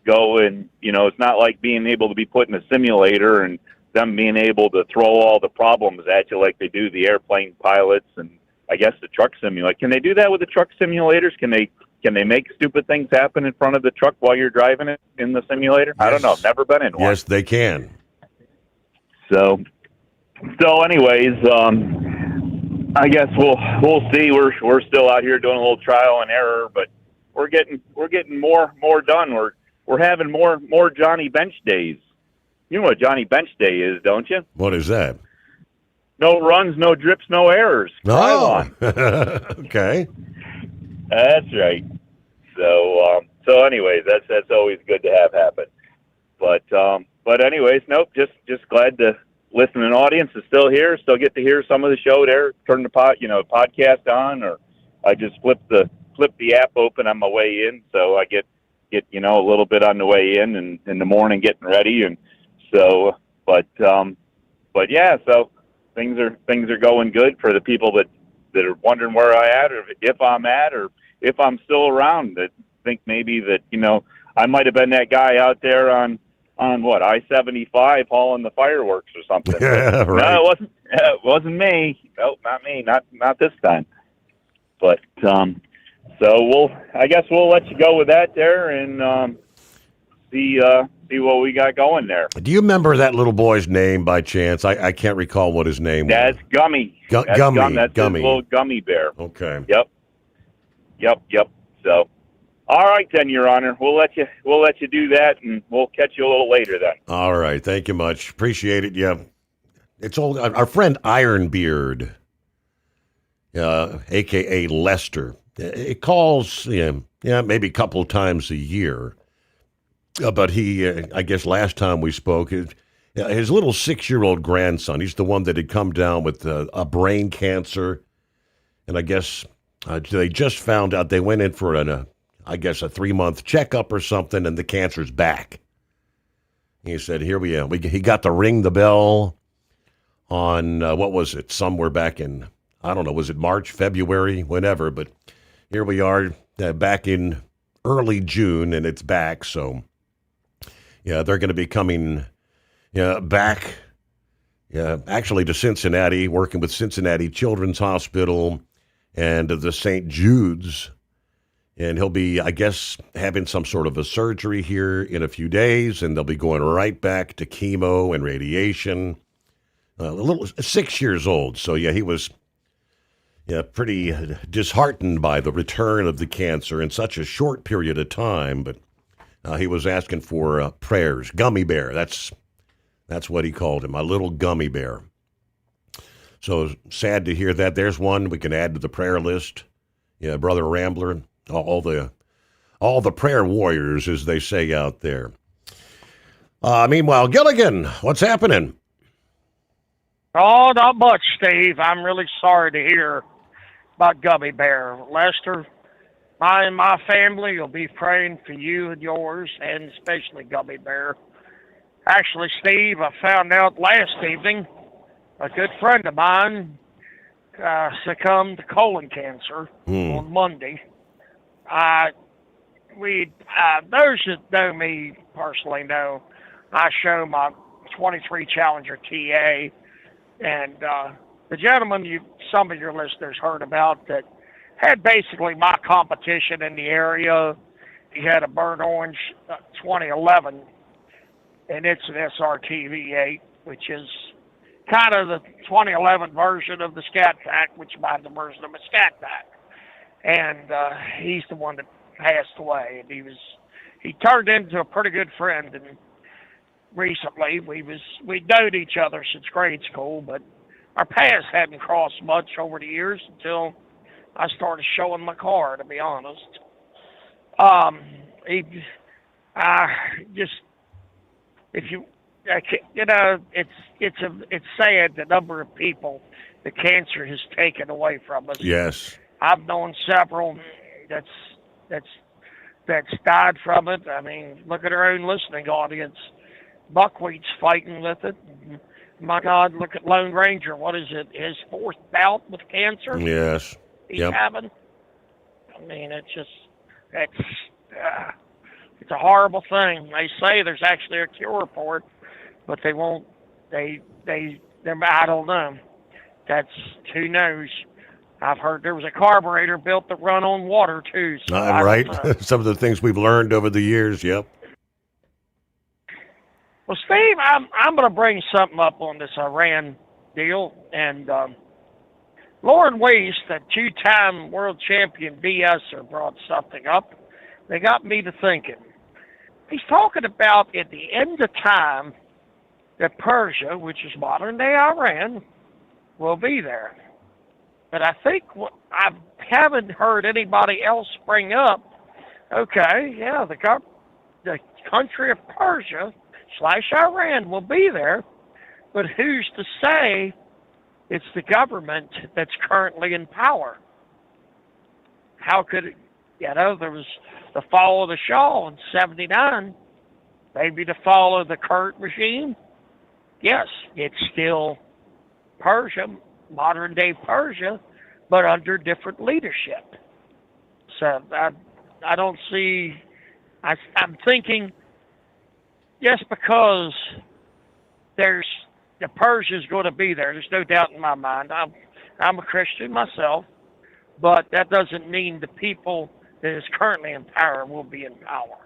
go and it's not like being able to be put in a simulator and them being able to throw all the problems at you like they do the airplane pilots and I guess the truck simulator. Can they do that with the truck simulators? Can they make stupid things happen in front of the truck while you're driving it in the simulator? Yes. I don't know. I've never been in one. Yes, they can. So anyways, I guess we'll see. We're still out here doing a little trial and error, but we're getting more done. We're having more Johnny Bench days. You know what Johnny Bench Day is, don't you? What is that? No runs, no drips, no errors. Oh, okay. That's right. So anyways, that's always good to have happen. But anyways, nope. Just glad the listening audience is still here. Still get to hear some of the show there. Turn the podcast on, or I just flip the app open on my way in, so I get a little bit on the way in and in the morning getting ready, and so but yeah, so things are going good for the people that are wondering where I at, or if I'm at, or if I'm still around, that think maybe that I might have been that guy out there on what, I-75 hauling the fireworks or something. Yeah, right. No, it wasn't me. No, not me. Not this time. But so I guess we'll let you go with that there and see what we got going there. Do you remember that little boy's name by chance? I can't recall what his name was. That's Gummy. That's Gummy. That's Gummy. his little gummy bear. Okay. Yep. So, all right then, Your Honor. We'll let you do that, and we'll catch you a little later then. All right. Thank you much. Appreciate it. Yeah. It's old. Our friend Ironbeard, a.k.a. Lester. It calls, maybe a couple of times a year. But he, I guess last time we spoke, his little 6-year-old grandson, he's the one that had come down with a brain cancer. And I guess they just found out, they went in for a 3-month checkup or something, and the cancer's back. He said, here we are. He got to ring the bell on, what was it, somewhere back in, I don't know, was it March, February, whenever, but here we are back in early June, and it's back, so yeah, they're going to be coming back, actually to Cincinnati, working with Cincinnati Children's Hospital and the St. Jude's, and he'll be, I guess, having some sort of a surgery here in a few days, and they'll be going right back to chemo and radiation. A little 6 years old, so yeah, he was pretty disheartened by the return of the cancer in such a short period of time, but he was asking for prayers. Gummy bear, that's what he called him, a little gummy bear. So sad to hear that. There's one we can add to the prayer list. Yeah, Brother Rambler, all the prayer warriors, as they say out there. Meanwhile, Gilligan, what's happening? Oh, not much, Steve. I'm really sorry to hear about Gummy Bear. Lester, my family will be praying for you and yours, and especially Gummy Bear. Actually, Steve, I found out last evening a good friend of mine succumbed to colon cancer on Monday. Those that know me personally know I show my 23 Challenger TA, and the gentleman some of your listeners heard about that had basically my competition in the area. He had a burnt orange 2011, and it's an SRT V8, which is kind of the 2011 version of the Scat Pack, which is the version of a Scat Pack. And he's the one that passed away. And he turned into a pretty good friend. And recently, we known each other since grade school, but our paths hadn't crossed much over the years until I started showing my car, to be honest. It's sad the number of people the cancer has taken away from us. Yes. I've known several that's died from it. I mean, look at our own listening audience. Buckwheat's fighting with it. My God, look at Lone Ranger. What is it? His fourth bout with cancer? Yes. He's having. I mean, it's a horrible thing. They say there's actually a cure for it, but they won't. I don't know. That's who knows. I've heard there was a carburetor built to run on water too. So Right. Some of the things we've learned over the years. Yep. Well, Steve, I'm going to bring something up on this Iran deal, and Lauren Weiss, the two-time world champion BSer, brought something up. They got me to thinking. He's talking about at the end of time that Persia, which is modern-day Iran, will be there. But I think I haven't heard anybody else bring up. Okay, yeah, the country of Persia / Iran will be there, but who's to say it's the government that's currently in power? How could it, there was the fall of the Shah in 79, maybe the fall of the current regime. Yes, it's still Persia, modern day Persia, but under different leadership. So I don't see, I'm thinking, just because the Persia's going to be there, there's no doubt in my mind. I'm a Christian myself, but that doesn't mean the people that is currently in power will be in power.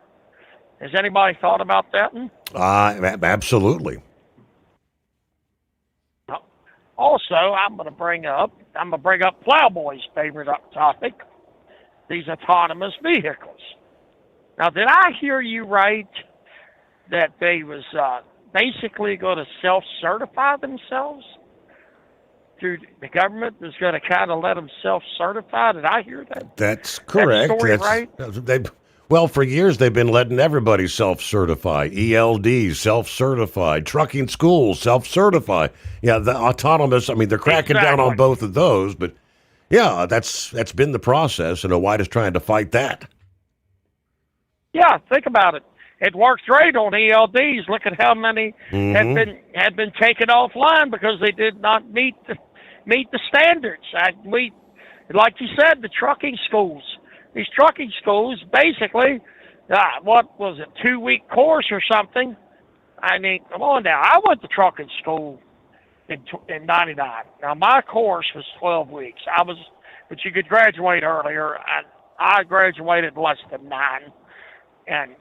Has anybody thought about that? Absolutely. Also, I'm going to bring up Plowboy's favorite topic, these autonomous vehicles. Now, did I hear you right that they was basically going to self-certify themselves? Through the government is going to kind of let them self-certify? Did I hear that? That's correct. That story right? Well, for years they've been letting everybody self-certify. ELD, self-certified. Trucking schools, self-certify. Yeah, the autonomous, I mean, they're cracking down on both of those, but yeah, that's been the process, and White is trying to fight that. Yeah, think about it. It works great on ELDs. Look at how many had been taken offline because they did not meet the standards. Like you said, the trucking schools. These trucking schools, basically, what was it, 2-week course or something? I mean, come on now. I went to trucking school in 99. Now, my course was 12 weeks. But you could graduate earlier. I graduated less than 9. And,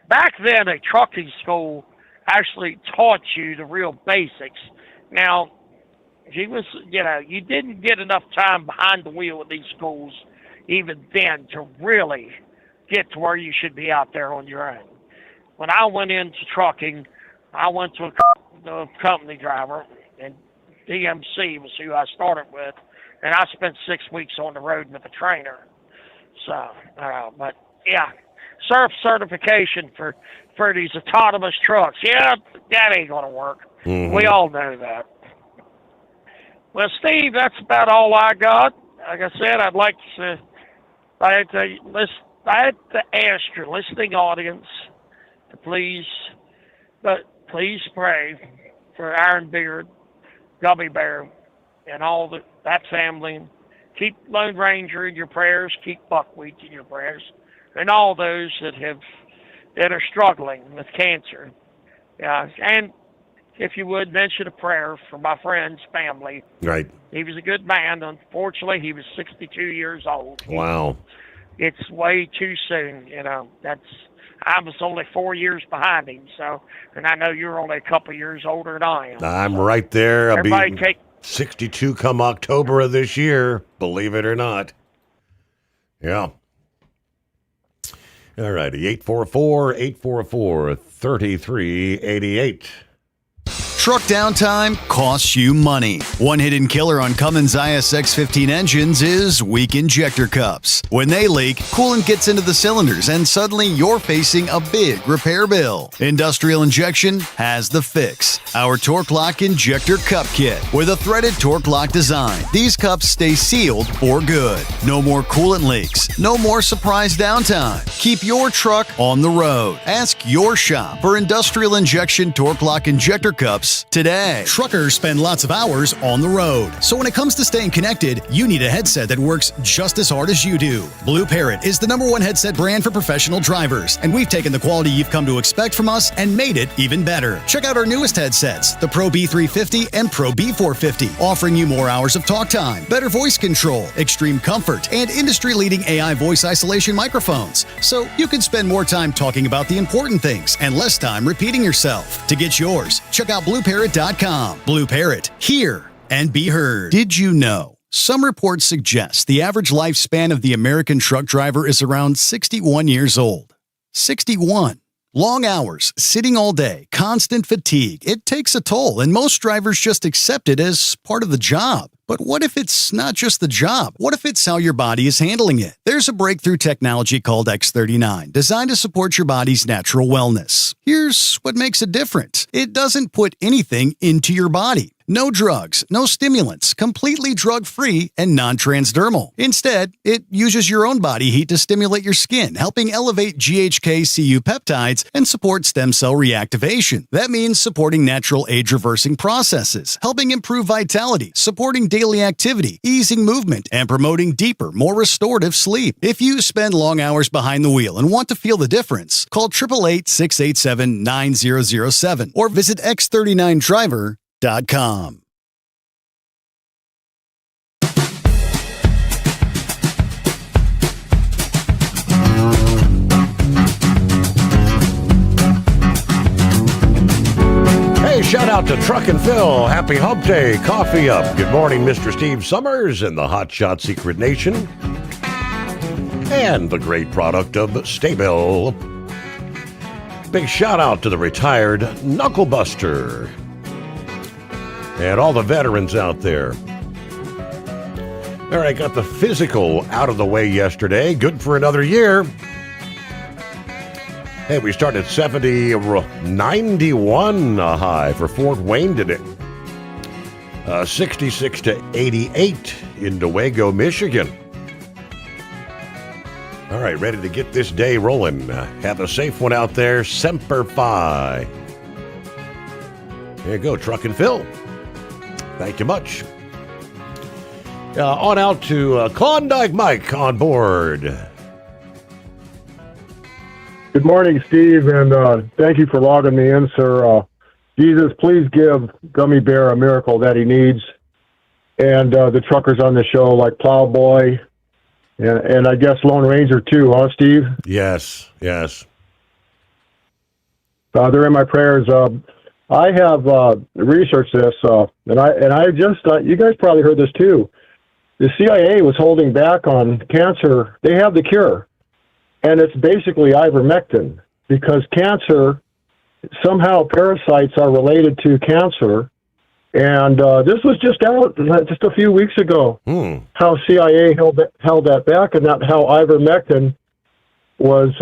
back then, a trucking school actually taught you the real basics. Now, you didn't get enough time behind the wheel of these schools even then to really get to where you should be out there on your own. When I went into trucking, I went to a company driver, and DMC was who I started with, and I spent 6 weeks on the road with a trainer. So, but yeah, certification for these autonomous trucks. Yeah, that ain't gonna work. Mm-hmm. We all know that. Well, Steve, that's about all I got. Like I said, I had to ask your listening audience to please pray for Ironbeard, Gummy Bear, and all that family. Keep Lone Ranger in your prayers. Keep Buckwheat in your prayers, and all those that are struggling with cancer. Yeah, and if you would mention a prayer for my friend's family. Right. He was a good man. Unfortunately, he was 62 years old. Wow. it's way too soon. You know, I was only 4 years behind him, so, and I know you're only a couple years older than I am. I'm right there. I'll Everybody be take 62 come October of this year, believe it or not. Yeah. All righty, 844-3388. Truck downtime costs you money. One hidden killer on Cummins ISX-15 engines is weak injector cups. When they leak, coolant gets into the cylinders and suddenly you're facing a big repair bill. Industrial Injection has the fix. Our Torque Lock Injector Cup Kit with a threaded Torque Lock design. These cups stay sealed for good. No more coolant leaks. No more surprise downtime. Keep your truck on the road. Ask your shop for Industrial Injection Torque Lock Injector Cups today. Truckers spend lots of hours on the road. So when it comes to staying connected, you need a headset that works just as hard as you do. Blue Parrot is the #1 headset brand for professional drivers, and we've taken the quality you've come to expect from us and made it even better. Check out our newest headsets, the Pro B350 and Pro B450, offering you more hours of talk time, better voice control, extreme comfort, and industry-leading AI voice isolation microphones. So you can spend more time talking about the important things and less time repeating yourself. To get yours, check out BlueParrot.com. Blue Parrot, hear and be heard. Did you know? Some reports suggest the average lifespan of the American truck driver is around 61 years old. 61. Long hours, sitting all day, constant fatigue. It takes a toll, and most drivers just accept it as part of the job. But what if it's not just the job? What if it's how your body is handling it? There's a breakthrough technology called X39, designed to support your body's natural wellness. Here's what makes it different. It doesn't put anything into your body. No drugs, no stimulants, completely drug-free and non-transdermal. Instead, it uses your own body heat to stimulate your skin, helping elevate GHK-Cu peptides and support stem cell reactivation. That means supporting natural age-reversing processes, helping improve vitality, supporting daily activity, easing movement, and promoting deeper, more restorative sleep. If you spend long hours behind the wheel and want to feel the difference, call 888-687-9007 or visit X39driver.com. Hey, shout out to Truck and Phil. Happy Hump Day. Coffee up. Good morning, Mr. Steve Sommers and the Hot Shot Secret Nation. And the great product of Staybill. Big shout out to the retired Knucklebuster. And all the veterans out there. All right, got the physical out of the way yesterday. Good for another year. Hey, we started 70, 91 high for Fort Wayne today. 66 to 88 in Newaygo, Michigan. All right, ready to get this day rolling. Have a safe one out there. Semper Fi. There you go, Truck and Phil. Thank you much. On out to Klondike Mike on board. Good morning, Steve, and thank you for logging me in, sir. Jesus, please give Gummy Bear a miracle that he needs, and the truckers on the show like Plowboy, and I guess Lone Ranger too, huh, Steve? Yes, yes. They're in my prayers. I have researched this, and I just you guys probably heard this too. The CIA was holding back on cancer. They have the cure, and it's basically ivermectin, because cancer, somehow parasites are related to cancer, and this was just out just a few weeks ago. How CIA held that back, and that how ivermectin was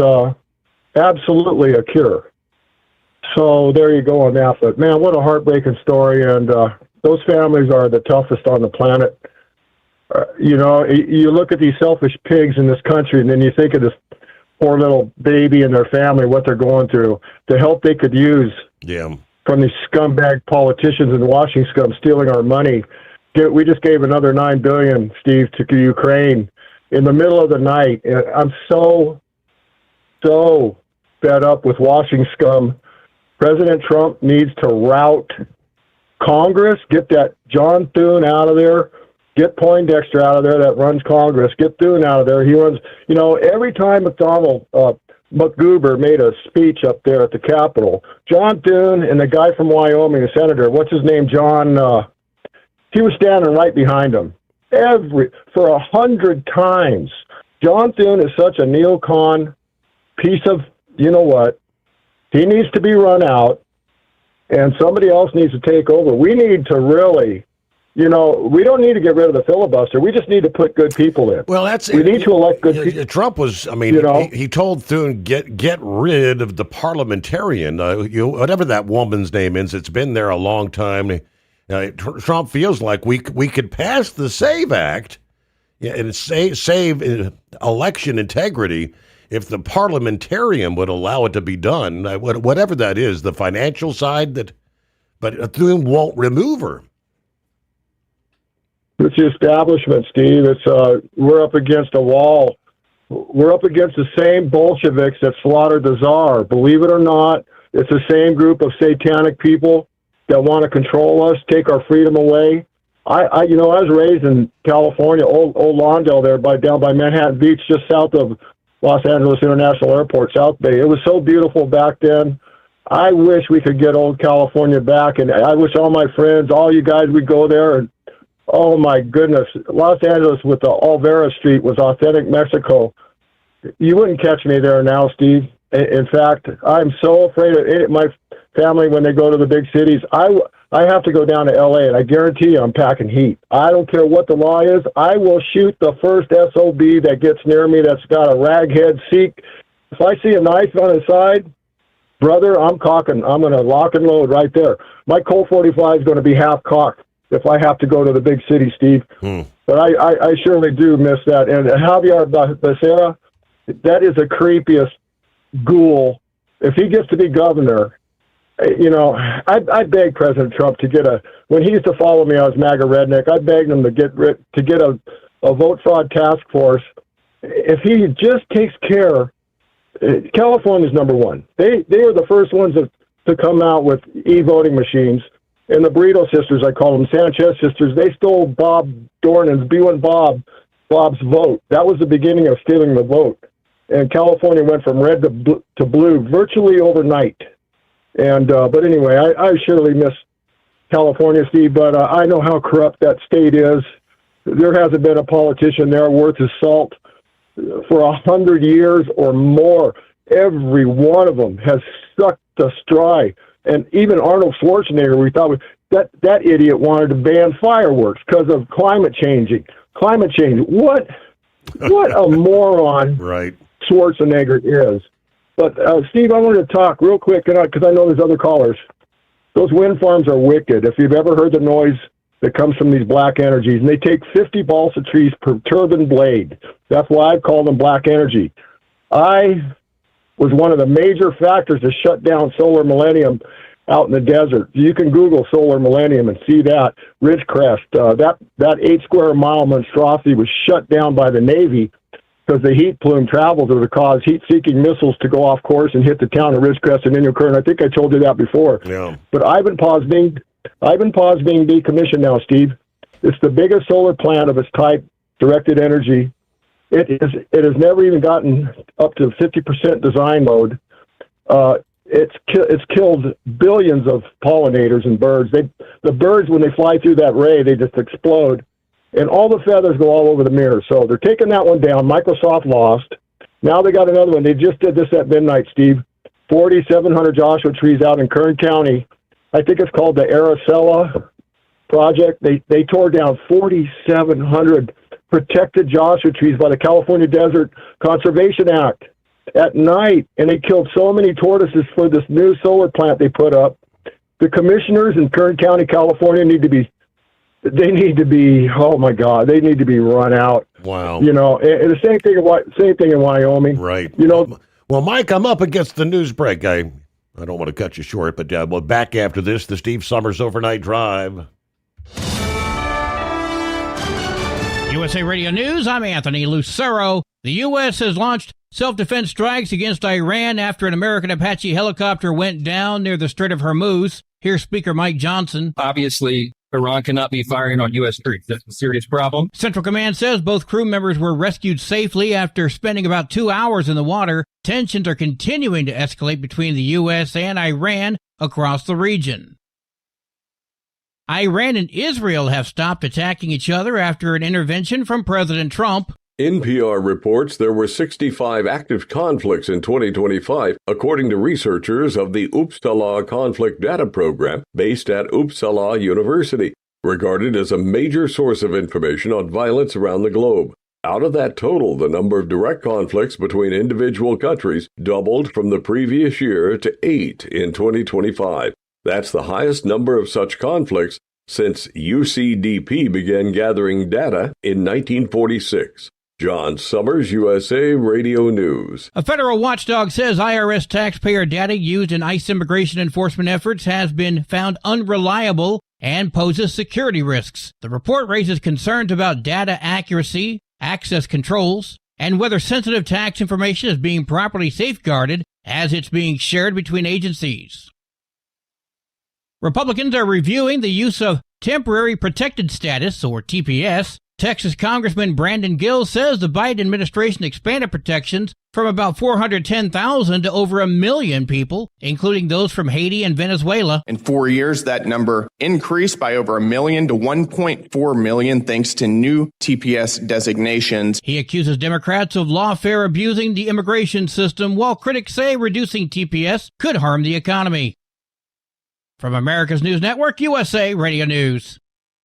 absolutely a cure. So there you go on that. But man, what a heartbreaking story, and those families are the toughest on the planet. You know, you look at these selfish pigs in this country, and then you think of this poor little baby and their family, what they're going through, the help they could use from these scumbag politicians in washing scum stealing our money. We just gave another $9 billion, Steve, to Ukraine in the middle of the night. And I'm so fed up with washing scum. President Trump needs to rout Congress, get that John Thune out of there, Get Poindexter out of there that runs Congress. Get Thune out of there. He runs, every time McGoober made a speech up there at the Capitol, John Thune and the guy from Wyoming, the senator, what's his name, John, he was standing right behind him. For 100 times. John Thune is such a neocon piece of, you know what, he needs to be run out, and somebody else needs to take over. We need to really, we don't need to get rid of the filibuster. We just need to put good people in. Well, we need to elect good people. Trump was, he told Thune, get rid of the parliamentarian, whatever that woman's name is. It's been there a long time. Trump feels like we could pass the SAVE Act and save election integrity if the parliamentarian would allow it to be done, whatever that is, the financial side, but Thune won't remove her. It's the establishment, Steve. We're up against a wall. We're up against the same Bolsheviks that slaughtered the Tsar. Believe it or not, it's the same group of satanic people that want to control us, take our freedom away. I was raised in California, old Lawndale there, down by Manhattan Beach, just south of Los Angeles International Airport, South Bay. It was so beautiful back then. I wish we could get old California back, and I wish all my friends, all you guys, would go there. And oh my goodness, Los Angeles with the Olvera Street was authentic Mexico. You wouldn't catch me there now, Steve. In fact, I'm so afraid of it. My family, when they go to the big cities, I have to go down to L.A., and I guarantee you I'm packing heat. I don't care what the law is. I will shoot the first SOB that gets near me that's got a raghead Sikh. If I see a knife on his side, brother, I'm cocking. I'm going to lock and load right there. My Colt 45 is going to be half cocked if I have to go to the big city, Steve. But I surely do miss that. And Javier Becerra, that is the creepiest ghoul. If he gets to be governor, I begged President Trump to when he used to follow me, I was MAGA redneck. I begged him to get a vote fraud task force. If he just takes care, California's number one. They were the first ones to come out with e-voting machines. And the Burrito sisters, I call them Sanchez sisters, they stole Bob Dornan's Bob's vote. That was the beginning of stealing the vote. And California went from red to blue virtually overnight. And but anyway, I surely miss California, Steve, but I know how corrupt that state is. There hasn't been a politician there worth his salt for 100 years or more. Every one of them has sucked us dry. And even Arnold Schwarzenegger, we thought that idiot wanted to ban fireworks because of climate change. What a moron Schwarzenegger is. But, Steve, I wanted to talk real quick, because I know there's other callers. Those wind farms are wicked. If you've ever heard the noise that comes from these black energies, and they take 50 balsa trees per turbine blade. That's why I call them black energy. I was one of the major factors to shut down Solar Millennium out in the desert. You can Google Solar Millennium and see that. Ridgecrest, that 8 square mile monstrosity was shut down by the Navy because the heat plume travels to cause heat-seeking missiles to go off course and hit the town of Ridgecrest and Inuit. And I think I told you that before. Yeah. But Ivanpah's being decommissioned now, Steve. It's the biggest solar plant of its type, directed energy. It has never even gotten up to 50% design load. It's killed billions of pollinators and birds. The birds, when they fly through that ray, they just explode. And all the feathers go all over the mirror. So they're taking that one down. Microsoft lost. Now they got another one. They just did this at midnight, Steve. 4,700 Joshua trees out in Kern County. I think it's called the Araceli project. They tore down 4,700 protected Joshua trees by the California Desert Conservation Act at night. And they killed so many tortoises for this new solar plant they put up. The commissioners in Kern County, California need to be oh my God, they need to be run out. Wow. And the same thing in Wyoming. Right. Well, Mike, I'm up against the news break. I don't want to cut you short, but we'll back after this, the Steve Sommers Overnight Drive. USA Radio News, I'm Anthony Lucero. The U.S. has launched self-defense strikes against Iran after an American Apache helicopter went down near the Strait of Hormuz. Here's Speaker Mike Johnson. Obviously, Iran cannot be firing on U.S. troops. That's a serious problem. Central Command says both crew members were rescued safely after spending about 2 hours in the water. Tensions are continuing to escalate between the U.S. and Iran across the region. Iran and Israel have stopped attacking each other after an intervention from President Trump. NPR reports there were 65 active conflicts in 2025, according to researchers of the Uppsala Conflict Data Program based at Uppsala University, regarded as a major source of information on violence around the globe. Out of that total, the number of direct conflicts between individual countries doubled from the previous year to 8 in 2025. That's the highest number of such conflicts since UCDP began gathering data in 1946. John Sommers, USA Radio News. A federal watchdog says IRS taxpayer data used in ICE immigration enforcement efforts has been found unreliable and poses security risks. The report raises concerns about data accuracy, access controls, and whether sensitive tax information is being properly safeguarded as it's being shared between agencies. Republicans are reviewing the use of temporary protected status, or TPS. Texas Congressman Brandon Gill says the Biden administration expanded protections from about 410,000 to over 1 million people, including those from Haiti and Venezuela. In 4 years, that number increased by over 1 million to 1.4 million thanks to new TPS designations. He accuses Democrats of lawfare abusing the immigration system, while critics say reducing TPS could harm the economy. From America's News Network, USA Radio News.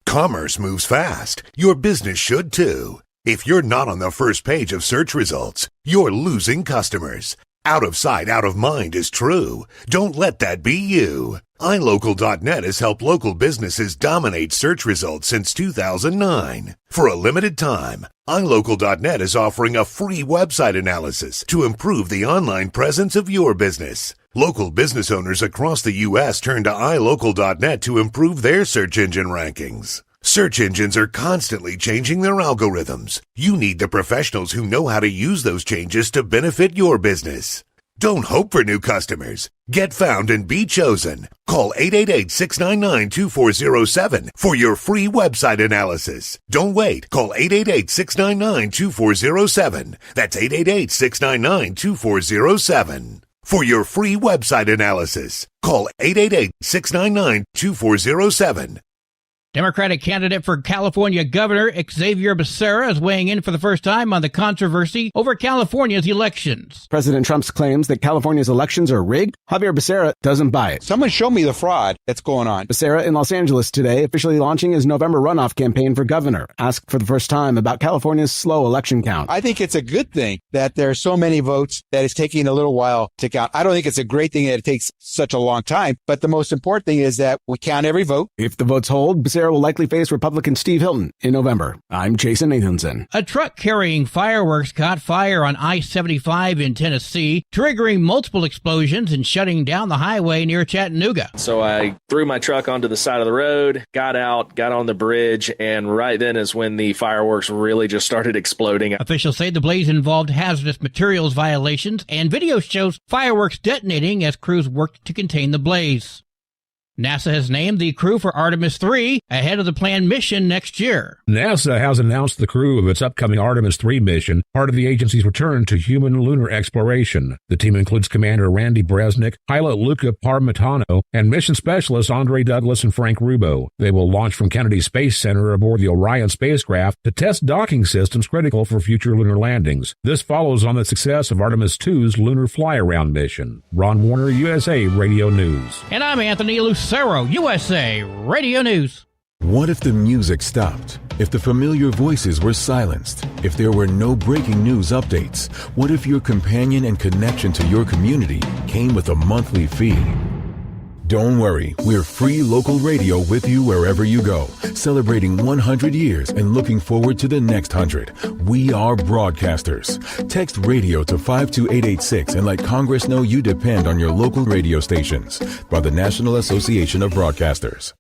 Commerce moves fast. Your business should too. If you're not on the first page of search results, you're losing customers. Out of sight, out of mind is true. Don't let that be you. iLocal.net has helped local businesses dominate search results since 2009. For a limited time, iLocal.net is offering a free website analysis to improve the online presence of your business. Local business owners across the U.S. turn to iLocal.net to improve their search engine rankings. Search engines are constantly changing their algorithms. You need the professionals who know how to use those changes to benefit your business. Don't hope for new customers. Get found and be chosen. Call 888-699-2407 for your free website analysis. Don't wait. Call 888-699-2407. That's 888-699-2407. For your free website analysis, call 888-699-2407. Democratic candidate for California governor Xavier Becerra is weighing in for the first time on the controversy over California's elections. President Trump's claims that California's elections are rigged, Javier Becerra doesn't buy it. Someone show me the fraud that's going on. Becerra in Los Angeles today, officially launching his November runoff campaign for governor, asked for the first time about California's slow election count. I think it's a good thing that there are so many votes that it's taking a little while to count. I don't think it's a great thing that it takes such a long time, but the most important thing is that we count every vote. If the votes hold, Becerra will likely face Republican Steve Hilton in November. I'm Jason Nathanson. A truck carrying fireworks caught fire on I-75 in Tennessee, triggering multiple explosions and shutting down the highway near Chattanooga. So I threw my truck onto the side of the road, got out, got on the bridge, and right then is when the fireworks really just started exploding. Officials say the blaze involved hazardous materials violations, and video shows fireworks detonating as crews worked to contain the blaze. NASA has named the crew for Artemis 3 ahead of the planned mission next year. NASA has announced the crew of its upcoming Artemis 3 mission, part of the agency's return to human lunar exploration. The team includes Commander Randy Bresnik, pilot Luca Parmitano, and mission specialists Andre Douglas and Frank Rubo. They will launch from Kennedy Space Center aboard the Orion spacecraft to test docking systems critical for future lunar landings. This follows on the success of Artemis 2's lunar fly-around mission. Ron Warner, USA Radio News. And I'm Anthony Lucero, USA Radio News. What if the music stopped? If the familiar voices were silenced? If there were no breaking news updates? What if your companion and connection to your community came with a monthly fee? Don't worry, we're free local radio with you wherever you go, celebrating 100 years and looking forward to the next 100. We are broadcasters. Text radio to 52886 and let Congress know you depend on your local radio stations. By the National Association of Broadcasters.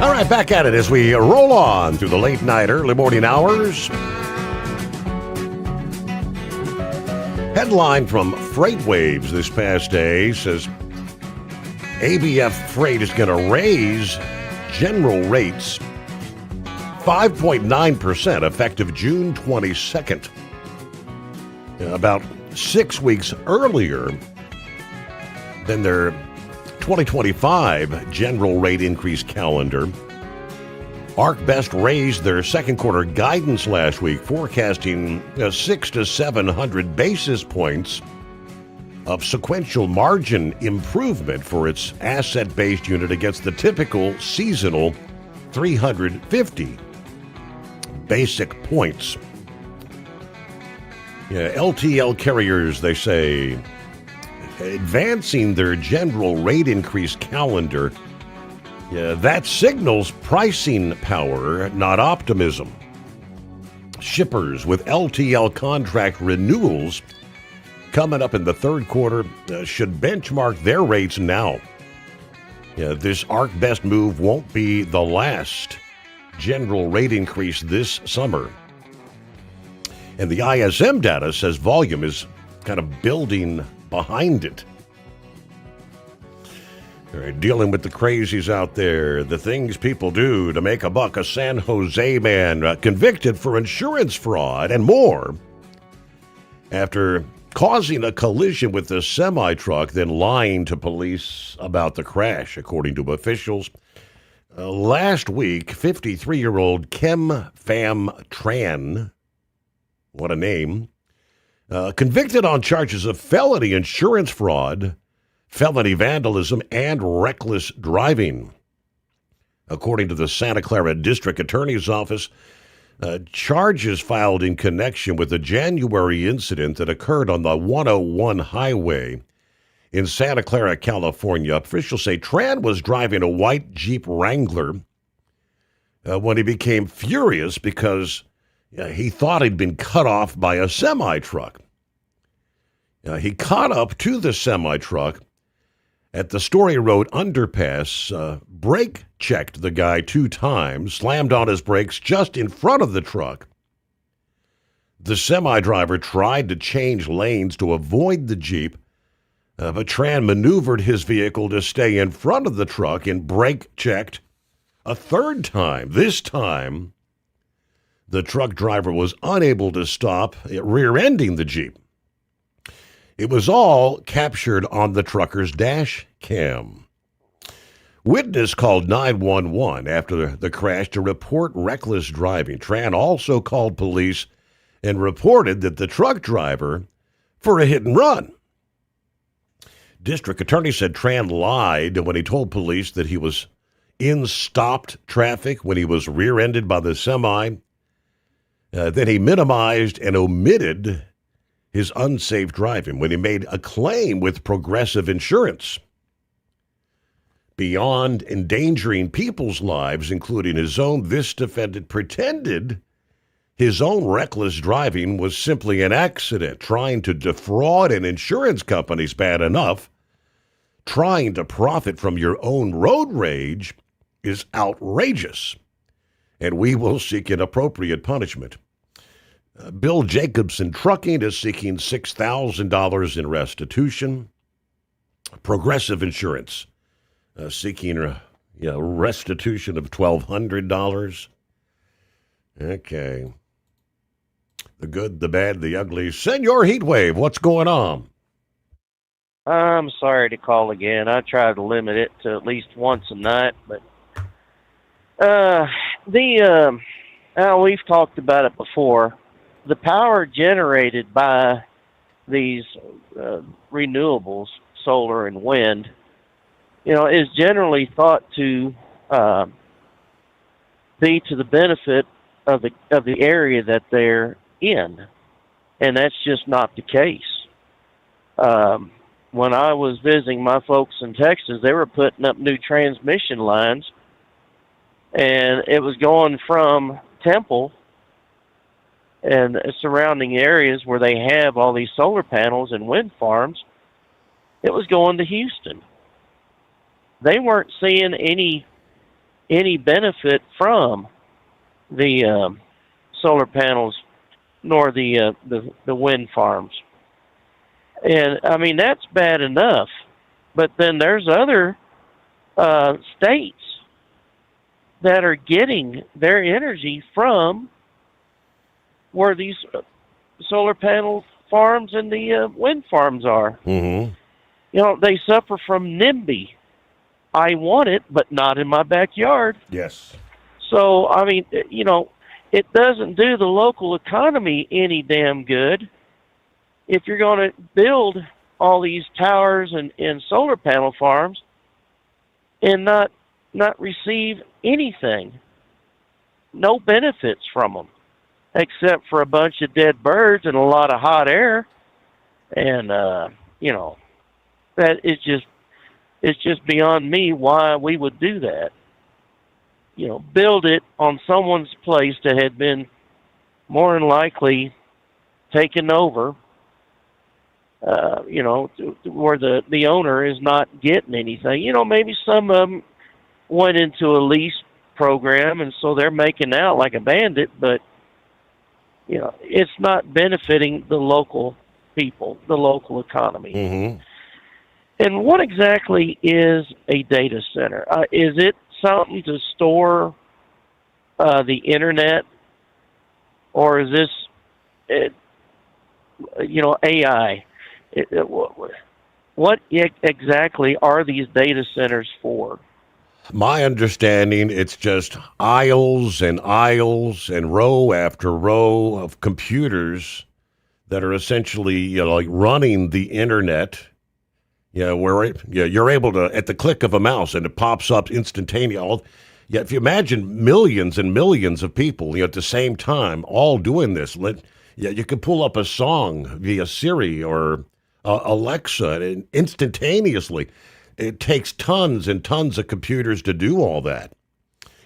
All right, back at it as we roll on through the late night, early morning hours. Headline from FreightWaves this past day says ABF Freight is going to raise general rates 5.9% effective June 22nd. About 6 weeks earlier than their 2025 general rate increase calendar. ArcBest raised their second quarter guidance last week, forecasting 600 to 700 basis points of sequential margin improvement for its asset-based unit against the typical seasonal 350 basic points. LTL carriers, they say, advancing their general rate increase calendar, that signals pricing power, not optimism. Shippers with LTL contract renewals coming up in the third quarter should benchmark their rates now. This ArcBest move won't be the last general rate increase this summer. And the ISM data says volume is kind of building behind it. All right, dealing with the crazies out there, the things people do to make a buck. A San Jose man convicted for insurance fraud and more after causing a collision with a semi-truck, then lying to police about the crash, according to officials. Last week, 53-year-old Kim Pham Tran, what a name, convicted on charges of felony insurance fraud, felony vandalism, and reckless driving. According to the Santa Clara District Attorney's Office, charges filed in connection with a January incident that occurred on the 101 highway in Santa Clara, California. Officials say Tran was driving a white Jeep Wrangler when he became furious because he thought he'd been cut off by a semi-truck. He caught up to the semi-truck at the Story Road underpass, brake-checked the guy 2 times, slammed on his brakes just in front of the truck. The semi-driver tried to change lanes to avoid the Jeep, but Tran maneuvered his vehicle to stay in front of the truck and brake-checked a 3rd time. This time, the truck driver was unable to stop, rear-ending the Jeep. It was all captured on the trucker's dash cam. Witness called 911 after the crash to report reckless driving. Tran also called police and reported that the truck driver for a hit and run. District attorney said Tran lied when he told police that he was in stopped traffic when he was rear-ended by the semi. Then he minimized and omitted his unsafe driving when he made a claim with Progressive Insurance. Beyond endangering people's lives, including his own, this defendant pretended his own reckless driving was simply an accident. Trying to defraud an insurance company's bad enough. Trying to profit from your own road rage is outrageous, and we will seek an appropriate punishment. Bill Jacobson Trucking is seeking $6,000 in restitution. Progressive Insurance seeking restitution of $1,200. Okay. The good, the bad, the ugly. Senor Heatwave, what's going on? I'm sorry to call again. I try to limit it to at least once a night, but we've talked about it before. The power generated by these renewables, solar and wind, is generally thought to be to the benefit of the area that they're in, and that's just not the case. When I was visiting my folks in Texas, they were putting up new transmission lines, and it was going from Temple and surrounding areas where they have all these solar panels and wind farms. It was going to Houston. They weren't seeing any any benefit from the solar panels nor the wind farms. And I mean, that's bad enough. But then there's other states that are getting their energy from where these solar panel farms and the wind farms are. Mm-hmm. You know, they suffer from NIMBY. I want it, but not in my backyard. Yes. So, I mean, you know, it doesn't do the local economy any damn good if you're going to build all these towers and solar panel farms and not receive anything, no benefits from them, except for a bunch of dead birds and a lot of hot air. And, you know, that is just, it's just beyond me why we would do that. You know, build it on someone's place that had been more than likely taken over, you know, where the owner is not getting anything. You know, maybe some of them went into a lease program, and so they're making out like a bandit, but, you know, it's not benefiting the local people, the local economy. Mm-hmm. And what exactly is a data center? Is it something to store the internet, or is this, you know, AI? What exactly are these data centers for? My understanding, it's just aisles and aisles and row after row of computers that are essentially, you know, like running the internet. Yeah, where you're able to, at the click of a mouse, and it pops up instantaneously. Yeah, if you imagine millions and millions of people, you know, at the same time, all doing this, yeah, you could pull up a song via Siri or Alexa, and instantaneously. It takes tons and tons of computers to do all that.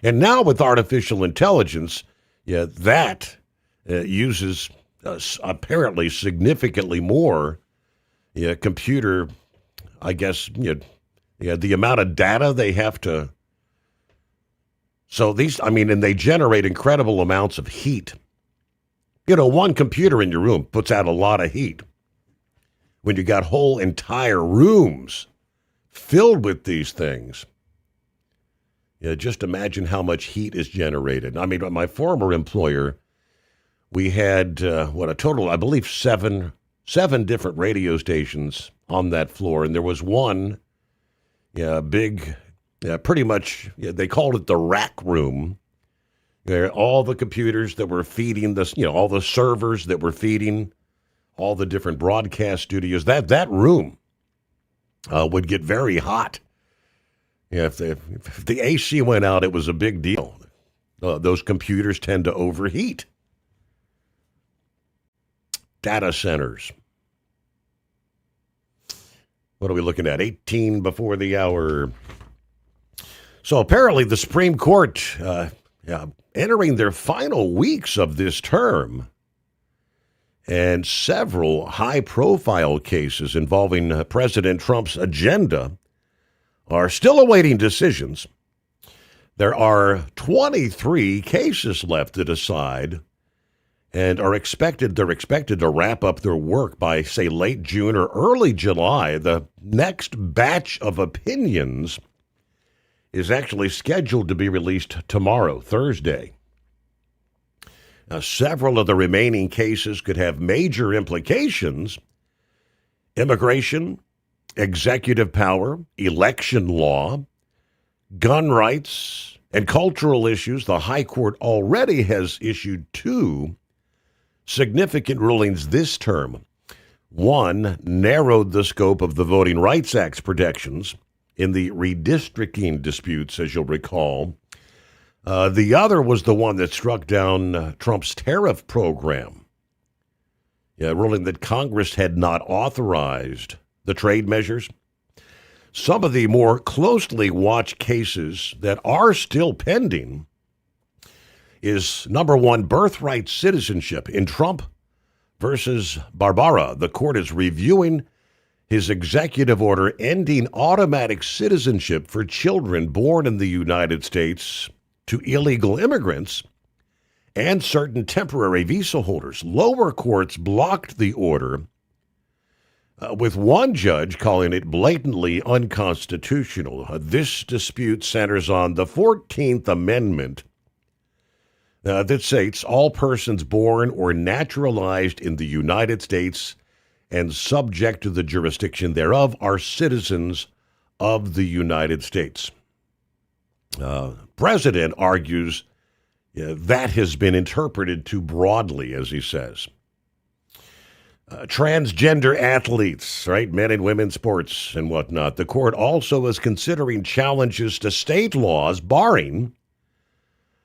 And now with artificial intelligence, yeah, that uses apparently significantly more computer. I guess, you know, the amount of data they have to. So these, I mean, and they generate incredible amounts of heat. You know, one computer in your room puts out a lot of heat. When you got whole entire rooms filled with these things, yeah, just imagine how much heat is generated. I mean, my former employer, we had, a total, I believe, seven different radio stations on that floor, and there was one big, pretty much, they called it the rack room. All the computers that were feeding this, you know, all the servers that were feeding all the different broadcast studios, that room would get very hot. Yeah, if the AC went out, it was a big deal. Those computers tend to overheat. Data centers. What are we looking at? 18 before the hour. So apparently the Supreme Court, entering their final weeks of this term, and several high-profile cases involving President Trump's agenda are still awaiting decisions. There are 23 cases left to decide, and they're expected to wrap up their work by, say, late June or early July. The next batch of opinions is actually scheduled to be released tomorrow, Thursday. Now, several of the remaining cases could have major implications: immigration, executive power, election law, gun rights, and cultural issues. The High Court already has issued 2 significant rulings this term. One narrowed the scope of the Voting Rights Act's protections in the redistricting disputes, as you'll recall. The other was the one that struck down Trump's tariff program, ruling that Congress had not authorized the trade measures. Some of the more closely watched cases that are still pending is, number one, birthright citizenship in Trump versus Barbara. The court is reviewing his executive order ending automatic citizenship for children born in the United States to illegal immigrants and certain temporary visa holders. Lower courts blocked the order, with one judge calling it blatantly unconstitutional. This dispute centers on the 14th Amendment that states all persons born or naturalized in the United States and subject to the jurisdiction thereof are citizens of the United States. President argues that has been interpreted too broadly, as he says. Transgender athletes, right, men and women sports and whatnot. The court also is considering challenges to state laws barring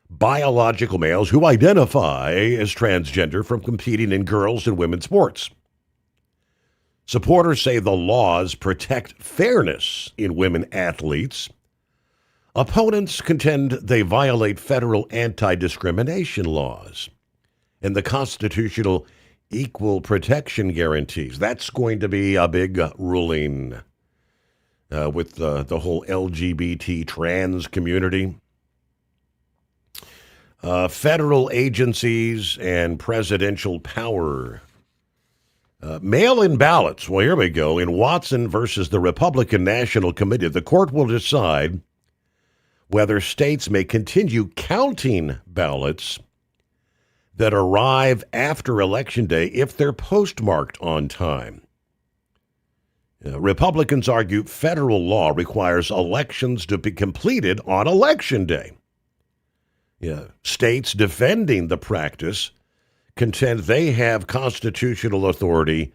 biological males who identify as transgender from competing in girls and women's sports. Supporters say the laws protect fairness in women athletes. Opponents contend they violate federal anti-discrimination laws and the constitutional equal protection guarantees. That's going to be a big ruling with the whole LGBT trans community. Federal agencies and presidential power. Mail-in ballots. Well, here we go. In Watson versus the Republican National Committee, the court will decide whether states may continue counting ballots that arrive after Election Day if they're postmarked on time. Republicans argue federal law requires elections to be completed on Election Day. States defending the practice contend they have constitutional authority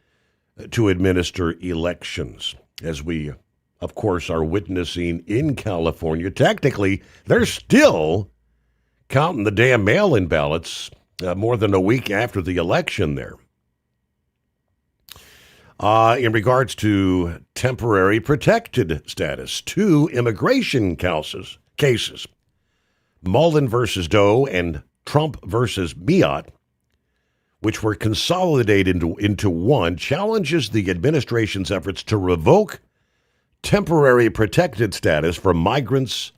to administer elections, as we, of course, are witnessing in California. Technically, they're still counting the damn mail-in ballots more than a week after the election there. In regards to temporary protected status, 2 immigration cases, Mullen versus Doe and Trump versus Miot, which were consolidated into one, challenges the administration's efforts to revoke temporary protected status for migrants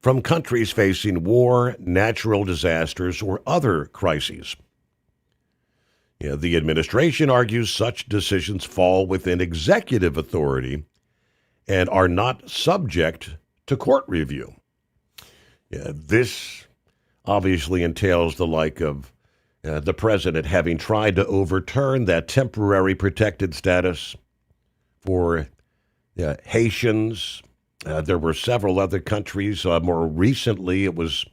from countries facing war, natural disasters, or other crises. The administration argues such decisions fall within executive authority and are not subject to court review. This obviously entails the like of the president having tried to overturn that temporary protected status for Haitians. There were several other countries. More recently, it was,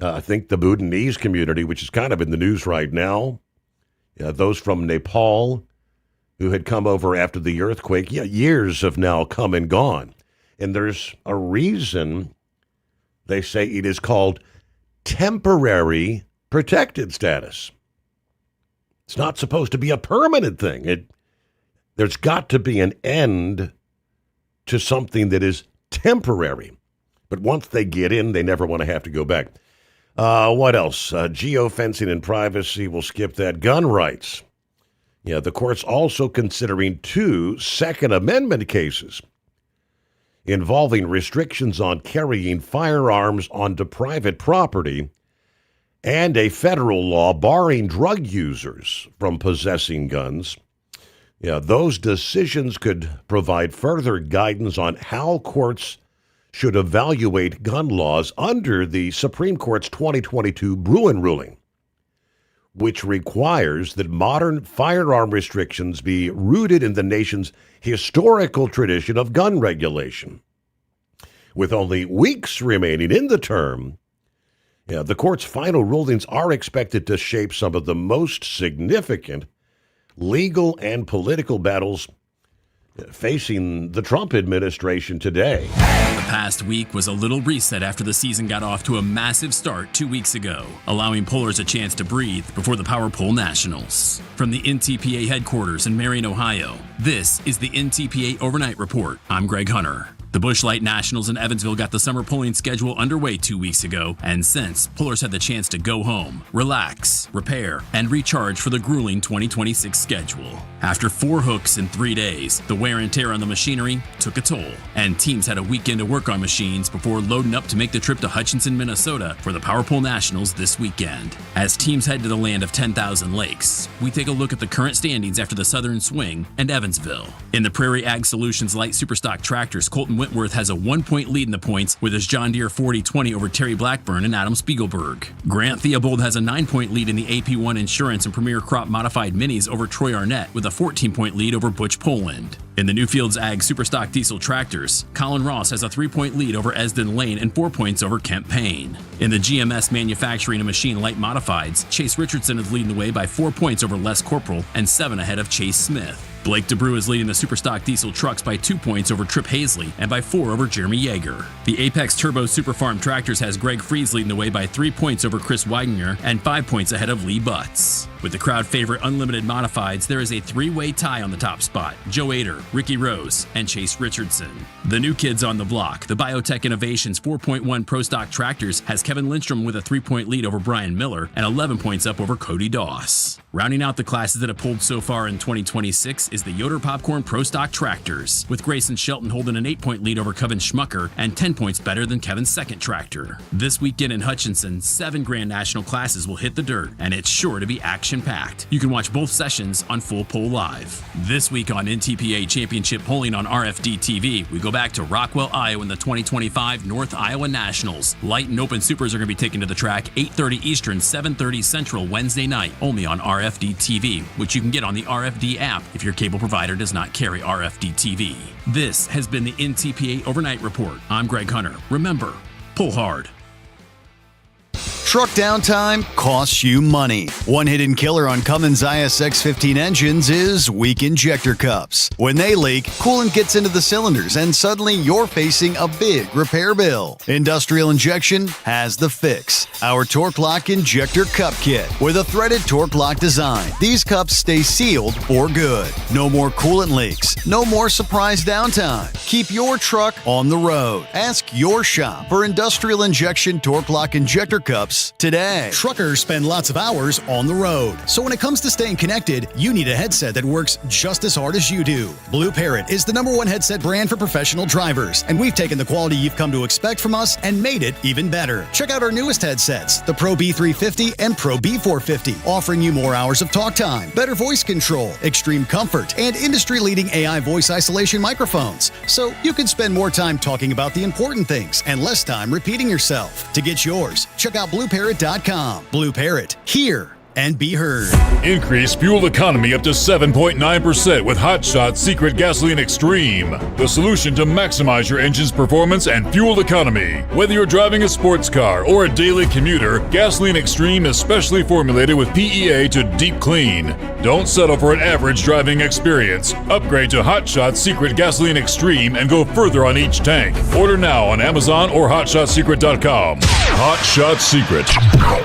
I think, the Bhutanese community, which is kind of in the news right now. Those from Nepal who had come over after the earthquake. Years have now come and gone. And there's a reason they say it is called temporary protected status. It's not supposed to be a permanent thing. There's got to be an end to something that is temporary. But once they get in, they never want to have to go back. What else? Geofencing and privacy. We'll skip that. Gun rights. The court's also considering 2 Second Amendment cases involving restrictions on carrying firearms onto private property and a federal law barring drug users from possessing guns. Those decisions could provide further guidance on how courts should evaluate gun laws under the Supreme Court's 2022 Bruin ruling, which requires that modern firearm restrictions be rooted in the nation's historical tradition of gun regulation. With only weeks remaining in the term, the court's final rulings are expected to shape some of the most significant legal and political battles facing the Trump administration today. The past week was a little reset after the season got off to a massive start 2 weeks ago, allowing pullers a chance to breathe before the Power Pull Nationals. From the NTPA headquarters in Marion, Ohio, this is the NTPA Overnight Report. I'm Greg Hunter. The Busch Light Nationals in Evansville got the summer pulling schedule underway 2 weeks ago, and since, pullers had the chance to go home, relax, repair, and recharge for the grueling 2026 schedule. After 4 hooks in 3 days, the wear and tear on the machinery took a toll, and teams had a weekend to work on machines before loading up to make the trip to Hutchinson, Minnesota for the Power Pole Nationals this weekend. As teams head to the land of 10,000 lakes, we take a look at the current standings after the Southern Swing and Evansville. In the Prairie Ag Solutions Light Superstock Tractors, Colton Whitworth has a 1-point lead in the points with his John Deere 4020 over Terry Blackburn and Adam Spiegelberg. Grant Theobald has a 9-point lead in the AP1 Insurance and Premier Crop Modified Minis over Troy Arnett with a 14-point lead over Butch Poland. In the Newfields Ag Superstock Diesel Tractors, Colin Ross has a 3-point lead over Esden Lane and 4 points over Kemp Payne. In the GMS Manufacturing and Machine Light Modifieds, Chase Richardson is leading the way by 4 points over Les Corporal and 7 ahead of Chase Smith. Blake DeBrew is leading the Superstock Diesel Trucks by 2 points over Trip Hazley and by 4 over Jeremy Yeager. The Apex Turbo Super Farm Tractors has Greg Fries leading the way by 3 points over Chris Weidinger and 5 points ahead of Lee Butts. With the crowd favorite Unlimited Modifieds, there is a 3-way tie on the top spot: Joe Ader, Ricky Rose, and Chase Richardson. The new kids on the block, the Biotech Innovations 4.1 Pro Stock Tractors, has Kevin Lindstrom with a 3-point lead over Brian Miller and 11 points up over Cody Doss. Rounding out the classes that have pulled so far in 2026 is the Yoder Popcorn Pro Stock Tractors, with Grayson Shelton holding an 8-point lead over Kevin Schmucker and 10 points better than Kevin's second tractor. This weekend in Hutchinson, 7 Grand National classes will hit the dirt, and it's sure to be action-packed. You can watch both sessions on Full Pole Live. This week on NTPA Championship Polling on RFD TV, we go back to Rockwell, Iowa in the 2025 North Iowa Nationals. Light and Open Supers are going to be taken to the track 8:30 Eastern, 7:30 Central Wednesday night, only on RFD TV, which you can get on the RFD app if your cable provider does not carry RFD TV. This has been the NTPA Overnight Report. I'm Greg Hunter. Remember, pull hard. Truck downtime costs you money. One hidden killer on Cummins ISX 15 engines is weak injector cups. When they leak, coolant gets into the cylinders and suddenly you're facing a big repair bill. Industrial Injection has the fix. Our Torque Lock Injector Cup Kit with a threaded Torque Lock design. These cups stay sealed for good. No more coolant leaks. No more surprise downtime. Keep your truck on the road. Ask your shop for Industrial Injection Torque Lock Injector Cups today. Truckers spend lots of hours on the road. So when it comes to staying connected, you need a headset that works just as hard as you do. Blue Parrot is the #1 headset brand for professional drivers, and we've taken the quality you've come to expect from us and made it even better. Check out our newest headsets, the Pro B350 and Pro B450, offering you more hours of talk time, better voice control, extreme comfort, and industry-leading AI voice isolation microphones. So you can spend more time talking about the important things and less time repeating yourself. To get yours, check out BlueParrot.com. Blue Parrot, hear and be heard. Increase fuel economy up to 7.9% with Hot Shot Secret Gasoline Extreme, the solution to maximize your engine's performance and fuel economy. Whether you're driving a sports car or a daily commuter, Gasoline Extreme is specially formulated with PEA to deep clean. Don't settle for an average driving experience. Upgrade to Hot Shot Secret Gasoline Extreme and go further on each tank. Order now on Amazon or HotShotSecret.com. Hot Shot Secret,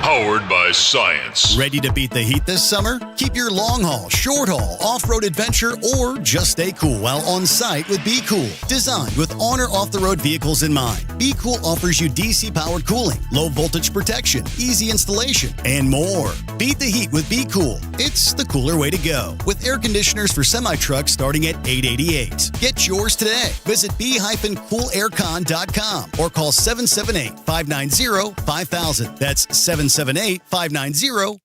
powered by science. Ready to beat the heat this summer? Keep your long haul, short haul, off-road adventure, or just stay cool while on site with Be Cool. Designed with on or off-the-road vehicles in mind, Be Cool offers you DC-powered cooling, low voltage protection, easy installation, and more. Beat the heat with Be Cool. It's the cooler way to go. With air conditioners for semi-trucks starting at $888. Get yours today. Visit b-coolaircon.com or call 778-590-5000. That's 778-590-5000.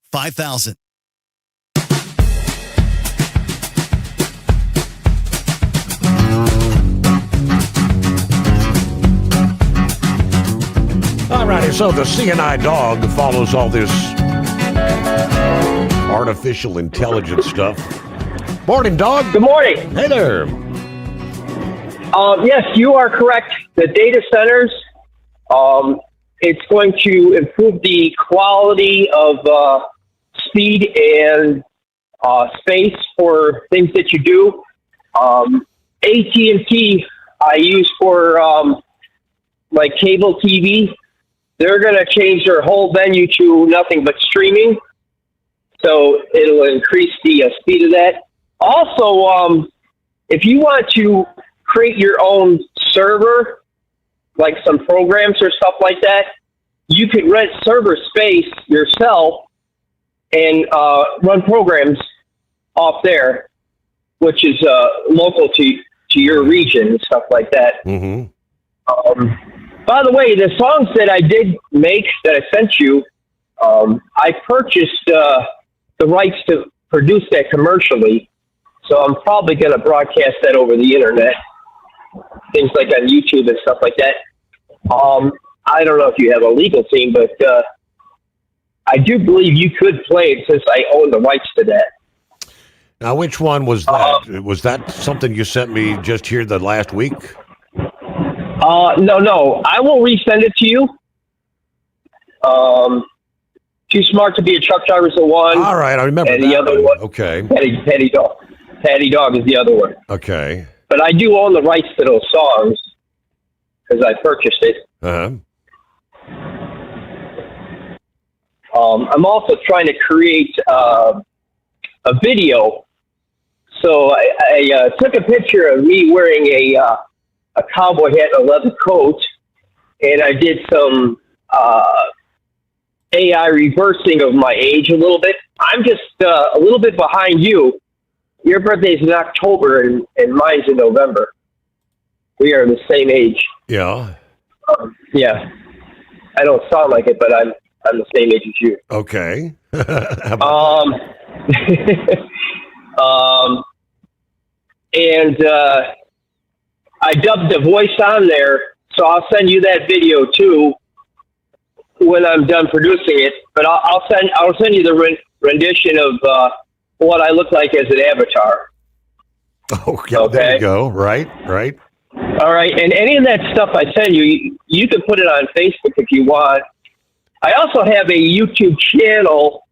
Alrighty, so the CNI dog follows all this artificial intelligence stuff. Morning, dog. Good morning. Hey there. Yes, you are correct. The data centers, it's going to improve the quality of speed and space for things that you do. AT&T I use for like cable TV. They're going to change their whole venue to nothing but streaming. So it'll increase the speed of that. Also, if you want to create your own server, like some programs or stuff like that, you could rent server space yourself and run programs off there. which is local to your region and stuff like that. Mm-hmm. By the way, the songs that I did make that I sent you, I purchased the rights to produce that commercially, so I'm probably going to broadcast that over the internet, things like on YouTube and stuff like that. I don't know if you have a legal team, but I do believe you could play it since I own the rights to that. Now, which one was that? Was that something you sent me just here the last week? No. I will resend it to you. Too Smart to Be a Truck Driver is the one. All right, I remember and that the other one. Okay. Patty Dog. Patty Dog is the other one. Okay. But I do own the rights to those songs because I purchased it. Uh-huh. I'm also trying to create a video. So I took a picture of me wearing a cowboy hat and a leather coat, and I did some AI reversing of my age a little bit. I'm just a little bit behind you. Your birthday's in October, and mine's in November. We are the same age. Yeah. Yeah. I don't sound like it, but I'm the same age as you. Okay. And I dubbed the voice on there, so I'll send you that video too when I'm done producing it. But I'll send you the rendition of what I look like as an avatar. Okay. There you go. Right. All right, and any of that stuff I send you, you can put it on Facebook if you want. I also have a YouTube channel.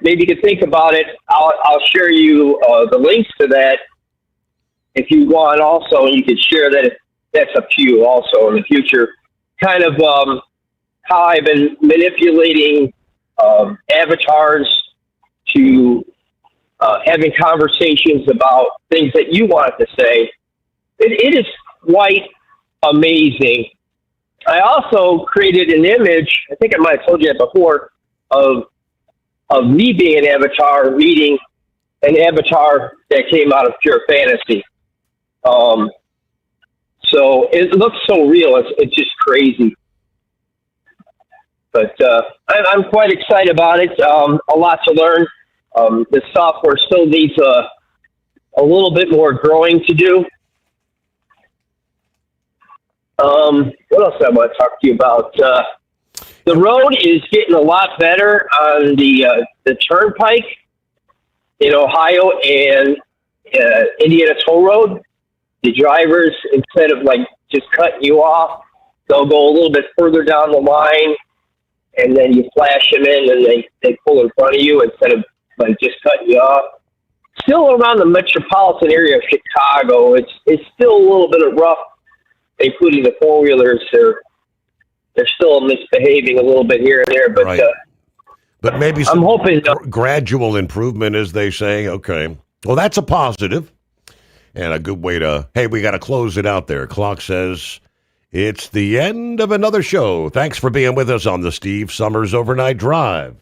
Maybe you could think about it. I'll share you the links to that if you want also, and you could share that. That's up to you also in the future. Kind of how I've been manipulating avatars to having conversations about things that you want to say. It is quite amazing. I also created an image, I think I might have told you that before, of me being an avatar, meeting an avatar that came out of pure fantasy. So it looks so real. It's just crazy. But I'm quite excited about it. A lot to learn. The software still needs a little bit more growing to do. What else I want to talk to you about? The road is getting a lot better on the turnpike in Ohio and Indiana Toll Road. The drivers, instead of just cutting you off, they'll go a little bit further down the line, and then you flash them in, and they pull in front of you instead of just cutting you off. Still around the metropolitan area of Chicago, it's still a little bit of rough, including the four-wheelers. They're still misbehaving a little bit here and there, but right. But maybe some I'm hoping gradual improvement, as they say. Okay, well, that's a positive and a good way to. Hey, we got to close it out there. Clock says it's the end of another show. Thanks for being with us on the Steve Sommers Overnight Drive.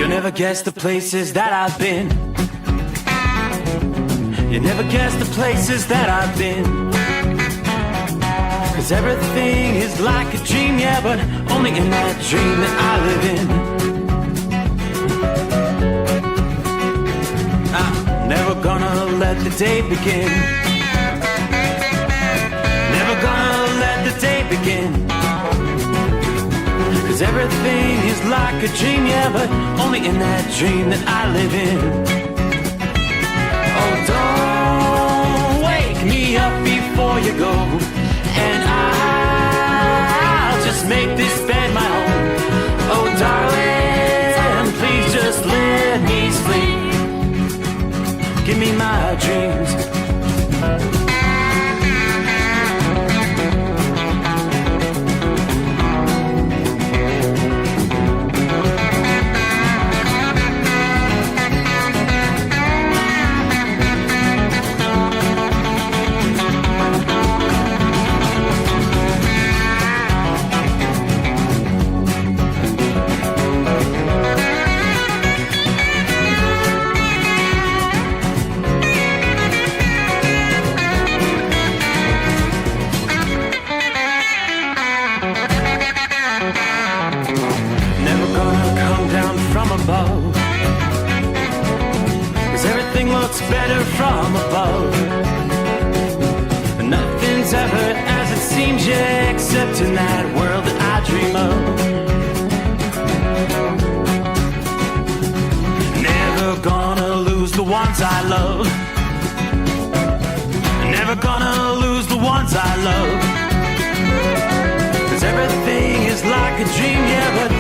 Never guess the places that I've been. You never guess the places that I've been. 'Cause everything is like a dream, yeah, but only in that dream that I live in. I'm never gonna let the day begin. Never gonna let the day begin. 'Cause everything is like a dream, yeah, but only in that dream that I live in. Oh, don't wake me up before you go, and I'll just make this bed my home. Oh, darling, please just let me sleep. Give me my dreams. looks better from above. Nothing's ever as it seems, yeah, except in that world that I dream of. Never gonna lose the ones I love. Never gonna lose the ones I love. 'Cause everything is like a dream, yeah, but